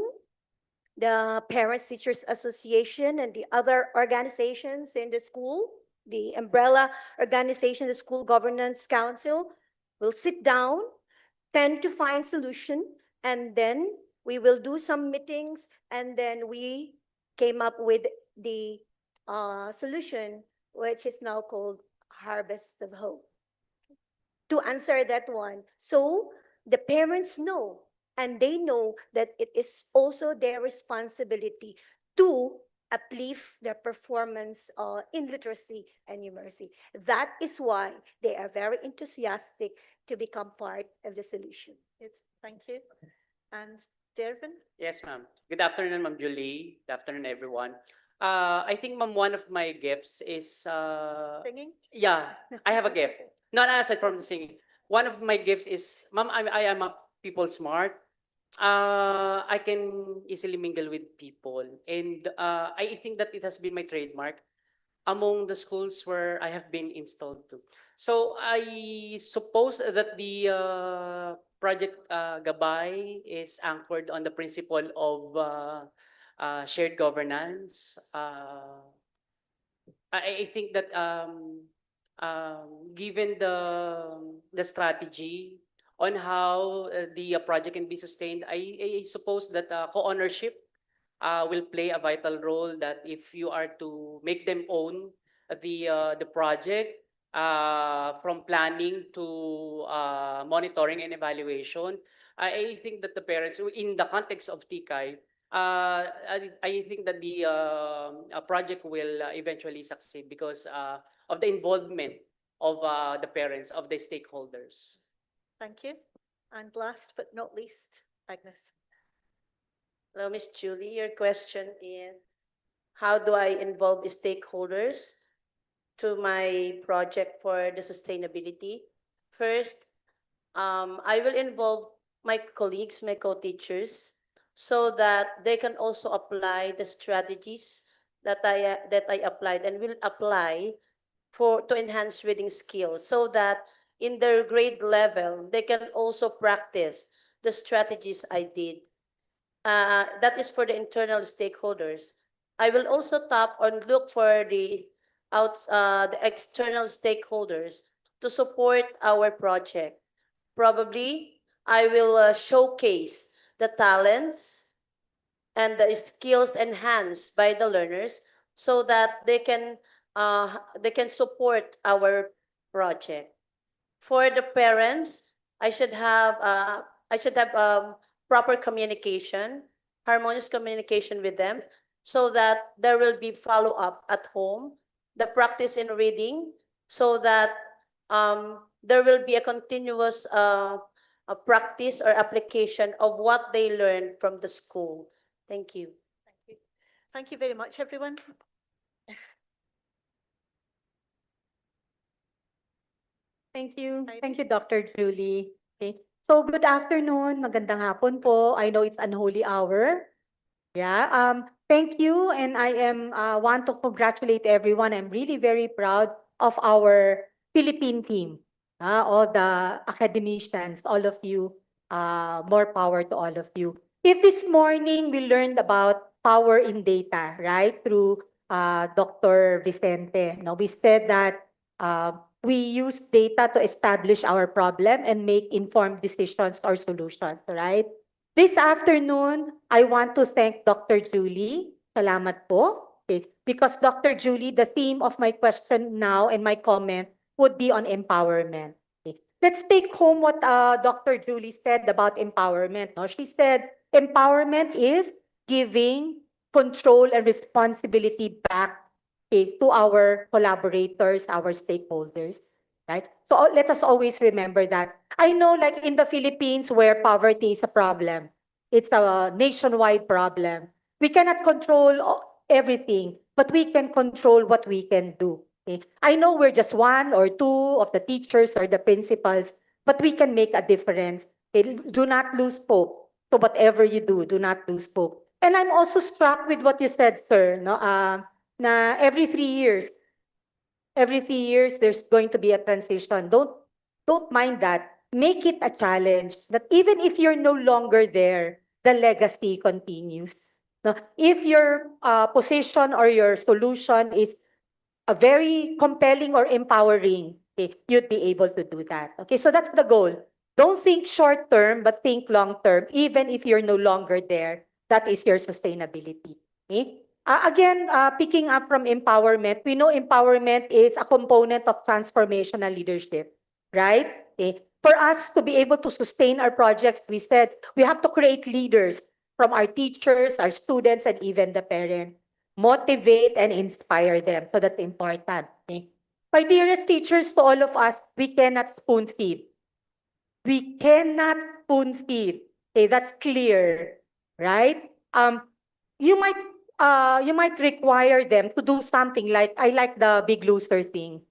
Speaker 15: the Parents Teachers Association and the other organizations in the school, the umbrella organization, the School Governance Council, will sit down, tend to find solution, and then we will do some meetings, and then we came up with the solution, which is now called Harvest of Hope. To answer that one, so the parents know, and they know that it is also their responsibility to uplift their performance in literacy and numeracy. That is why they are very enthusiastic to become part of the solution.
Speaker 9: Good, thank you. And Dervin?
Speaker 5: Yes, ma'am. Good afternoon, Ma'am Julie. Good afternoon, everyone. I think, ma'am, one of my gifts is
Speaker 9: Singing?
Speaker 5: yeah, I have a gift. Not aside from the singing. One of my gifts is, ma'am, I am a people smart. I can easily mingle with people, and I think that it has been my trademark among the schools where I have been installed to. So I suppose that the project Gabay is anchored on the principle of shared governance. I think that given the strategy on how the project can be sustained, I suppose that co-ownership will play a vital role. That if you are to make them own the project from planning to monitoring and evaluation, I think that the parents in the context of TICAI, I think that the project will eventually succeed because of the involvement of the parents, of the stakeholders.
Speaker 9: Thank you. And last but not least, Agnes.
Speaker 3: Hello, Miss Julie. Your question is, how do I involve stakeholders to my project for the sustainability? First, I will involve my colleagues, my co-teachers, so that they can also apply the strategies that I applied and will apply to enhance reading skills, so that in their grade level they can also practice the strategies I did. That is for the internal stakeholders. I will also tap on look for the external stakeholders to support our project. Probably I will showcase the talents and the skills enhanced by the learners, so that they can support our project. For the parents, I should have proper communication, harmonious communication with them, so that there will be follow up at home, the practice in reading, so that there will be a continuous a practice or application of what they learned from the school. Thank you.
Speaker 9: Thank you. Thank you very much, everyone.
Speaker 8: Thank you. Thank you, Dr. Julie. Okay. So good afternoon, magandang hapon po. I know it's unholy hour. Yeah. Thank you, and I am want to congratulate everyone. I'm really very proud of our Philippine team. All the academicians, all of you. More power to all of you. If this morning we learned about power in data, right, through Dr. Vicente. Now we said that we use data to establish our problem and make informed decisions or solutions, right? This afternoon, I want to thank Dr. Julie. Salamat po. Okay. Because Dr. Julie, the theme of my question now and my comment would be on empowerment. Okay. Let's take home what Dr. Julie said about empowerment. No? She said empowerment is giving control and responsibility back, okay, to our collaborators, our stakeholders. Right? So let us always remember that. I know, like in the Philippines, where poverty is a problem, it's a nationwide problem. We cannot control everything, but we can control what we can do. Okay? I know we're just one or two of the teachers or the principals, but we can make a difference. Okay? Do not lose hope. So whatever you do, do not lose hope. And I'm also struck with what you said, sir. No, na every 3 years there's going to be a transition. Don't mind that. Make it a challenge that even if you're no longer there, the legacy continues. No? If your position or your solution is a very compelling or empowering, okay, you'd be able to do that. Okay, so that's the goal. Don't think short term, but think long term. Even if you're no longer there, that is your sustainability. Okay? Again, picking up from empowerment, we know empowerment is a component of transformational leadership, right? Okay. For us to be able to sustain our projects, we said we have to create leaders from our teachers, our students, and even the parents. Motivate and inspire them. So that's important. Okay? My dearest teachers, to all of us, we cannot spoon feed. We cannot spoon feed. Okay, that's clear, right? You might require them to do something like, I like the big loser thing.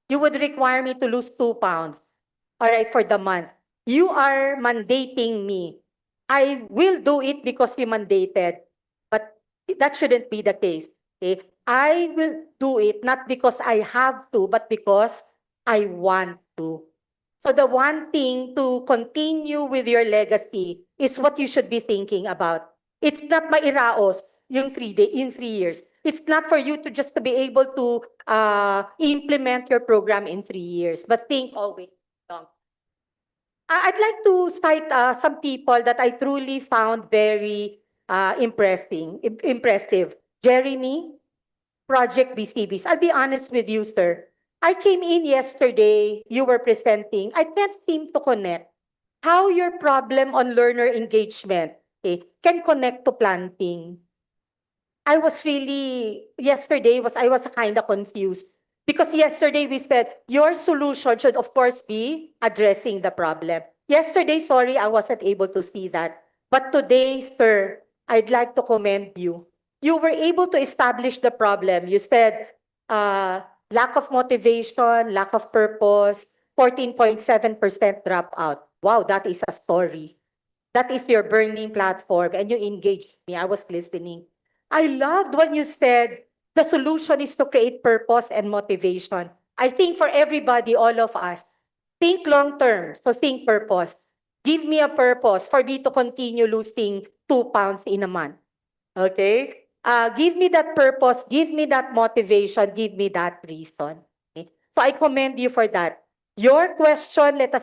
Speaker 8: You would require me to lose 2 pounds, all right, for the month. You are mandating me. I will do it because you mandated, but that shouldn't be the case. Okay? I will do it not because I have to, but because I want to. So the one thing to continue with your legacy is what you should be thinking about. It's not mairaos yung 3 years. It's not for you to just to be able to implement your program in 3 years, but think always long. I'd like to cite some people that I truly found very impressive. Jeremy, Project BCBs. I'll be honest with you, sir. I came in yesterday, you were presenting. I can't seem to connect how your problem on learner engagement can connect to planting. I was really, I was kind of confused. Because yesterday we said, your solution should of course be addressing the problem. Yesterday, sorry, I wasn't able to see that. But today, sir, I'd like to commend you. You were able to establish the problem. You said, lack of motivation, lack of purpose, 14.7% dropout. Wow, that is a story. That is your burning platform and you engaged me. I was listening. I loved when you said the solution is to create purpose and motivation. I think for everybody, all of us, think long term. So think purpose. Give me a purpose for me to continue losing 2 pounds in a month. Okay? Give me that purpose, give me that motivation, give me that reason. Okay? So I commend you for that. Your question, let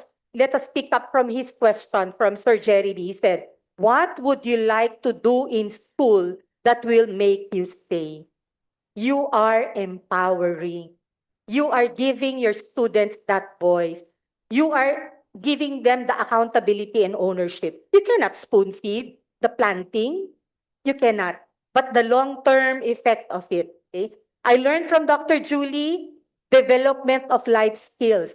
Speaker 8: us pick up from his question from Sir Jerry. He said, what would you like to do in school that will make you stay? You are empowering. You are giving your students that voice. You are giving them the accountability and ownership. You cannot spoon feed the planting. You cannot. But the long-term effect of it. Okay? I learned from Dr. Julie, development of life skills.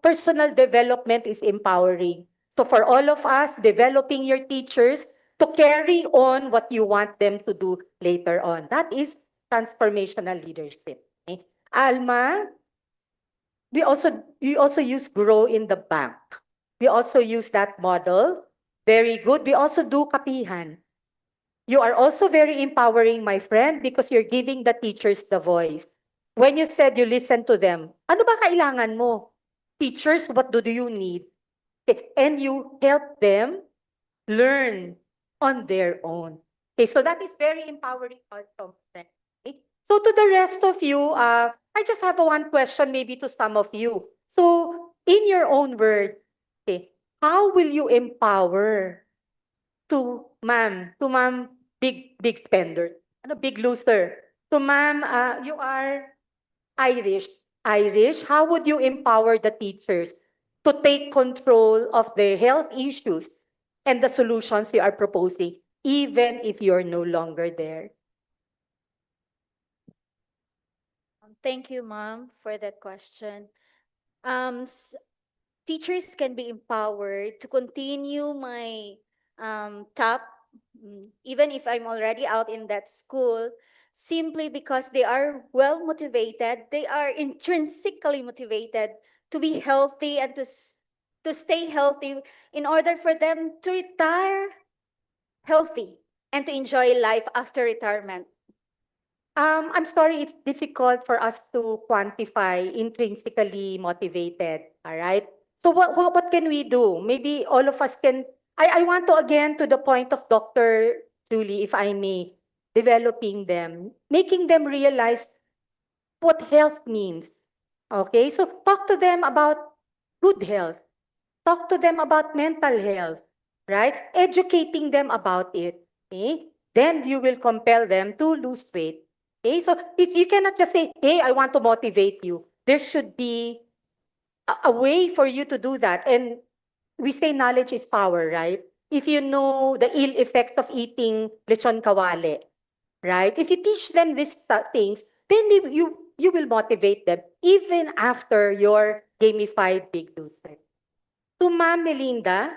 Speaker 8: Personal development is empowering. So for all of us, developing your teachers to carry on what you want them to do later on. That is transformational leadership. Okay? Alma, we also use grow in the bank. We also use that model. Very good. We also do kapihan. You are also very empowering, my friend, because you're giving the teachers the voice. When you said you listen to them, ano ba kailangan mo? Teachers, what do you need? Okay. And you help them learn on their own. Okay, so that is very empowering also. Okay? So to the rest of you, I just have one question maybe to some of you. So in your own word, okay, how will you empower to ma'am, big spender, ano, big loser? To ma'am, you are Irish. How would you empower the teachers to take control of their health issues and the solutions you are proposing, even if you're no longer there?
Speaker 17: Thank you, Mom, for that question. Teachers can be empowered to continue my top, even if I'm already out in that school, simply because they are well motivated. They are intrinsically motivated to be healthy and to stay healthy in order for them to retire healthy and to enjoy life after retirement.
Speaker 8: I'm sorry, it's difficult for us to quantify intrinsically motivated. All right. So what can we do? Maybe all of us can. I want to again to the point of Dr. Julie, if I may, developing them, making them realize what health means. Okay, so talk to them about good health. Talk to them about mental health, right? Educating them about it. Okay? Then you will compel them to lose weight. Okay? So you cannot just say, hey, I want to motivate you. There should be a way for you to do that. And we say knowledge is power, right? If you know the ill effects of eating lechon kawale, right? If you teach them these things, then you will motivate them even after your gamified big loser. To Ma'am Melinda,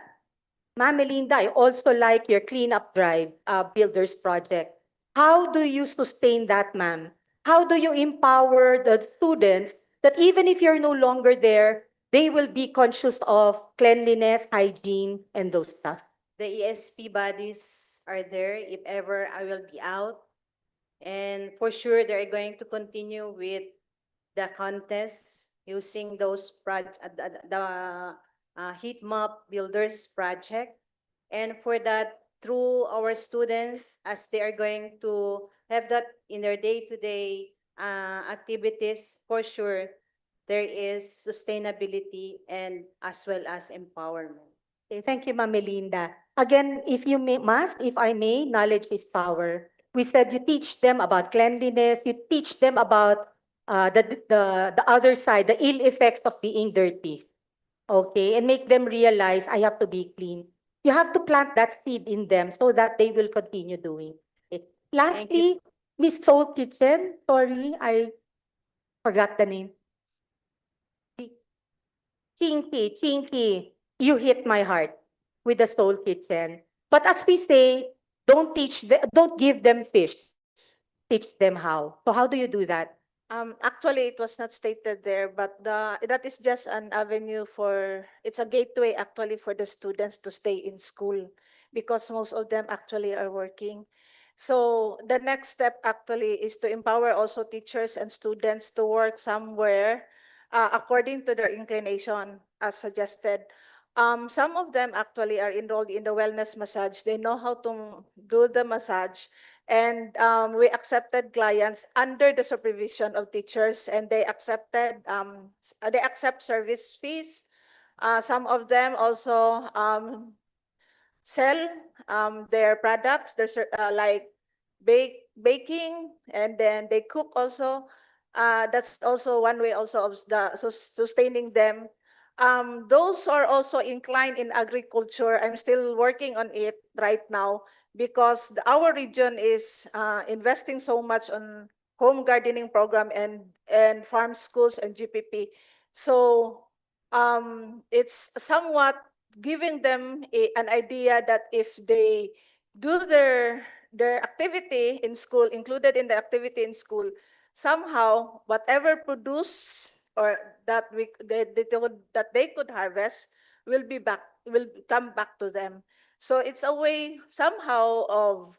Speaker 8: I also like your cleanup drive, builders project. How do you sustain that, ma'am? How do you empower the students that even if you're no longer there, they will be conscious of cleanliness, hygiene, and those stuff?
Speaker 13: the ESP bodies are there if ever I will be out. And for sure, they're going to continue with the contest using those heat map builders project. And for that, through our students, as they are going to have that in their day-to-day activities, for sure, there is sustainability and as well as empowerment.
Speaker 8: Okay, thank you, Ma'am Melinda. Again, if I may, knowledge is power. We said you teach them about cleanliness, you teach them about the other side, the ill effects of being dirty. Okay, and make them realize I have to be clean. You have to plant that seed in them so that they will continue doing it. Lastly, Miss Soul Kitchen, sorry, I forgot the name. Chinky, you hit my heart with the Soul Kitchen. But as we say, don't give them fish. Teach them how. So how do you do that?
Speaker 6: Actually, it was not stated there, but that is just an avenue it's a gateway actually for the students to stay in school because most of them actually are working. So the next step actually is to empower also teachers and students to work somewhere according to their inclination as suggested. Some of them actually are enrolled in the wellness massage. They know how to do the massage. And we accepted clients under the supervision of teachers, and they they accept service fees. Some of them also sell their products. There's like baking, and then they cook also. That's also one way also of sustaining them. Those are also inclined in agriculture. I'm still working on it right now because our region is investing so much on home gardening program and farm schools and GPP. So it's somewhat giving them an idea that if they do their activity in school, included in the activity in school, somehow whatever produce or that they could harvest will come back to them. So it's a way somehow of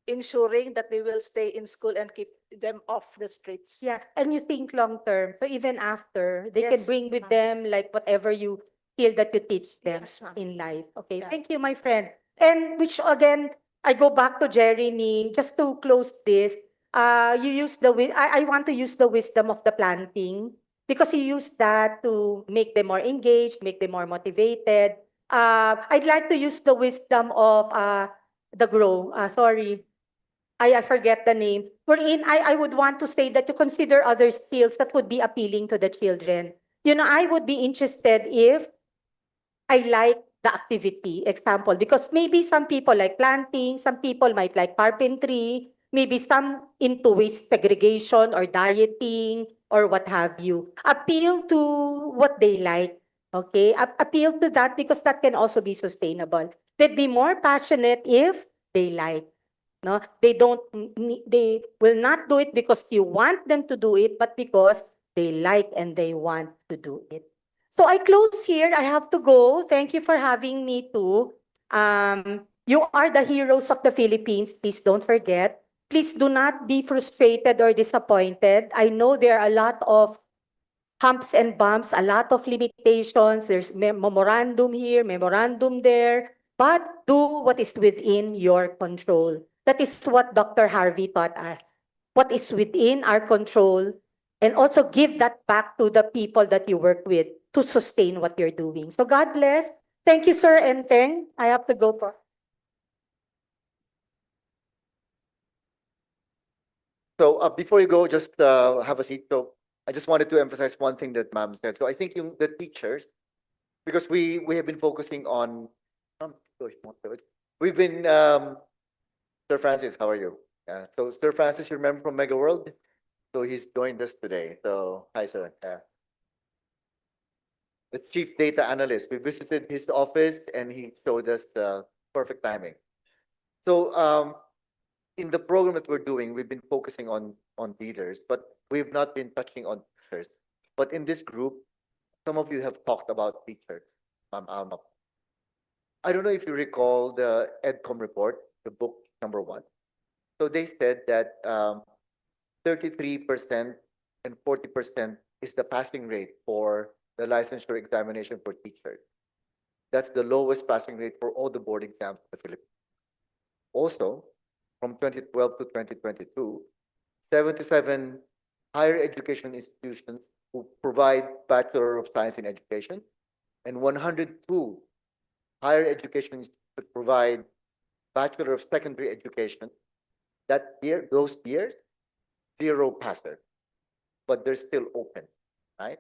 Speaker 6: ensuring that they will stay in school and keep them off the streets.
Speaker 8: Yeah, and you think long term. So even after, they can
Speaker 6: Yes,
Speaker 8: bring with
Speaker 6: ma'am.
Speaker 8: them like whatever you feel that you teach them
Speaker 6: Yes, ma'am.
Speaker 8: in life. Okay,
Speaker 6: Yeah.
Speaker 8: thank you, my friend. And which again, I go back to Jeremy, just to close this. You use I want to use the wisdom of the planting because you use that to make them more engaged, make them more motivated. I'd like to use the wisdom of the grow. Sorry, I forget the name. Wherein I would want to say that you consider other skills that would be appealing to the children. You know, I would be interested if I like the activity, example, because maybe some people like planting, some people might like carpentry, maybe some into waste segregation or dieting or what have you. Appeal to what they like, okay? Appeal to that because that can also be sustainable. They'd be more passionate if they like. No, they will not do it because you want them to do it, but because they like and they want to do it. So I close here. I have to go. Thank you for having me too. You are the heroes of the Philippines. Please don't forget. Please do not be frustrated or disappointed. I know there are a lot of humps and bumps, a lot of limitations. There's memorandum here, memorandum there, but do what is within your control. That is what Dr. Harvey taught us. What is within our control, and also give that back to the people that you work with to sustain what you're doing. So God bless. Thank you, Sir Enteng. I have to go po.
Speaker 14: So before you go, just have a seat. So I just wanted to emphasize one thing that Ma'am said. So I think the teachers, because we have been focusing on, we've been, Sir Francis, how are you? Yeah. So Sir Francis, you remember from Mega World? So he's joined us today. So hi, sir. Yeah. The chief data analyst. We visited his office and he showed us the perfect timing. So in the program that we're doing, we've been focusing on leaders, but we've not been touching on teachers. But in this group, some of you have talked about teachers, Ma'am Alma. I don't know if you recall the EDCOM report, the book #1. So they said that 33% and 40% is the passing rate for the licensure examination for teachers. That's the lowest passing rate for all the board exams in the Philippines. Also, from 2012 to 2022, 77 higher education institutions who provide Bachelor of Science in Education and 102 higher education institutions that provide Bachelor of Secondary Education. That year, those years, zero passer, but they're still open, right?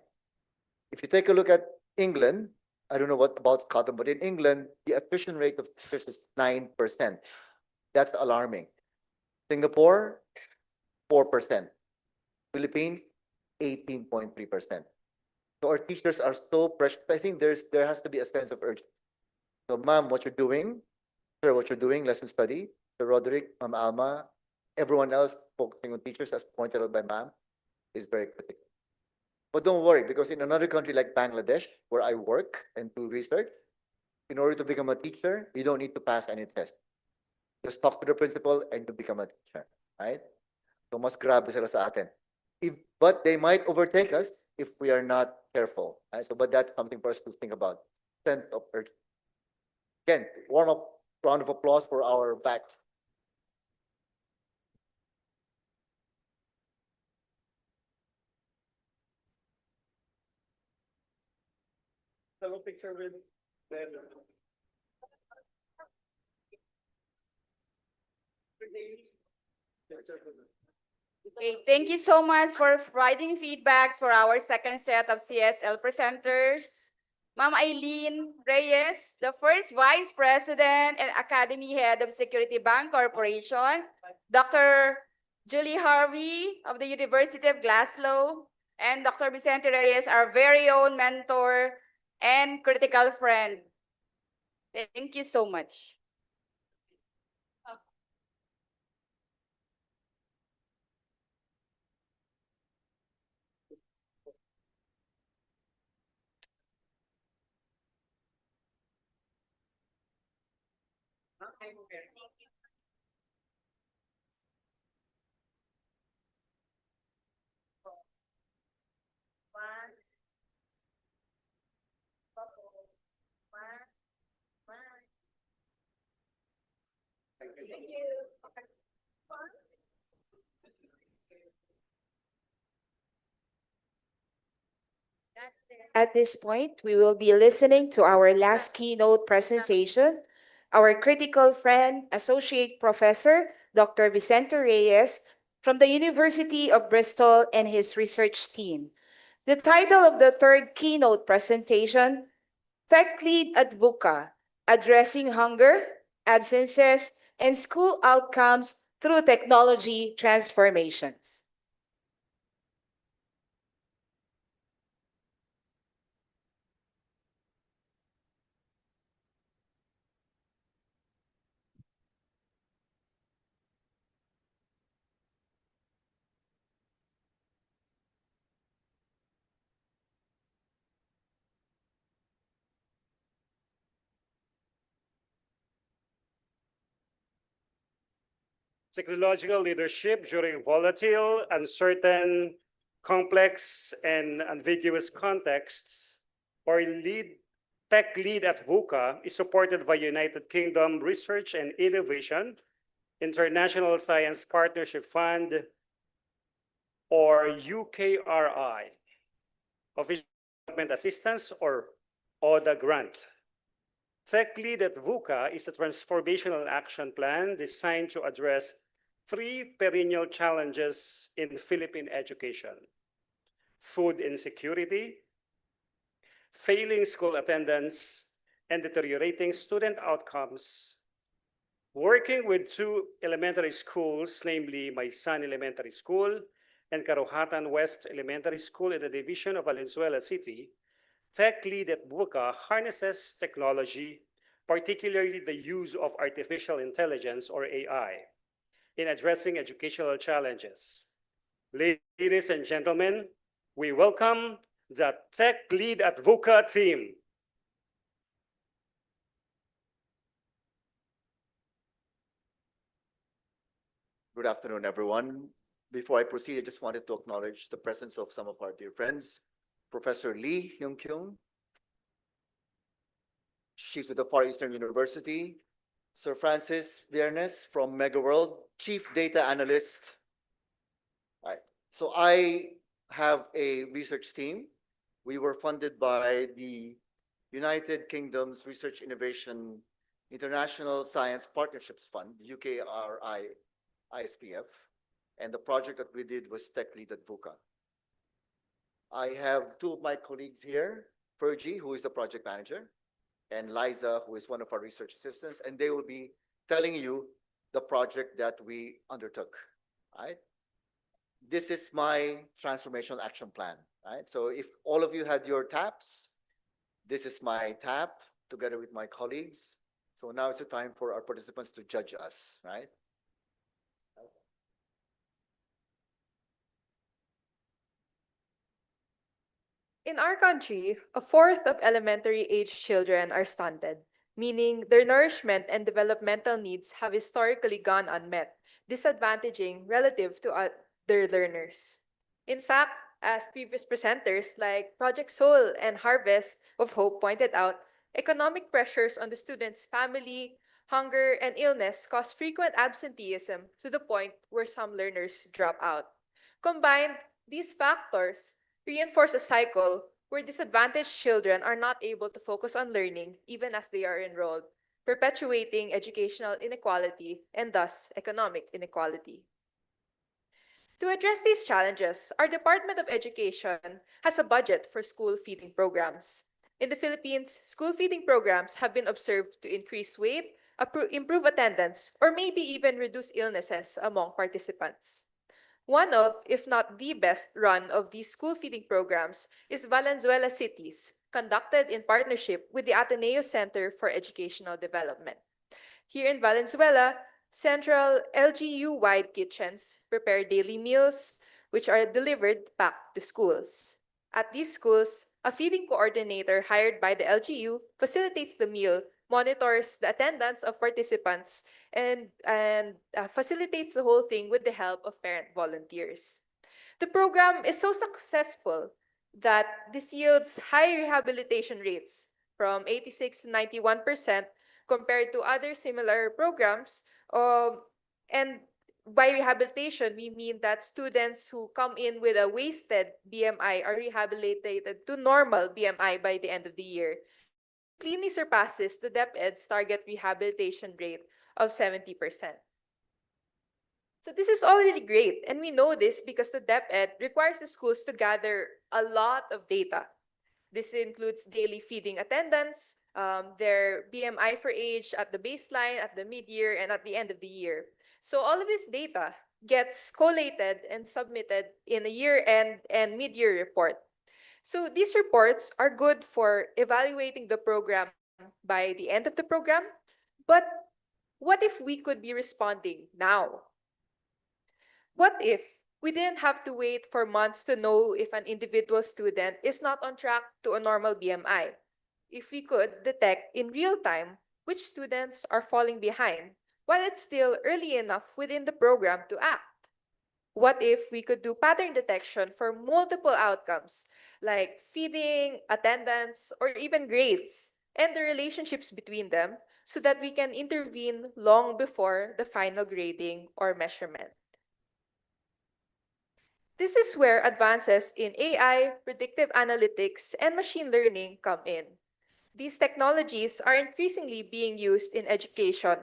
Speaker 14: If you take a look at England, I don't know what about Scotland, but in England, the attrition rate of teachers is 9%. That's alarming. Singapore, 4%. Philippines, 18.3%. So our teachers are so precious. I think there has to be a sense of urgency. So, ma'am, what you're doing, sir, what you're doing, lesson study, Sir Roderick, Ma'am Alma, everyone else focusing on teachers, as pointed out by ma'am, is very critical. But don't worry, because in another country like Bangladesh, where I work and do research, in order to become a teacher, you don't need to pass any test. Just talk to the principal and you become a teacher, right? So mas grabe sila sa atin. But they might overtake us if we are not careful. Right? So, but that's something for us to think about. Sense of urgency. Again, warm up round of applause for our batch.
Speaker 2: Have a picture with them.
Speaker 7: Okay, thank you so much for providing feedbacks for our second set of CSL presenters. Ma'am Eileen Reyes, the first Vice President and Academy Head of Security Bank Corporation. Dr. Julie Harvey of the University of Glasgow. And Dr. Vicente Reyes, our very own mentor and critical friend. Thank you so much.
Speaker 18: At this point, we will be listening to our last keynote presentation. Our critical friend, Associate Professor Dr. Vicente Reyes from the University of Bristol and his research team. The title of the third keynote presentation, Tech Lead at VUCA, Addressing Hunger, Absences, and School Outcomes Through Technology Transformations.
Speaker 19: Technological leadership during volatile, uncertain, complex, and ambiguous contexts, or tech lead at VUCA is supported by United Kingdom Research and Innovation, International Science Partnership Fund, or UKRI, Official Development Assistance, or ODA grant. Tech Lead at VUCA is a transformational action plan designed to address three perennial challenges in Philippine education: food insecurity, failing school attendance, and deteriorating student outcomes. Working with two elementary schools, namely Maysan Elementary School and Karuhatan West Elementary School in the division of Valenzuela City, Tech Lead at VUCA harnesses technology, particularly the use of artificial intelligence or AI, in addressing educational challenges. Ladies and gentlemen, we welcome the Tech Lead at VUCA team.
Speaker 14: Good afternoon, everyone. Before I proceed, I just wanted to acknowledge the presence of some of our dear friends. Professor Lee Hyung-kyung. She's with the Far Eastern University. Sir Francis Viernes from MegaWorld, Chief Data Analyst. Right. So I have a research team. We were funded by the United Kingdom's Research Innovation International Science Partnerships Fund, UKRI ISPF, and the project that we did was Tech Lead at VUCA. I have two of my colleagues here, Fergie, who is the project manager, and Liza, who is one of our research assistants, and they will be telling you the project that we undertook, right? This is my transformational action plan, right? So if all of you had your taps, this is my tap together with my colleagues. So now is the time for our participants to judge us, right?
Speaker 1: In our country, a fourth of elementary age children are stunted, meaning their nourishment and developmental needs have historically gone unmet, disadvantaging relative to other learners. In fact, as previous presenters like Project Soul and Harvest of Hope pointed out, economic pressures on the student's family, hunger, and illness cause frequent absenteeism to the point where some learners drop out. Combined, these factors reinforce a cycle where disadvantaged children are not able to focus on learning even as they are enrolled, perpetuating educational inequality and thus economic inequality. To address these challenges, our Department of Education has a budget for school feeding programs. In the Philippines, school feeding programs have been observed to increase weight, improve attendance, or maybe even reduce illnesses among participants. One of, if not the best run of these school feeding programs is Valenzuela Cities, conducted in partnership with the Ateneo Center for Educational Development. Here in Valenzuela, central LGU-wide kitchens prepare daily meals, which are delivered back to schools. At these schools, a feeding coordinator hired by the LGU facilitates the meal, monitors the attendance of participants, and facilitates the whole thing with the help of parent volunteers. The program is so successful that this yields high rehabilitation rates from 86 to 91% compared to other similar programs. And by rehabilitation, we mean that students who come in with a wasted BMI are rehabilitated to normal BMI by the end of the year. Cleanly surpasses the DepEd's target rehabilitation rate of 70%. So this is already great, and we know this because the DepEd requires the schools to gather a lot of data. This includes daily feeding attendance, their BMI for age at the baseline, at the mid-year, and at the end of the year. So all of this data gets collated and submitted in a year-end and mid-year report. So these reports are good for evaluating the program by the end of the program, but what if we could be responding now? What if we didn't have to wait for months to know if an individual student is not on track to a normal BMI? If we could detect in real time which students are falling behind while it's still early enough within the program to act? What if we could do pattern detection for multiple outcomes like feeding, attendance, or even grades, and the relationships between them so that we can intervene long before the final grading or measurement? This is where advances in AI, predictive analytics, and machine learning come in. These technologies are increasingly being used in education,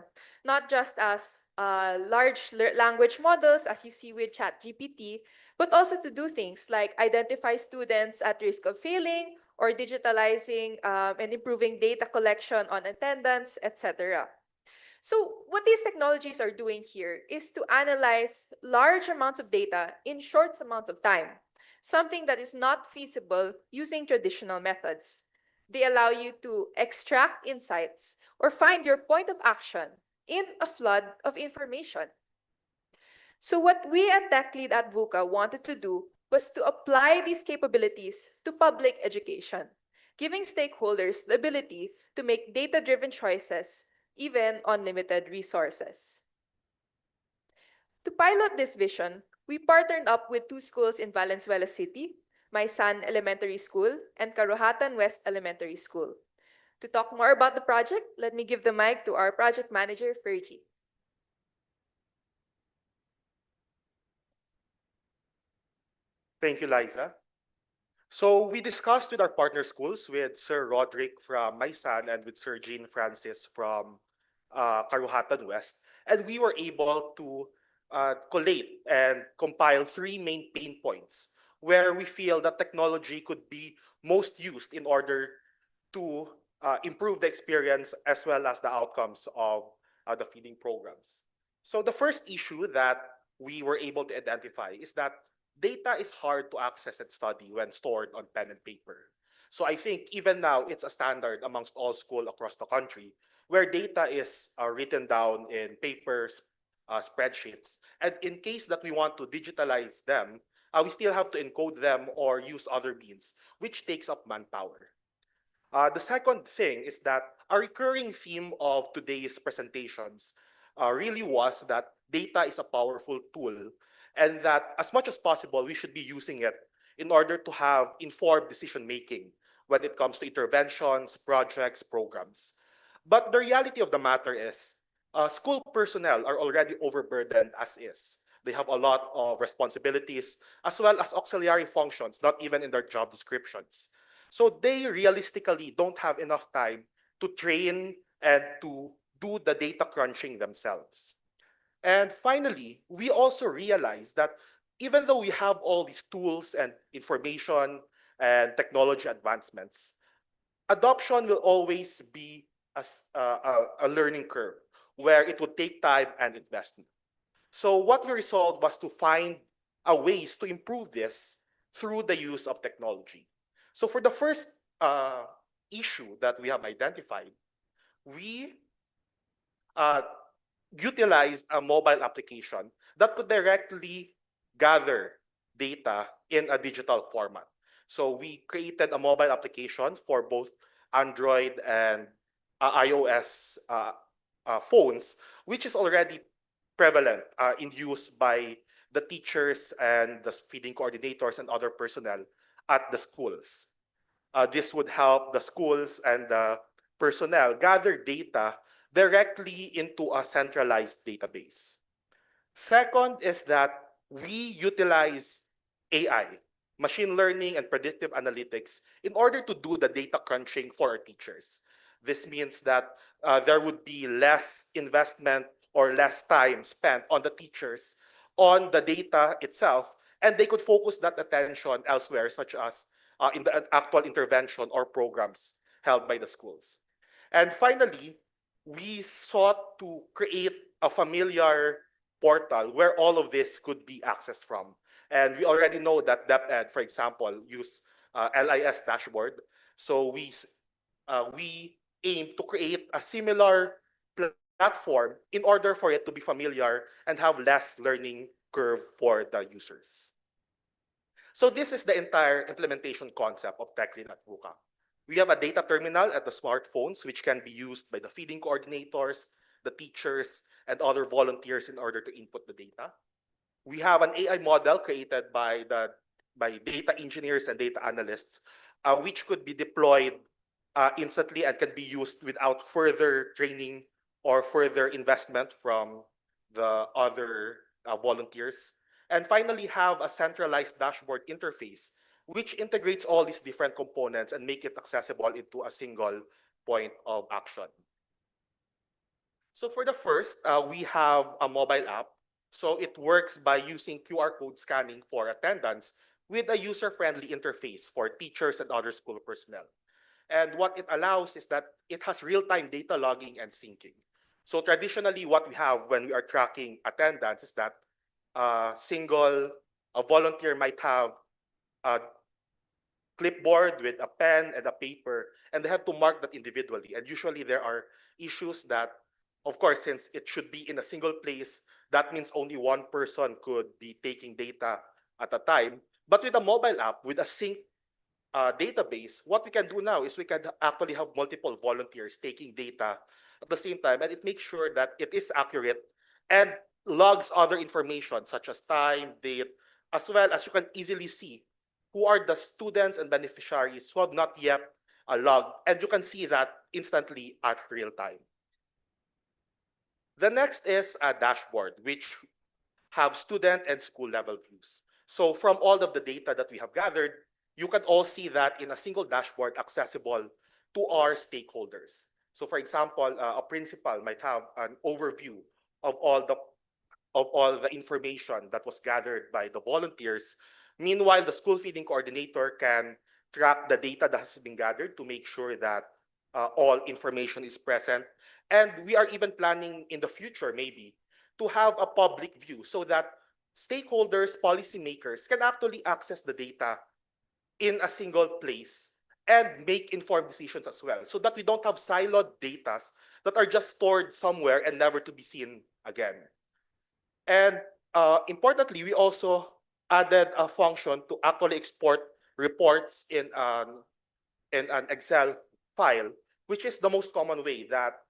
Speaker 1: not just as large language models, as you see with ChatGPT, but also to do things like identify students at risk of failing or digitalizing and improving data collection on attendance, etc. So what these technologies are doing here is to analyze large amounts of data in short amounts of time, something that is not feasible using traditional methods. They allow you to extract insights or find your point of action in a flood of information. So what we at TechLead at VUCA wanted to do was to apply these capabilities to public education, giving stakeholders the ability to make data-driven choices even on limited resources. To pilot this vision, we partnered up with two schools in Valenzuela City, Maisan Elementary School and Karuhatan West Elementary School. To talk more about the project, let me give the mic to our project manager, Fergie.
Speaker 4: Thank you, Liza. So we discussed with our partner schools, with Sir Roderick from Maisan and with Sir Jean Francis from Karuhatan West, and we were able to collate and compile three main pain points where we feel that technology could be most used in order to improve the experience as well as the outcomes of the feeding programs. So the first issue that we were able to identify is that data is hard to access and study when stored on pen and paper. So I think even now it's a standard amongst all schools across the country where data is written down in papers, spreadsheets. And in case that we want to digitalize them, we still have to encode them or use other means, which takes up manpower. The second thing is that a recurring theme of today's presentations really was that data is a powerful tool and that as much as possible, we should be using it in order to have informed decision making when it comes to interventions, projects, programs. But the reality of the matter is school personnel are already overburdened as is. They have a lot of responsibilities as well as auxiliary functions, not even in their job descriptions. So they realistically don't have enough time to train and to do the data crunching themselves. And finally, we also realize that even though we have all these tools and information and technology advancements, adoption will always be a learning curve where it would take time and investment. So what we resolved was to find ways to improve this through the use of technology. So for the first issue that we have identified, we uh, utilized a mobile application that could directly gather data in a digital format. So we created a mobile application for both Android and iOS phones, which is already prevalent in use by the teachers and the feeding coordinators and other personnel at the schools. This would help the schools and the personnel gather data directly into a centralized database. Second is that we utilize AI, machine learning and predictive analytics in order to do the data crunching for our teachers. This means that there would be less investment or less time spent on the teachers on the data itself, and they could focus that attention elsewhere, such as in the actual intervention or programs held by the schools. And finally, we sought to create a familiar portal where all of this could be accessed from. And we already know that DepEd, for example, use LIS dashboard. So we aim to create a similar platform in order for it to be familiar and have less learning curve for the users. So this is the entire implementation concept of TechLean at VUCA. We have a data terminal at the smartphones, which can be used by the feeding coordinators, the teachers, and other volunteers in order to input the data. We have an AI model created by data engineers and data analysts, which could be deployed instantly and can be used without further training or further investment from the other volunteers. And finally, have a centralized dashboard interface, which integrates all these different components and make it accessible into a single point of action. So for the first, we have a mobile app. So it works by using QR code scanning for attendance with a user-friendly interface for teachers and other school personnel. And what it allows is that it has real-time data logging and syncing. So traditionally, what we have when we are tracking attendance is that a volunteer might have a clipboard with a pen and a paper, and they have to mark that individually. And usually there are issues that, of course, since it should be in a single place, that means only one person could be taking data at a time. But with a mobile app, with a sync database, what we can do now is we can actually have multiple volunteers taking data at the same time, and it makes sure that it is accurate and logs other information such as time, date, as well as you can easily see who are the students and beneficiaries who have not yet logged, and you can see that instantly at real time. The next is a dashboard, which have student and school level views. So from all of the data that we have gathered, you can all see that in a single dashboard accessible to our stakeholders. So for example, a principal might have an overview of all the information that was gathered by the volunteers. Meanwhile, the school feeding coordinator can track the data that has been gathered to make sure that all information is present. And we are even planning in the future, maybe, to have a public view so that stakeholders, policymakers can actually access the data in a single place and make informed decisions as well, so that we don't have siloed data that are just stored somewhere and never to be seen again. And importantly, we also added a function to actually export reports in an Excel file, which is the most common way that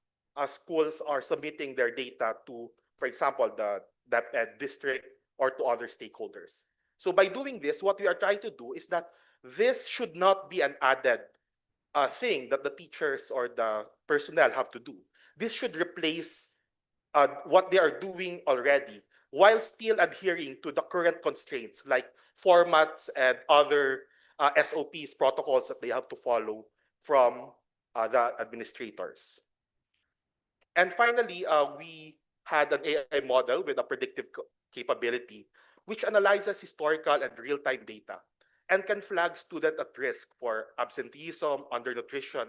Speaker 4: schools are submitting their data to, for example, the DepEd district or to other stakeholders. So by doing this, what we are trying to do is that this should not be an added thing that the teachers or the personnel have to do. This should replace what they are doing already while still adhering to the current constraints like formats and other SOPs, protocols that they have to follow from the administrators. And finally, we had an AI model with a predictive capability, which analyzes historical and real-time data and can flag student at risk for absenteeism, undernutrition,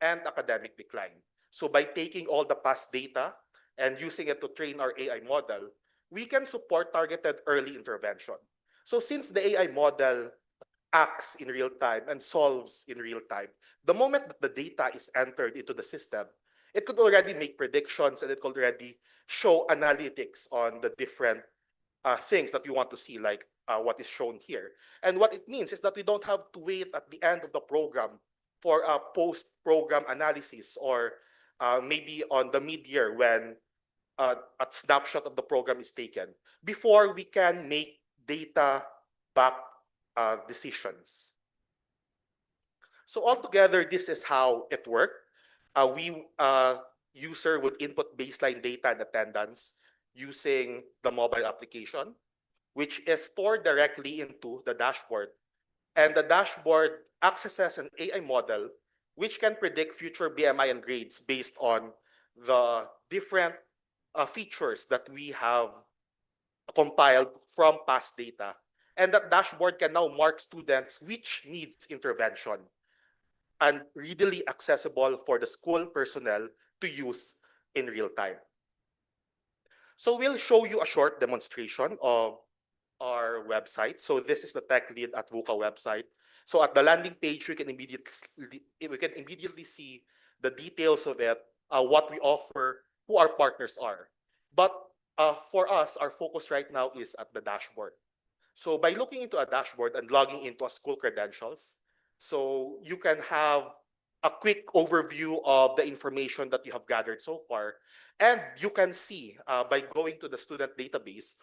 Speaker 4: and academic decline. So by taking all the past data and using it to train our AI model, we can support targeted early intervention. So since the AI model acts in real time and solves in real time, the moment that the data is entered into the system, it could already make predictions and it could already show analytics on the different things that we want to see, like what is shown here. And what it means is that we don't have to wait at the end of the program for a post-program analysis or maybe on the mid-year when a snapshot of the program is taken before we can make data-backed decisions. So altogether, this is how it worked. User would input baseline data and attendance using the mobile application, which is stored directly into the dashboard. And the dashboard accesses an AI model which can predict future BMI and grades based on the different features that we have compiled from past data. And that dashboard can now mark students which needs intervention and readily accessible for the school personnel to use in real time. So we'll show you a short demonstration of our website. So this is the tech lead at VUCA website. So at the landing page, we can immediately see the details of it, what we offer, who our partners are. But for us, our focus right now is at the dashboard. So by looking into a dashboard and logging into a school credentials, so you can have a quick overview of the information that you have gathered so far. And you can see by going to the student database,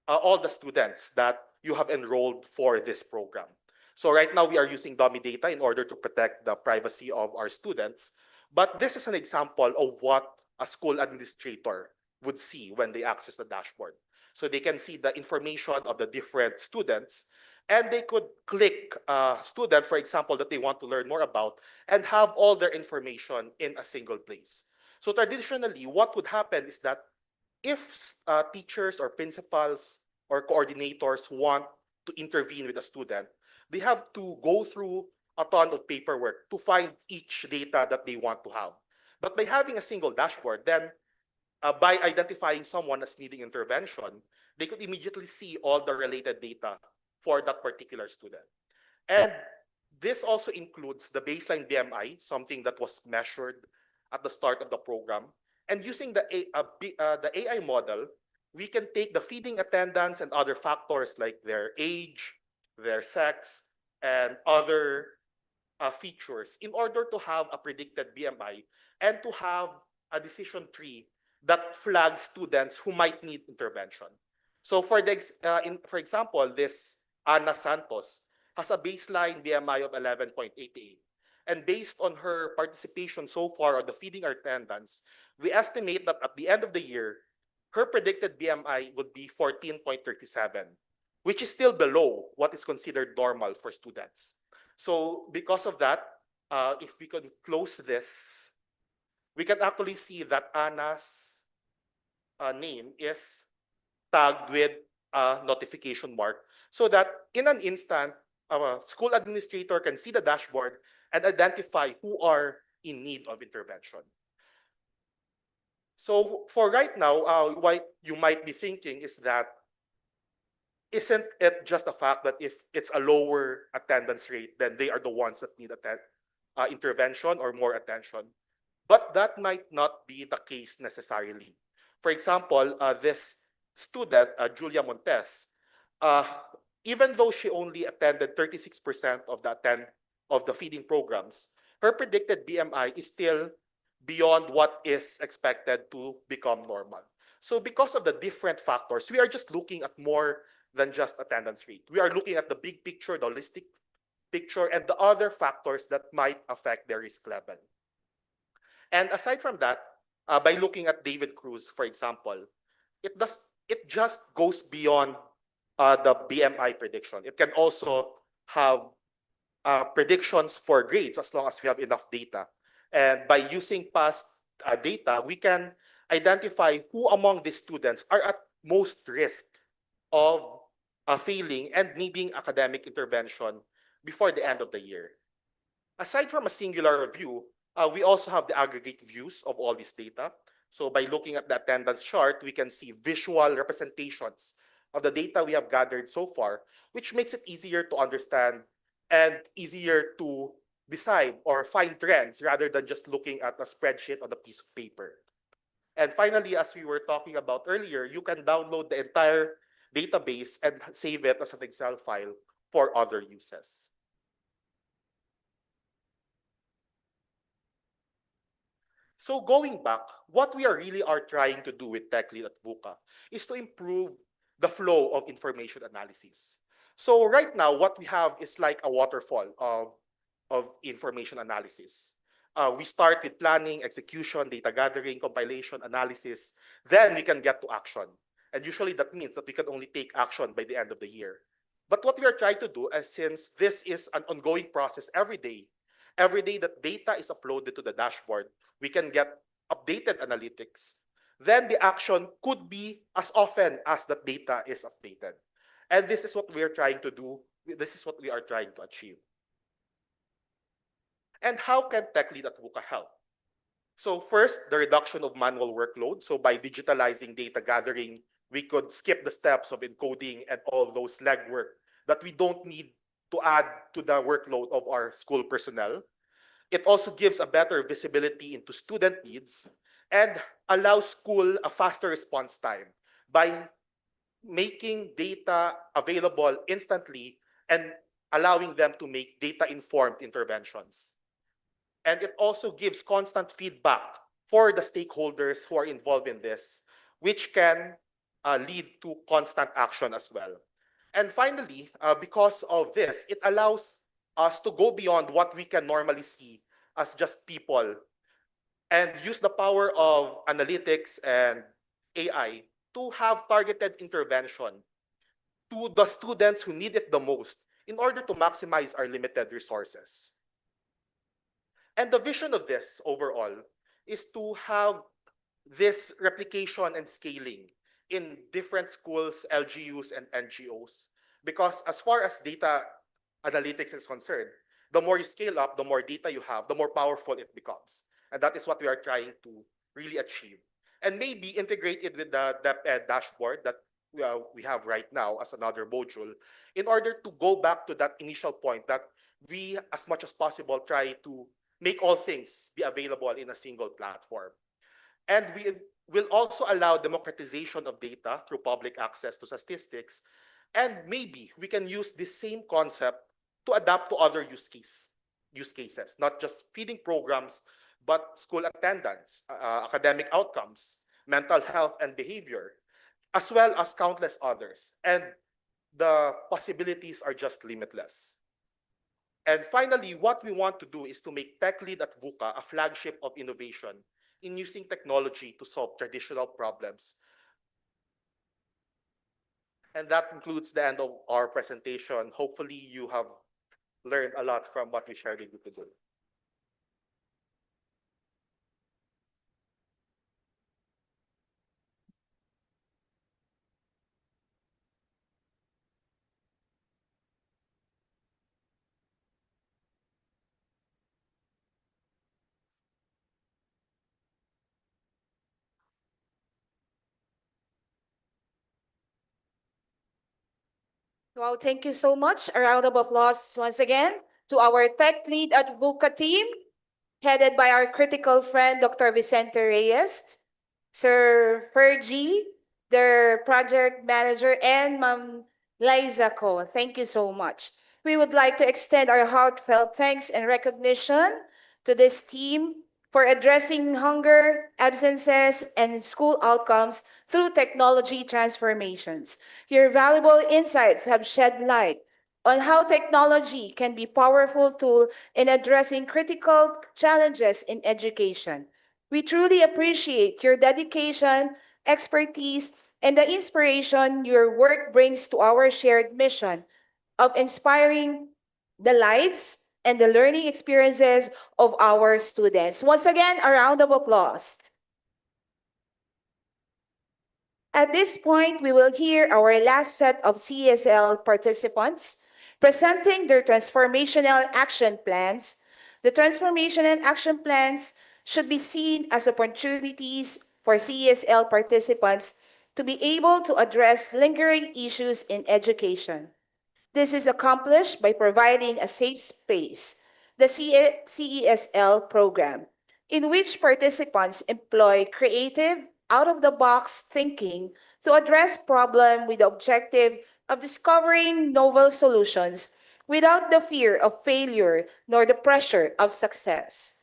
Speaker 4: all the students that you have enrolled for this program. So right now we are using dummy data in order to protect the privacy of our students. But this is an example of what a school administrator would see when they access the dashboard. So they can see the information of the different students, and they could click a student, for example, that they want to learn more about, and have all their information in a single place. So traditionally, what would happen is that if teachers or principals or coordinators want to intervene with a student, they have to go through a ton of paperwork to find each data that they want to have. But by having a single dashboard, then by identifying someone as needing intervention, they could immediately see all the related data for that particular student. And this also includes the baseline BMI, something that was measured at the start of the program. And using the AI model, we can take the feeding attendance and other factors like their age, their sex, and other features in order to have a predicted BMI and to have a decision tree that flag students who might need intervention. So for example, this Ana Santos has a baseline BMI of 11.88. And based on her participation so far on the feeding attendance, we estimate that at the end of the year, her predicted BMI would be 14.37, which is still below what is considered normal for students. So because of that, if we can close this, we can actually see that Anna's name is tagged with a notification mark so that in an instant, a school administrator can see the dashboard and identify who are in need of intervention. So for right now, what you might be thinking is that isn't it just the fact that if it's a lower attendance rate, then they are the ones that need intervention or more attention? But that might not be the case necessarily. For example, this student, Julia Montes, uh, even though she only attended 36% of the feeding programs, her predicted BMI is still beyond what is expected to become normal. So because of the different factors, we are just looking at more than just attendance rate. We are looking at the big picture, the holistic picture, and the other factors that might affect their risk level. And aside from that, by looking at David Cruz, for example, it just goes beyond the BMI prediction. It can also have predictions for grades as long as we have enough data. And by using past data, we can identify who among these students are at most risk of failing and needing academic intervention before the end of the year. Aside from a singular review, we also have the aggregate views of all this data. So by looking at the attendance chart, we can see visual representations of the data we have gathered so far, which makes it easier to understand and easier to decide or find trends rather than just looking at a spreadsheet on a piece of paper. And finally, as we were talking about earlier, you can download the entire database and save it as an Excel file for other uses. So going back, what we really are trying to do with TechLead at VUCA is to improve the flow of information analysis. So right now, what we have is like a waterfall of information analysis. We start with planning, execution, data gathering, compilation, analysis. Then we can get to action. And usually that means that we can only take action by the end of the year. But what we are trying to do, since this is an ongoing process every day that data is uploaded to the dashboard, we can get updated analytics. Then the action could be as often as the data is updated. And this is what we are trying to do. This is what we are trying to achieve. And how can TechLead at VUCA help? So first, the reduction of manual workload. So by digitalizing data gathering, we could skip the steps of encoding and all those legwork that we don't need to add to the workload of our school personnel. It also gives a better visibility into student needs and allows school a faster response time by making data available instantly and allowing them to make data-informed interventions. And it also gives constant feedback for the stakeholders who are involved in this, which can lead to constant action as well. And finally, because of this, it allows us to go beyond what we can normally see as just people and use the power of analytics and AI to have targeted intervention to the students who need it the most in order to maximize our limited resources. And the vision of this overall is to have this replication and scaling in different schools, LGUs, and NGOs. Because as far as data analytics is concerned, the more you scale up, the more data you have, the more powerful it becomes. And that is what we are trying to really achieve. And maybe integrate it with the DepEd dashboard that we have right now as another module in order to go back to that initial point that we, as much as possible, try to make all things be available in a single platform. And we will also allow democratization of data through public access to statistics. And maybe we can use this same concept to adapt to other use cases, not just feeding programs, but school attendance, academic outcomes, mental health and behavior, as well as countless others. And the possibilities are just limitless. And finally, what we want to do is to make Tech Lead at VUCA a flagship of innovation in using technology to solve traditional problems. And that concludes the end of our presentation. Hopefully you have learned a lot from what we shared with you today.
Speaker 18: Wow, thank you so much. A round of applause once again to our tech lead at VUCA team, headed by our critical friend, Dr. Vicente Reyes, Sir Fergie, their project manager, and Ma'am Liza Ko. Thank you so much. We would like to extend our heartfelt thanks and recognition to this team for addressing hunger, absences, and school outcomes through technology transformations. Your valuable insights have shed light on how technology can be a powerful tool in addressing critical challenges in education. We truly appreciate your dedication, expertise, and the inspiration your work brings to our shared mission of inspiring the lives and the learning experiences of our students. Once again, a round of applause. At this point, we will hear our last set of CESL participants presenting their transformational action plans. The transformational action plans should be seen as opportunities for CESL participants to be able to address lingering issues in education. This is accomplished by providing a safe space, the CESL program, in which participants employ creative, out-of-the-box thinking to address problems with the objective of discovering novel solutions without the fear of failure nor the pressure of success.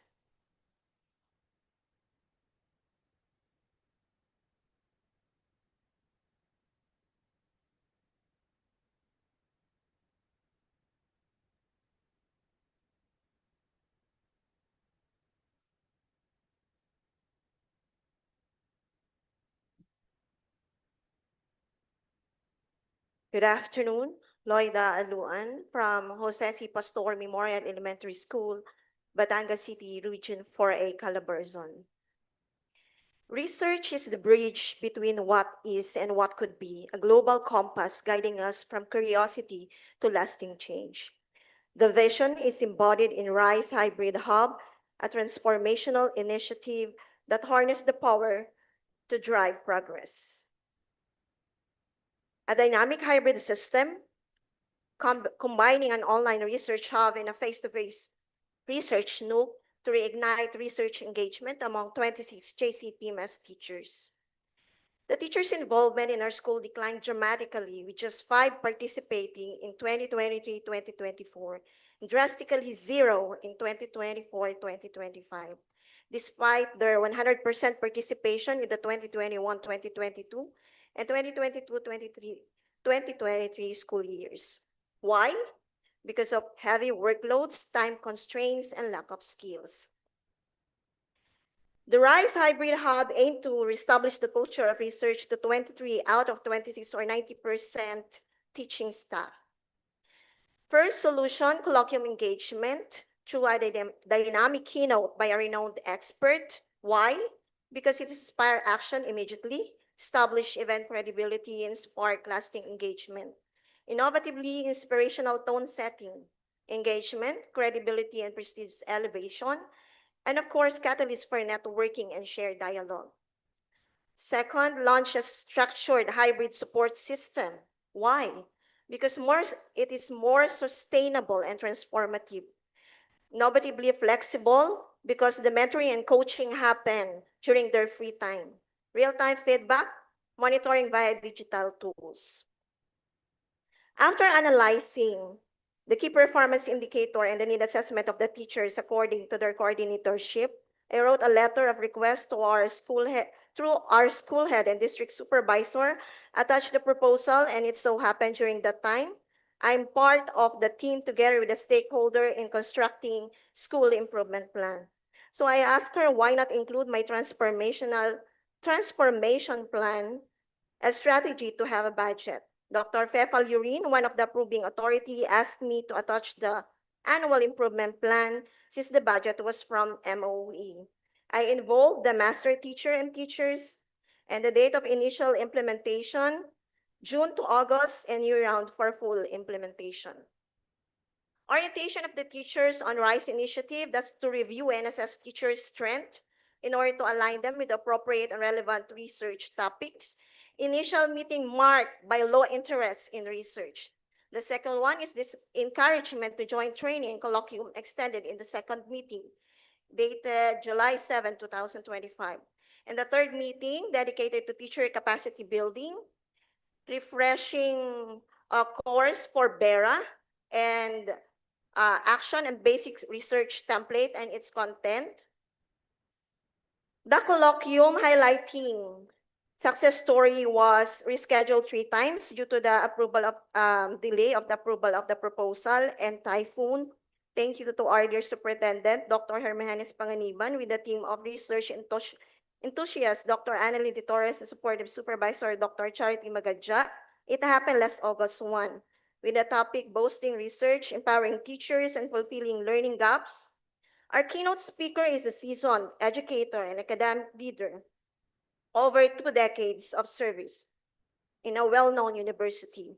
Speaker 10: Good afternoon, Loida Aluan from Jose C. Pastor Memorial Elementary School, Batangas City, Region 4A, Calabarzon. Research is the bridge between what is and what could be, a global compass guiding us from curiosity to lasting change. The vision is embodied in RISE Hybrid Hub, a transformational initiative that harnesses the power to drive progress. A dynamic hybrid system combining an online research hub and a face-to-face research nook to reignite research engagement among 26 JCPMS teachers. The teachers' involvement in our school declined dramatically, with just 5 participating in 2023-2024, and drastically 0 in 2024-2025, despite their 100% participation in the 2021-2022 and 2022-2023 school years. Why? Because of heavy workloads, time constraints, and lack of skills. The RISE Hybrid Hub aimed to reestablish the culture of research to 23 out of 26 or 90% teaching staff. First solution, colloquium engagement through a dynamic keynote by a renowned expert. Why? Because it inspires action immediately, establish event credibility, and spark lasting engagement. Innovatively inspirational tone setting, engagement, credibility, and prestige elevation, and of course, catalyst for networking and shared dialogue. Second, launch a structured hybrid support system. Why? Because it is more sustainable and transformative. Innovatively flexible, because the mentoring and coaching happen during their free time. Real-time feedback, monitoring via digital tools. After analyzing the key performance indicator and the need assessment of the teachers according to their coordinatorship I wrote a letter of request to our school head, through our school head and district supervisor, attached the proposal, and it so happened during that time, I'm part of the team together with the stakeholder in constructing school improvement plan. So I asked her, why not include my transformation plan as strategy to have a budget? Dr. Fefal Urin, one of the approving authority, asked me to attach the annual improvement plan since the budget was from MOE. I involved the master teacher and teachers, and the date of initial implementation, June to August, and year-round for full implementation. Orientation of the teachers on RISE initiative, that's to review and assess teachers' strength in order to align them with appropriate and relevant research topics. Initial meeting marked by low interest in research. The second one is this encouragement to join training colloquium extended in the second meeting, dated July 7, 2025. And the third meeting dedicated to teacher capacity building, refreshing course for BERA, and action and basic research template and its content. The colloquium highlighting success story was rescheduled 3 times due to the approval of delay of the approval of the proposal and typhoon. Thank you to our dear superintendent, Dr. Hermanes Panganiban, with the team of research enthusiasts, Dr. Annalyn De Torres, and supportive supervisor, Dr. Charity Magadja. It happened last August 1, with the topic boosting research, empowering teachers, and fulfilling learning gaps. Our keynote speaker is a seasoned educator and academic leader, over 2 decades of service in a well-known university,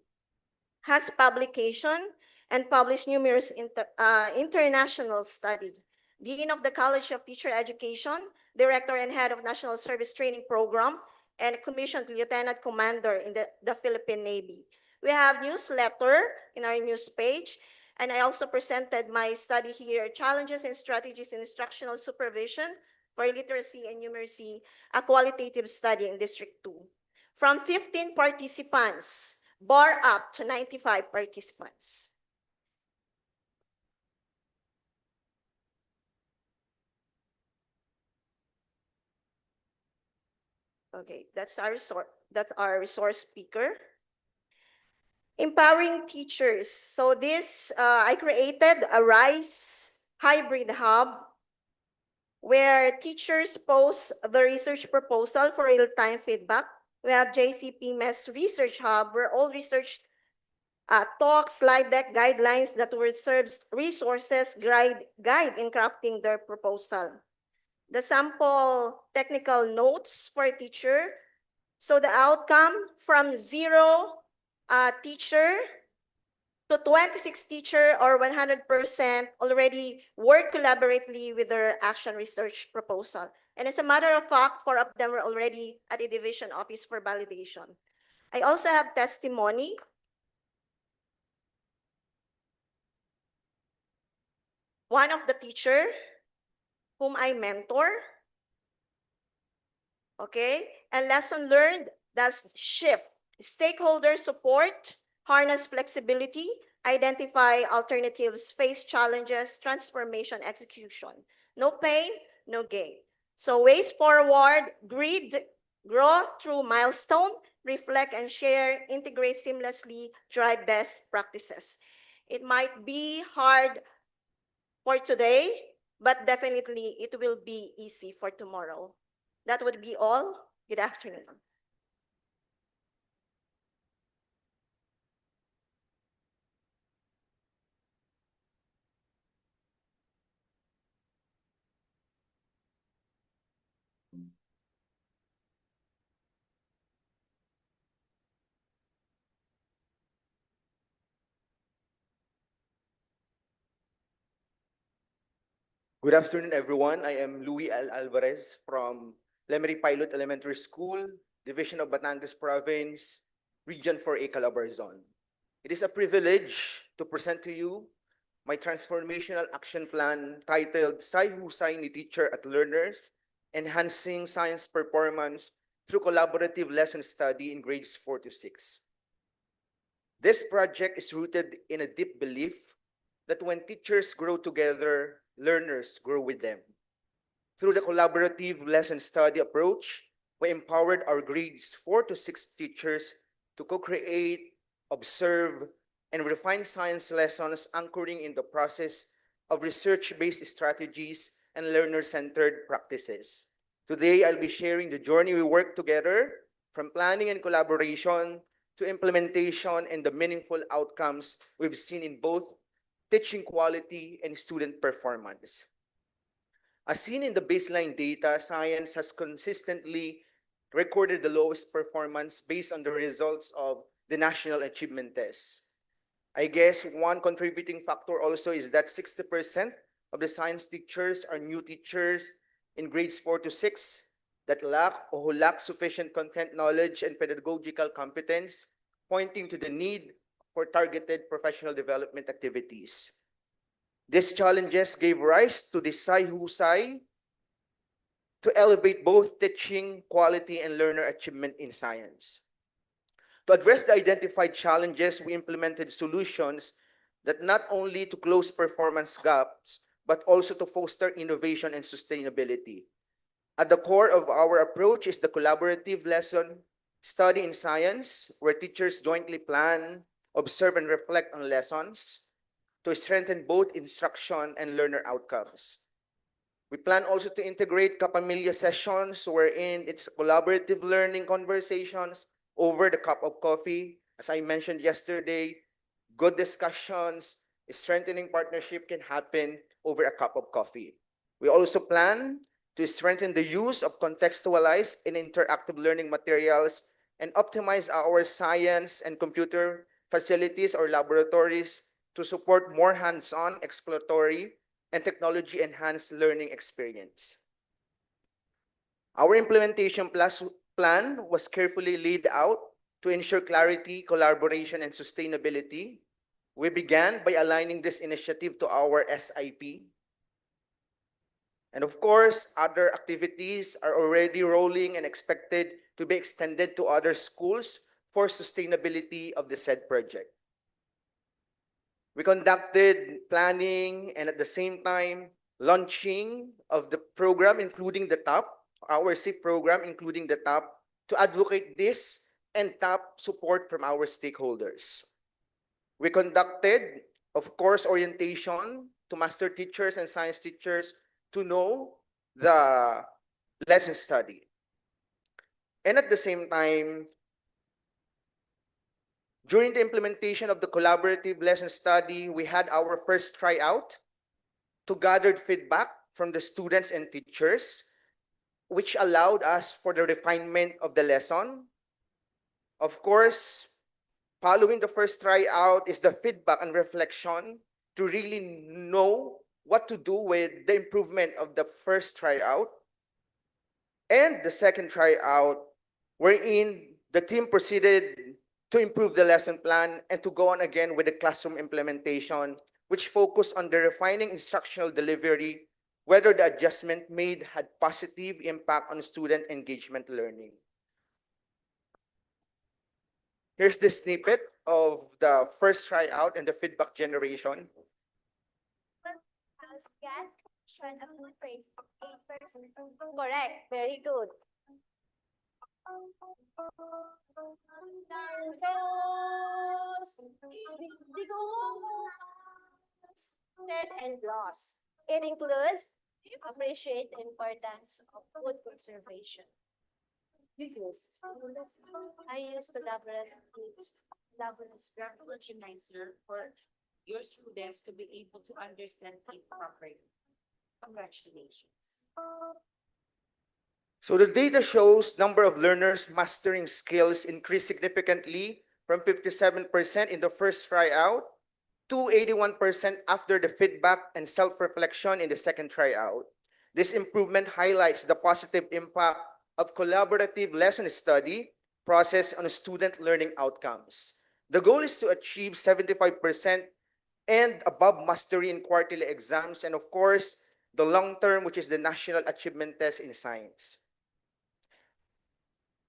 Speaker 10: has publication and published numerous international studies. Dean of the College of Teacher Education, Director and Head of National Service Training Program, and commissioned Lieutenant Commander in the Philippine Navy. We have newsletter in our news page, and I also presented my study here, Challenges and Strategies in Instructional Supervision for Literacy and Numeracy, a qualitative study in District 2. From 15 participants, bar up to 95 participants. Okay, that's our resource speaker. Empowering teachers. So this, I created a RISE hybrid hub where teachers post the research proposal for real-time feedback. We have JCP MES Research Hub, where all research talks, slide deck, guidelines that will serve resources guide in crafting their proposal. The sample technical notes for a teacher. So the outcome from 0 teacher to 26 teacher or 100% already work collaboratively with their action research proposal. And as a matter of fact, 4 of them were already at the division office for validation. I also have testimony. One of the teacher whom I mentor, okay, and lesson learned, that's shift, stakeholder support, harness flexibility, identify alternatives, face challenges, transformation, execution. No pain, no gain. So ways forward, grid, grow through milestone, reflect and share, integrate seamlessly, drive best practices. It might be hard for today, but definitely it will be easy for tomorrow. That would be all. Good afternoon.
Speaker 20: Good afternoon, everyone. I am Louis L. Alvarez from Lemery Pilot Elementary School, Division of Batangas Province, Region 4A Calabarzon. It is a privilege to present to you my transformational action plan titled Say Husay ni Teacher at Learners, Enhancing Science Performance through Collaborative Lesson Study in Grades 4 to 6. This project is rooted in a deep belief that when teachers grow together, learners grow with them. Through the collaborative lesson study approach, we empowered our grades 4 to 6 teachers to co-create, observe, and refine science lessons anchoring in the process of research-based strategies and learner-centered practices. Today, I'll be sharing the journey we worked together from planning and collaboration to implementation and the meaningful outcomes we've seen in both teaching quality and student performance. As seen in the baseline data, science has consistently recorded the lowest performance based on the results of the National Achievement Test. I guess one contributing factor also is that 60% of the science teachers are new teachers in grades 4 to 6 that lack or who lack sufficient content knowledge and pedagogical competence, pointing to the need for targeted professional development activities. These challenges gave rise to the Sai to elevate both teaching quality and learner achievement in science. To address the identified challenges, we implemented solutions that not only to close performance gaps, but also to foster innovation and sustainability. At the core of our approach is the collaborative lesson study in science, where teachers jointly plan, observe, and reflect on lessons to strengthen both instruction and learner outcomes. We plan also to integrate Kapamilya sessions wherein it's collaborative learning conversations over the cup of coffee. As I mentioned yesterday, good discussions, strengthening partnership can happen over a cup of coffee. We also plan to strengthen the use of contextualized and interactive learning materials and optimize our science and computer facilities or laboratories to support more hands-on, exploratory, and technology-enhanced learning experience. Our implementation plan was carefully laid out to ensure clarity, collaboration, and sustainability. We began by aligning this initiative to our SIP. And of course, other activities are already rolling and expected to be extended to other schools for sustainability of the said project. We conducted planning and at the same time launching of the program, including the TOP, our SIP program, including the TOP, to advocate this and tap support from our stakeholders. We conducted, of course, orientation to master teachers and science teachers to know the lesson study. And at the same time, during the implementation of the collaborative lesson study, we had our first tryout to gather feedback from the students and teachers, which allowed us for the refinement of the lesson. Of course, following the first tryout is the feedback and reflection to really know what to do with the improvement of the first tryout. And the second tryout, wherein the team proceeded to improve the lesson plan and to go on again with the classroom implementation, which focused on the refining instructional delivery, whether the adjustment made had positive impact on student engagement learning. Here's the snippet of the first tryout and the feedback generation.
Speaker 21: Correct. Very good. And loss. It includes appreciate the importance of food conservation. I use collaborative organizer for your students to be able to understand it properly. Congratulations.
Speaker 20: So the data shows number of learners mastering skills increased significantly from 57% in the first tryout to 81% after the feedback and self-reflection in the second tryout. This improvement highlights the positive impact of collaborative lesson study process on student learning outcomes. The goal is to achieve 75% and above mastery in quarterly exams, and of course, the long term, which is the National Achievement Test in Science.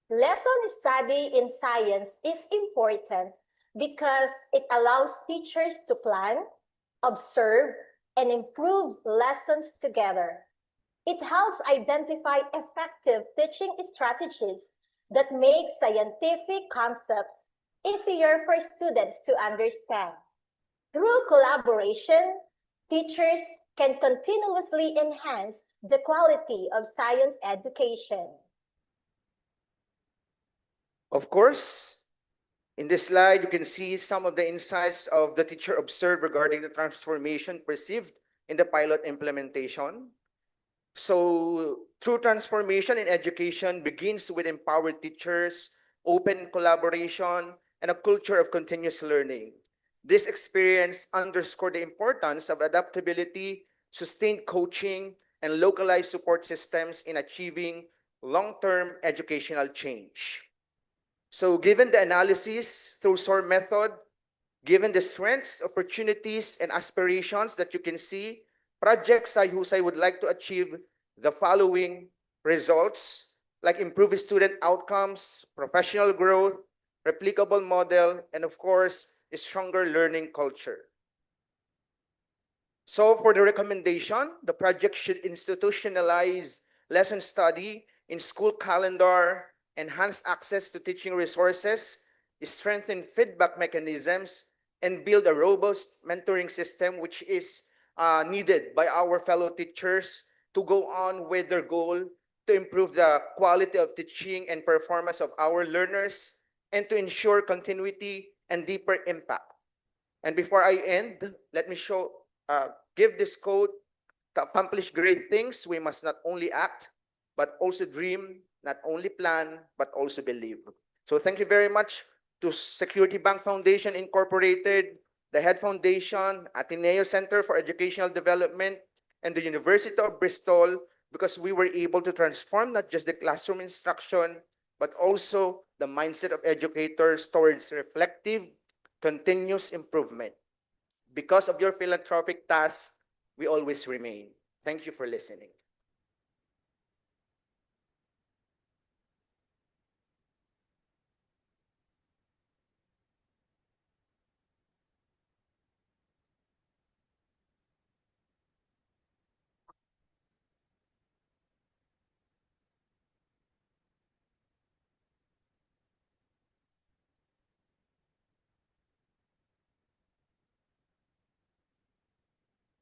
Speaker 21: Lesson study in science is important because it allows teachers to plan, observe, and improve lessons together.
Speaker 16: It helps identify effective teaching strategies that make scientific concepts easier for students to understand. Through collaboration, teachers can continuously enhance the quality of science education.
Speaker 20: Of course, in this slide, you can see some of the insights of the teacher observed regarding the transformation perceived in the pilot implementation. So, true transformation in education begins with empowered teachers, open collaboration, and a culture of continuous learning. This experience underscored the importance of adaptability, sustained coaching, and localized support systems in achieving long-term educational change. So given the analysis through SOAR method, given the strengths, opportunities, and aspirations that you can see, Project Sayhusay would like to achieve the following results, like improved student outcomes, professional growth, replicable model, and of course, a stronger learning culture. So for the recommendation, the project should institutionalize lesson study in school calendar, enhance access to teaching resources, strengthen feedback mechanisms, and build a robust mentoring system which is needed by our fellow teachers to go on with their goal to improve the quality of teaching and performance of our learners and to ensure continuity and deeper impact. And before I end, let me give this quote: to accomplish great things, we must not only act, but also dream, not only plan, but also believe. So thank you very much to Security Bank Foundation Incorporated, the Head Foundation, Ateneo Center for Educational Development, and the University of Bristol, because we were able to transform not just the classroom instruction, but also the mindset of educators towards reflective, continuous improvement. Because of your philanthropic task, we always remain. Thank you for listening.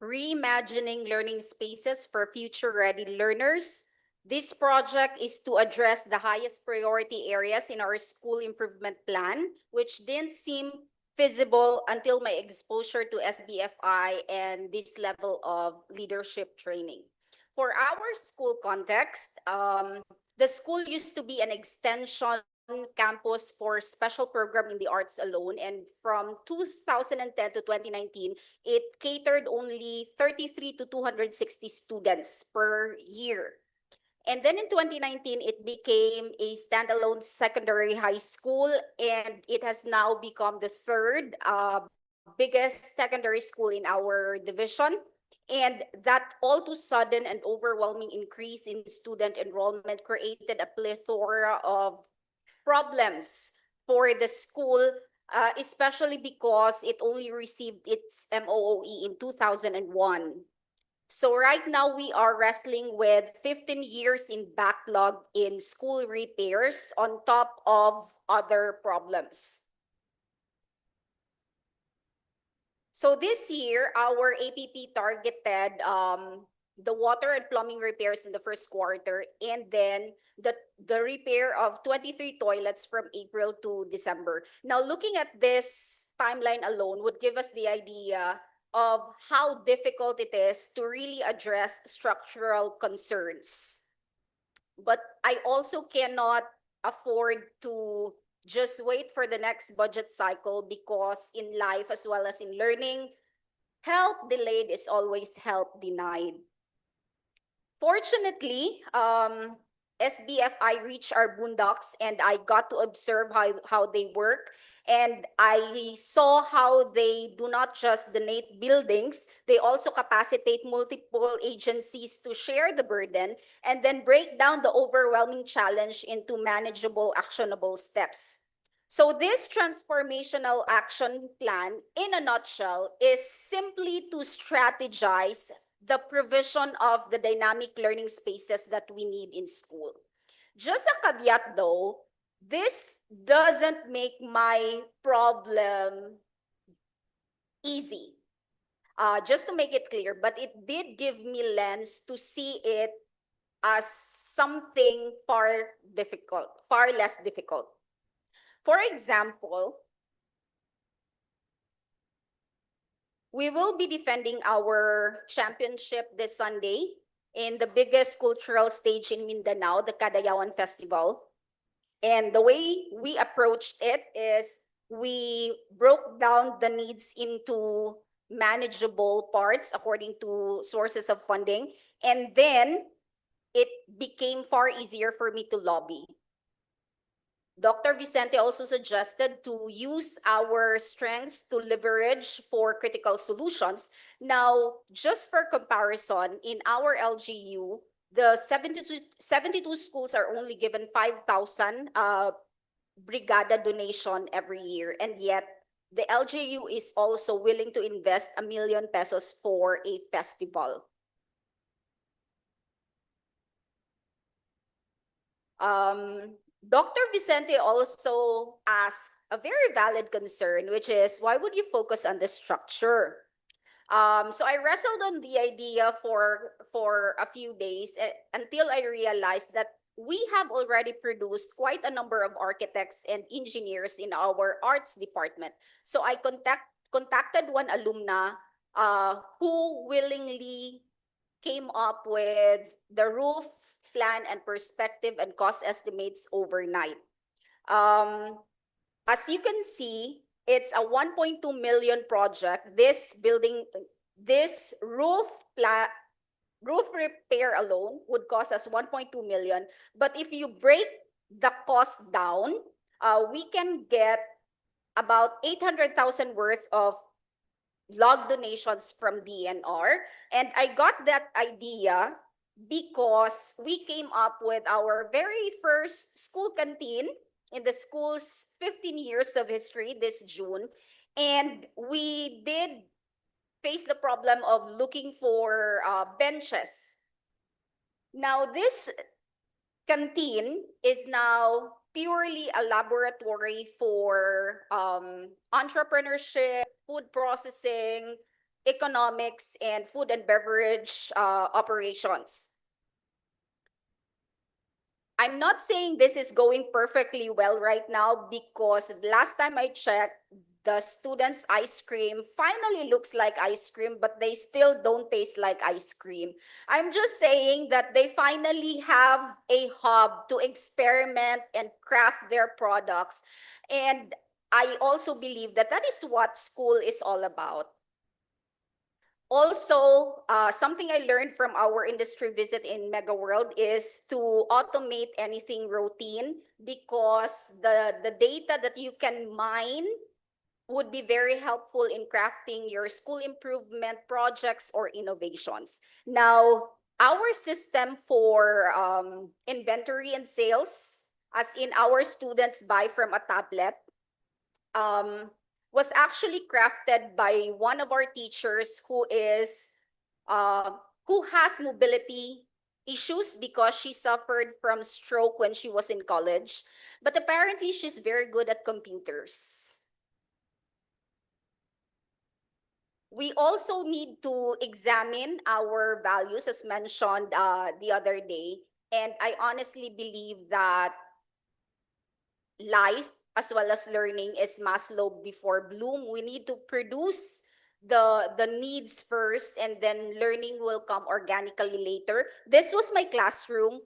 Speaker 22: Reimagining learning spaces for future-ready learners. This project is to address the highest priority areas in our school improvement plan, which didn't seem feasible until my exposure to SBFI and this level of leadership training. For our school context, the school used to be an extension campus for special program in the arts alone, and from 2010 to 2019, it catered only 33 to 260 students per year. And then in 2019, it became a standalone secondary high school, and it has now become the third biggest secondary school in our division. And that all too sudden and overwhelming increase in student enrollment created a plethora of problems for the school, especially because it only received its MOOE in 2001. So right now we are wrestling with 15 years in backlog in school repairs on top of other problems. So this year, our APP targeted the water and plumbing repairs in the first quarter, and then the repair of 23 toilets from April to December. Now, looking at this timeline alone would give us the idea of how difficult it is to really address structural concerns. But I also cannot afford to just wait for the next budget cycle, because in life as well as in learning, help delayed is always help denied. Fortunately, SBFI reached our boondocks, and I got to observe how they work. And I saw how they do not just donate buildings, they also capacitate multiple agencies to share the burden and then break down the overwhelming challenge into manageable, actionable steps. So this transformational action plan, in a nutshell, is simply to strategize the provision of the dynamic learning spaces that we need in school. Just a caveat though, this doesn't make my problem easy. Just to make it clear, but it did give me lens to see it as something far difficult, far less difficult. For example, we will be defending our championship this Sunday in the biggest cultural stage in Mindanao, the Kadayawan Festival. And the way we approached it is we broke down the needs into manageable parts according to sources of funding. And then it became far easier for me to lobby. Dr. Vicente also suggested to use our strengths to leverage for critical solutions. Now, just for comparison, in our LGU, the 72 schools are only given 5,000 brigada donation every year, and yet the LGU is also willing to invest 1 million pesos for a festival. Dr. Vicente also asked a very valid concern, which is why would you focus on the structure? So I wrestled on the idea for a few days until I realized that we have already produced quite a number of architects and engineers in our arts department. So I contacted one alumna who willingly came up with the roof plan and perspective and cost estimates overnight. As you can see, it's a 1.2 million project. This building, this roof repair alone would cost us 1.2 million. But if you break the cost down, we can get about 800,000 worth of log donations from DNR. And I got that idea because we came up with our very first school canteen in the school's 15 years of history this June. And we did face the problem of looking for benches. Now, this canteen is now purely a laboratory for entrepreneurship, food processing, economics, and food and beverage operations. I'm not saying this is going perfectly well right now because last time I checked, the students' ice cream finally looks like ice cream, but they still don't taste like ice cream. I'm just saying that they finally have a hub to experiment and craft their products. And I also believe that that is what school is all about. Also, something I learned from our industry visit in Mega World is to automate anything routine because the data that you can mine would be very helpful in crafting your school improvement projects or innovations. Now, our system for inventory and sales, as in our students buy from a tablet, was actually crafted by one of our teachers who has mobility issues because she suffered from stroke when she was in college, but apparently she's very good at computers. We also need to examine our values as mentioned the other day. And I honestly believe that life as well as learning is Maslow before Bloom. We need to produce the needs first and then learning will come organically later. This was my classroom.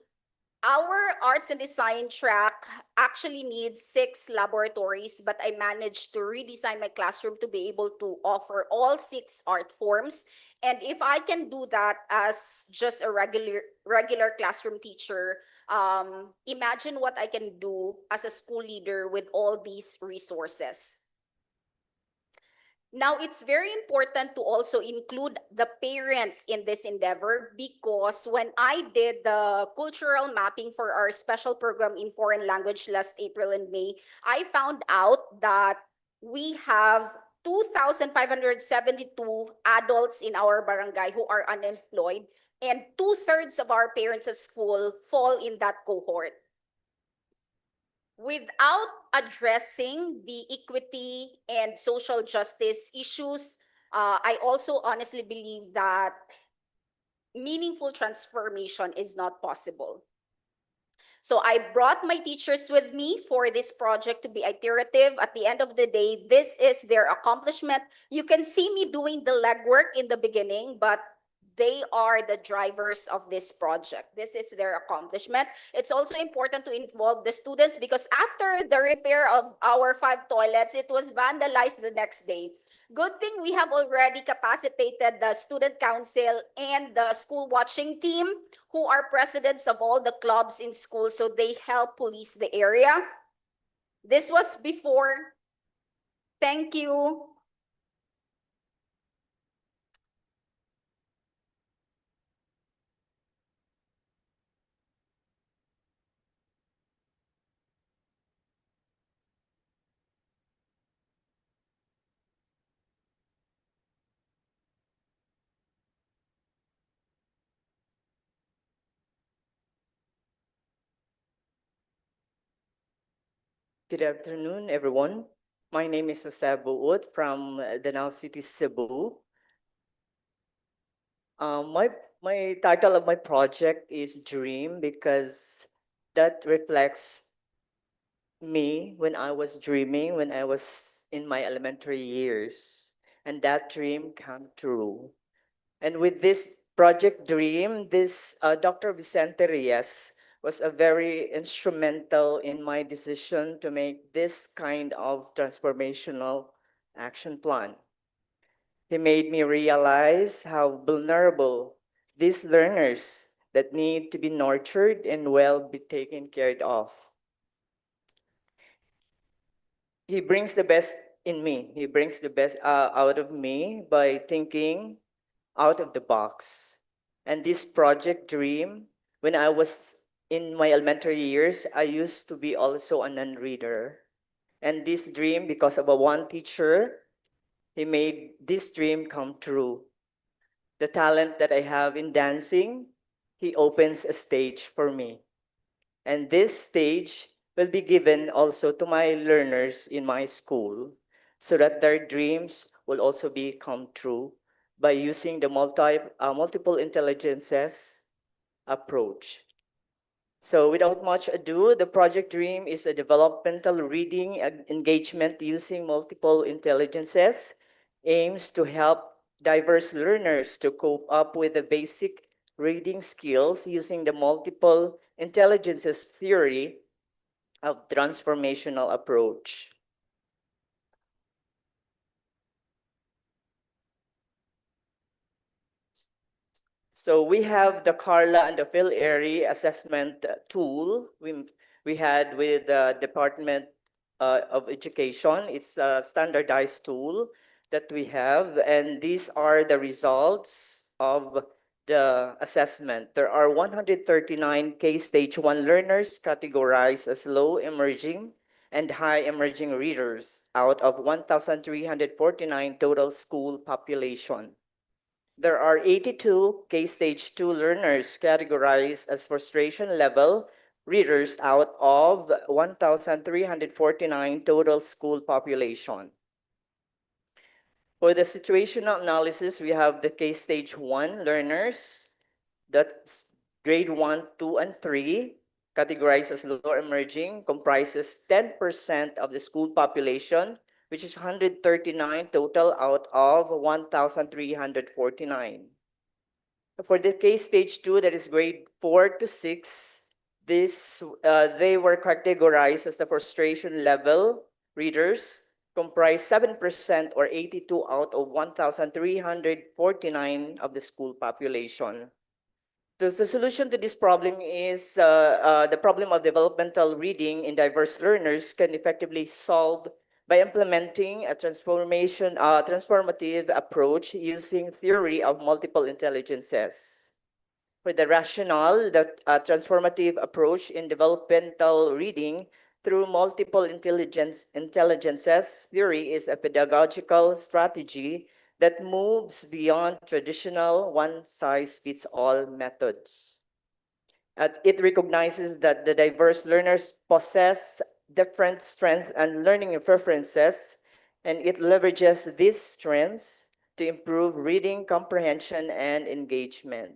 Speaker 22: Our arts and design track actually needs 6 laboratories, but I managed to redesign my classroom to be able to offer all 6 art forms. And if I can do that as just a regular classroom teacher, imagine what I can do as a school leader with all these resources. Now, it's very important to also include the parents in this endeavor because when I did the cultural mapping for our special program in foreign language last April and May, I found out that we have 2,572 adults in our barangay who are unemployed, and 2/3 of our parents at school fall in that cohort. Without addressing the equity and social justice issues, I also honestly believe that meaningful transformation is not possible. So I brought my teachers with me for this project to be iterative. At the end of the day, this is their accomplishment. You can see me doing the legwork in the beginning, but they are the drivers of this project. This is their accomplishment. It's also important to involve the students because after the repair of our 5 toilets, it was vandalized the next day. Good thing we have already capacitated the student council and the school watching team who are presidents of all the clubs in school, so they help police the area. This was before. Thank you.
Speaker 11: Good afternoon, everyone. My name is Jose Buut from Danao City, Cebu. My title of my project is Dream because that reflects me when I was dreaming when I was in my elementary years, and that dream came true. And with this project Dream, this Dr. Vicente Reyes was a very instrumental in my decision to make this kind of transformational action plan. He made me realize how vulnerable these learners that need to be nurtured and well be taken care of. He brings the best in me. He brings the best out of me by thinking out of the box. And this project Dream, when I was in my elementary years, I used to be also a non-reader. And this dream, because of a one teacher, he made this dream come true. The talent that I have in dancing, he opens a stage for me. And this stage will be given also to my learners in my school so that their dreams will also be come true by using the multiple intelligences approach. So without much ado, the project Dream is a developmental reading engagement using multiple intelligences, aims to help diverse learners to cope up with the basic reading skills using the multiple intelligences theory of transformational approach. So we have the Carla and the Phil Airy assessment tool we had with the Department of Education. It's a standardized tool that we have, and these are the results of the assessment. There are 139 K-Stage 1 learners categorized as low emerging and high emerging readers out of 1,349 total school population. There are 82 K-Stage 2 learners categorized as frustration level readers out of 1,349 total school population. For the situational analysis, we have the K-Stage 1 learners, that's grade 1, 2, and 3, categorized as lower emerging, comprises 10% of the school population, which is 139 total out of 1,349. For the K-Stage 2, that is grade 4 to 6, they were categorized as the frustration level readers, comprise 7% or 82 out of 1,349 of the school population. The solution to this problem is the problem of developmental reading in diverse learners can effectively solve by implementing a transformative approach using theory of multiple intelligences. For the rationale, the transformative approach in developmental reading through multiple intelligences theory is a pedagogical strategy that moves beyond traditional one-size-fits-all methods. It recognizes that the diverse learners possess different strengths and learning preferences, and it leverages these strengths to improve reading comprehension and engagement.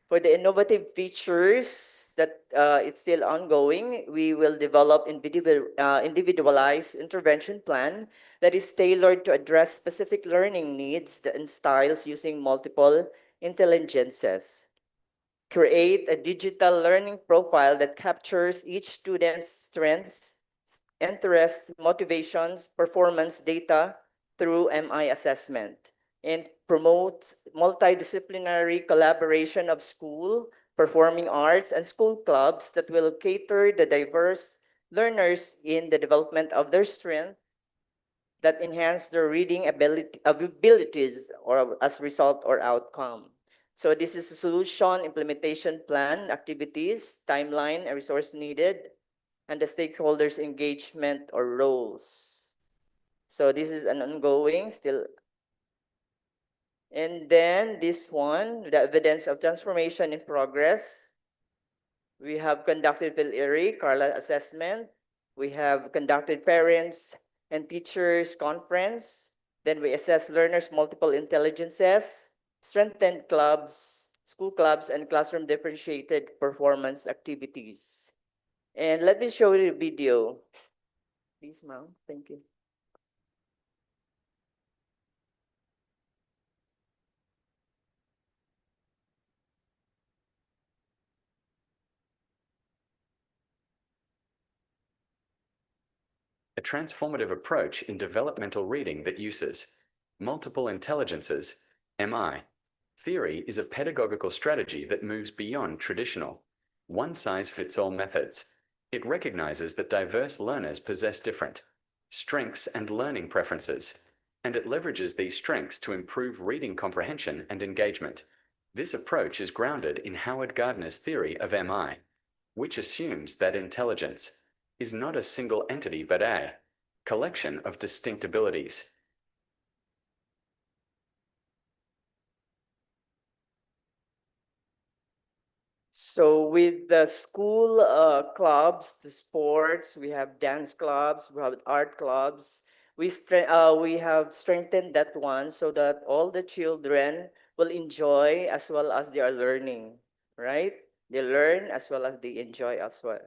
Speaker 11: For the innovative features that it's still ongoing, we will develop individualized intervention plan that is tailored to address specific learning needs and styles using multiple intelligences. Create a digital learning profile that captures each student's strengths, interests, motivations, performance data through MI assessment, and promote multidisciplinary collaboration of school, performing arts, and school clubs that will cater the diverse learners in the development of their strength that enhance their reading abilities or as result or outcome. So this is a solution implementation plan, activities, timeline, and resource needed, and the stakeholders' engagement or roles. So this is an ongoing still. And then this one, the evidence of transformation in progress. We have conducted PhilErie, Carla assessment. We have conducted parents and teachers conference. Then we assess learners' multiple intelligences, strengthened clubs, school clubs, and classroom differentiated performance activities. And let me show you a video. Please, ma'am. Thank you.
Speaker 12: A transformative approach in developmental reading that uses multiple intelligences, MI. Theory is a pedagogical strategy that moves beyond traditional one-size-fits-all methods. It recognizes that diverse learners possess different strengths and learning preferences, and it leverages these strengths to improve reading comprehension and engagement. This approach is grounded in Howard Gardner's theory of MI, which assumes that intelligence is not a single entity but a collection of distinct abilities.
Speaker 11: So with the school clubs, the sports, we have dance clubs, we have art clubs. We have strengthened that one so that all the children will enjoy as well as they are learning, right? They learn as well as they enjoy as well.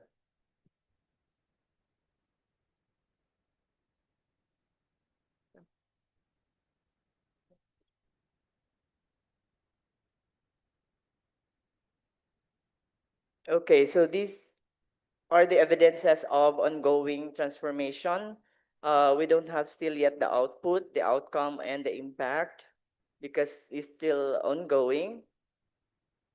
Speaker 11: Okay, so these are the evidences of ongoing transformation. We don't have still yet the output, the outcome, and the impact because it's still ongoing.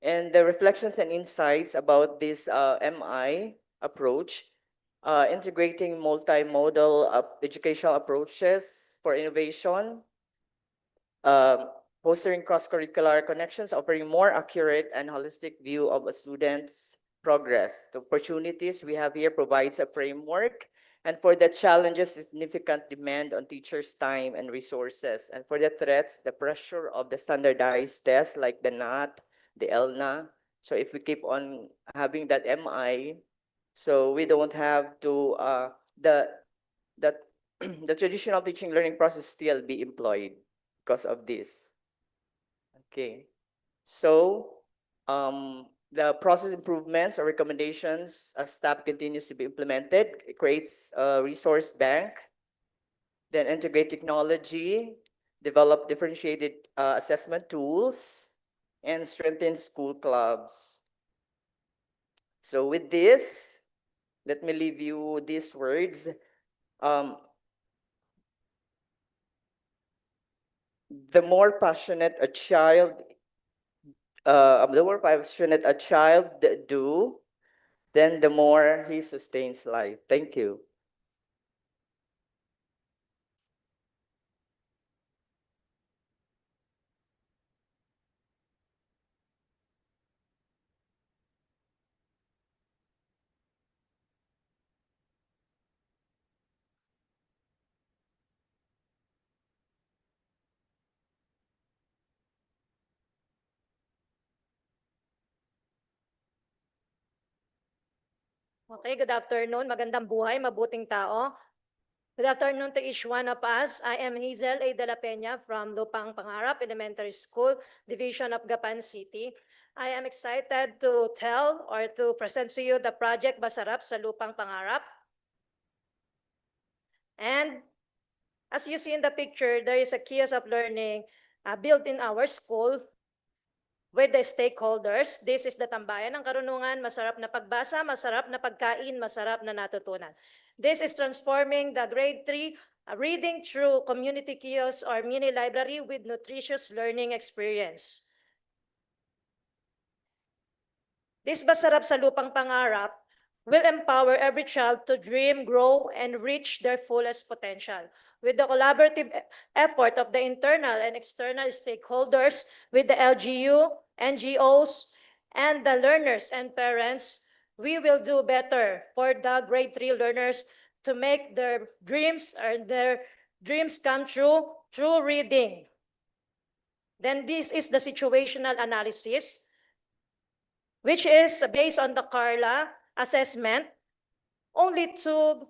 Speaker 11: And the reflections and insights about this MI approach, integrating multimodal educational approaches for innovation, fostering cross-curricular connections, offering more accurate and holistic view of a student's progress. The opportunities we have here provides a framework, and for the challenges, significant demand on teachers' time and resources. And for the threats, the pressure of the standardized tests like the NAT, the ELNA. So if we keep on having that MI, so we don't have to, the the traditional teaching learning process still be employed because of this. Okay, so the process improvements or recommendations as staff continues to be implemented. It creates a resource bank, then integrate technology, develop differentiated assessment tools, and strengthen school clubs. So with this, let me leave you these words. The more passionate a child do, then the more he sustains life. Thank you.
Speaker 5: Okay, good afternoon. Magandang buhay, mabuting tao. Good afternoon to each one of us. I am Hazel A. De La Peña from Lupang Pangarap Elementary School, Division of Gapan City. I am excited to tell or to present to you the project Basarap sa Lupang Pangarap. And as you see in the picture, there is a kiosk of learning built in our school with the stakeholders. This is the tambayan ng karunungan, masarap na pagbasa, masarap na pagkain, masarap na natutunan. This is transforming the grade 3 reading through community kiosk or mini library with nutritious learning experience. This Basarap sa Lupang Pangarap will empower every child to dream, grow, and reach their fullest potential. With the collaborative effort of the internal and external stakeholders, with the LGU, NGOs, and the learners and parents, we will do better for the grade 3 learners to make their dreams come true through reading. Then this is the situational analysis, which is based on the Carla assessment. Only two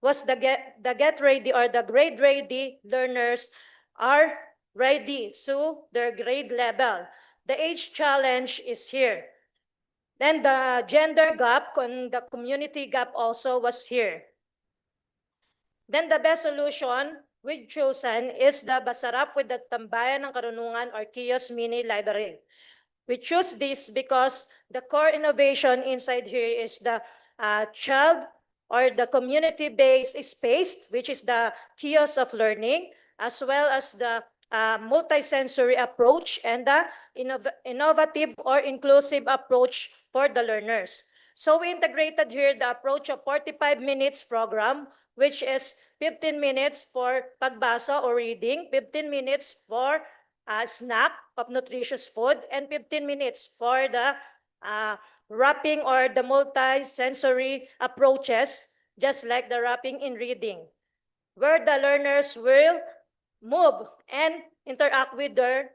Speaker 5: was the get ready or the grade ready learners are ready to their grade level. The age challenge is here. Then the gender gap and the community gap also was here. Then the best solution we've chosen is the Basarap with the Tambayan ng Karunungan or Kiosk Mini Library. We choose this because the core innovation inside here is the child or the community-based space, which is the kiosk of learning, as well as the multisensory approach and the innovative or inclusive approach for the learners. So we integrated here the approach of 45 minutes program, which is 15 minutes for pagbasa or reading, 15 minutes for snack of nutritious food, and 15 minutes for the wrapping or the multi-sensory approaches, just like the wrapping in reading, where the learners will move and interact with their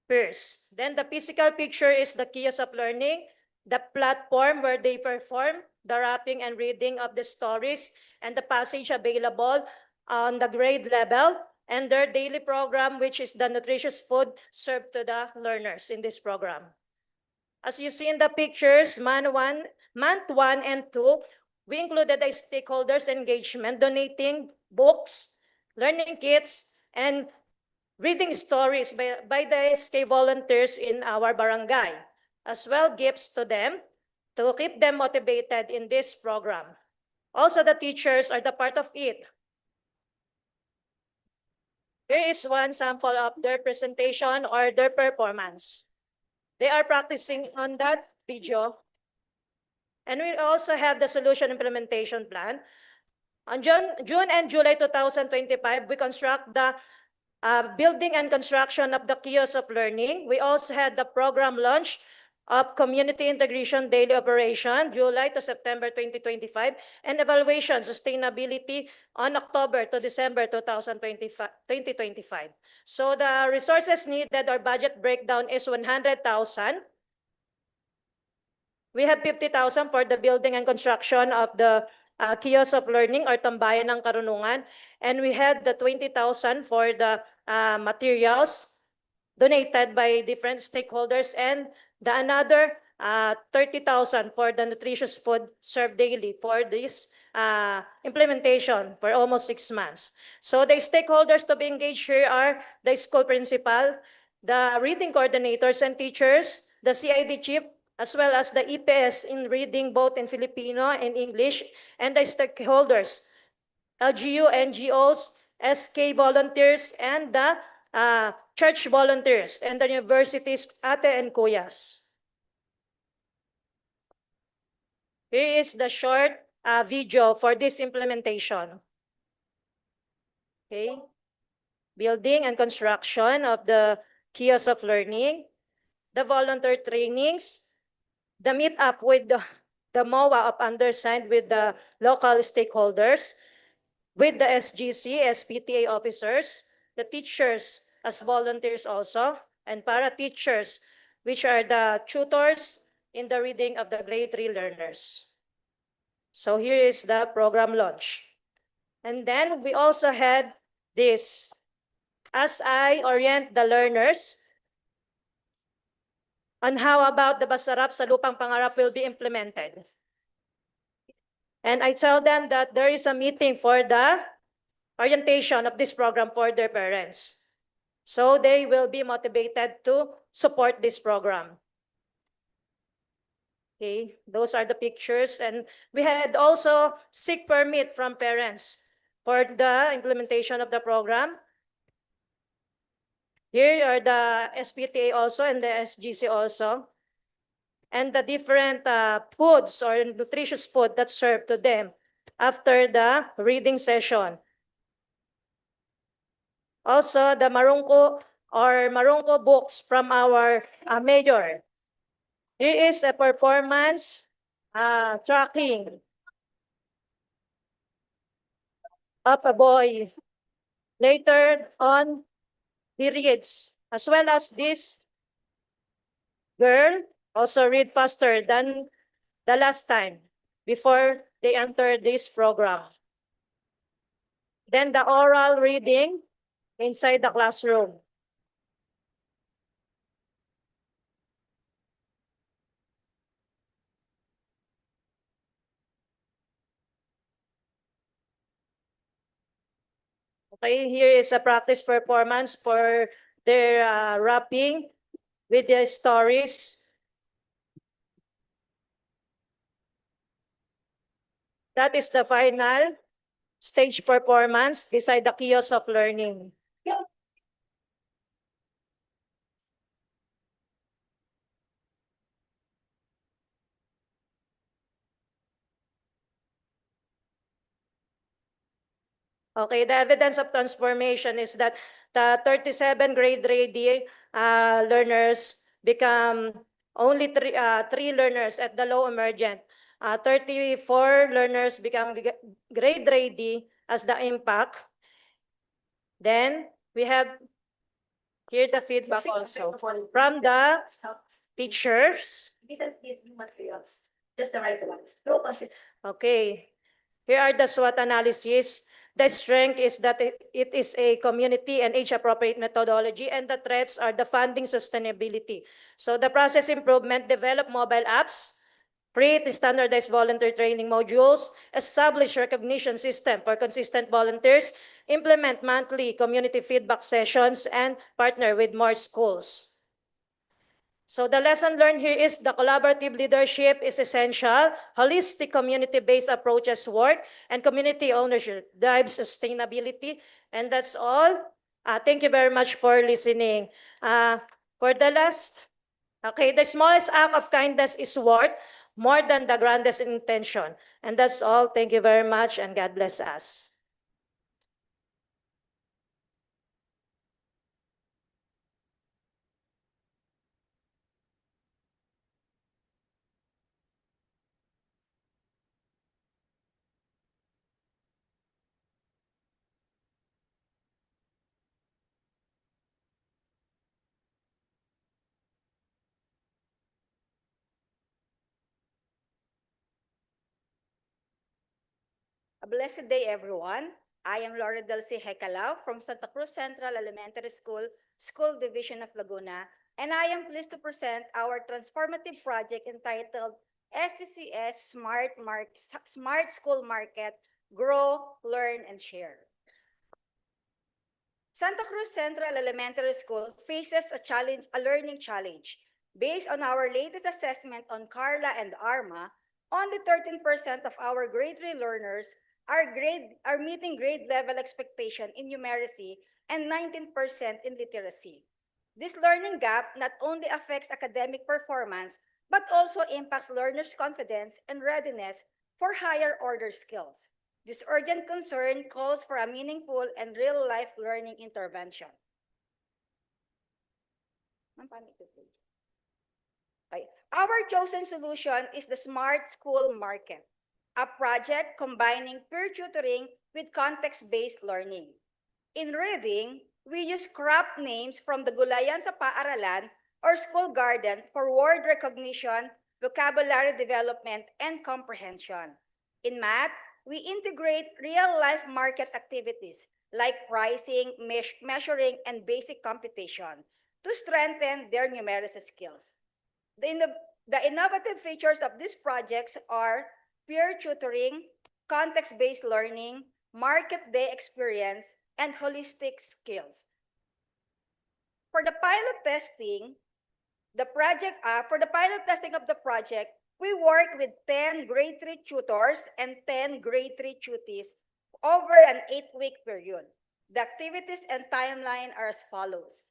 Speaker 5: peers. Then the physical picture is the kiosk of learning, the platform where they perform the wrapping and reading of the stories, and the passage available on the grade level, and their daily program, which is the nutritious food served to the learners in this program. As you see in the pictures, month one and two, we included the stakeholders engagement, donating books, learning kits, and reading stories by the SK volunteers in our barangay, as well gifts to them to keep them motivated in this program. Also, the teachers are the part of it. Here is one sample of their presentation or their performance. They are practicing on that video. And we also have the solution implementation plan. On June and July 2025, we construct the building and construction of the kiosk of learning. We also had the program launch of community integration daily operation, July to September 2025, and evaluation sustainability on October to December 2025. So the resources needed or budget breakdown is 100,000. We have 50,000 for the building and construction of the kiosk of learning or tambayan ng karunungan. And we had the 20,000 for the materials donated by different stakeholders, and the another 30,000 for the nutritious food served daily for this implementation for almost 6 months. So the stakeholders to be engaged here are the school principal, the reading coordinators and teachers, the CID chief, as well as the EPS in reading both in Filipino and English, and the stakeholders, LGU, NGOs, SK volunteers, and the church volunteers, and the universities, ate and kuyas. Here is the short video for this implementation. Okay. Building and construction of the kiosk of learning, the volunteer trainings, the meet up with the MOA of undersigned with the local stakeholders, with the SGC, SPTA officers, the teachers as volunteers also, and para teachers, which are the tutors in the reading of the grade 3 learners. So here is the program launch. And then we also had this, as I orient the learners on how about the Basarap sa Lupang Pangarap will be implemented. And I tell them that there is a meeting for the orientation of this program for their parents. So they will be motivated to support this program. Okay, those are the pictures. And we had also seek permit from parents for the implementation of the program. Here are the SPTA also and the SGC also. And the different foods or nutritious food that's served to them after the reading session. Also, the Marungko books from our mayor. Here is a performance tracking of a boy. Later on, he reads, as well as this girl also read faster than the last time before they enter this program. Then the oral reading inside the classroom. Okay, here is a practice performance for their rapping with their stories. That is the final stage performance beside the kiosk of learning. Okay, the evidence of transformation is that the 37 grade ready learners become only three learners at the low emergent. 34 learners become grade ready as the impact. Then we have here the feedback also from the teachers. Just the right ones. Okay, here are the SWOT analysis. The strength is that it is a community and age-appropriate methodology, and the threats are the funding sustainability. So the process improvement, develop mobile apps, create standardized volunteer training modules, establish recognition system for consistent volunteers, implement monthly community feedback sessions, and partner with more schools. So the lesson learned here is the collaborative leadership is essential, holistic community-based approaches work, and community ownership drives sustainability. And that's all. Thank you very much for listening. For the last, okay, the smallest act of kindness is worth more than the grandest intention. And that's all. Thank you very much, and God bless us.
Speaker 7: A blessed day, everyone. I am Laura Delcy Hecalao from Santa Cruz Central Elementary School, School Division of Laguna, and I am pleased to present our transformative project entitled SCCS Smart School Market, Grow, Learn, and Share. Santa Cruz Central Elementary School faces a learning challenge. Based on our latest assessment on Carla and Arma, only 13% of our grade 3 learners are meeting grade level expectation in numeracy and 19% in literacy. This learning gap not only affects academic performance, but also impacts learners' confidence and readiness for higher order skills. This urgent concern calls for a meaningful and real-life learning intervention. Our chosen solution is the Smart School Market, a project combining peer tutoring with context-based learning. In reading, we use craft names from the Gulayan sa Paaralan or School Garden for word recognition, vocabulary development, and comprehension. In math, we integrate real-life market activities like pricing, measuring, and basic computation to strengthen their numeracy skills. The innovative features of these projects are peer tutoring, context-based learning, market day experience, and holistic skills. For the pilot testing, for the pilot testing of the project, we worked with 10 grade 3 tutors and 10 grade 3 tutees over an 8-week period. The activities and timeline are as follows.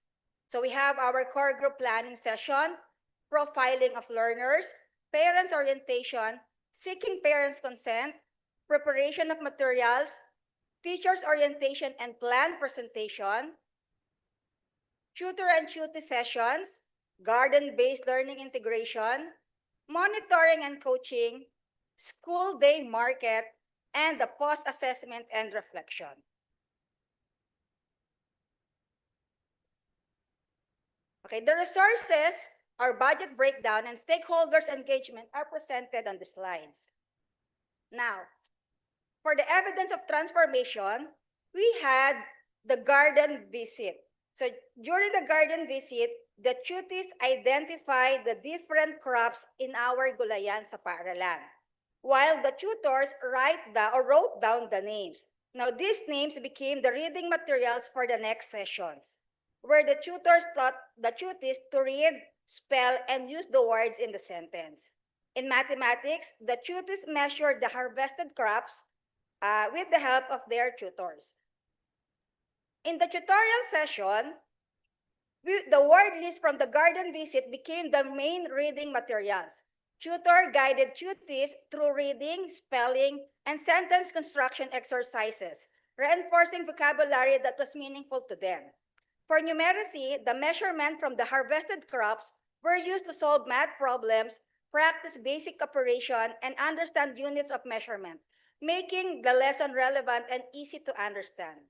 Speaker 7: So we have our core group planning session, profiling of learners, parents orientation, seeking parents' consent, preparation of materials, teachers orientation and plan presentation, tutor and tutee sessions, garden-based learning integration, monitoring and coaching, school day market, and the post-assessment and reflection. Okay, the resources, our budget breakdown, and stakeholders engagement are presented on the slides. Now, for the evidence of transformation, we had the garden visit. So during the garden visit, the tutees identified the different crops in our gulayan sa paaralan, while the tutors wrote down the names. Now, these names became the reading materials for the next sessions, where the tutors taught the tutees to read, spell, and use the words in the sentence. In mathematics, the tutees measured the harvested crops with the help of their tutors. In the tutorial session, the word list from the garden visit became the main reading materials. Tutor guided tutees through reading, spelling, and sentence construction exercises, reinforcing vocabulary that was meaningful to them. For numeracy, the measurement from the harvested crops were used to solve math problems, practice basic operation, and understand units of measurement, making the lesson relevant and easy to understand.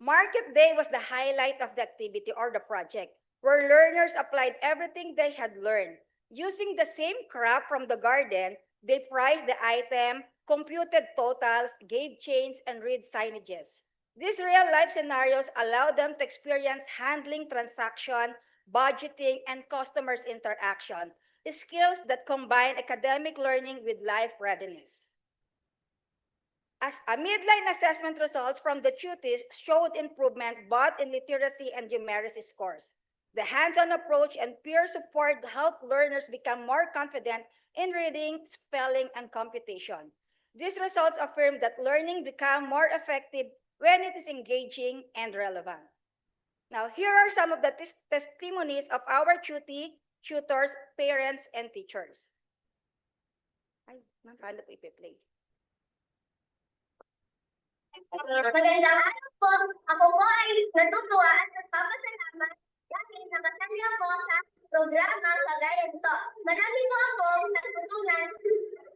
Speaker 7: Market Day was the highlight of the activity or the project, where learners applied everything they had learned. Using the same crop from the garden, they priced the item, computed totals, gave chains, and read signages. These real-life scenarios allowed them to experience handling transaction, budgeting, and customers' interaction, skills that combine academic learning with life readiness. As a midline assessment results from the tutees showed improvement both in literacy and numeracy scores. The hands-on approach and peer support helped learners become more confident in reading, spelling, and computation. These results affirm that learning becomes more effective when it is engaging and relevant. Now, here are some of the testimonies of our tutors, parents, and teachers. Ay, paano po ipi-play?
Speaker 3: Magandang araw po. Ako po ay natutuwa at nagpapasalamat dahil nakasali ako sa programa kagaya nito. Marami po akong natutunan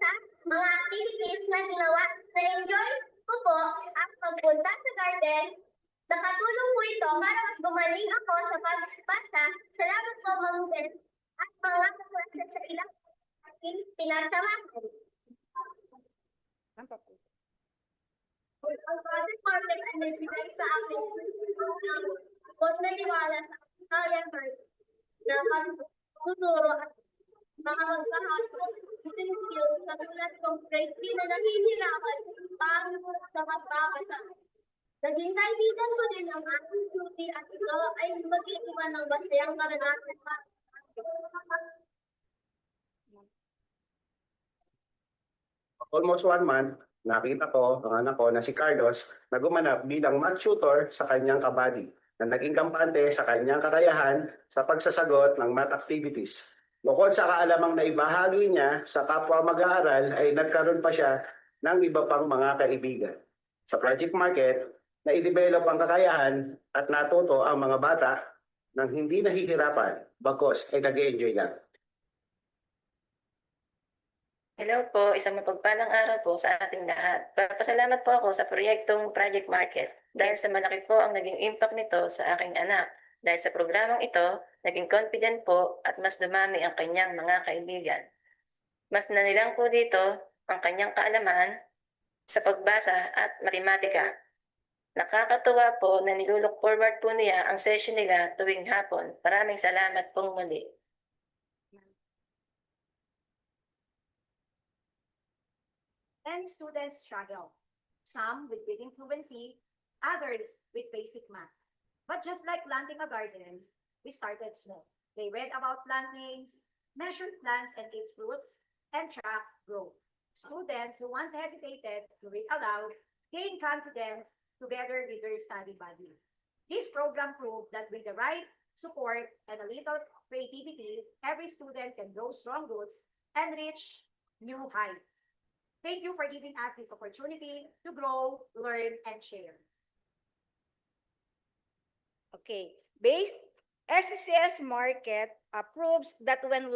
Speaker 3: sa mga activities na ginawa. Na-enjoy ko po ang pagpunta sa garden. Nakatulong po ito para mas gumaling ako sa pagbasa. Salamat po, Ma'am Del, at mga kaklase sa ilang pinagsamahan. Ang project market ay nagbigay sa akin mas naniwala sa kaya na magtuturo at mga magkahapon using skills sa tulad ng grade 3 na nahihirapan sa magbabasa. Naging kaibigan ko din ang aking tutee at ito ay mag-iiwan ng masayang karanasan pa.
Speaker 2: Almost 1 month, nakita ko ang anak ko na si Carlos na gumanap bilang math tutor sa kanyang kabady na naging kampante sa kanyang kakayahan sa pagsasagot ng math activities. Bukod sa kaalamang na ibahagi niya sa kapwa mag-aaral ay nagkaroon pa siya ng iba pang mga kaibigan. Sa project market, na-develop ang kakayahan at natuto ang mga bata nang hindi nahihirapan bagkus ay nag-enjoy lang.
Speaker 15: Hello po, isang mapagpalang araw po sa ating lahat. Papasalamat po ako sa proyektong Project Market dahil sa malaki po ang naging impact nito sa aking anak. Dahil sa programang ito, naging confident po at mas dumami ang kanyang mga kaibigan. Mas nanilang po dito ang kanyang kaalaman sa pagbasa at matematika. Nakakatuwa po na nilulook forward po niya ang session nila tuwing hapon. Maraming salamat pong muli.
Speaker 9: Many students struggle, some with reading fluency, others with basic math. But just like planting a garden, we started small. They read about plantings, measured plants and its fruits, and track growth. Students who once hesitated to read aloud gained confidence together with their study buddies. This program proved that with the right support and a little creativity, every student can grow strong roots and reach new heights. Thank you for giving us this opportunity to grow, learn, and share.
Speaker 7: Okay, based SCS market proves that when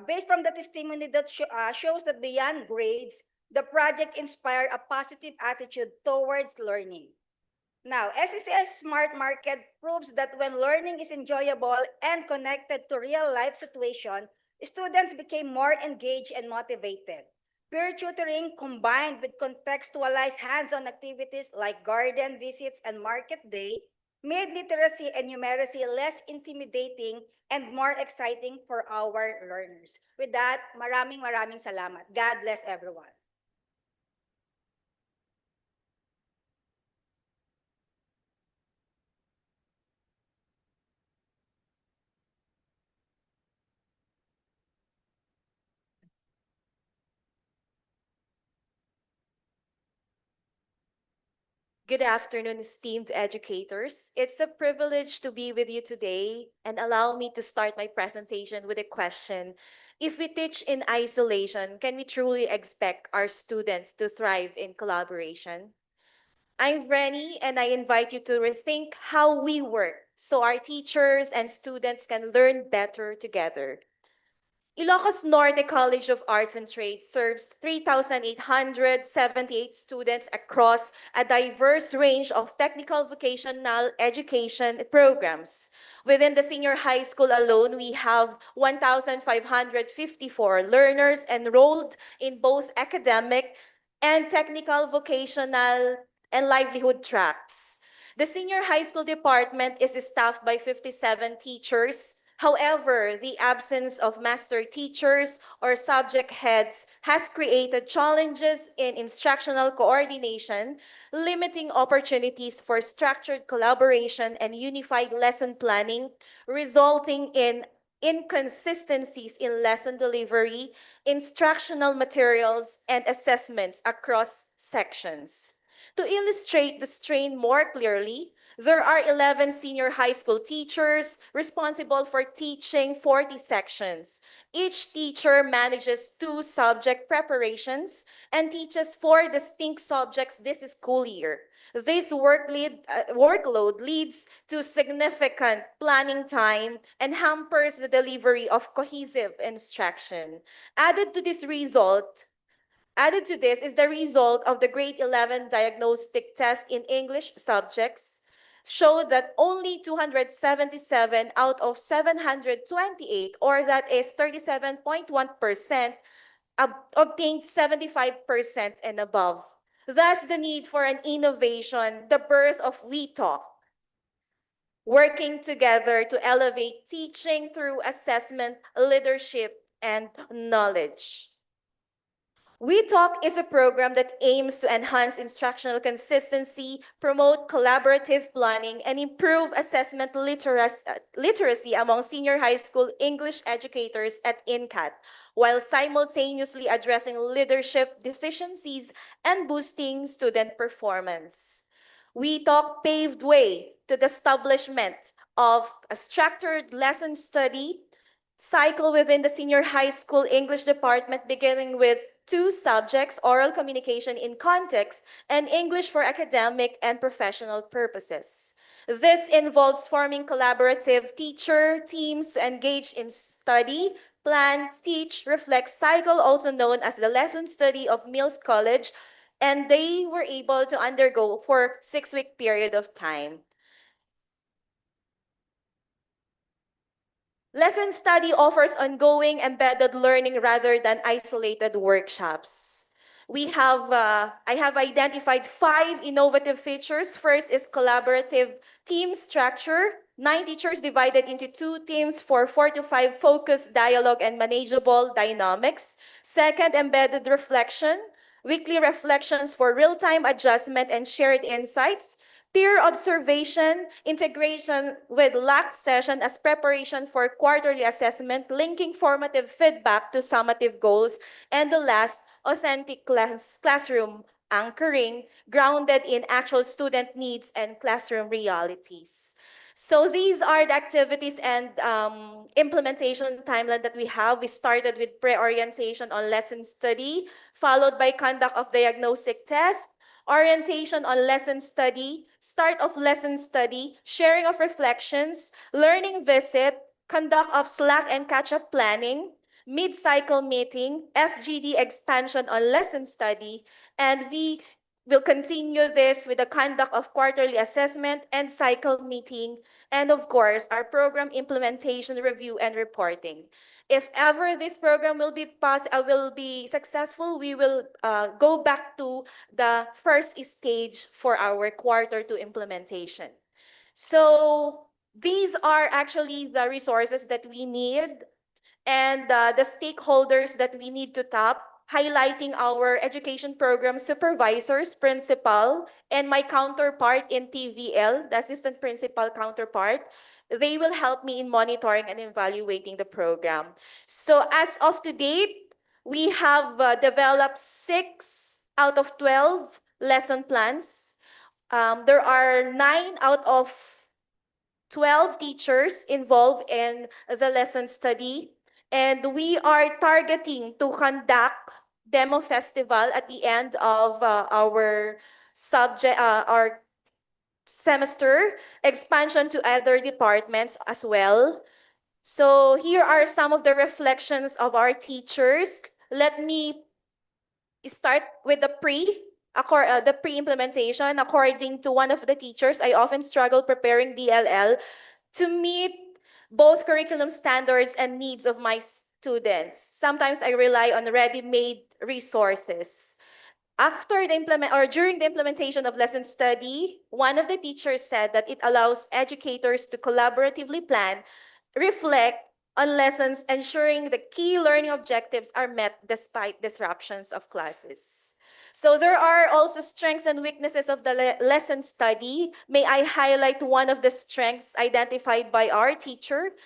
Speaker 7: based from the testimony that shows that beyond grades, the project inspired a positive attitude towards learning. Now, SCS Smart Market proves that when learning is enjoyable and connected to real life situation, students became more engaged and motivated. Peer tutoring combined with contextualized hands-on activities like garden visits and market day made literacy and numeracy less intimidating and more exciting for our learners. With that, maraming salamat. God bless everyone.
Speaker 17: Good afternoon, esteemed educators. It's a privilege to be with you today, and allow me to start my presentation with a question. If we teach in isolation, can we truly expect our students to thrive in collaboration? I'm Rennie, and I invite you to rethink how we work so our teachers and students can learn better together. Ilocos Norte College of Arts and Trades serves 3,878 students across a diverse range of technical vocational education programs. Within the senior high school alone, we have 1,554 learners enrolled in both academic and technical vocational and livelihood tracks. The senior high school department is staffed by 57 teachers. However, the absence of master teachers or subject heads has created challenges in instructional coordination, limiting opportunities for structured collaboration and unified lesson planning, resulting in inconsistencies in lesson delivery, instructional materials, and assessments across sections. To illustrate the strain more clearly, there are 11 senior high school teachers responsible for teaching 40 sections. Each teacher manages 2 subject preparations and teaches 4 distinct subjects this school year. This workload leads to significant planning time and hampers the delivery of cohesive instruction. Added to this is the result of the grade 11 diagnostic test in English subjects showed that only 277 out of 728, or that is 37.1%, obtained 75% and above. Thus, the need for an innovation, the birth of We Talk, working together to elevate teaching through assessment, leadership, and knowledge. We Talk is a program that aims to enhance instructional consistency, promote collaborative planning, and improve assessment literacy among senior high school English educators at INCAT, while simultaneously addressing leadership deficiencies and boosting student performance. We Talk paved way to the establishment of a structured lesson study cycle within the senior high school English department, beginning with 2 subjects, oral communication in context and English for academic and professional purposes. This involves forming collaborative teacher teams to engage in study, plan, teach, reflect cycle, also known as the lesson study of Mills College, and they were able to undergo for 6-week period of time. Lesson study offers ongoing embedded learning rather than isolated workshops. I have identified 5 innovative features. First is collaborative team structure. 9 teachers divided into 2 teams for 4 to 5 focused dialogue and manageable dynamics. Second, embedded reflection. Weekly reflections for real-time adjustment and shared insights. Peer observation, integration with LAC session as preparation for quarterly assessment, linking formative feedback to summative goals, and the last, authentic classroom anchoring, grounded in actual student needs and classroom realities. So these are the activities and implementation timeline that we have. We started with pre-orientation on lesson study, followed by conduct of diagnostic test, orientation on lesson study, start of lesson study, sharing of reflections, learning visit, conduct of slack and catch-up planning, mid-cycle meeting, FGD expansion on lesson study, and we will continue this with the conduct of quarterly assessment and cycle meeting, and of course, our program implementation review and reporting. If ever this program will be successful, we will go back to the first stage for our quarter 2 implementation. So these are actually the resources that we need and the stakeholders that we need to tap, highlighting our education program supervisors, principal, and my counterpart in TVL, the assistant principal counterpart. They will help me in monitoring and evaluating the program. So as of to date, we have developed 6 out of 12 lesson plans. There are 9 out of 12 teachers involved in the lesson study, and we are targeting to conduct demo festival at the end of our semester, expansion to other departments as well. So here are some of the reflections of our teachers. Let me start with the pre-implementation. According to one of the teachers, I often struggle preparing DLL to meet both curriculum standards and needs of my students. Sometimes I rely on ready-made resources. During the implementation of lesson study, one of the teachers said that it allows educators to collaboratively plan, reflect on lessons, ensuring the key learning objectives are met despite disruptions of classes. So there are also strengths and weaknesses of the lesson study. May I highlight one of the strengths identified by our teacher?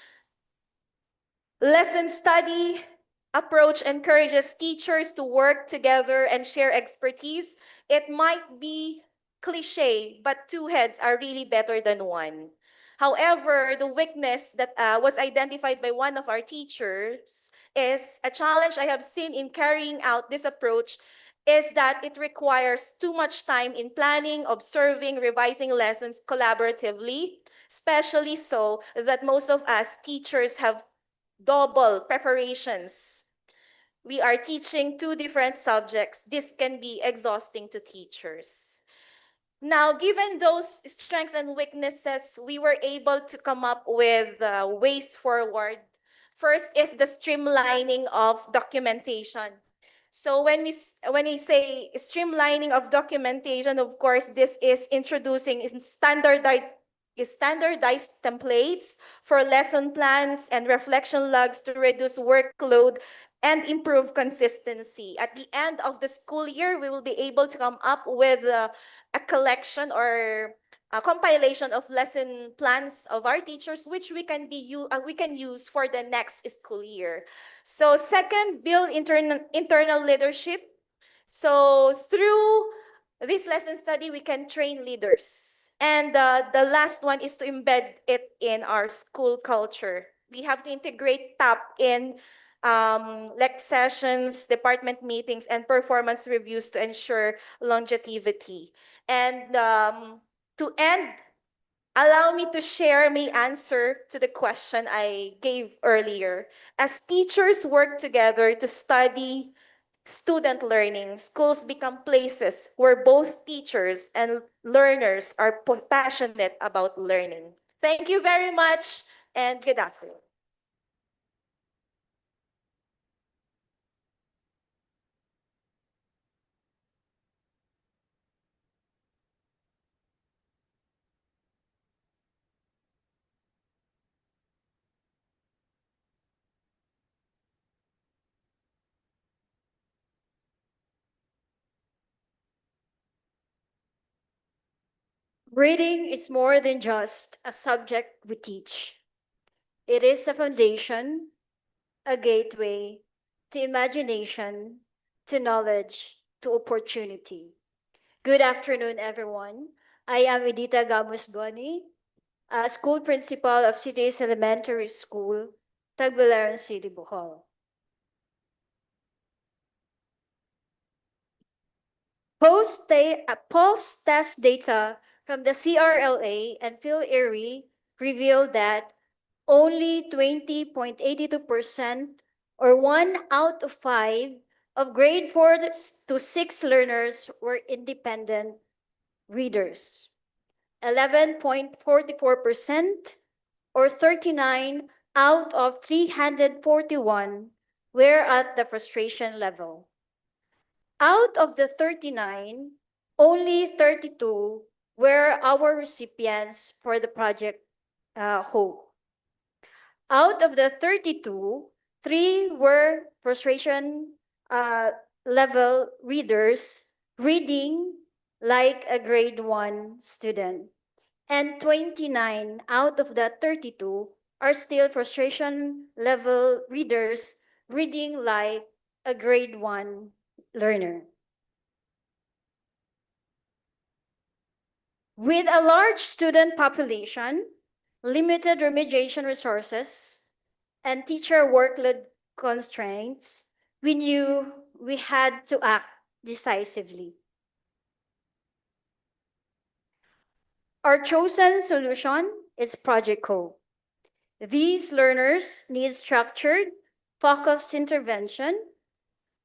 Speaker 17: Lesson study approach encourages teachers to work together and share expertise. It might be cliche, but 2 heads are really better than 1. However, the weakness that was identified by one of our teachers is a challenge I have seen in carrying out this approach is that it requires too much time in planning, observing, revising lessons collaboratively, especially so that most of us teachers have double preparations. We are teaching 2 different subjects. This can be exhausting to teachers. Now, given those strengths and weaknesses, we were able to come up with ways forward. First is the streamlining of documentation. So when I say streamlining of documentation, of course, this is introducing standardized templates for lesson plans and reflection logs to reduce workload and improve consistency. At the end of the school year, we will be able to come up with a collection or a compilation of lesson plans of our teachers, which we can use for the next school year. So second, build internal leadership. So through this lesson study, we can train leaders. And the last one is to embed it in our school culture. We have to integrate TAP in sessions, department meetings, and performance reviews to ensure longevity. And to end, allow me to share my answer to the question I gave earlier. As teachers work together to study student learning, schools become places where both teachers and learners are passionate about learning. Thank you very much and good afternoon.
Speaker 6: Reading is more than just a subject we teach. It is a foundation, a gateway to imagination, to knowledge, to opportunity. Good afternoon, everyone. I am Edita Gamusgoni, a school principal of Cities Elementary School, Tagbilaran City, Bohol. Post-test data from the CRLA and PhilErie revealed that only 20.82% or 1 out of 5 of grade 4 to 6 learners were independent readers. 11.44% or 39 out of 341 were at the frustration level. Out of the 39, only 32 were our recipients for the project Hope. Out of the 32, 3 were frustration level readers reading like a grade 1 student. And 29 out of the 32 are still frustration level readers reading like a grade 1 learner. With a large student population, limited remediation resources, and teacher workload constraints, we knew we had to act decisively. Our chosen solution is Project Hope. These learners need structured, focused intervention.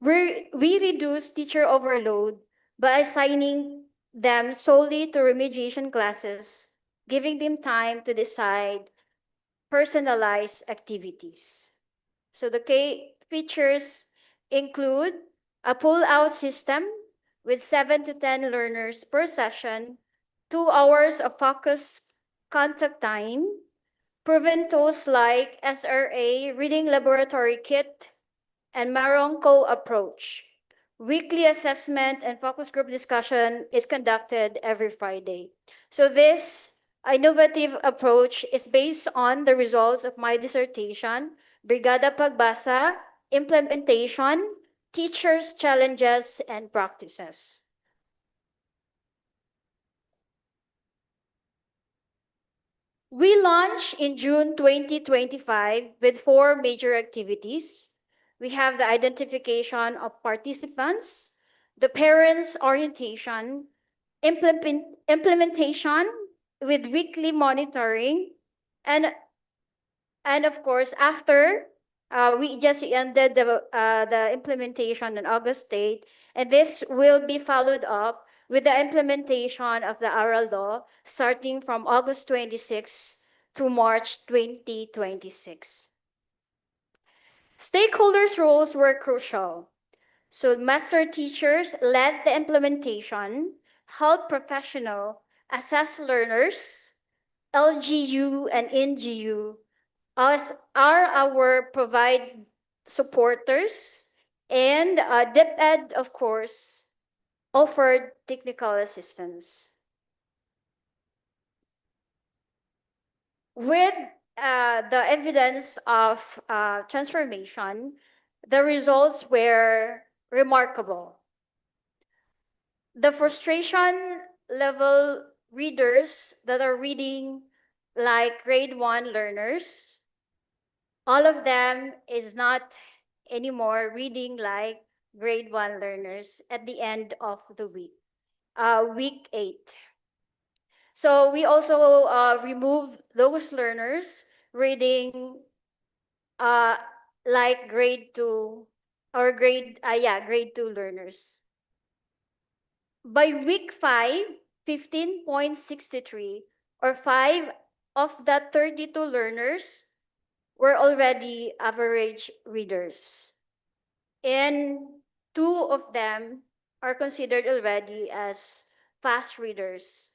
Speaker 6: We reduce teacher overload by assigning them solely to remediation classes, giving them time to decide personalized activities. So the key features include a pull-out system with 7 to 10 learners per session, 2 hours of focused contact time, proven tools like SRA, Reading Laboratory Kit, and Maronco approach. Weekly assessment and focus group discussion is conducted every Friday. So this innovative approach is based on the results of my dissertation, Brigada Pagbasa, implementation, teachers' challenges, and practices. We launched in June 2025 with 4 major activities. We have the identification of participants, the parents' orientation, implementation with weekly monitoring, and of course, after we just ended the implementation on August 8, and this will be followed up with the implementation of the oral law starting from August 26 to March 2026. Stakeholders' roles were crucial. So master teachers led the implementation, health professional assess learners, LGU and NGU are our provide supporters, and DepEd, of course, offered technical assistance. With the evidence of transformation, the results were remarkable. The frustration level readers that are reading like grade 1 learners, all of them is not anymore reading like grade 1 learners at the end of the week, week 8. So we also remove those learners reading like grade 2 or grade 2 learners. By week 5, 15.63 or 5 of the 32 learners were already average readers. And 2 of them are considered already as fast readers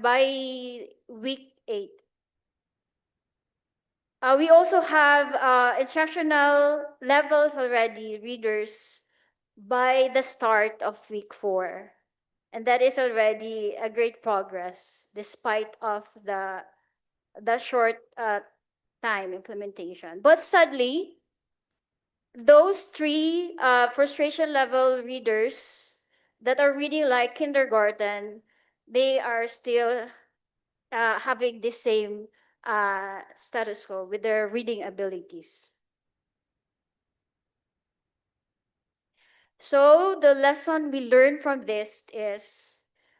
Speaker 6: by week 8. We also have instructional levels already readers by the start of week 4. And that is already a great progress despite of the short time implementation. But sadly, those three frustration level readers that are reading like kindergarten, they are still having the same status quo with their reading abilities. So the lesson we learned from this is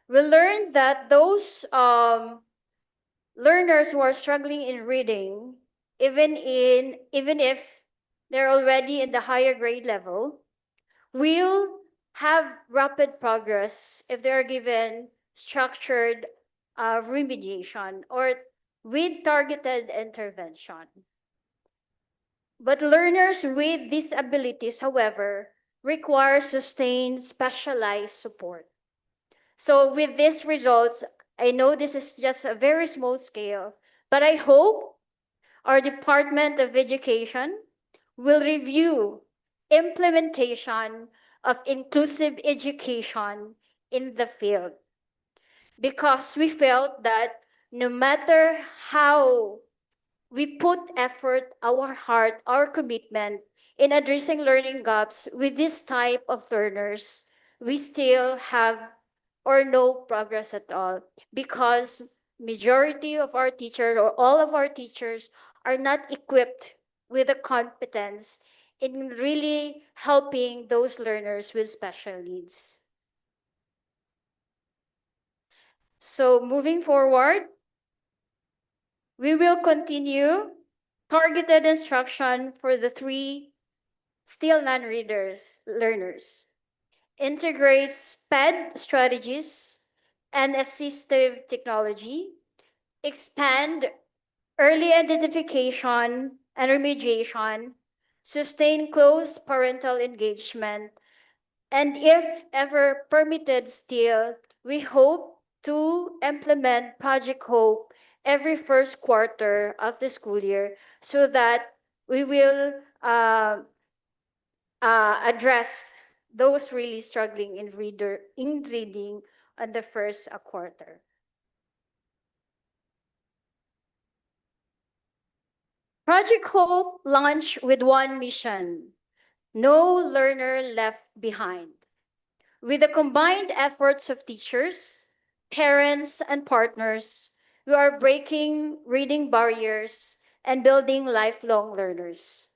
Speaker 6: we learned that those learners who are struggling in reading, even if they're already in the higher grade level, will have rapid progress if they're given structured remediation or with targeted intervention. But learners with disabilities, however, require sustained specialized support. So with these results, I know this is just a very small scale, but I hope our Department of Education will review implementation of inclusive education in the field, because we felt that no matter how we put effort, our heart, our commitment in addressing learning gaps with this type of learners, we still have or no progress at all, because majority of our teachers or all of our teachers are not equipped with the competence in really helping those learners with special needs. So moving forward, we will continue targeted instruction for the three still non-readers learners, integrates SPED strategies and assistive technology, expand early identification and remediation, sustain close parental engagement, and if ever permitted still, we hope to implement Project Hope every first quarter of the school year so that we will address those really struggling in reading on the first quarter. Project Hope launched with one mission: no learner left behind. With the combined efforts of teachers, parents, and partners, we are breaking reading barriers and building lifelong learners.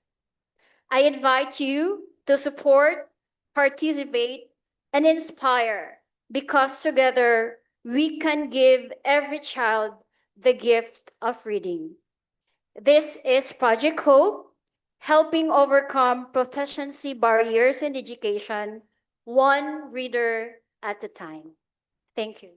Speaker 6: I invite you to support, participate, and inspire, because together we can give every child the gift of reading. This is Project Hope, helping overcome proficiency barriers in education, one reader at a time. Thank you.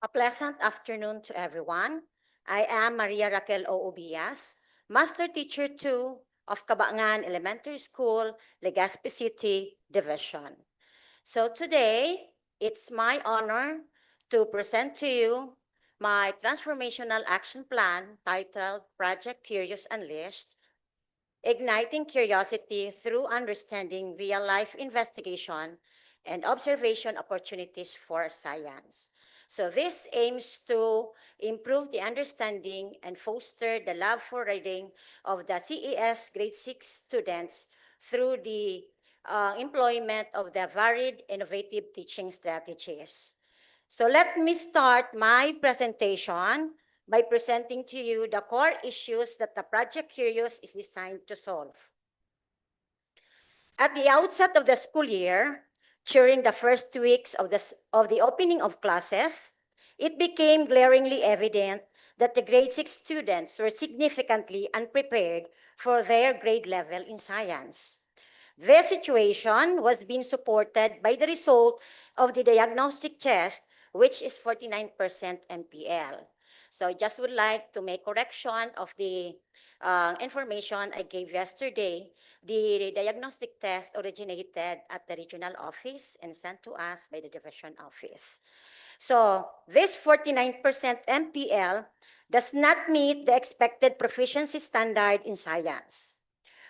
Speaker 8: A pleasant afternoon to everyone. I am Maria Raquel Oubias, Master Teacher 2 of Cabangan Elementary School, Legazpi City Division. So today, it's my honor to present to you my transformational action plan titled Project Curious Unleashed, Igniting Curiosity Through Understanding Real-Life Investigation and Observation Opportunities for Science. So this aims to improve the understanding and foster the love for reading of the CES grade 6 students through the employment of the varied innovative teaching strategies. So let me start my presentation by presenting to you the core issues that the Project Curious is designed to solve. At the outset of the school year, during the first 2 weeks of the opening of classes, it became glaringly evident that the grade 6 students were significantly unprepared for their grade level in science. This situation was being supported by the result of the diagnostic test, which is 49% MPL. So I just would like to make correction of the information I gave yesterday. The diagnostic test originated at the regional office and sent to us by the division office. So this 49% MPL does not meet the expected proficiency standard in science.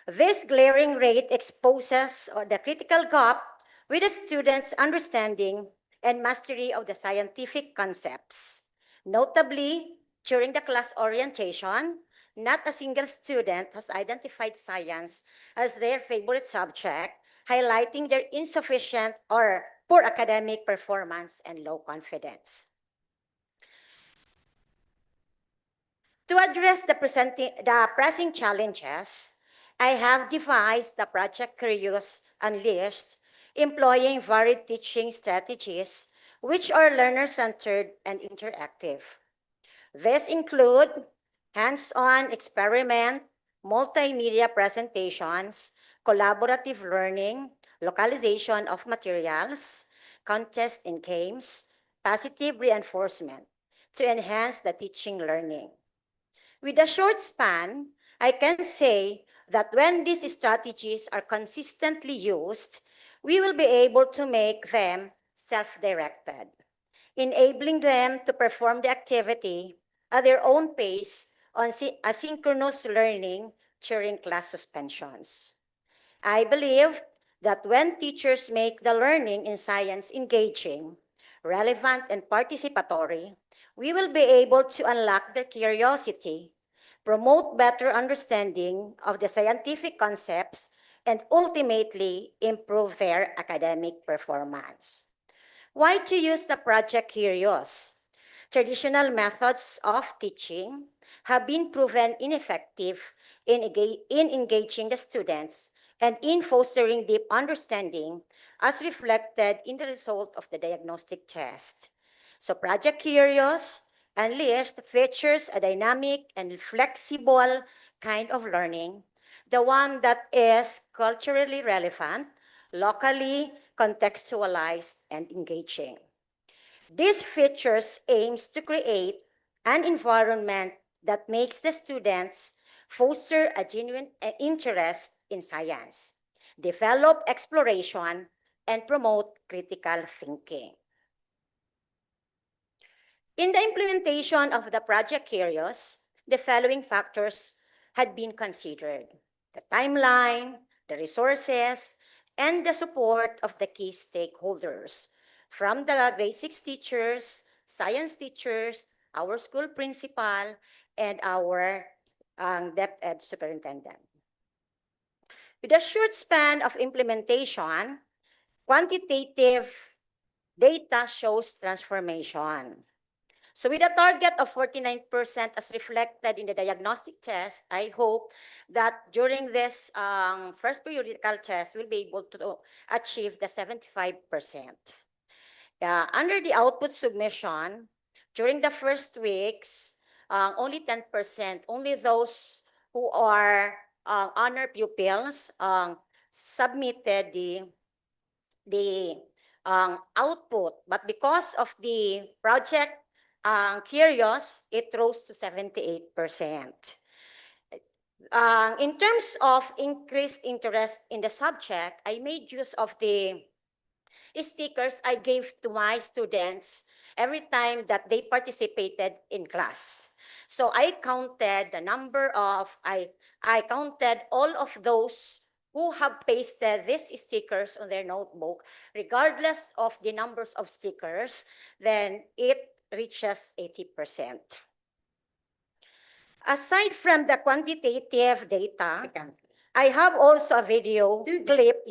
Speaker 8: This glaring rate exposes the critical gap with the students' understanding and mastery of the scientific concepts. Notably, during the class orientation, not a single student has identified science as their favorite subject, highlighting their insufficient or poor academic performance and low confidence. To address the pressing challenges, I have devised the Project Curious Unleashed, employing varied teaching strategies which are learner-centered and interactive. These include hands-on experiment, multimedia presentations, collaborative learning, localization of materials, contests and games, positive reinforcement to enhance the teaching learning. With a short span, I can say that when these strategies are consistently used, we will be able to make them self-directed, enabling them to perform the activity at their own pace on asynchronous learning during class suspensions. I believe that when teachers make the learning in science engaging, relevant, and participatory, we will be able to unlock their curiosity, promote better understanding of the scientific concepts, and ultimately improve their academic performance. Why to use the Project Curious? Traditional methods of teaching have been proven ineffective in engaging the students and in fostering deep understanding as reflected in the result of the diagnostic test. So Project Curious Unleashed features a dynamic and flexible kind of learning, the one that is culturally relevant, locally contextualized, and engaging. These features aims to create an environment that makes the students foster a genuine interest in science, develop exploration, and promote critical thinking. In the implementation of the Project Curious, the following factors had been considered: the timeline, the resources, and the support of the key stakeholders, from the grade 6 teachers, science teachers, our school principal, and our depth ed superintendent. With a short span of implementation, quantitative data shows transformation. So with a target of 49% as reflected in the diagnostic test, I hope that during this first periodical test, we'll be able to achieve the 75%. Under the output submission, during the first weeks, only 10%, only those who are honor pupils submitted the output. But because of the project Curious, it rose to 78%. In terms of increased interest in the subject, I made use of the stickers I gave to my students every time that they participated in class. So I counted the number of, I counted all of those who have pasted these stickers on their notebook, regardless of the numbers of stickers, then it reaches 80%. Aside from the quantitative data, I have also a video clip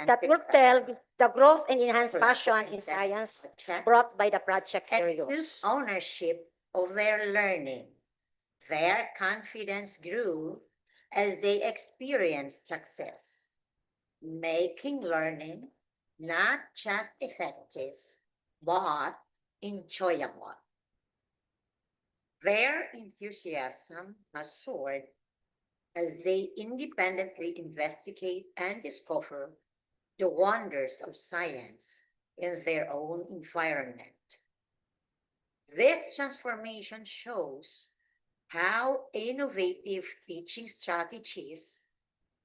Speaker 8: that will tell the growth and enhanced passion in science brought by the Project Curious. Ownership of their learning. Their confidence grew as they experienced success, making learning not just effective, but enjoyable. Their enthusiasm has soared as they independently investigate and discover the wonders of science in their own environment. This transformation shows how innovative teaching strategies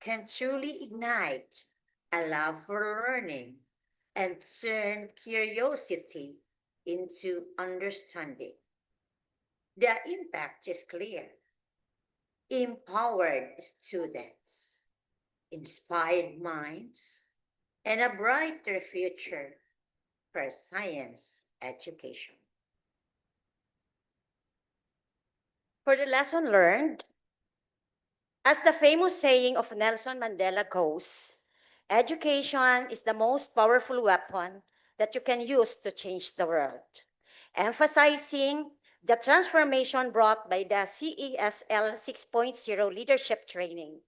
Speaker 8: can truly ignite a love for learning and turn curiosity into understanding. The impact is clear. Empowered students, inspired minds, and a brighter future for science education. For the lesson learned, as the famous saying of Nelson Mandela goes, education is the most powerful weapon that you can use to change the world. Emphasizing the transformation brought by the CESL 6.0 leadership training.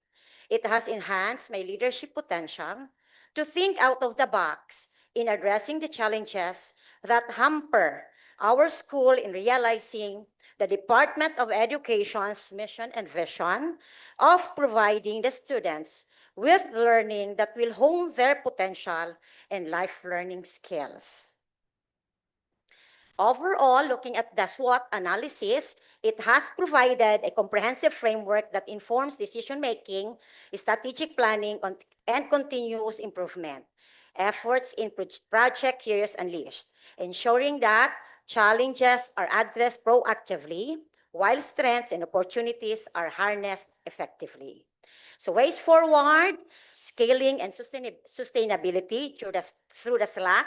Speaker 8: It has enhanced my leadership potential to think out of the box in addressing the challenges that hamper our school in realizing the Department of Education's mission and vision of providing the students with learning that will hone their potential and life learning skills. Overall, looking at the SWOT analysis, it has provided a comprehensive framework that informs decision-making, strategic planning, and continuous improvement. Efforts in Project Curious Unleashed, ensuring that challenges are addressed proactively, while strengths and opportunities are harnessed effectively. So ways forward, scaling and sustainability through the SLAC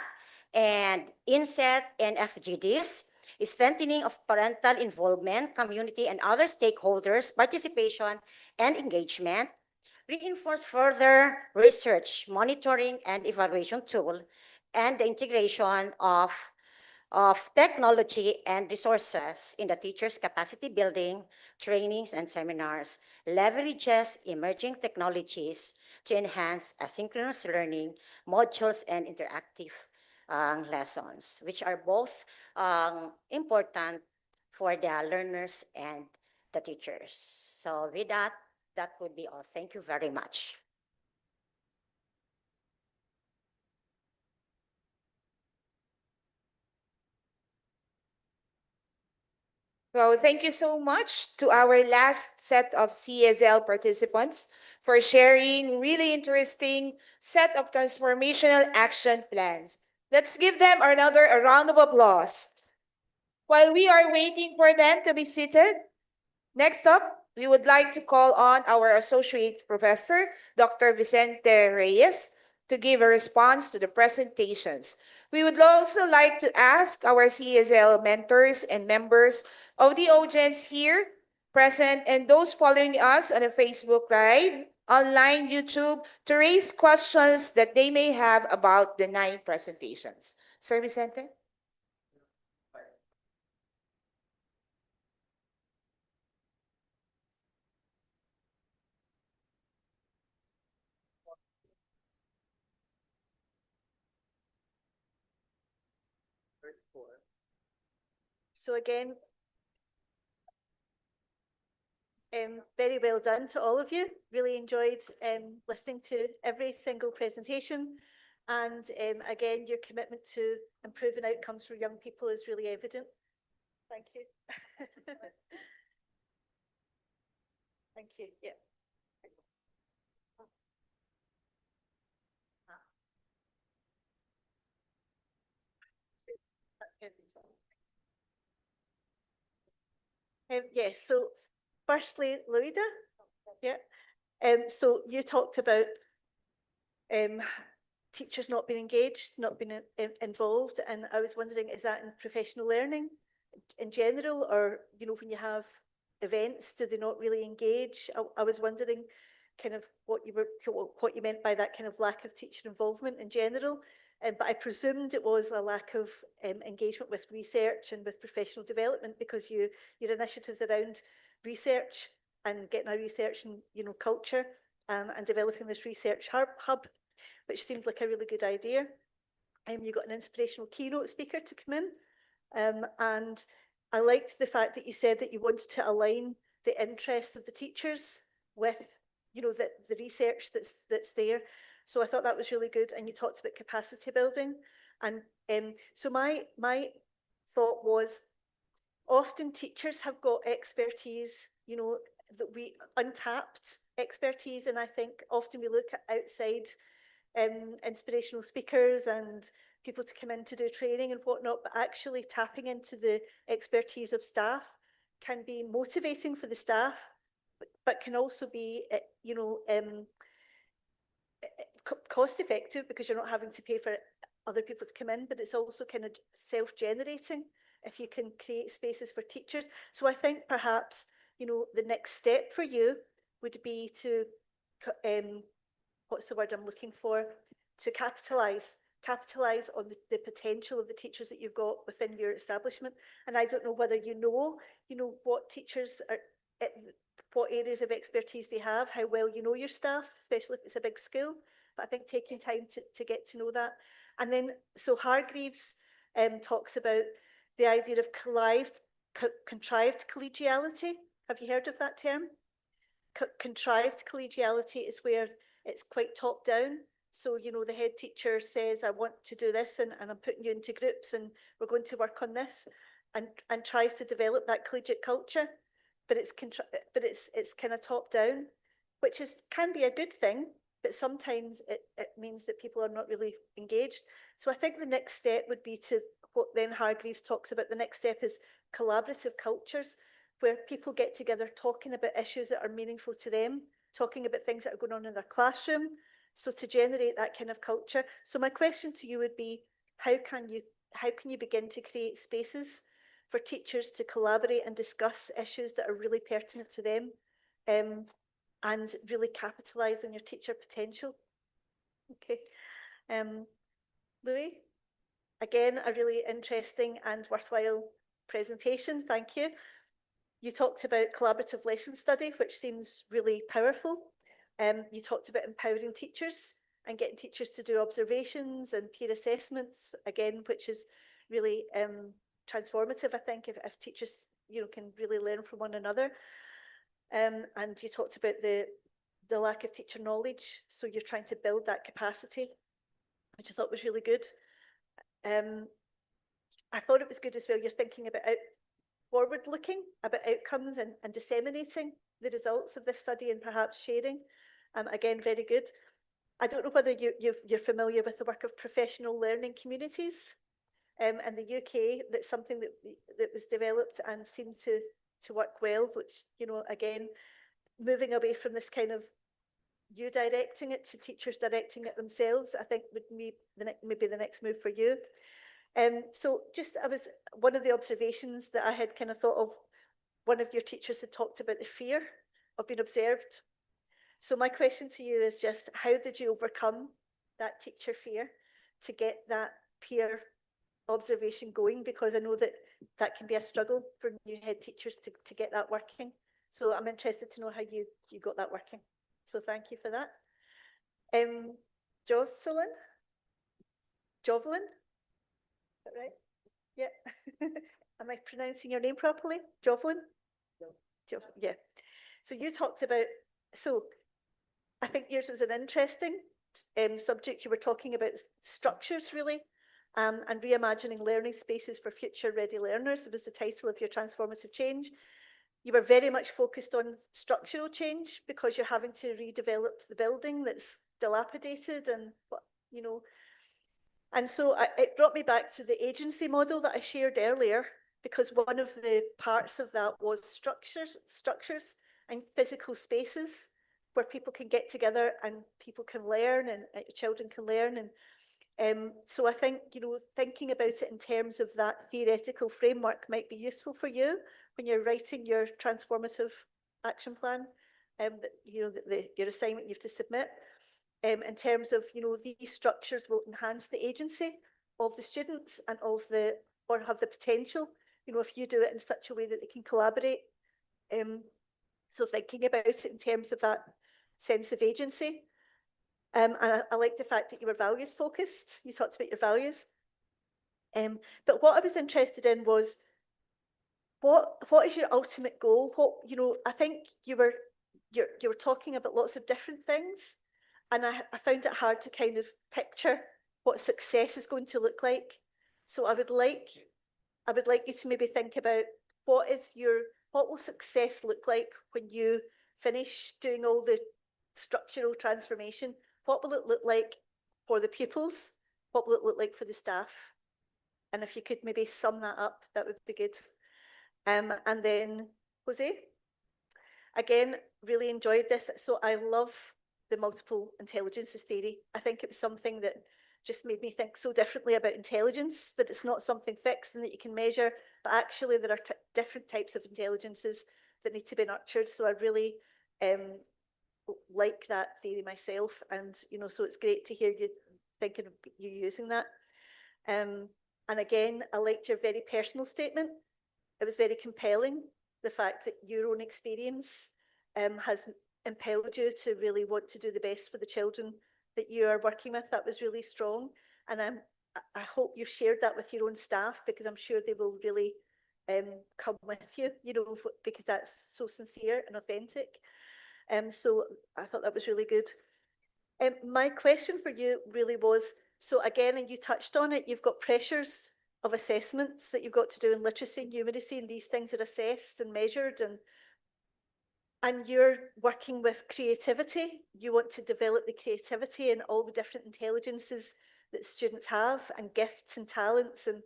Speaker 8: and INSET and FGDs, strengthening of parental involvement, community and other stakeholders' participation and engagement, reinforce further research, monitoring and evaluation tool, and the integration of technology and resources in the teachers' capacity building, trainings, and seminars, leverages emerging technologies to enhance asynchronous learning, modules, and interactive lessons, which are both important for the learners and the teachers. So with that, that would be all. Thank you very much.
Speaker 18: So thank you so much to our last set of CSL participants for sharing really interesting set of transformational action plans. Let's give them another round of applause. While we are waiting for them to be seated, next up, we would like to call on our Associate Professor, Dr. Vicente Reyes, to give a response to the presentations. We would also like to ask our CSL mentors and members of the audience here present and those following us on a Facebook Live, online, YouTube, to raise questions that they may have about the 9 presentations. Sir Vicente?
Speaker 5: So again, very well done to all of you. Really enjoyed listening to every single presentation. And again, your commitment to improving outcomes for young people is really evident. Thank you. Thank you. Yeah. Yes, so firstly, Louisa, yeah. So you talked about teachers not being engaged, not being involved, and I was wondering, is that in professional learning in general, or when you have events, do they not really engage? I was wondering kind of what you meant by that kind of lack of teacher involvement in general. But I presumed it was a lack of engagement with research and with professional development, because your initiatives around research and getting a research and culture and developing this research hub, which seemed like a really good idea. You got an inspirational keynote speaker to come in, and I liked the fact that you said that you wanted to align the interests of the teachers with the research that's there. So I thought that was really good. And you talked about capacity building.
Speaker 10: And so my thought was, often teachers have got expertise, you know, that we untapped expertise, and I think often we look at outside inspirational speakers and people to come in to do training and whatnot, but actually tapping into the expertise of staff can be motivating for the staff, but can also be, you know, cost effective because you're not having to pay for other people to come in, but it's also kind of self-generating if you can create spaces for teachers. So I think perhaps, you know, the next step for you would be to, what's the word I'm looking for? To capitalise on the potential of the teachers that you've got within your establishment. And I don't know whether you know, what teachers are, what areas of expertise they have, how well you know your staff, especially if it's a big school. But I think taking time to get to know that. And then, so Hargreaves talks about the idea of contrived collegiality. Have you heard of that term? Contrived collegiality is where it's quite top down. So, you know, the head teacher says, I want to do this, and I'm putting you into groups and we're going to work on this, and tries to develop that collegiate culture. But it's kind of top down, which can be a good thing, but sometimes it means that people are not really engaged. So I think the next step would be to, what then Hargreaves talks about, the next step is collaborative cultures, where people get together talking about issues that are meaningful to them, talking about things that are going on in their classroom. So to generate that kind of culture. So my question to you would be, how can you begin to create spaces for teachers to collaborate and discuss issues that are really pertinent to them, and really capitalise on your teacher potential? Okay. Louis, again, a really interesting and worthwhile presentation. Thank you. You talked about collaborative lesson study, which seems really powerful. You talked about empowering teachers and getting teachers to do observations and peer assessments, again, which is really transformative, I think, if teachers, you know, can really learn from one another. And you talked about the lack of teacher knowledge, so you're trying to build that capacity, which I thought was really good. I thought it was good as well, you're thinking about forward looking, about outcomes and disseminating the results of this study and perhaps sharing. Again, very good. I don't know whether you're familiar with the work of professional learning communities in the UK. That's something that was developed and seemed to work well, which, you know, again, moving away from this kind of you directing it to teachers directing it themselves, I think would be maybe the next move for you. So one of the observations that I had kind of thought of, one of your teachers had talked about the fear of being observed. So my question to you is just, how did you overcome that teacher fear to get that peer observation going? Because I know that can be a struggle for new head teachers to get that working. So I'm interested to know how you got that working. So thank you for that. Jocelyn? Jovelyn? Is that right? Yeah. Am I pronouncing your name properly? Jovelyn? Yeah. So you talked about, so I think yours was an interesting subject. You were talking about structures, really, and reimagining learning spaces for future ready learners. It was the title of your transformative change. You were very much focused on structural change because you're having to redevelop the building that's dilapidated, and, you know, and so it brought me back to the agency model that I shared earlier, because one of the parts of that was structures and physical spaces where people can get together and people can learn, and children can learn. And so I think, you know, thinking about it in terms of that theoretical framework might be useful for you when you're writing your transformative action plan, you know, your assignment you have to submit. In terms of, you know, these structures will enhance the agency of the students and or have the potential, you know, if you do it in such a way that they can collaborate. So thinking about it in terms of that sense of agency. And I like the fact that you were values focused. You talked about your values. But what I was interested in was, what is your ultimate goal? What, you know, I think you were talking about lots of different things, and I found it hard to kind of picture what success is going to look like. So I would like you to maybe think about what will success look like when you finish doing all the structural transformation? What will it look like for the pupils? What will it look like for the staff? And if you could maybe sum that up, that would be good. And then Jose, again, really enjoyed this. So I love the multiple intelligences theory. I think it was something that just made me think so differently about intelligence, that it's not something fixed and that you can measure, but actually there are different types of intelligences that need to be nurtured. So I really like that theory myself, and so it's great to hear you thinking of you using that. And again, I liked your very personal statement. It was very compelling, the fact that your own experience has impelled you to really want to do the best for the children that you are working with. That was really strong, and I hope you've shared that with your own staff, because I'm sure they will really come with you, because that's so sincere and authentic. So I thought that was really good. My question for you really was, so again, and you touched on it, you've got pressures of assessments that you've got to do in literacy and numeracy, and these things are assessed and measured, and you're working with creativity. You want to develop the creativity and all the different intelligences that students have, and gifts and talents. And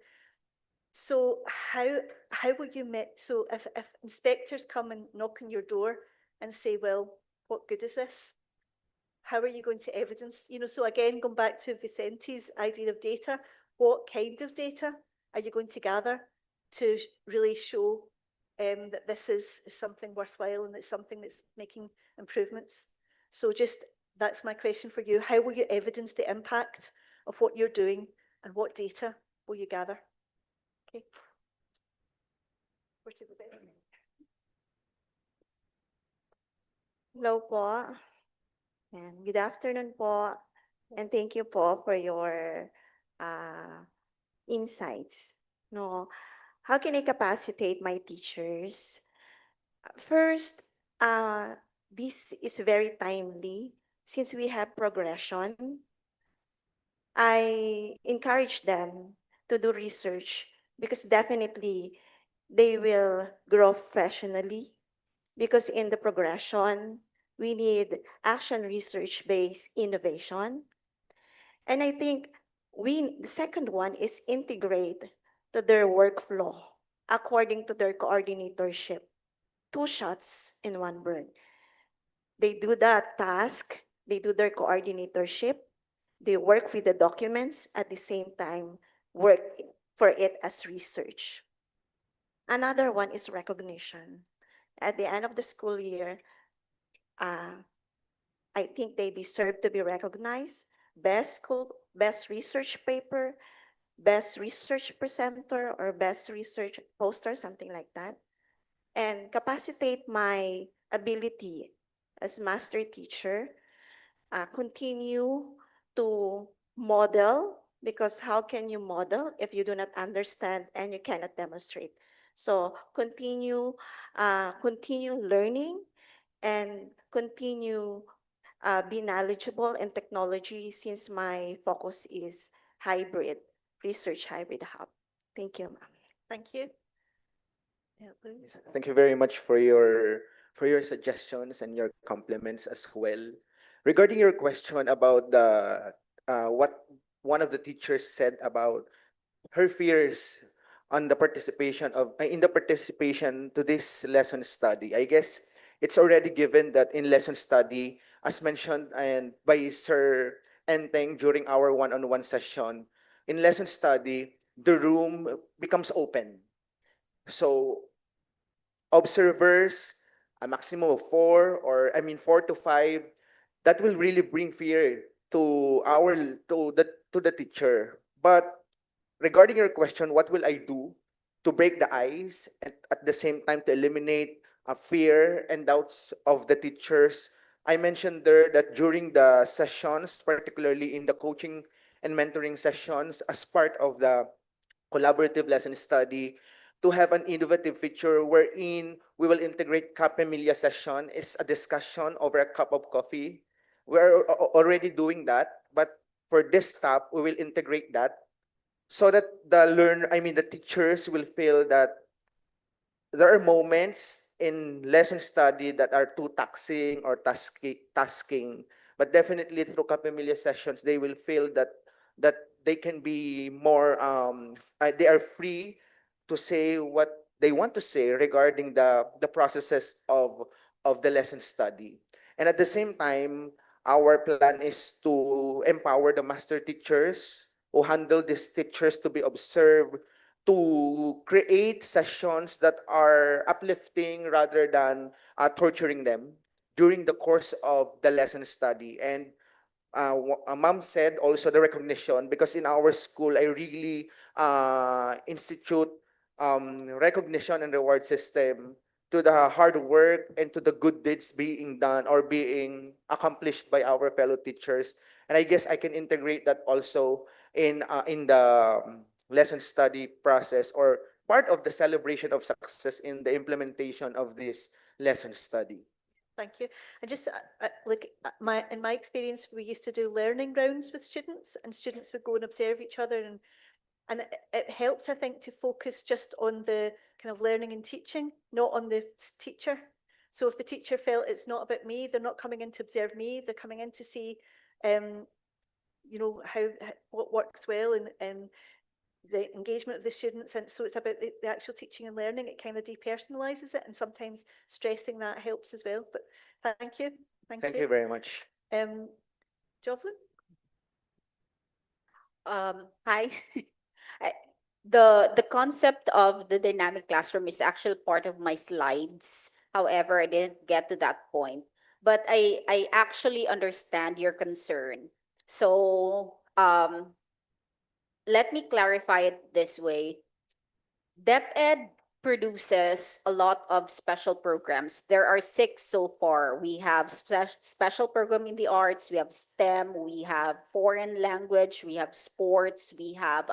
Speaker 10: so how will you so if inspectors come and knock on your door and say, well, what good is this? How are you going to evidence? So again, going back to Vicente's idea of data, what kind of data are you going to gather to really show that this is something worthwhile and it's something that's making improvements? So that's my question for you. How will you evidence the impact of what you're doing, and what data will you gather? Okay.
Speaker 13: Hello po. And good afternoon po. And thank you po for your insights. No, how can I capacitate my teachers? First, this is very timely since we have progression. I encourage them to do research because definitely they will grow professionally, because in the progression, we need action research-based innovation. And I think the second one is integrate to their workflow according to their coordinatorship. Two shots in one bird. They do that task, they do their coordinatorship, they work with the documents at the same time, work for it as research. Another one is recognition. At the end of the school year, I think they deserve to be recognized. Best research paper, best research presenter, or best research poster, something like that. And capacitate my ability as master teacher, continue to model, because how can you model if you do not understand and you cannot demonstrate? So continue learning and continue be knowledgeable in technology, since my focus is research hybrid hub. Thank you, ma'am.
Speaker 10: Thank you.
Speaker 20: Thank you very much for your suggestions and your compliments as well. Regarding your question about what one of the teachers said about her fears on the participation in the participation to this lesson study, I guess it's already given that in lesson study, as mentioned and by Sir Enteng during our one-on-one session, in lesson study, the room becomes open. So observers, a maximum of 4 to 5, that will really bring fear to the teacher. But regarding your question, what will I do to break the ice and at the same time to eliminate fear and doubts of the teachers? I mentioned there that during the sessions, particularly in the coaching and mentoring sessions, as part of the collaborative lesson study, to have an innovative feature wherein we will integrate Capemilia session. It's a discussion over a cup of coffee. We're already doing that, but for desktop, we will integrate that so that the teachers will feel that there are moments in lesson study that are too taxing or tasking, but definitely through Kapamilya sessions, they will feel that they can be more they are free to say what they want to say regarding the processes of the lesson study. And at the same time, our plan is to empower the master teachers who handle these teachers to be observed, to create sessions that are uplifting rather than torturing them during the course of the lesson study. And mom said also the recognition, because in our school I really institute recognition and reward system to the hard work and to the good deeds being done or being accomplished by our fellow teachers. And I guess I can integrate that also in the lesson study process, or part of the celebration of success in the implementation of this lesson study.
Speaker 14: Thank you. And just in my experience, we used to do learning rounds with students, and students would go and observe each other, and it helps, I think, to focus just on the kind of learning and teaching, not on the teacher. So if the teacher felt it's not about me, they're not coming in to observe me, they're coming in to see, how what works well and the engagement of the students. And so it's about the actual teaching and learning. It kind of depersonalizes it, and sometimes stressing that helps as well. But thank you.
Speaker 20: Thank you very much.
Speaker 14: Jovelyn?
Speaker 22: Hi. The concept of the dynamic classroom is actually part of my slides. However, I didn't get to that point. But I actually understand your concern. So let me clarify it this way. DepEd produces a lot of special programs. There are 6 so far. We have special program in the arts, we have STEM, we have foreign language, we have sports, we have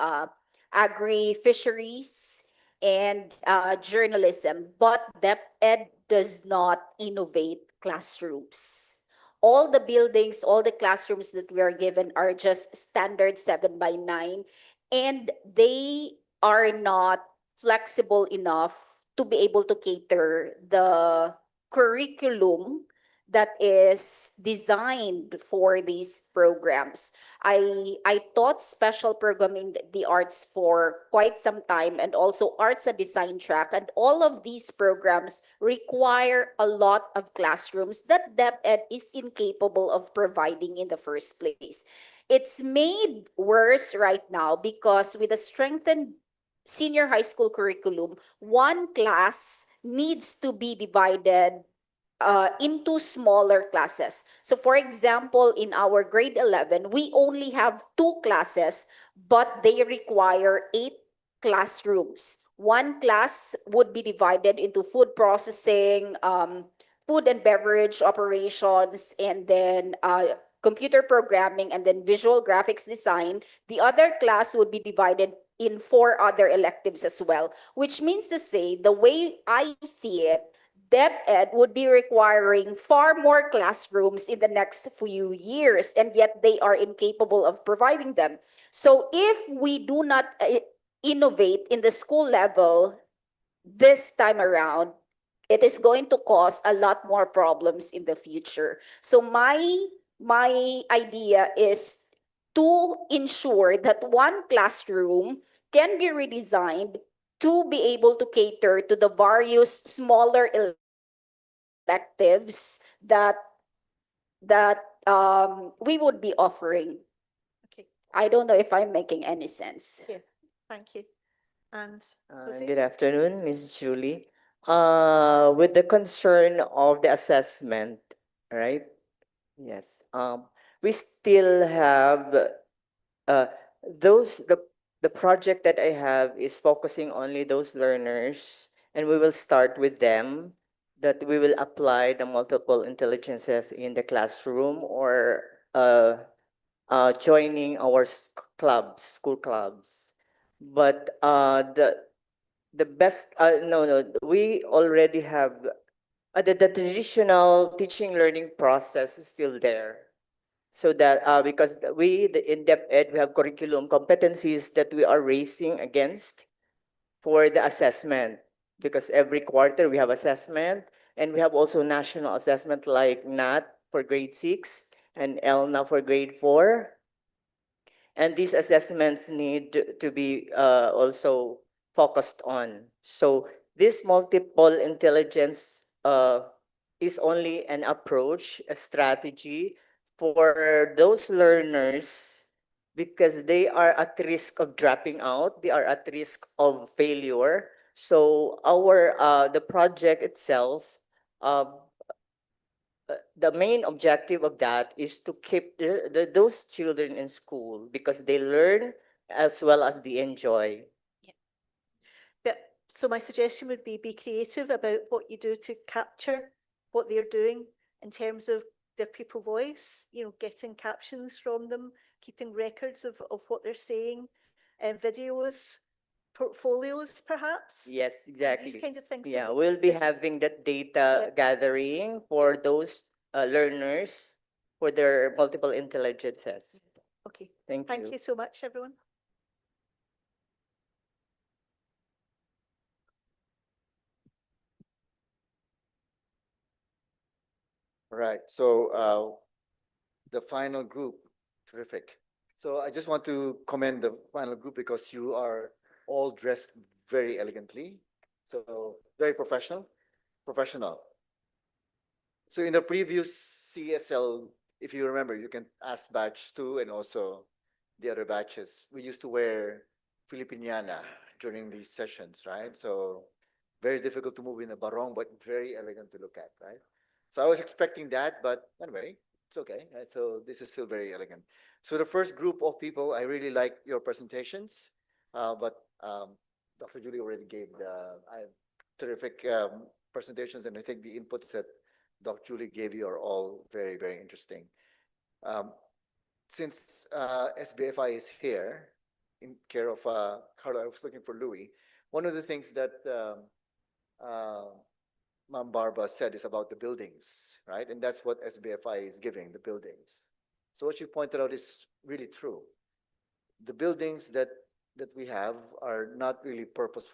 Speaker 22: agri-fisheries, and journalism. But DepEd does not innovate classrooms. All the buildings, all the classrooms that we are given are just standard 7x9, and they are not flexible enough to be able to cater the curriculum that is designed for these programs. I taught special programming in the arts for quite some time, and also arts and design track, and all of these programs require a lot of classrooms that DepEd is incapable of providing in the first place. It's made worse right now because with a strengthened senior high school curriculum, one class needs to be divided into smaller classes. So for example, in our grade 11, we only have 2 classes, but they require 8 classrooms. One class would be divided into food processing, food and beverage operations, and then computer programming, and then visual graphics design. The other class would be divided in 4 other electives as well, which means to say, the way I see it, DepEd would be requiring far more classrooms in the next few years, and yet they are incapable of providing them. So if we do not innovate in the school level this time around, it is going to cause a lot more problems in the future. So my idea is to ensure that one classroom can be redesigned to be able to cater to the various smaller electives that we would be offering.
Speaker 14: Okay.
Speaker 22: I don't know if I'm making any sense.
Speaker 14: Yeah, thank you. And
Speaker 11: Good afternoon, Ms. Julie. With the concern of the assessment, right? Yes. We still have those the project that I have is focusing only those learners, and we will start with them, that we will apply the multiple intelligences in the classroom, or joining our clubs, school clubs. But the best no, we already have the traditional teaching learning process is still there. so that because the in-depth ed, we have curriculum competencies that we are racing against for the assessment, because every quarter we have assessment, and we have also national assessment like NAT for grade 6 and ELNA for grade 4. And these assessments need to be also focused on. So this multiple intelligence is only an approach, a strategy for those learners, because they are at risk of dropping out, they are at risk of failure. So our the project itself, the main objective of that is to keep those children in school, because they learn as well as they enjoy.
Speaker 14: But so my suggestion would be creative about what you do to capture what they're doing in terms of their pupil voice, you know, getting captions from them, keeping records of what they're saying, videos, portfolios perhaps.
Speaker 11: Yes, exactly.
Speaker 14: These kind of things.
Speaker 11: Yeah,
Speaker 14: So
Speaker 11: we'll be
Speaker 14: this-
Speaker 11: having that data gathering for those learners for their multiple intelligences.
Speaker 14: Okay.
Speaker 11: Thank you.
Speaker 14: Thank you so much, everyone.
Speaker 1: Right. So the final group, terrific. So I just want to commend the final group because you are all dressed very elegantly. So very professional. So in the previous CSL, if you remember, you can ask batch 2 and also the other batches. We used to wear Filipiniana during these sessions, right? So very difficult to move in a barong, but very elegant to look at, right? So I was expecting that, but anyway, it's okay. Right? So this is still very elegant. So the first group of people, I really like your presentations, but Dr. Julie already gave the terrific presentations, and I think the inputs that Dr. Julie gave you are all very, very interesting. Since SBFI is here, in care of Carlo, I was looking for Louis. One of the things that Ma'am Barbara said is about the buildings, right? And that's what SBFI is giving, the buildings. So what you pointed out is really true. The buildings that we have are not really purpose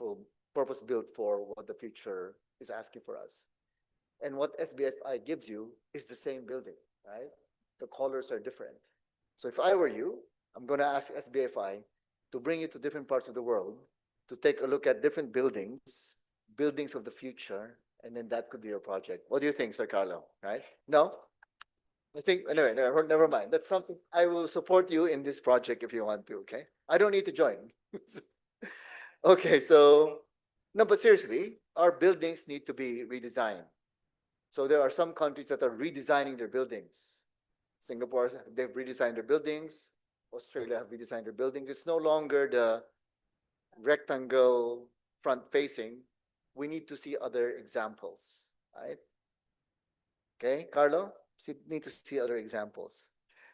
Speaker 1: built for what the future is asking for us. And what SBFI gives you is the same building, right? The colors are different. So if I were you, I'm going to ask SBFI to bring you to different parts of the world to take a look at different buildings of the future, and then that could be your project. What do you think, Sir Carlo? Right? No? I think, anyway, never mind. That's something I will support you in this project if you want to, okay? I don't need to join. Okay, so, no, but seriously, our buildings need to be redesigned. So there are some countries that are redesigning their buildings. Singapore, they've redesigned their buildings. Australia have redesigned their buildings. It's no longer the rectangle front facing. We need to see other examples, right? Okay, Carlo, need to see other examples.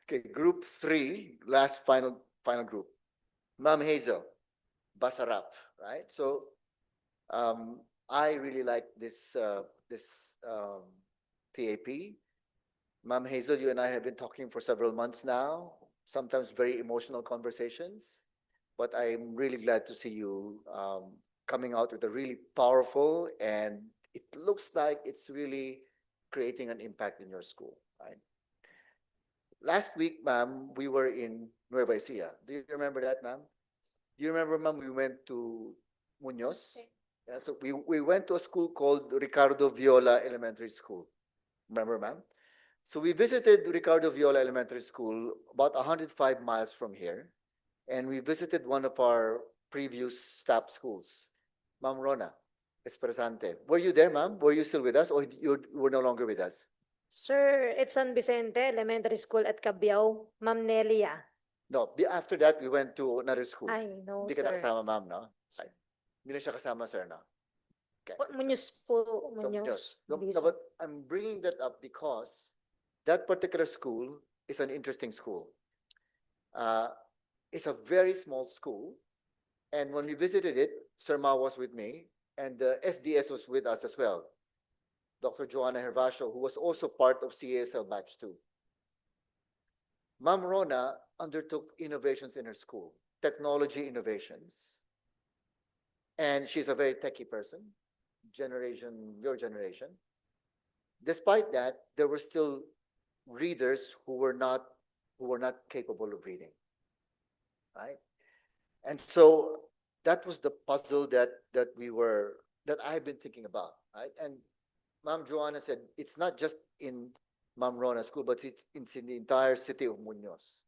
Speaker 1: Okay, group 3, last final group. Ma'am Hazel, Basarap, right? So I really like this TAP. Ma'am Hazel, you and I have been talking for several months now, sometimes very emotional conversations, but I'm really glad to see you coming out with a really powerful, and it looks like it's really creating an impact in your school, right? Last week, ma'am, we were in Nueva Ecija. Do you remember that, ma'am? Do you remember, ma'am, we went to Muñoz? Yeah, so we went to a school called Ricardo Viola Elementary School. Remember, ma'am? So we visited Ricardo Viola Elementary School about 105 miles from here. And we visited one of our previous staff schools, Ma'am Rona Espresante. Were you there, ma'am? Were you still with us, or you were no longer with us?
Speaker 5: Sir, it's San Vicente Elementary School at Cabiao, Ma'am Nelia.
Speaker 1: No, after that, we went to another school.
Speaker 5: I know,
Speaker 1: Hindi ka na
Speaker 5: sir.
Speaker 1: kasama, ma'am, no? Hindi na siya kasama, sir, no? Okay.
Speaker 5: Muñoz po,
Speaker 1: So,
Speaker 5: Muñoz.
Speaker 1: No,
Speaker 5: Hindi,
Speaker 1: no,
Speaker 5: sir.
Speaker 1: but I'm bringing that up because that particular school is an interesting school. It's a very small school. And when we visited it, Sir Ma was with me, and the SDS was with us as well. Dr. Joanna Hervasio, who was also part of CESL Batch 2. Ma'am Rona undertook innovations in her school, technology innovations. And she's a very techie person, your generation. Despite that, there were still readers who were not capable of reading, right? And so that was the puzzle that I've been thinking about, right? And Ma'am Joanna said it's not just in Ma'am Rona school, but it's in the entire city of Muñoz.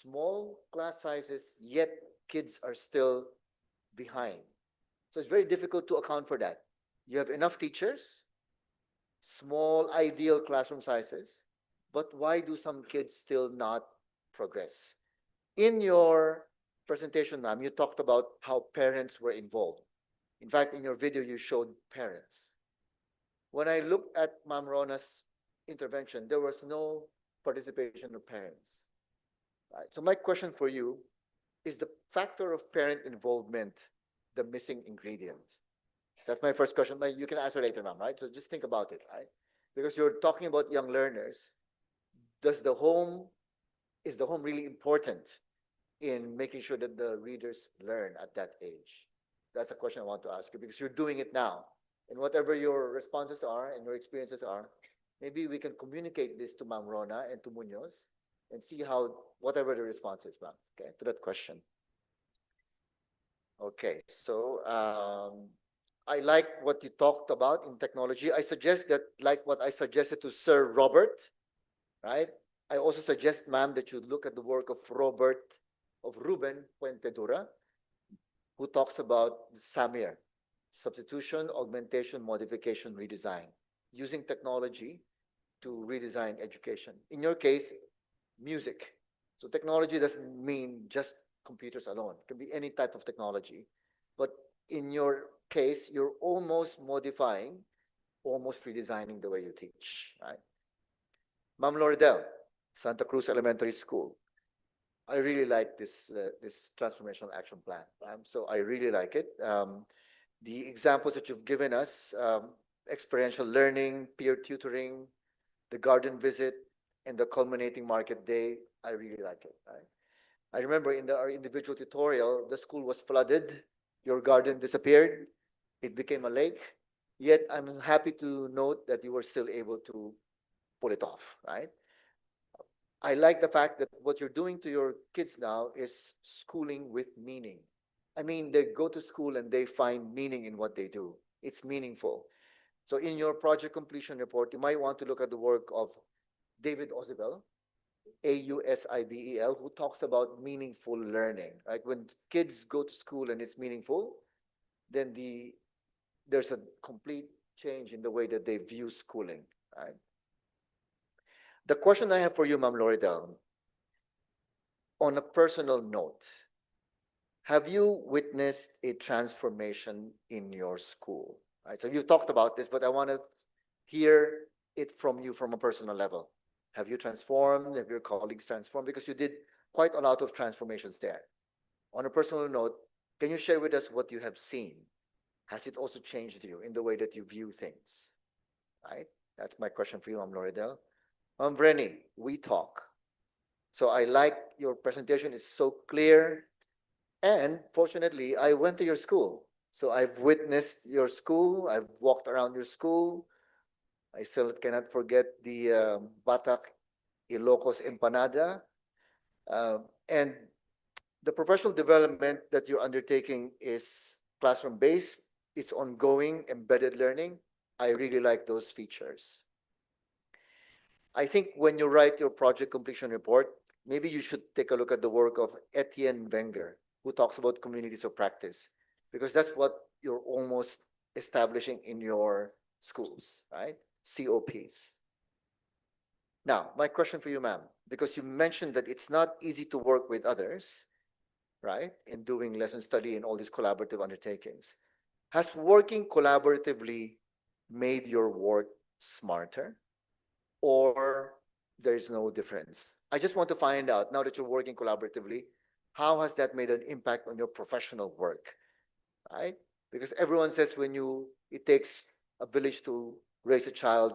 Speaker 1: Small class sizes, yet kids are still behind. So it's very difficult to account for that. You have enough teachers, small ideal classroom sizes, but why do some kids still not progress? In your presentation, ma'am, you talked about how parents were involved. In fact, in your video, you showed parents. When I looked at Ma'am Rona's intervention, there was no participation of parents. Right? So my question for you is the factor of parent involvement the missing ingredient? That's my first question. You can answer later, ma'am, right? So just think about it, right? Because you're talking about young learners. Is the home really important in making sure that the readers learn at that age? That's a question I want to ask you because you're doing it now. And whatever your responses are and your experiences are, maybe we can communicate this to Ma'am Rona and to Munoz and see how, whatever the response is, ma'am, okay, to that question. Okay, so I like what you talked about in technology. I suggest that, like what I suggested to Sir Robert, right? I also suggest, ma'am, that you look at the work of Ruben Puentedura, who talks about SAMIR, substitution, augmentation, modification, redesign, using technology to redesign education. In your case, music. So technology doesn't mean just computers alone. It can be any type of technology. But in your case, you're almost modifying, almost redesigning the way you teach, right? Ma'am Loridel, Santa Cruz Elementary School. I really like this transformational action plan. So I really like it. The examples that you've given us, experiential learning, peer tutoring, the garden visit, and the culminating market day, I really like it. Right? I remember in our individual tutorial, the school was flooded, your garden disappeared, it became a lake. Yet I'm happy to note that you were still able to pull it off, right? I like the fact that what you're doing to your kids now is schooling with meaning. I mean, they go to school and they find meaning in what they do. It's meaningful. So in your project completion report, you might want to look at the work of David Ausibel, Ausibel, who talks about meaningful learning. Right? When kids go to school and it's meaningful, then there's a complete change in the way that they view schooling. Right? The question I have for you, Ma'am Loridel, on a personal note, have you witnessed a transformation in your school? Right. So you talked about this, but I want to hear it from you from a personal level. Have you transformed? Have your colleagues transformed? Because you did quite a lot of transformations there. On a personal note, can you share with us what you have seen? Has it also changed you in the way that you view things? Right? That's my question for you, Ma'am Loridel. Ma'am Vreni, we talk. So I like your presentation. It's so clear. And fortunately, I went to your school. So I've witnessed your school. I've walked around your school. I still cannot forget the Batak Ilocos Empanada. And the professional development that you're undertaking is classroom-based. It's ongoing, embedded learning. I really like those features. I think when you write your project completion report, maybe you should take a look at the work of Etienne Wenger, who talks about communities of practice, because that's what you're almost establishing in your schools, right? COPs. Now, my question for you, ma'am, because you mentioned that it's not easy to work with others, right, in doing lesson study and all these collaborative undertakings. Has working collaboratively made your work smarter, or there's no difference? I just want to find out, now that you're working collaboratively, how has that made an impact on your professional work, right? Because everyone says it takes a village to raise a child.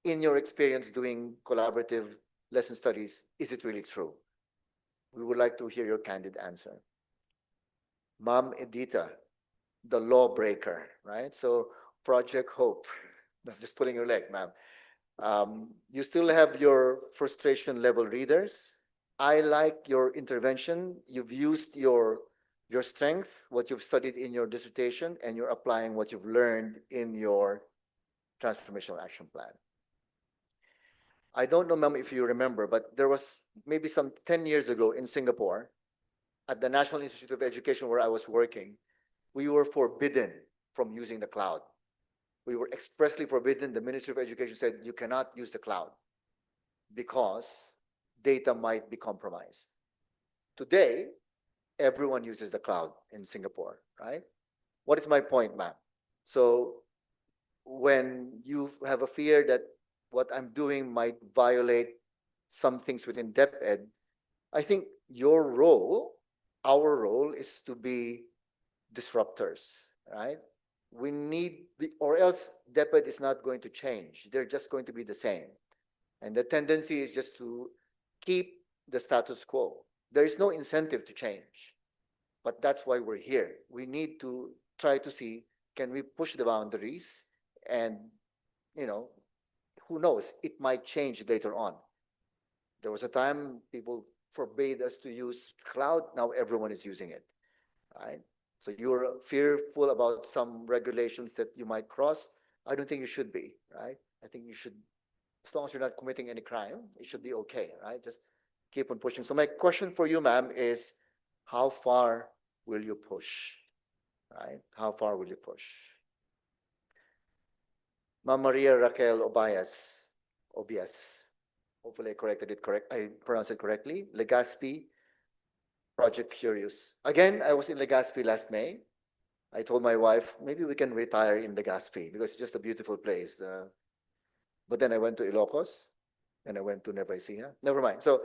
Speaker 1: In your experience doing collaborative lesson studies, is it really true? We would like to hear your candid answer. Mom Edita, the lawbreaker, right? So Project Hope. I'm just pulling your leg, ma'am. You still have your frustration level readers. I like your intervention. You've used your strength, what you've studied in your dissertation, and you're applying what you've learned in your transformational action plan. I don't know, ma'am, if you remember, but there was maybe some 10 years ago in Singapore, at the National Institute of Education where I was working, we were forbidden from using the cloud. We were expressly forbidden. The Ministry of Education said you cannot use the cloud because data might be compromised. Today, everyone uses the cloud in Singapore, right? What is my point, ma'am? So when you have a fear that what I'm doing might violate some things within DepEd, I think your role, our role, is to be disruptors, right? We need, or else DepEd is not going to change. They're just going to be the same. And the tendency is just to keep the status quo. There is no incentive to change. But that's why we're here. We need to try to see, can we push the boundaries? And, you know, who knows, it might change later on. There was a time people forbade us to use cloud. Now everyone is using it, right? So you're fearful about some regulations that you might cross. I don't think you should be, right? I think you should, as long as you're not committing any crime, it should be okay, right? Just keep on pushing. So my question for you, ma'am, is how far will you push, right? How far will you push? Ma'am Maria Raquel Obias. Hopefully I corrected it correct. I pronounced it correctly. Legazpi, Project Curious. Again, I was in Legazpi last May. I told my wife, maybe we can retire in Legazpi because it's just a beautiful place. But then I went to Ilocos and I went to Nueva Ecija. Never mind. So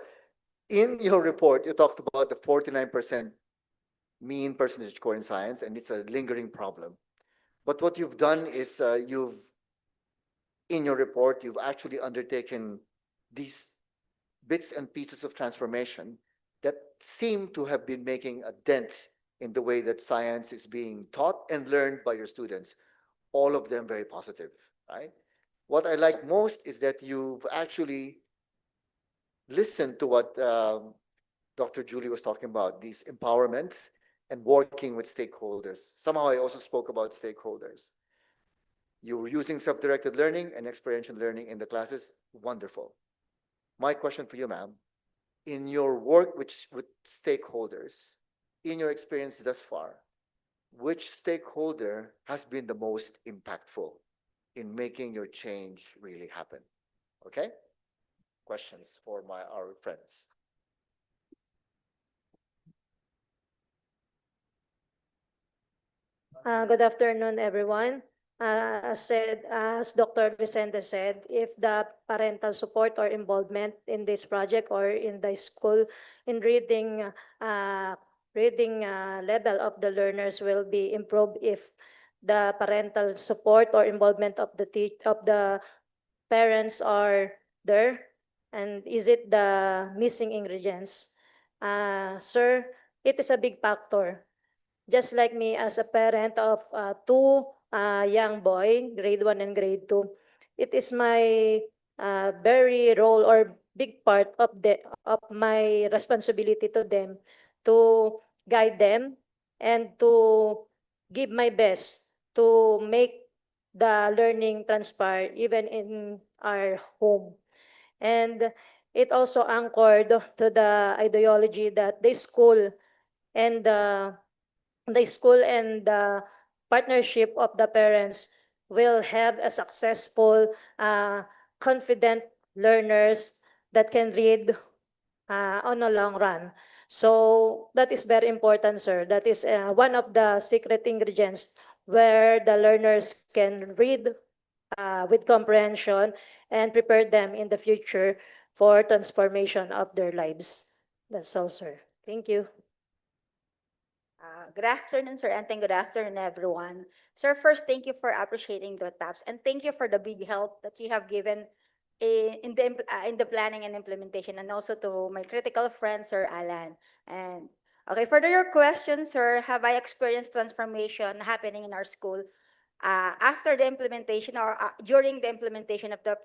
Speaker 1: in your report, you talked about the 49% mean percentage score in science, and it's a lingering problem. But what you've done is in your report, you've actually undertaken these bits and pieces of transformation that seem to have been making a dent in the way that science is being taught and learned by your students. All of them very positive, right? What I like most is that you've actually listened to what Dr. Julie was talking about, these empowerment and working with stakeholders. Somehow I also spoke about stakeholders. You were using self-directed learning and experiential learning in the classes. Wonderful. My question for you, ma'am, in your work with stakeholders, in your experience thus far, which stakeholder has been the most impactful in making your change really happen? Okay? Questions for our friends.
Speaker 5: Good afternoon, everyone. As Dr. Vicente said, if the parental support or involvement in this project or in the school in reading level of the learners will be improved if the parental support or involvement of the parents are there, and is it the missing ingredients? Sir, it is a big factor. Just like me as a parent of two young boy, grade 1 and grade 2, it is my very role or big part of my responsibility to them to guide them and to give my best to make the learning transpire even in our home. And it also anchored to the ideology that and the school and the partnership of the parents will have a successful, confident learners that can read on a long run. So that is very important, sir. That is one of the secret ingredients where the learners can read with comprehension and prepare them in the future for transformation of their lives. That's all, sir. Thank you.
Speaker 9: Good afternoon, Sir Anteng. Good afternoon, everyone. Sir, first, thank you for appreciating the TAPS, and thank you for the big help that you have given in the planning and implementation, and also to my critical friend, Sir Alan. And okay, further your question, sir, have I experienced transformation happening in our school after the implementation or during the implementation of the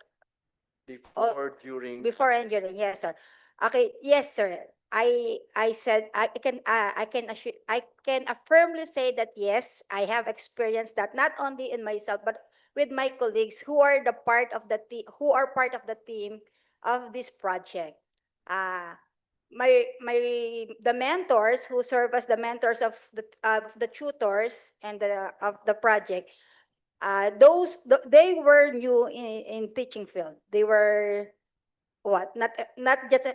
Speaker 9: before and during? Yes, sir. Okay, yes, sir. I said I can affirmly say that yes, I have experienced that not only in myself but with my colleagues who are the part of the who are part of the team of this project. My the mentors who serve as the mentors of the tutors and of the project, they were new in teaching field. They were what not just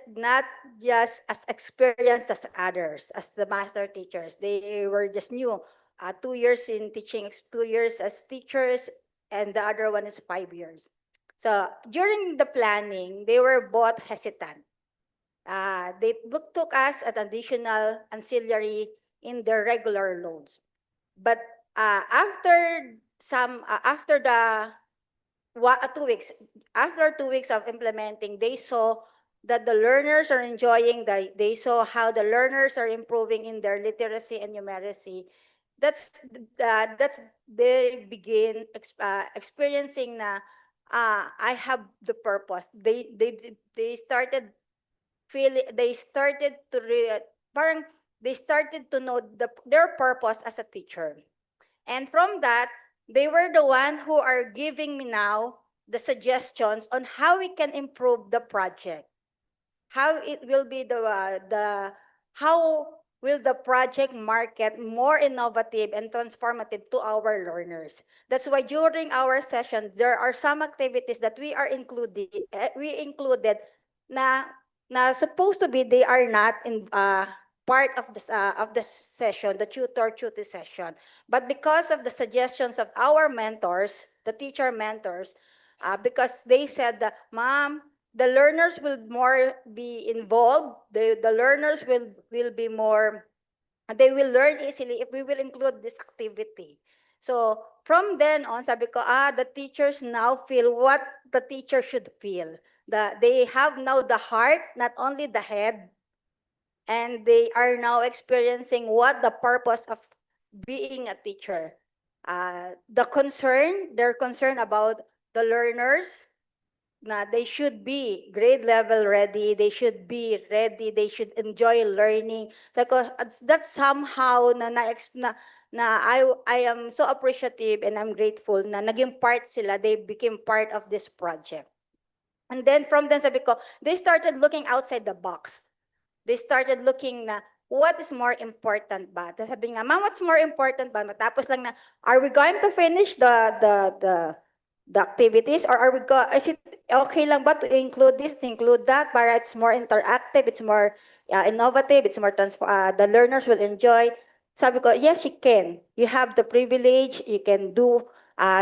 Speaker 9: as experienced as others, as the master teachers. They were just new, 2 years in teaching, 2 years as teachers, and the other one is 5 years. So during the planning, they were both hesitant. They took us at additional ancillary in their regular loads. But after the 2 weeks, after 2 weeks of implementing, they saw that the learners are enjoying, they saw how the learners are improving in their literacy and numeracy. That's they begin experiencing na I have the purpose. They started feeling, they started to parang they started to know their purpose as a teacher. And from that, they were the one who are giving me now the suggestions on how we can improve the project. How it will be how will the project market more innovative and transformative to our learners. That's why during our session, there are some activities that we included na supposed to be, they are not in part of the session, the tutor session. But because of the suggestions of our mentors, the teacher mentors, because they said that, Ma'am, the learners will more be involved. The learners will be more, they will learn easily if we will include this activity. So from then on, sabi ko, the teachers now feel what the teacher should feel. They have now the heart, not only the head, and they are now experiencing what the purpose of being a teacher. Their concern about the learners, na they should be grade level ready, they should be ready, they should enjoy learning. So that's somehow I am so appreciative and I'm grateful na naging part sila, they became part of this project. And then from then sabi ko, they started looking outside the box. They started looking na what is more important ba? Tapos sabi nga, Ma'am, what's more important ba? Matapos lang na, are we going to finish the activities, or are we is it okay lang ba to include this, to include that, para it's more interactive, it's more innovative, it's more the learners will enjoy. Sabi ko, yes, you can. You have the privilege, you can do,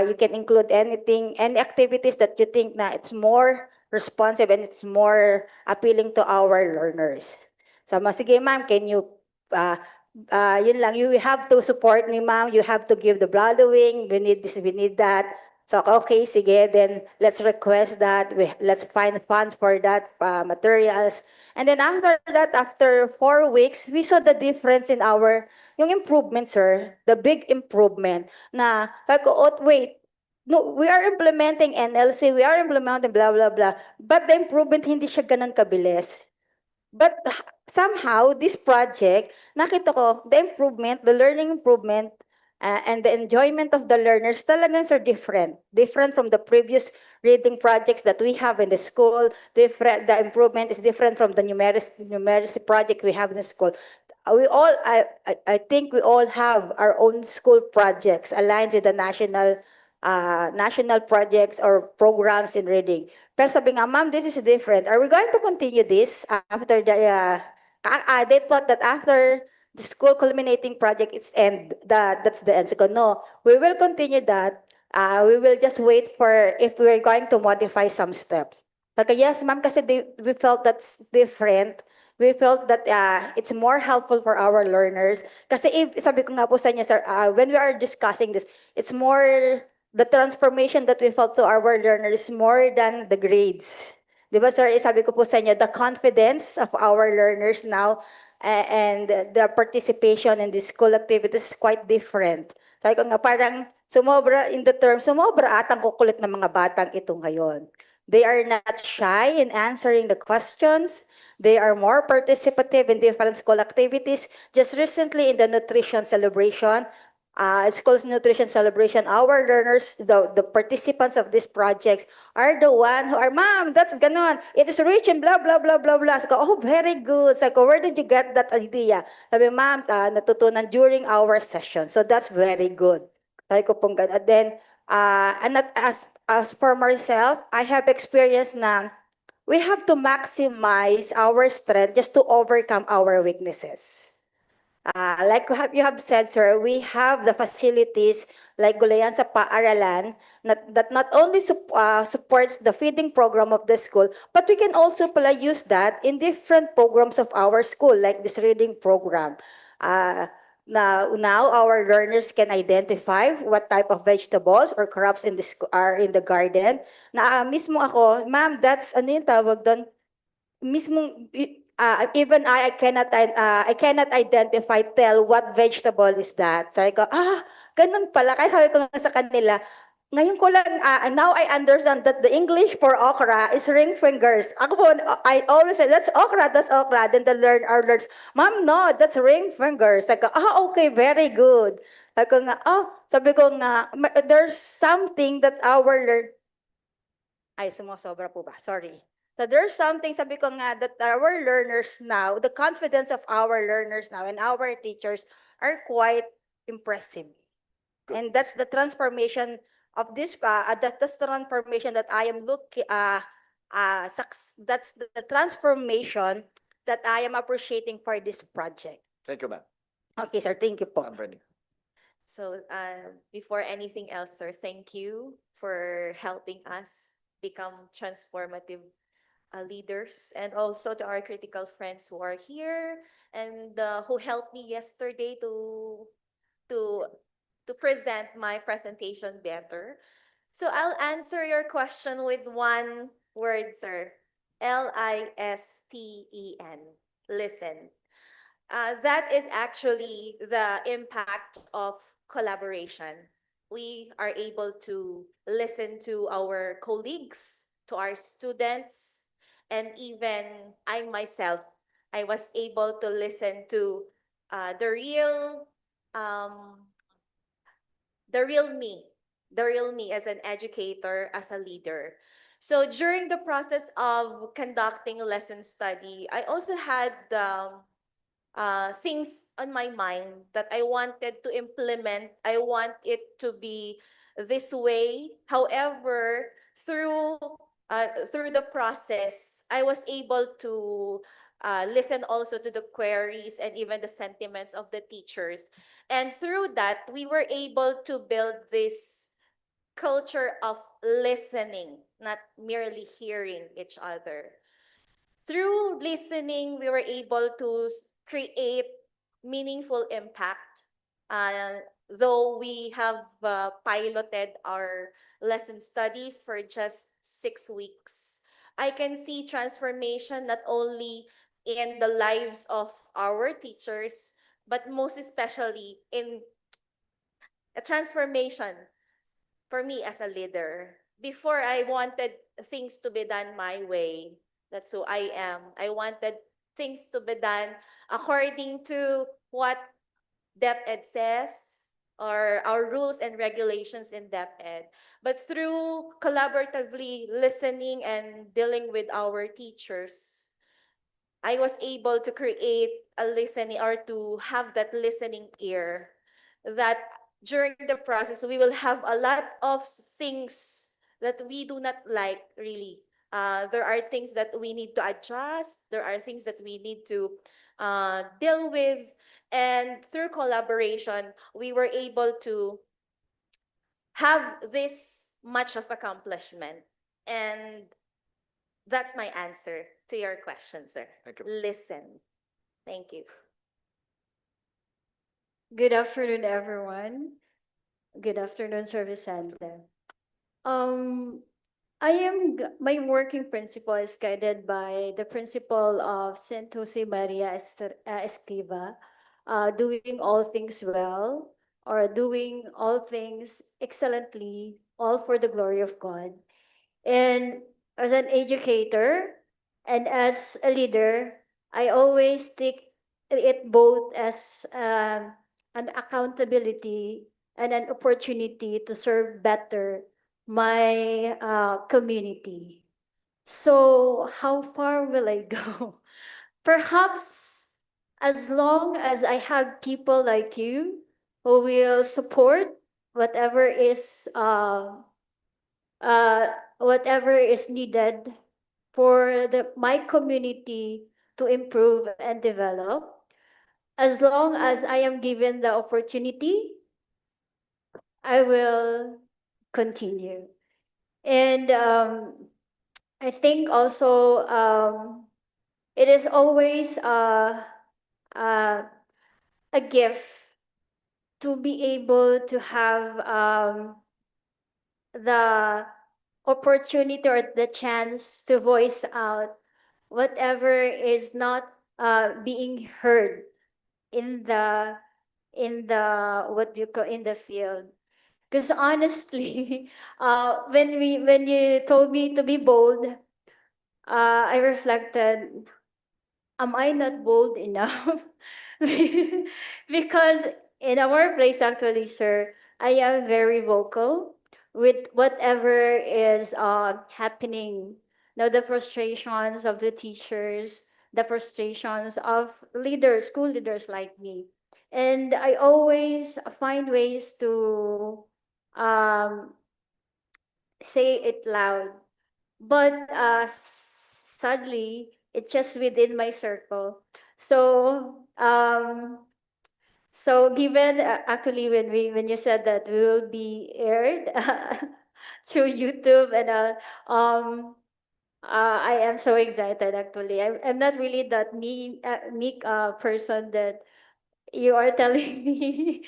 Speaker 9: you can include anything, any activities that you think na it's more responsive and it's more appealing to our learners. So, sige ma'am, can you, yun lang, you have to support me ma'am, you have to give the following, we need this, we need that. So, okay, sige, then let's request that, let's find funds for that materials. And then after that, after 4 weeks, we saw the difference in yung improvement, sir, the big improvement na, like, oh, wait, no, we are implementing NLC, we are implementing blah, blah, blah, but the improvement hindi siya ganun kabilis. But somehow, this project, nakita ko, the improvement, the learning improvement, and the enjoyment of the learners talagang are different. Different from the previous reading projects that we have in the school. The improvement is different from the numeracy project we have in the school. I think we all have our own school projects aligned with the national projects or programs in reading. Pero sabi nga, ma'am, this is different. Are we going to continue this after they thought that after the school culminating project, it's end. That's the end. So, no, we will continue that. We will just wait for if we're going to modify some steps. But yes, ma'am, kasi we felt that's different. We felt that it's more helpful for our learners. Kasi sabi ko nga po sa inyo, sir, when we are discussing this, it's more the transformation that we felt to our learners more than the grades. Di ba, sir, sabi ko po sa inyo, the confidence of our learners now and the participation in the school activities is quite different. Sabi ko nga, parang sumobra, in the term, sumobra atang kukulit ng mga batang ito ngayon. They are not shy in answering the questions. They are more participative in different school activities. Just recently in the nutrition celebration, school's nutrition celebration, our learners, the participants of these projects are the one who are, ma'am, that's ganon. It is rich in blah, blah, blah, blah, blah. Sabi ko, oh, very good. Sabi ko, where did you get that idea? Sabi, ma'am, natutunan during our session. So that's very good. Sabi ko pong ganon. Then, and as for myself, I have experienced na we have to maximize our strength just to overcome our weaknesses. Like you have said, sir, we have the facilities like Gulayan sa paaralan that not only supports the feeding program of the school, but we can also use that in different programs of our school, like this reading program. Now our learners can identify what type of vegetables or crops are in the garden. Mismo ako, ma'am, that's ano yung tawag doon? Mismong even I cannot identify, tell what vegetable is that. Sabi ko, ganun pala. Kaya sabi ko nga sa kanila, ngayon ko lang, now I understand that the English for okra is ring fingers. Ako po, I always say, that's okra. Then our learners, ma'am, no, that's ring fingers. Sabi ko, okay, very good. Sabi ko nga, there's something that our ay, sumosobra po ba? Sorry. So there's something, sabi ko nga, that our learners now, the confidence of our learners now and our teachers are quite impressive. And that's the transformation of this, that's the transformation that I am looking, that's the transformation that I am appreciating for this project.
Speaker 1: Thank you, ma'am.
Speaker 9: Okay, sir, thank you po.
Speaker 1: I'm ready.
Speaker 17: So before anything else, sir, thank you for helping us become transformative leaders, and also to our critical friends who are here and who helped me yesterday to present my presentation better. So I'll answer your question with one word, sir. LISTEN. Listen. That is actually the impact of collaboration. We are able to listen to our colleagues, to our students, and even I myself, I was able to listen to the real me as an educator, as a leader. So during the process of conducting lesson study, I also had things on my mind that I wanted to implement. I want it to be this way. However, through the process, I was able to listen also to the queries and even the sentiments of the teachers. And through that, we were able to build this culture of listening, not merely hearing each other. Through listening, we were able to create meaningful impact. Though we have piloted our lesson study for just 6 weeks, I can see transformation not only in the lives of our teachers, but most especially in a transformation for me as a leader. Before, I wanted things to be done my way. That's who I am. I wanted things to be done according to what DepEd says or our rules and regulations in DepEd. But through collaboratively listening and dealing with our teachers, I was able to create a listening or to have that listening ear that during the process, we will have a lot of things that we do not like, really. There are things that we need to adjust. There are things that we need to deal with. And through collaboration, we were able to have this much of accomplishment. And that's my answer to your question, sir.
Speaker 1: Thank you.
Speaker 17: Listen. Thank you.
Speaker 6: Good afternoon, everyone. Good afternoon, Service Center. Um, my working principle is guided by the principle of Saint Jose Maria Escriva, doing all things well, or doing all things excellently, all for the glory of God. And as an educator and as a leader, I always take it both as an accountability and an opportunity to serve better my community. So, how far will I go? Perhaps as long as I have people like you who will support whatever is uh, uh, whatever is needed for my community to improve and develop. As long as I am given the opportunity, I will continue. And I think also it is always uh, a gift to be able to have the opportunity or the chance to voice out whatever is not being heard in the what you call in the field. Because honestly, when you told me to be bold, I reflected, am I not bold enough? Because in our place, actually, sir, I am very vocal with whatever is happening. Now, the frustrations of the teachers, the frustrations of leaders, school leaders like me. And I always find ways to um, say it loud. But sadly, it's just within my circle. So given actually when you said that we will be aired through YouTube and I am so excited actually. I'm not really that meek person that you are telling me.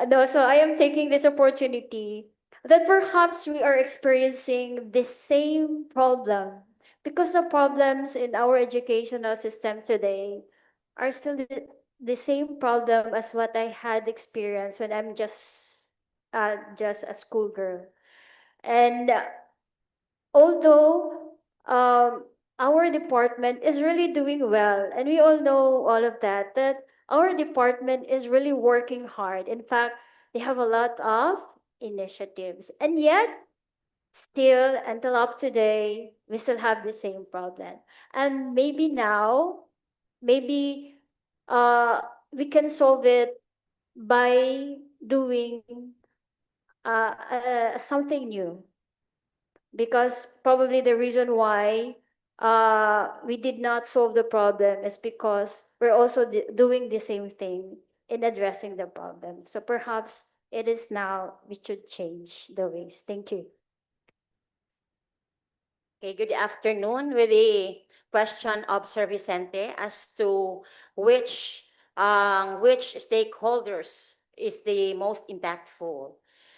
Speaker 6: No, so I am taking this opportunity that perhaps we are experiencing the same problem because the problems in our educational system today are still the same problem as what I had experienced when I'm just a schoolgirl. And although our department is really doing well, and we all know all of that, that our department is really working hard. In fact, they have a lot of initiatives. And yet, still, until up today, we still have the same problem. And maybe now, maybe uh, we can solve it by doing something new, because probably the reason why we did not solve the problem is because we're also doing the same thing in addressing the problem. So perhaps it is now we should change the ways. Thank you.
Speaker 8: Okay, good afternoon. With the question of Sir Vicente as to which stakeholders is the most impactful.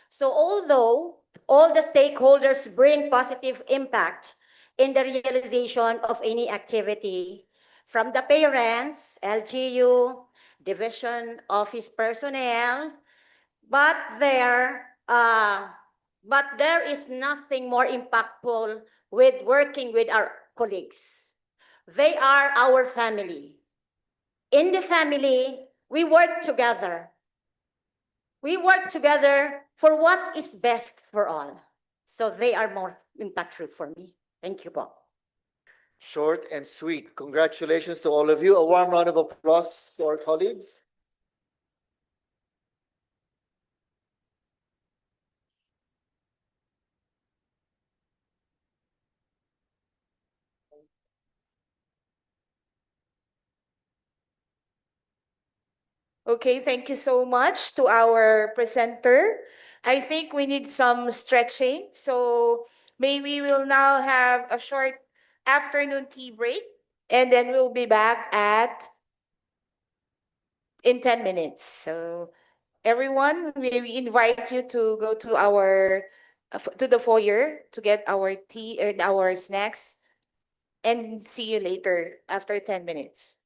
Speaker 8: So although all the stakeholders bring positive impact in the realization of any activity, from the parents, LGU, division office personnel, but there is nothing more impactful with working with our colleagues. They are our family. In the family, we work together. We work together for what is best for all. So they are more impactful for me. Thank you, po.
Speaker 1: Short and sweet. Congratulations to all of you. A warm round of applause to our colleagues.
Speaker 18: Okay, thank you so much to our presenter. I think we need some stretching. So maybe we'll now have a short afternoon tea break, and then we'll be back in 10 minutes. So Everyone, we invite you to go to to the foyer to get our tea and our snacks, and see you later after 10 minutes.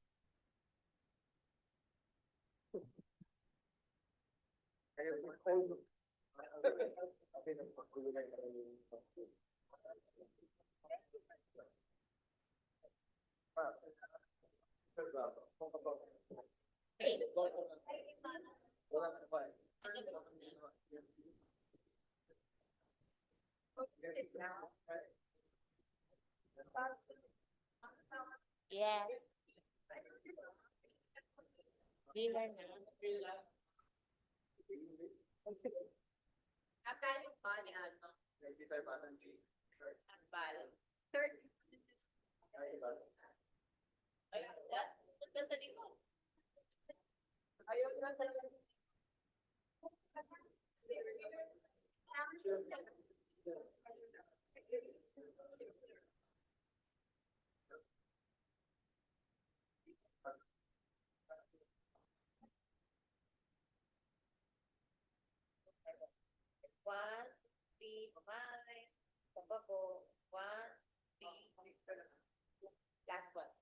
Speaker 18: Yeah.
Speaker 11: One, three, pamay, pabago, one, three, last one.